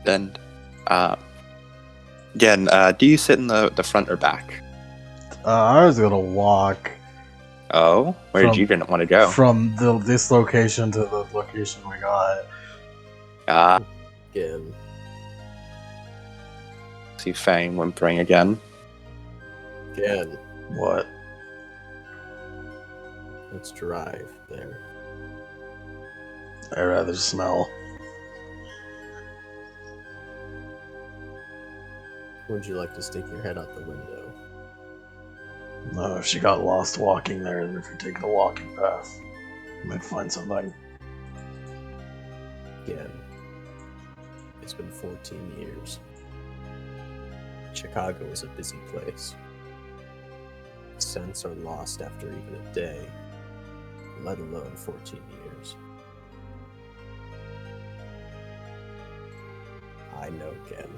then again, do you sit in the front or back? I was gonna walk Oh, where did you didn't want to go? from this location to the location we got. Again. See Fang whimpering again. Again. What? Let's drive there. I'd rather smell. Would you like to stick your head out the window? No, if she got lost walking there, then if you take the walking path, you might find something. Again. It's been 14 years. Chicago is a busy place. Scents are lost after even a day, let alone 14 years. I know, Ken.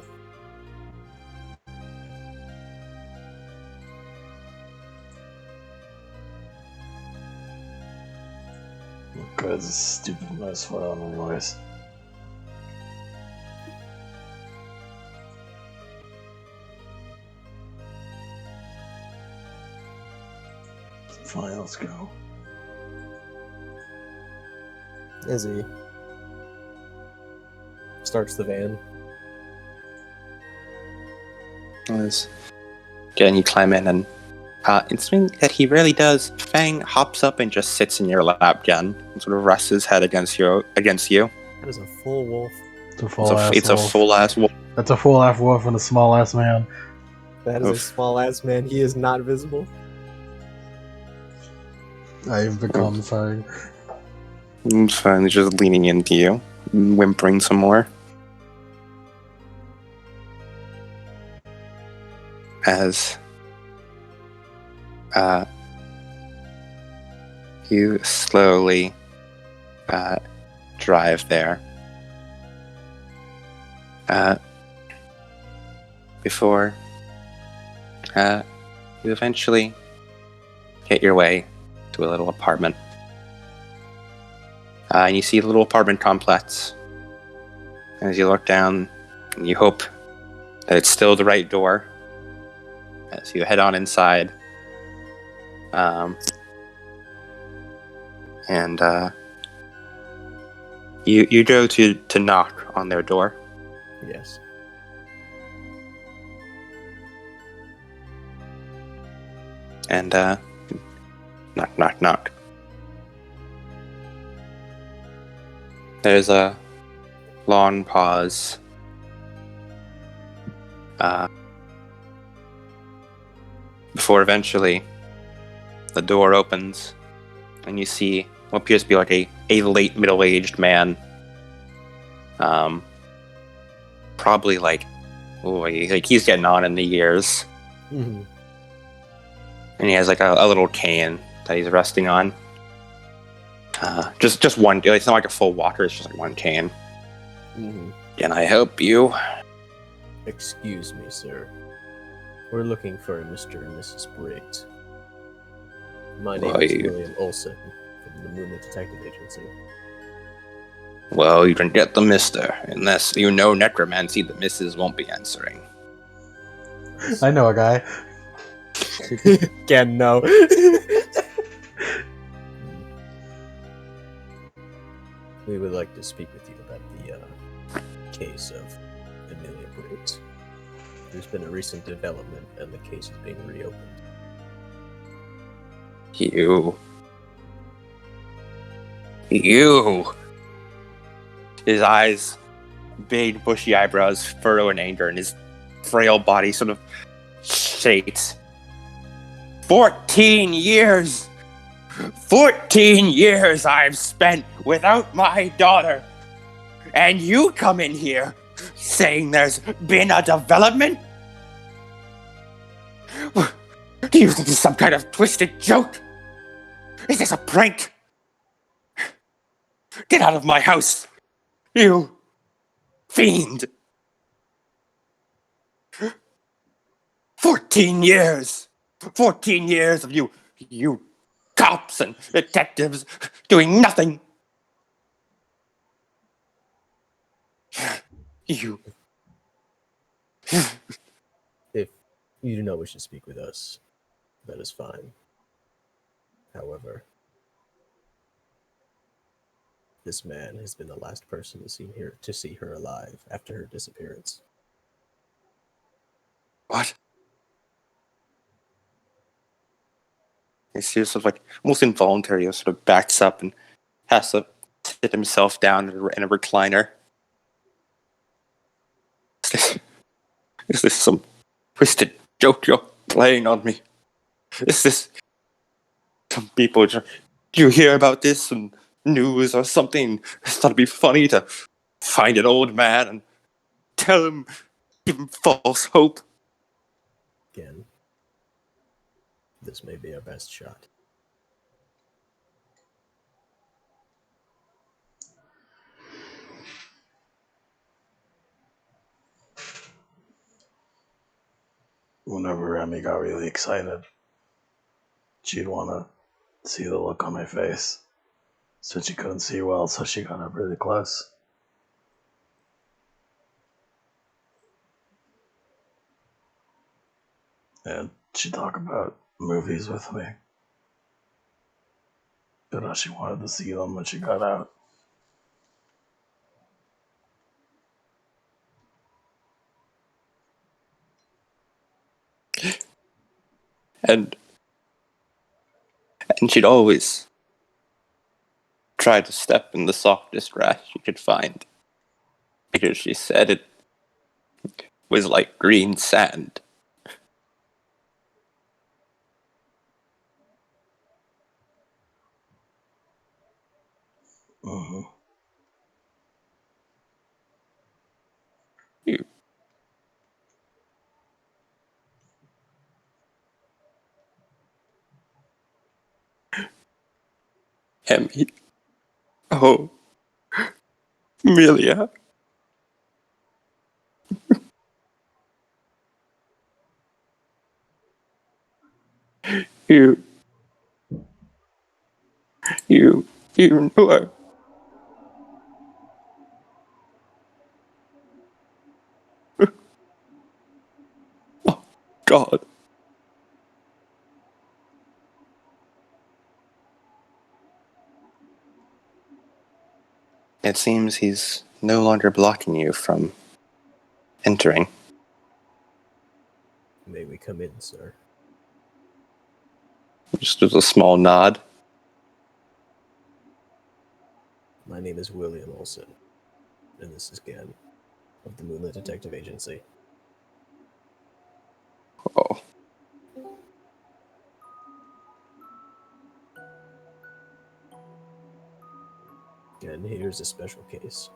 Good, this stupid mess for on anyways. Fine, let's go. Izzy starts the van. Again, you climb in and it's something that he really does. Fang hops up and just sits in your lap, Jen, and sort of rests his head against you. That is a full wolf. It's a full ass It's wolf. a full ass wolf. That's a full ass wolf and a small ass man. That is a Oof. small ass man. He is not visible. I've become Fang. It's finally just leaning into you, whimpering some more. As you slowly drive there. Before you eventually get your way to a little apartment. And you see a little apartment complex. As you look down, and you hope that it's still the right door. As you head on inside. You go to knock on their door. Yes. And knock, knock, knock. There's a long pause. Before eventually the door opens and you see what appears to be like a late middle-aged man. Probably like he's getting on in the years. Mm-hmm. And he has like a little cane that he's resting on. Just one. It's not like a full walker. It's just like one cane. Mm-hmm. Can I help you? Excuse me, sir. We're looking for Mr. and Mrs. Briggs. My name is William Olson from the Moonlit Detective Agency. Well, you can get the Mister. Unless you know necromancy, the Mrs. won't be answering. I know a guy. Again, no. We would like to speak with you about the case of Amelia Briggs. There's been a recent development, and the case is being reopened. You. His eyes, big bushy eyebrows furrow in anger, and his frail body sort of shakes. 14 years! 14 years I've spent without my daughter! And you come in here saying there's been a development? Do you think this is some kind of twisted joke? Is this a prank? Get out of my house, you fiend! 14 years! 14 years of you cops and detectives doing nothing! You. If you do not wish to speak with us, that is fine. However, this man has been the last person to see her alive after her disappearance. What? He seems sort of like almost involuntary, sort of backs up and has to sit himself down in a recliner. Is this some twisted joke you're playing on me? Is this some people? Do you hear about this in news or something? I thought it'd be funny to find an old man and tell him, give him false hope. Again, this may be our best shot. Whenever Remy got really excited, she'd want to see the look on my face. So she couldn't see well, so she got up really close. And she'd talk about movies with me. But she wanted to see them when she got out. And she'd always try to step in the softest grass she could find, because she said it was like green sand. Mm-hmm. You. Emmy. Oh, Amelia. You knew her. Oh, God. It seems he's no longer blocking you from entering. May we come in, sir? Just as a small nod. My name is William Olson, and this is Gen of the Moonlit Detective Agency. Oh. Gen, here's a special case.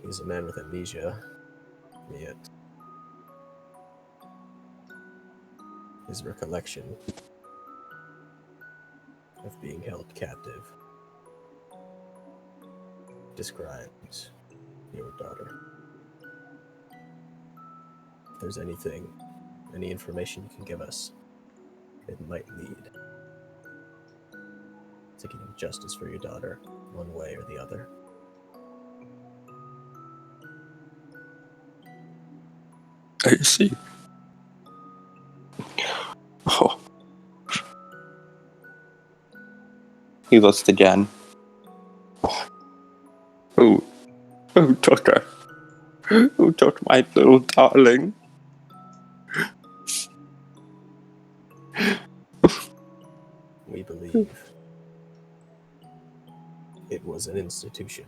He's a man with amnesia, yet his recollection of being held captive describes your daughter. If there's any information you can give us, it might lead to getting justice for your daughter, one way or the other. I see. Oh. He looks again. Who took her? Who took my little darling? We believe it was an institution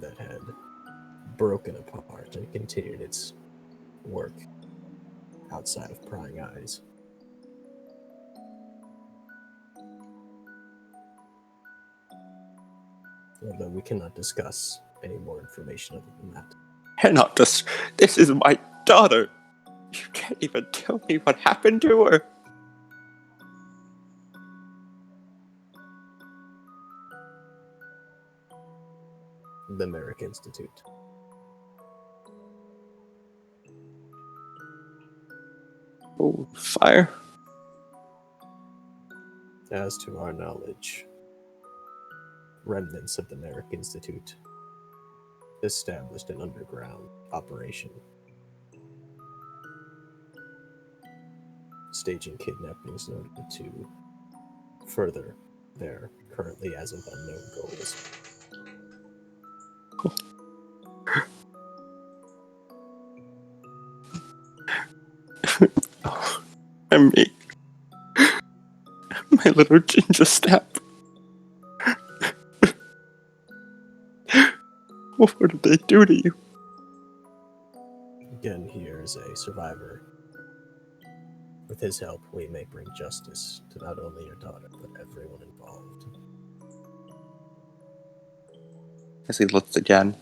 that had broken apart and continued its work outside of prying eyes. Although we cannot discuss any more information other than that. Cannot just. This is my daughter. You can't even tell me what happened to her. The Merrick Institute. Oh, fire. As to our knowledge, remnants of the Merrick Institute established an underground operation, staging kidnappings in order to further their currently as of unknown goals. And me. My little ginger snap. What did they do to you? Again, here is a survivor. With his help, we may bring justice to not only your daughter, but everyone involved. As he looks again.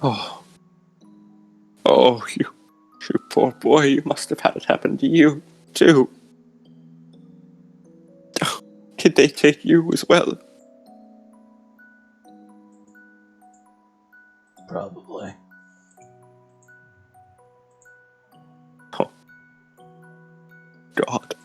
Oh. Oh, you poor boy, you must have had it happen to you, too. Oh, did they take you as well? Probably. Oh. God.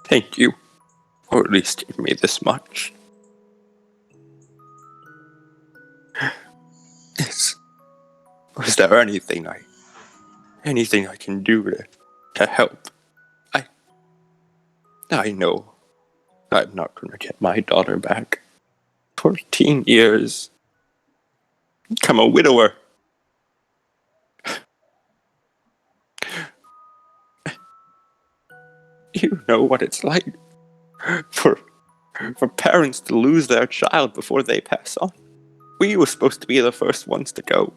Thank you. Or at least give me this much. Was there anything I can do to help? I know I'm not gonna get my daughter back. 14 years. Become a widower. You know what it's like for parents to lose their child before they pass on. We were supposed to be the first ones to go.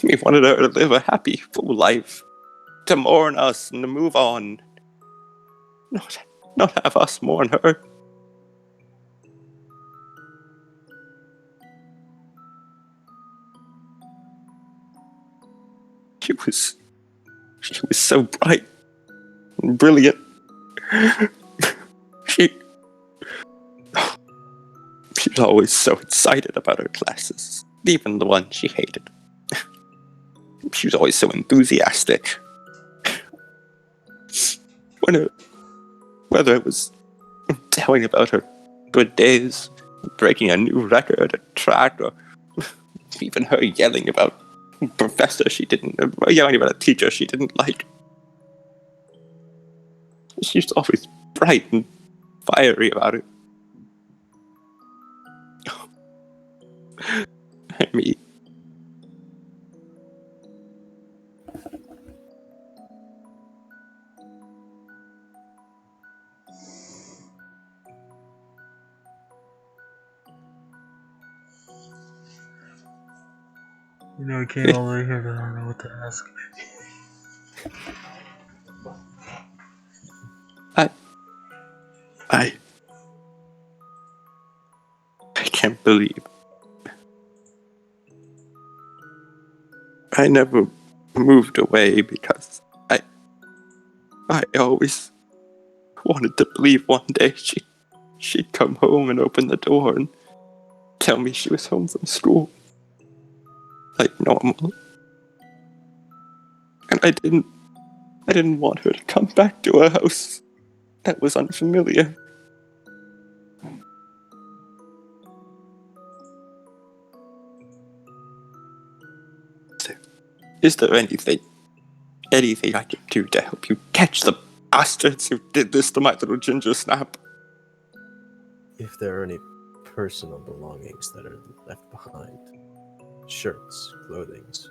We wanted her to live a happy, full life, to mourn us and to move on. Not have us mourn her. She was so bright and brilliant. She was always so excited about her classes, even the one she hated. She was always so enthusiastic. Whether it was telling about her good days, breaking a new record at track, or even her yelling about a professor yelling about a teacher she didn't like. She was always bright and fiery about it. I mean, You know, I came all the way here, but I don't know what to ask. I can't believe I never moved away because I always wanted to believe one day she'd come home and open the door and tell me she was home from school. Like normal. And I didn't want her to come back to a house that was unfamiliar. Is there anything I can do to help you catch the bastards who did this to my little ginger snap? If there are any personal belongings that are left behind, shirts, clothings,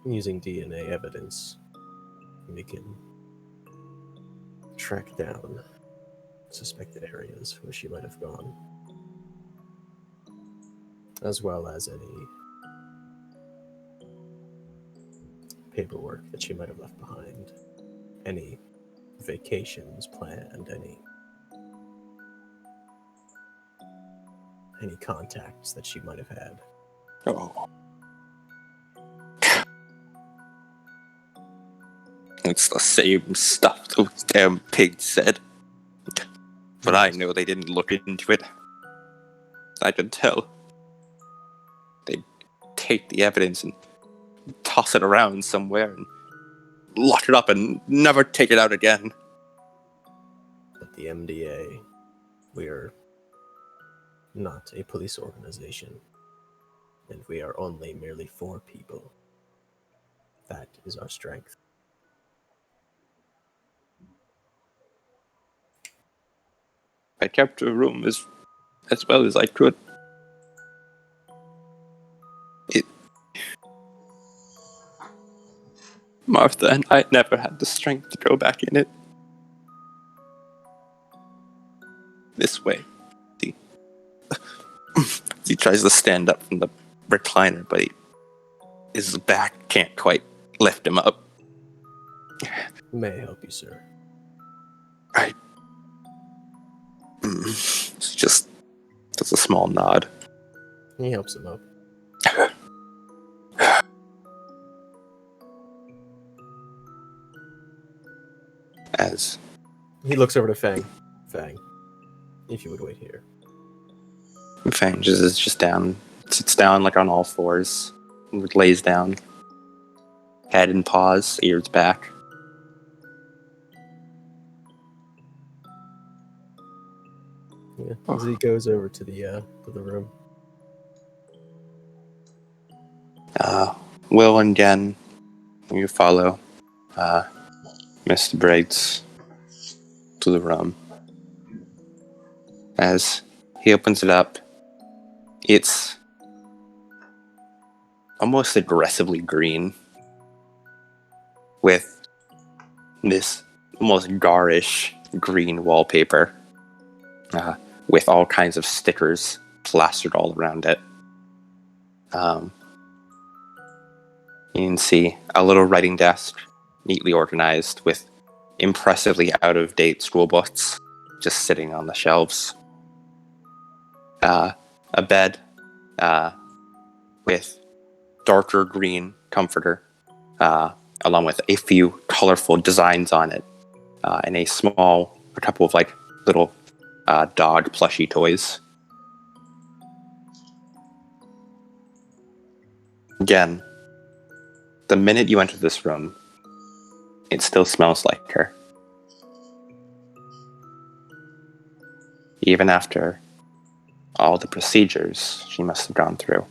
using DNA evidence, we can track down suspected areas where she might have gone, as well as any paperwork that she might have left behind. Any vacations planned, any contacts that she might have had. Oh. It's the same stuff those damn pigs said. But I know they didn't look into it. I could tell. They'd take the evidence and toss it around somewhere and lock it up and never take it out again. But the MDA, we are not a police organization, and we are only merely 4 people. That is our strength. I kept her room as well as I could. Martha and I never had the strength to go back in it. This way. He tries to stand up from the recliner, but his back can't quite lift him up. May I help you, sir? Right. He just does a small nod. He helps him up. As He looks over to Fang. Fang, if you would wait here. Fang is just down, sits down like on all fours, and lays down, head and paws, ears back. Yeah, as he goes over to the room. Will and Jen, you follow Mr. Briggs to the room. As he opens it up, it's almost aggressively green with this almost garish green wallpaper with all kinds of stickers plastered all around it. You can see a little writing desk, neatly organized, with impressively out-of-date school books just sitting on the shelves. A bed with darker green comforter, along with a few colorful designs on it, and a couple of like little dog plushie toys. Again, the minute you enter this room, it still smells like her. Even after all the procedures she must have gone through,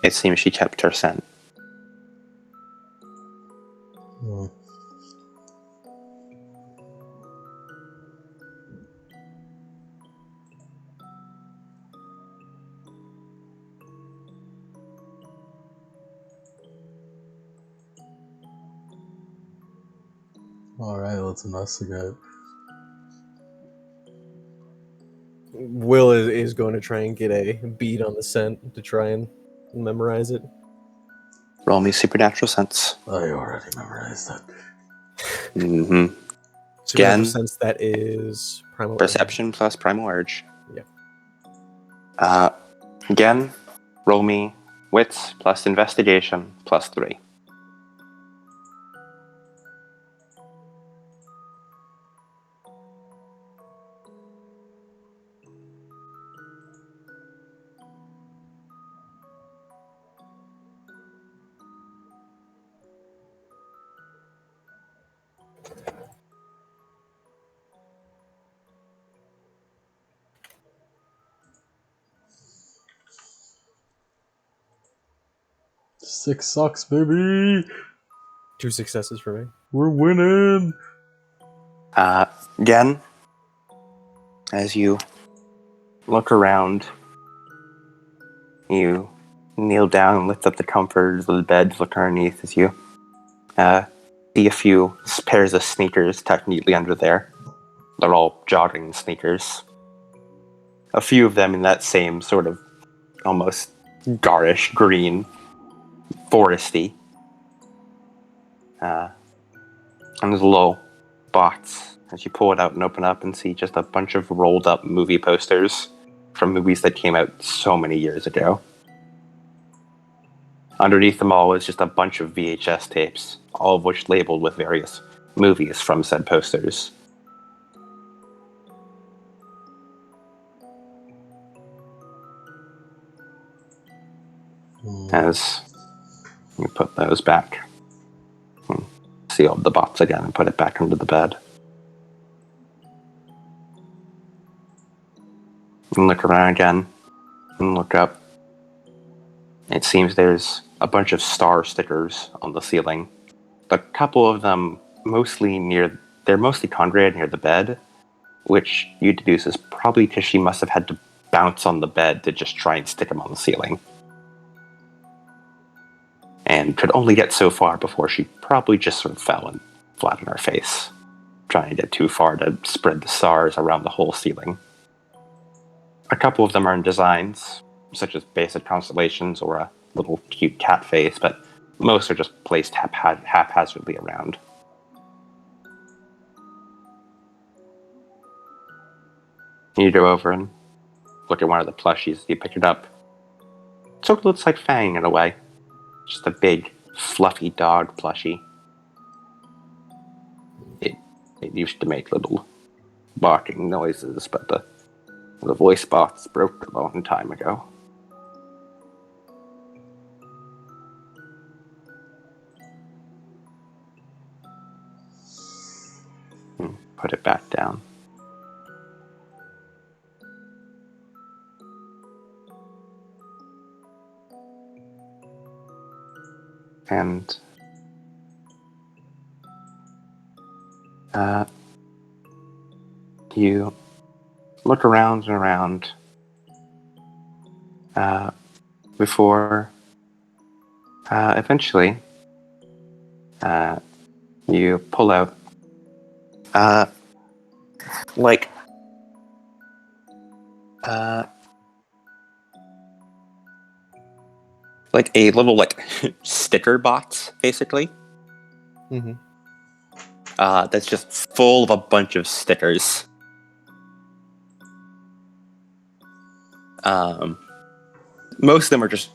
it seems she kept her scent. Hmm. Alright, let's investigate. Will is going to try and get a bead on the scent to try and memorize it. Roll me supernatural sense. I already memorized that. Mm-hmm. Supernatural Again, sense, that is primal perception plus primal urge. Yeah. Again, roll me wits plus investigation plus 3. Six sucks, baby! 2 successes for me. We're winning! Again, as you look around, you kneel down and lift up the comforters of the bed, look underneath as you see a few pairs of sneakers tucked neatly under there. They're all jogging sneakers. A few of them in that same sort of almost garish green, foresty and there's a little box. As you pull it out and open up and see just a bunch of rolled up movie posters from movies that came out so many years ago. Underneath them all is just a bunch of VHS tapes, all of which labeled with various movies from said posters. As you put those back, seal the box again and put it back under the bed. And look around again and look up. It seems there's a bunch of star stickers on the ceiling. A couple of them they're mostly congregated near the bed, which you deduce is probably because she must have had to bounce on the bed to just try and stick them on the ceiling. And could only get so far before she probably just sort of fell and flat on her face, trying to get too far to spread the stars around the whole ceiling. A couple of them are in designs, such as basic constellations or a little cute cat face, but most are just placed haphazardly around. You go over and look at one of the plushies. You pick it up. It sort of looks like Fang in a way. Just a big, fluffy dog plushie. It used to make little barking noises, but the voice box broke a long time ago. Put it back down. And you look around and around before eventually you pull out like a little sticker box, basically. Mm-hmm. That's just full of a bunch of stickers. Most of them are just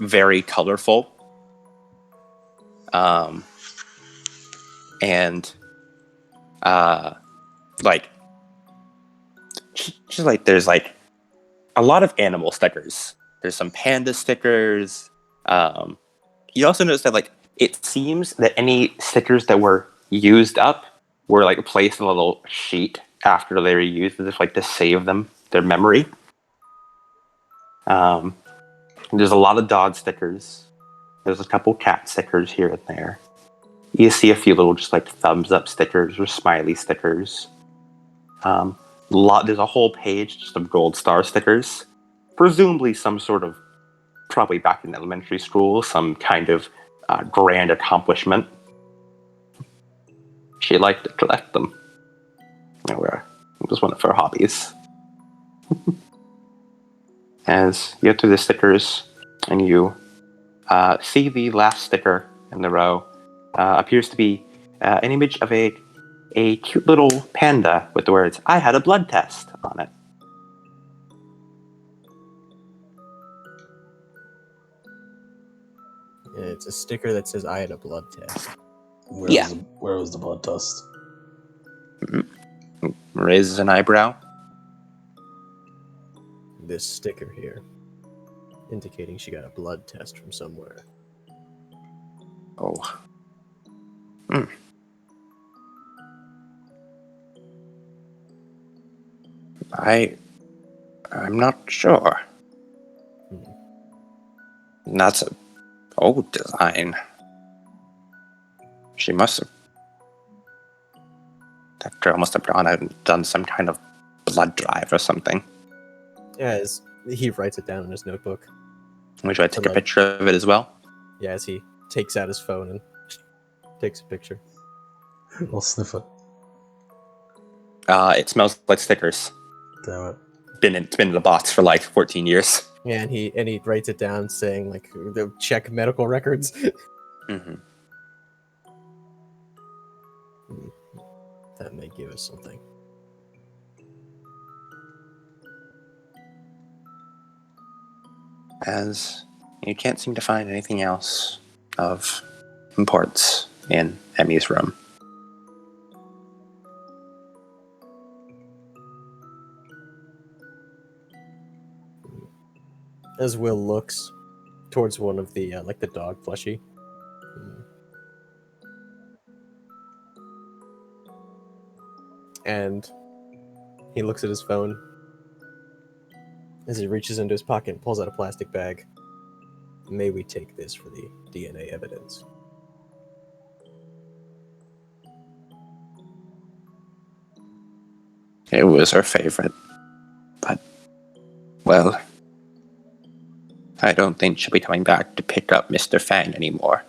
very colorful. And there's a lot of animal stickers. There's some panda stickers. You also notice that it seems that any stickers that were used up were placed in a little sheet after they were used, as if to save their memory. There's a lot of dog stickers. There's a couple cat stickers here and there. You see a few little just thumbs up stickers or smiley stickers. There's a whole page just of gold star stickers. Presumably some sort of, probably back in elementary school, some kind of grand accomplishment. She liked to collect them. It was one of her hobbies. As you get through the stickers, and you see the last sticker in the row, appears to be an image of a cute little panda with the words, "I had a blood test" on it. It's a sticker that says, "I had a blood test." Where was the blood test? Raises an eyebrow. This sticker here, indicating she got a blood test from somewhere. Oh. I'm not sure. That's an old design. That girl must have gone out and done some kind of blood drive or something. Yeah, he writes it down in his notebook. Would you like to take a picture of it as well? Yeah, as he takes out his phone and takes a picture. I'll sniff it. It smells like stickers. Damn it. It's been in the box for 14 years. Yeah, and he writes it down saying check medical records. Mm-hmm. That may give us something. As you can't seem to find anything else of importance in Emmy's room. As Will looks towards one of the the dog plushie. And he looks at his phone as he reaches into his pocket and pulls out a plastic bag. May we take this for the DNA evidence? It was her favorite. But, well, I don't think she'll be coming back to pick up Mr. Fang anymore.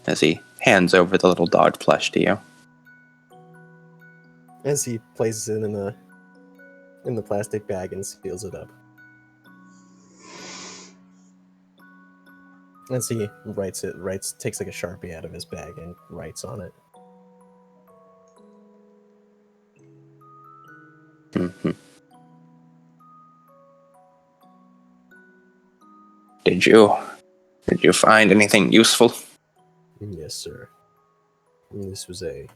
As he hands over the little dog plush to you. As he places it in the plastic bag and seals it up. As he takes like a Sharpie out of his bag and writes on it. Mm-hmm. Did you find anything useful? Yes, sir. This was a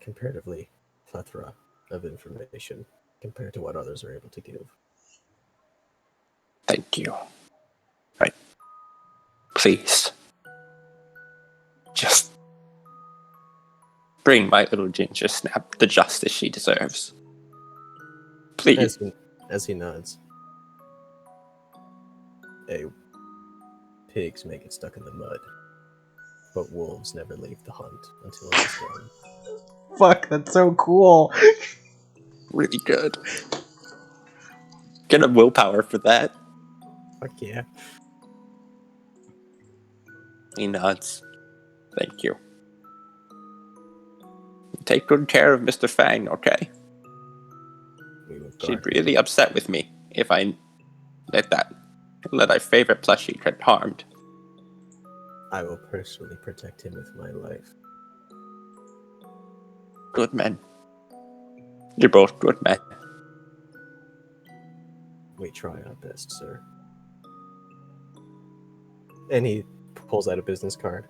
comparatively plethora of information compared to what others are able to give. Thank you. Right. Please. Just bring my little ginger snap the justice she deserves. Please. As he nods. Pigs may get stuck in the mud, but wolves never leave the hunt until it is done. Fuck, that's so cool. Really good. Get a willpower for that. Fuck yeah. He nods. Thank you. Take good care of Mr. Fang, okay? She'd be really upset with me if I let our favorite plushie get harmed. I will personally protect him with my life. Good men. You're both good men. We try our best, sir. And he pulls out a business card.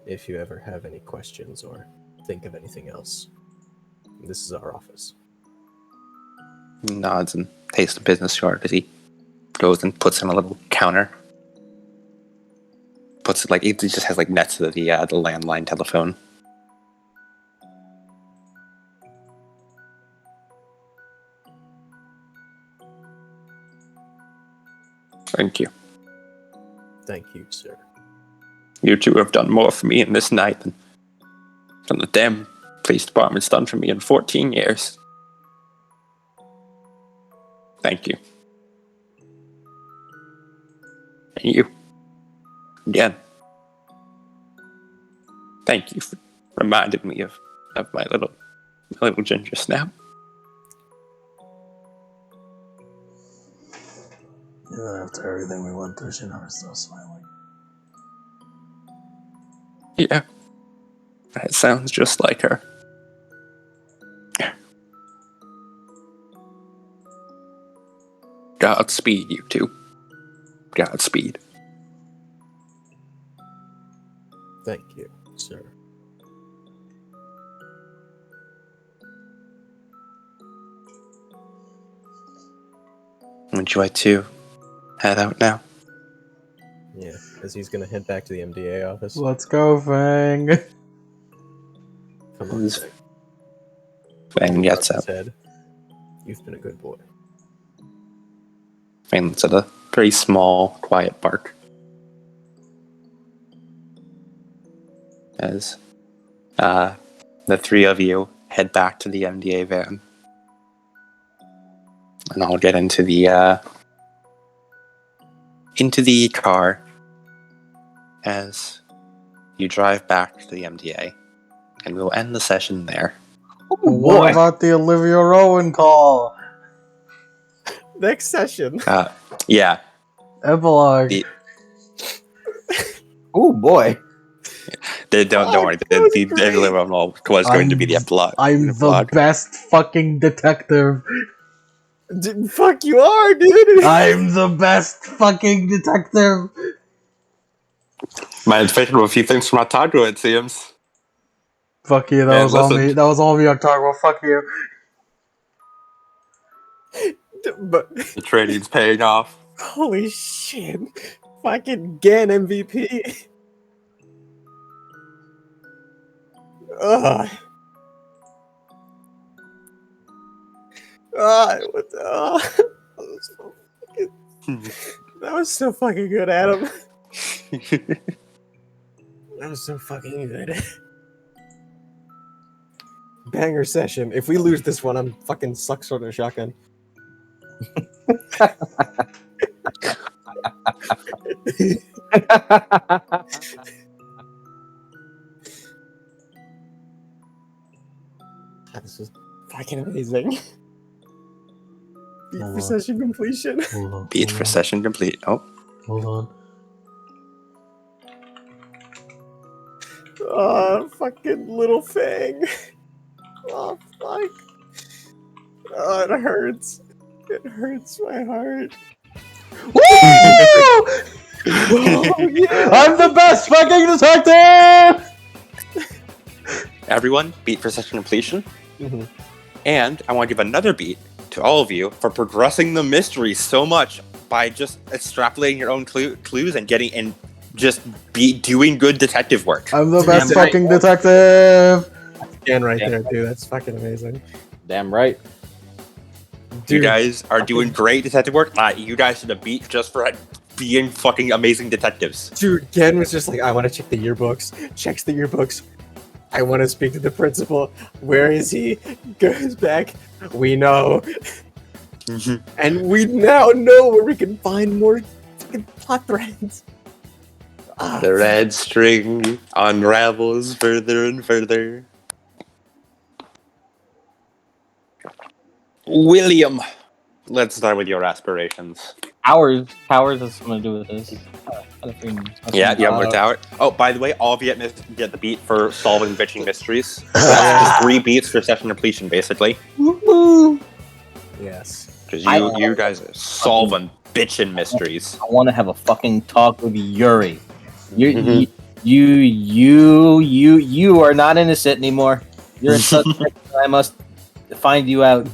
If you ever have any questions or think of anything else, this is our office. He nods and takes the business card as he goes and puts it on a little counter. Puts it he just has next to the landline telephone. Thank you. Thank you, sir. You two have done more for me in this night than the damn police department's done for me in 14 years. Thank you. And you. Again. Thank you for reminding me of my little ginger snap. Even after everything we went through, she never stopped smiling. Yeah. That sounds just like her. Godspeed, you two. Godspeed. Thank you, sir. Would you like to head out now? Yeah, as he's gonna head back to the MDA office. Let's go, Fang. Come on, Fang. Fang gets Rubs up. his head. You've been a good boy. Fang lets out a very small, quiet bark. As the three of you head back to the MDA van. And I'll get into the car as you drive back to the MDA, and we'll end the session there. What about the Olivia Rowan call? Next session. Yeah. Epilogue. Oh boy. Don't worry. that was The great. deliverable was going to be the epilogue. I'm the best fucking detective. Fuck you are, dude. I'm the best fucking detective. Might have taken a few things from Otago, it seems. Fuck you, that Man, was all listen. me. That was all me, Octago. Fuck you. But The training's paying off. holy shit. Fucking Gan MVP. Ugh. What the, that was so fucking good, Adam. That was so fucking good. Banger session. If we lose this one, I'm fucking suck sword and shotgun. This is fucking amazing. Beat for session completion. Hold on. Beat for session complete. Oh. Hold on. Oh, fucking little Fang. Oh, fuck. Oh, it hurts. It hurts my heart. Woo! Oh, yeah. I'm the best fucking detective! Everyone, beat for session completion. Mhm. And I want to give another beat to all of you for progressing the mystery so much by just extrapolating your own clues and getting and just doing good detective work. I'm the best Damn right. fucking detective! Again, right there, dude. That's fucking amazing. Damn right. You Dude, guys are doing great detective work. You guys should have beat just for being fucking amazing detectives. dude, Gen was just like, I want to check the yearbooks. Checks the yearbooks. I want to speak to the principal. Where is he? Goes back. We know. And we now know where we can find more fucking plot threads. Ah, The red string unravels further and further. William, let's start with your aspirations. Powers has something to do with this. Yeah, with Tower. Oh, by the way, all of you get the beat for solving bitching mysteries. That's just 3 beats for session completion, basically. yes. Because I- you guys are solving bitching mysteries. I want to have a fucking talk with Yuri. Mhm. You are not innocent anymore. You're a suspect. I must find you out.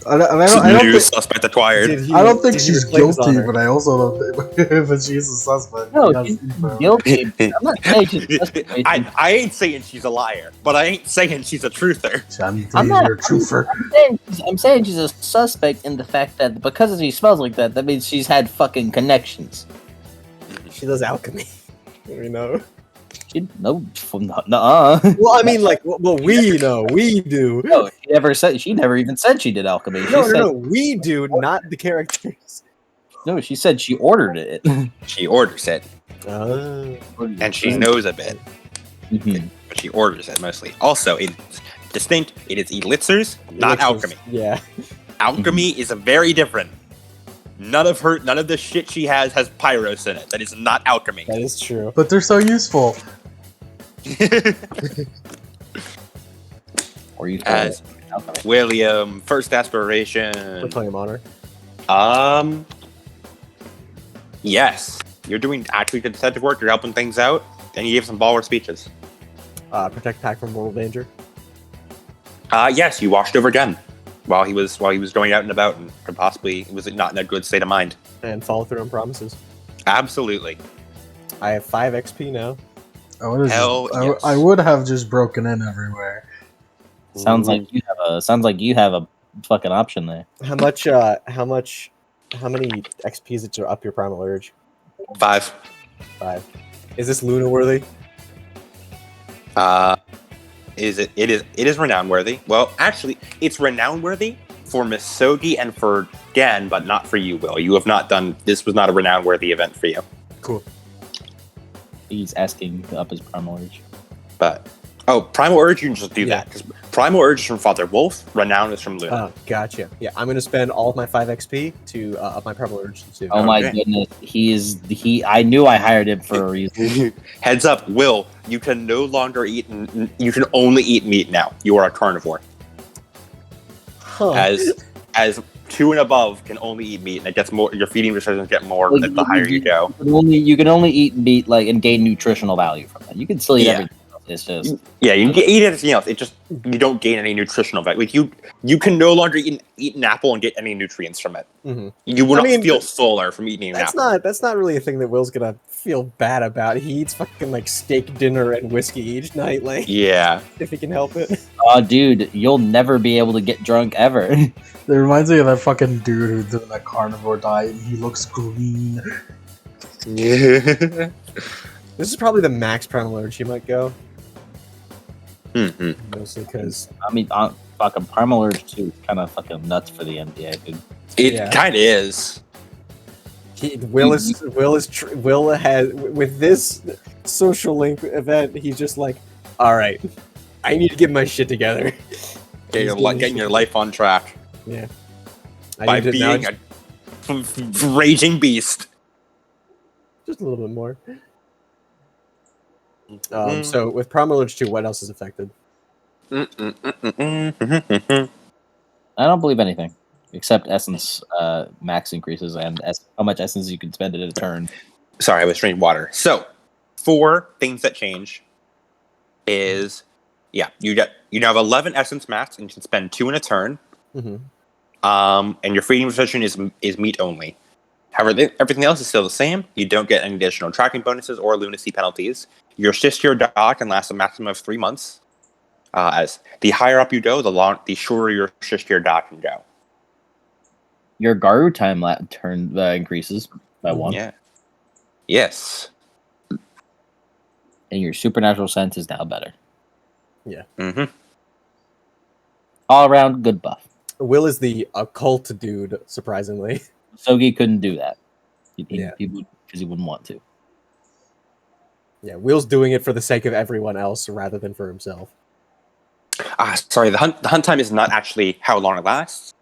I don't New think, suspect acquired. I don't think did he she's reclaim his guilty, honor? but I also don't think that she's a suspect. No, Yes, she's bro. guilty. I'm not saying she's a suspect. I ain't saying she's a liar, but I ain't saying she's a truther. I'm not- You're a truther. I'm saying she's a suspect in the fact that because she smells like that, that means she's had fucking connections. She does alchemy. We know. She, no, nuh-uh. Well, I mean, like, well, we know. We do. No, she never said. She never even said she did alchemy. She No, said, no, no. We do, not the characters. No, she said she ordered it. She orders it, Oh. and she knows a bit, Mhm. but she orders it mostly. Also, it's distinct. It is elixirs, not alchemy. Yeah. Alchemy is a very different. None of the shit she has pyros in it. That is not alchemy. That is true. But they're so useful. Or you As alchemy. William, first For aspiration. playing honor. Yes, you're doing actually good detective work. You're helping things out, and you gave some baller speeches. Protect Pack from mortal danger. Yes, you watched over Jen while he was going out and about, and possibly was not in a good state of mind. And follow through on promises. Absolutely. I have 5 XP now. Hell yes. I would have just broken in everywhere. Sounds like you have a fucking option there. How many XPs did you up your primal urge? 5. 5. Is this Luna worthy? It is renown worthy. Well, actually, it's renown worthy for Misogi and for Gan, but not for you, Will. You have not done. This was not a renown worthy event for you. Cool. He's asking to up his primal urge. But primal urge, you can just do Yeah. that because Primal Urge is from Father Wolf. Renown is from Luna. Oh, gotcha. Yeah, I'm gonna spend all of my 5 XP to up my Primal Urge to 2. Oh my Okay. goodness, he. I knew I hired him for a reason. Heads up, Will. You can no longer eat. You can only eat meat now. You are a carnivore. Huh. As 2 and above can only eat meat, and it gets more. Your feeding restrictions get more Well, the higher you go. You can only eat meat and gain nutritional value from it. You can still eat Yeah. everything else. It's just Yeah, you can eat anything else. It just you don't gain any nutritional value. Like you can no longer eat an apple and get any nutrients from it. Mhm. You will I not mean, feel fuller from eating an apple. That's not really a thing that Will's gonna feel bad about. He eats fucking like steak dinner and whiskey each night, like Yeah. if he can help it. oh, dude, you'll never be able to get drunk ever. It reminds me of that fucking dude who's doing that carnivore diet and he looks green. Mm-hmm. This is probably the max Primal Urge he might go, Mm-hmm. mostly because I mean, fucking Primal Urge 2 is kind of fucking nuts for the MDA, dude. It Yeah. kind of is. Will has with this social link event. He's just like, all right, I need to get my shit together. Getting your life on track Yeah, by being a raging beast. just a little bit more. Mm. So with Primal Urge 2, what else is affected? Mm-mm-mm-mm-mm-mm-mm. I don't believe anything except essence max increases and how much essence you can spend in a turn. Sorry, I was drinking water. So, 4 things that change is, yeah, you have 11 essence max, and you can spend 2 in a turn. Mm-hmm. And your feeding restriction is meat only. However, everything else is still the same. You don't get any additional tracking bonuses or lunacy penalties. Your shift-year dock can last a maximum of 3 months. As the higher up you go, the shorter your shift-year dock can go. Your Garu time turn increases by 1, Yeah. Yes. and your supernatural sense is now better. Mm-hmm. All around good buff. Will is the occult dude, surprisingly. Sogi couldn't do that. Yeah. Because he wouldn't want to. Yeah, Will's doing it for the sake of everyone else rather than for himself. Sorry, the hunt time is not actually how long it lasts.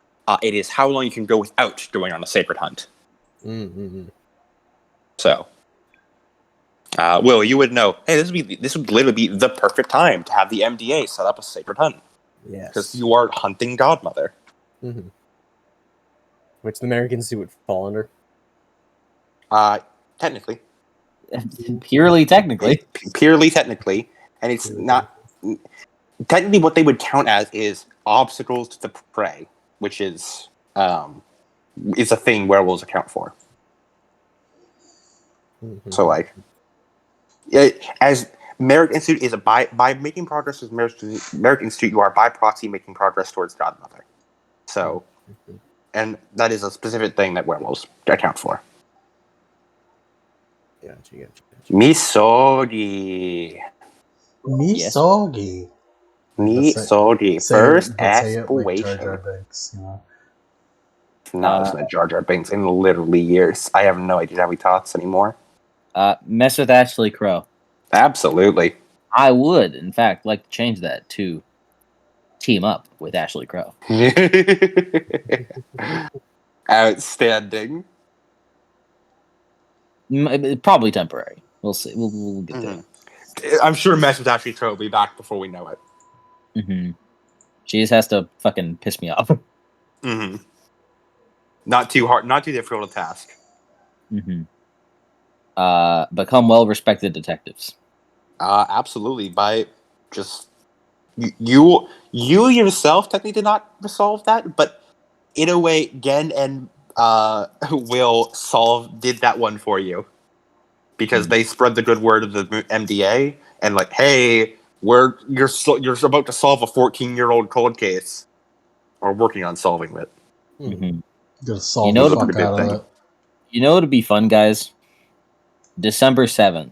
It is how long you can go without going on a sacred hunt. Mm-hmm. So, Will, you would know. Hey, this would literally be the perfect time to have the MDA set up a sacred hunt Yes. because you are hunting Godmother. Mm-hmm. Which the Americans would fall under. Technically, Purely technically. purely technically, and it's not technically what they would count as is obstacles to the prey, which is a thing werewolves account for. Mm-hmm. So, like, as Merit Institute is by making progress with Merit Institute, you are by proxy making progress towards Godmother. So, and that is a specific thing that werewolves account for. Gotcha. Misogi. Misogi. Misogi. Say First it like Jar aspiration. Jar Binks, you know. Not listening to Jar Jar Binks in literally years. I have no idea how he talks anymore. Mess with Ashley Crow. Absolutely. I would, in fact, like to change that to team up with Ashley Crow. Outstanding. Probably temporary. We'll see. We'll get there. I'm sure Mess with Ashley Crow will be back before we know it. Mm-hmm. She just has to fucking piss me off. Mm-hmm. Not too hard, not too difficult a task. Mm-hmm. Become well-respected detectives. Absolutely. By just you yourself technically did not resolve that, but in a way, Gen and Will did that one for you because they spread the good word of the MDA and like, hey, you're about to solve a 14-year-old cold case, or working on solving it. Mm-hmm. Gotta solve You know the the fuck out of it. You know what'd be fun, guys? December 7th,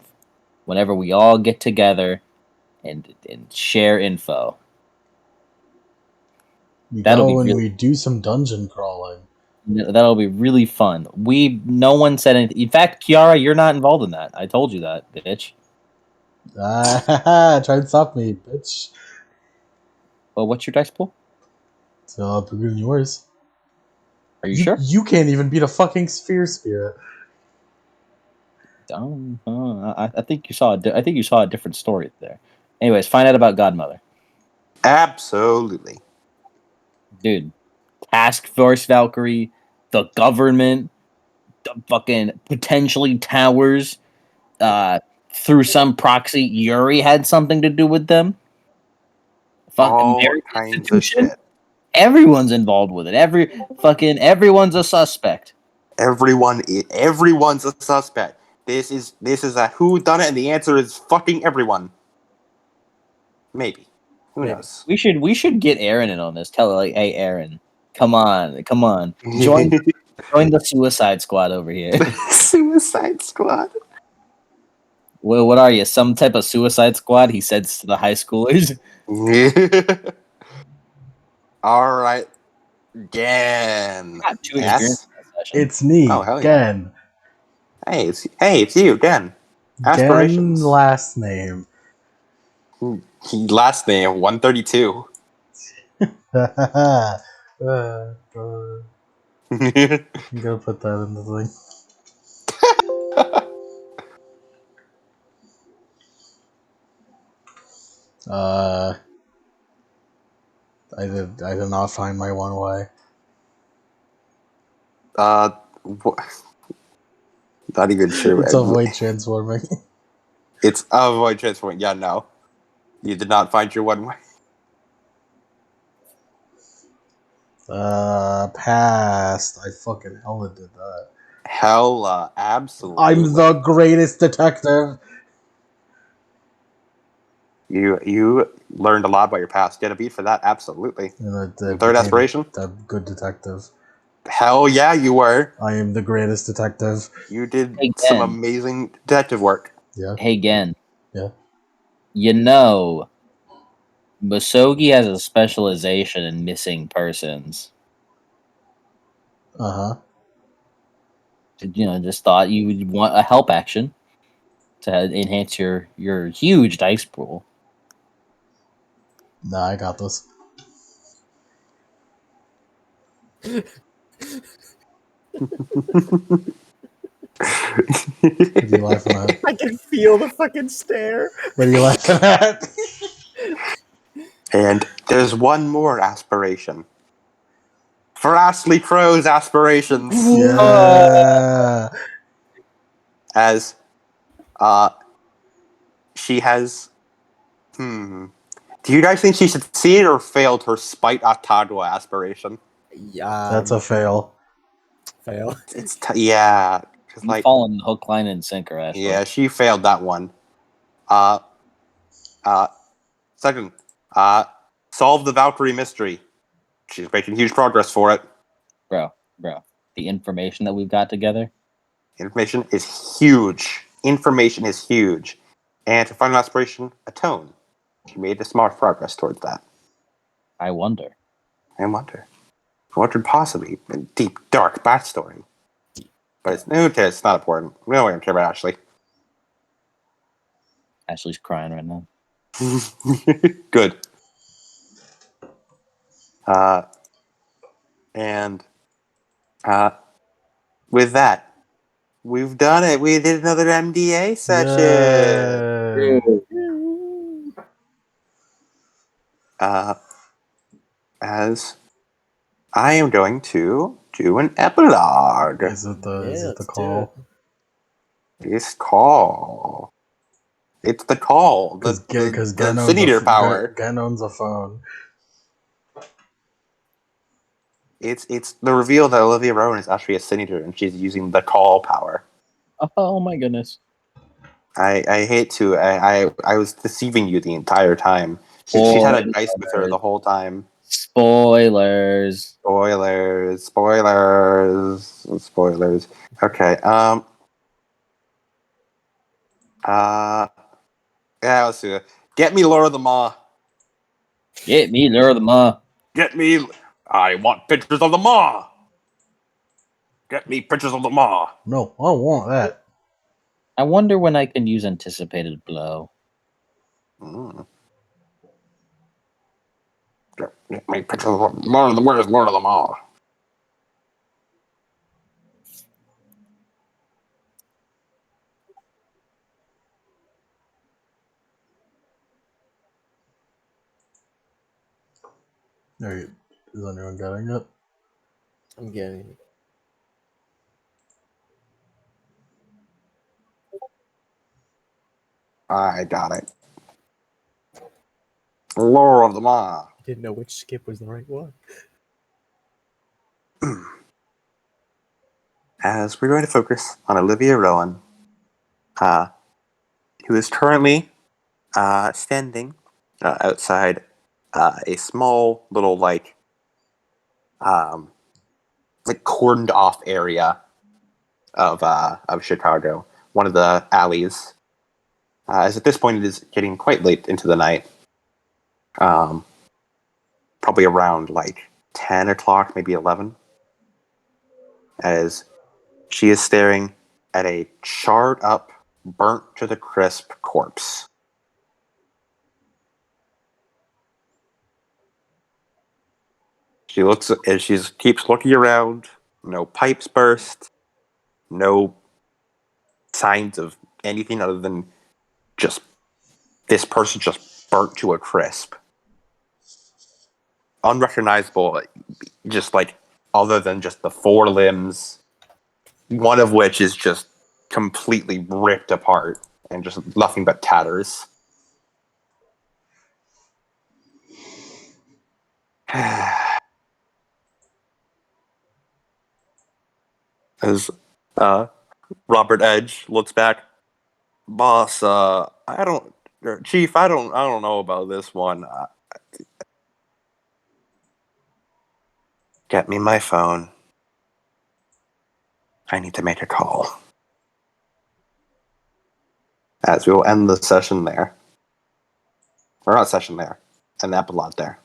whenever we all get together and share info. That'll be when really- we do some dungeon crawling. That'll be really fun. No one said anything. In fact, Kiara, you're not involved in that. I told you that, bitch. Try and stop me, bitch. Well, what's your dice pool? So bigger than yours. Are you sure? You can't even beat a fucking sphere spirit. I think you saw. I think you saw a different story there. Anyways, find out about Godmother, Absolutely. dude. Task Force Valkyrie, the government, the fucking potentially towers. Through some proxy, Yuri had something to do with them. Fucking All American kinds of institution. shit. Everyone's involved with it. Everyone's a suspect. Everyone's a suspect. This is a who done it, and the answer is fucking everyone. Maybe. Who Maybe. knows? We should get Aaron in on this. Tell her like, hey Aaron, come on, join the Suicide Squad over here. Suicide Squad. Well, what are you? Some type of Suicide Squad? He says to the high schoolers. All right. Again. Got two Yes. experiences in that session. It's me, Oh, hell yeah. Gen. Hey, it's you, Gen. Aspirations. Gen last name. Last name 132. I'm gonna put that in the thing. I did not find my one way. Not even sure. It's avoid transforming. It's avoid transforming. Yeah, no. You did not find your one way. Past. I fucking hella did that. Hella, absolutely. I'm the greatest detective. You learned a lot about your past. Get a beat for that, absolutely. And I Third became aspiration? a good detective. Hell yeah, you were. I am the greatest detective. You did Hey, some Gen. amazing detective work. Yeah. Hey, Gen. Yeah. You know, Masogi has a specialization in missing persons. Uh-huh. Just thought you would want a help action to enhance your huge dice pool. Nah, I got this. What are you laughing at? I can feel the fucking stare. What are you laughing at? And there's one more aspiration. For Ashley Crow's aspirations. Yeah. As she has do you guys think she should see it or failed her spite Atagua aspiration? Yeah, That's a fail. fail. It's yeah, because You like fall in hook, line, and sinker, Ashley. yeah, she failed that one. Second, solve the Valkyrie mystery. She's making huge progress for it. Bro. The information that we've got together. Information is huge. Information is huge. And her final aspiration, atone. She made a smart progress towards that. I wonder. What could possibly be a deep, dark backstory? But it's not important. We don't care about Ashley. Ashley's crying right now. Good. And with that, we've done it. We did another MDA session. Yay. As I am going to do an epilogue. Is it the call? It's call. It's the call. Because the Senator power. Gen owns a phone. It's the reveal that Olivia Rowan is actually a senator and she's using the call power. Oh my goodness. I hate to. I was deceiving you the entire time. She's had a dice with her the whole time. Spoilers. Spoilers. Okay. Yeah, let's do it. Get me Laura the Ma. Get me Laura the Ma. Get me. I want pictures of the Ma. Get me pictures of the Ma. No, I don't want that. I wonder when I can use anticipated blow. Make pictures of where's Lord of them all? Alright, is anyone getting it? I'm getting it. I got it. Lord of them all. Didn't know which skip was the right one. As we're going to focus on Olivia Rowan, who is currently standing outside a small little like cordoned off area of Chicago, one of the alleys. As at this point, it is getting quite late into the night. Probably around like 10 o'clock, maybe 11. As she is staring at a charred up, burnt to the crisp corpse. She looks as she keeps looking around. No pipes burst. No signs of anything other than just this person just burnt to a crisp. Unrecognizable, just like other than just the four limbs, one of which is just completely ripped apart and just nothing but tatters. As Robert Edge looks back, boss, Chief, I don't know about this one. Get me my phone. I need to make a call. As we will end the session there. Or not session there. An epilogue there.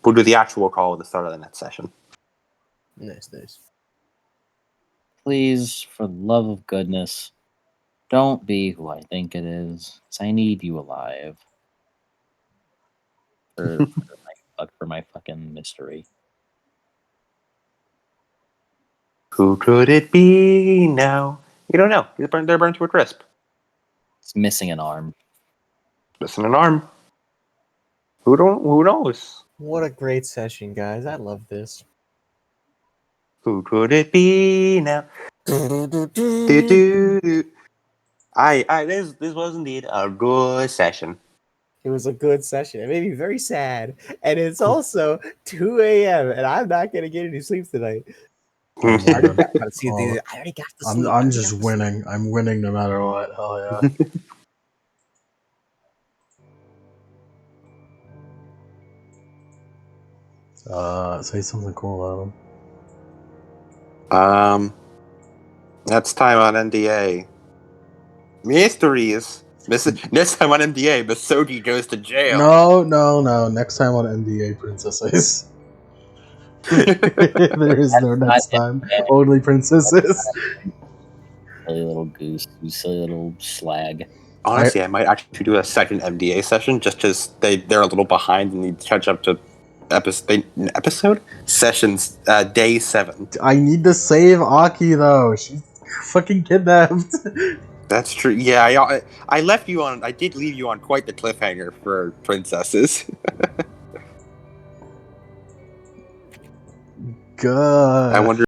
We'll do the actual call at the start of the next session. Nice. Please, for the love of goodness, don't be who I think it is. 'Cause I need you alive. For my fucking mystery. Who could it be now? You don't know. They're burned to a crisp. It's missing an arm. Missing an arm. Who knows? What a great session, guys. I love this. Who could it be now? Do. This was indeed a good session. It was a good session. It made me very sad. And it's also 2 a.m. and I'm not going to get any sleep tonight. Oh my I god. already got to sleep. I'm just winning. I'm winning no matter what. Hell yeah. Say something cool, Adam. Next time on NDA. Mysteries. Next time on NDA, Misogi goes to jail. No. Next time on NDA Princesses. There is no next time. Only princesses. Silly little goose. You silly little slag. Honestly, I might actually do a second MDA session just because they're a little behind and need to catch up to episode sessions day 7. I need to save Aki though. She's fucking kidnapped. That's true. Yeah, I left you on. I did leave you on quite the cliffhanger for princesses. Good. I wonder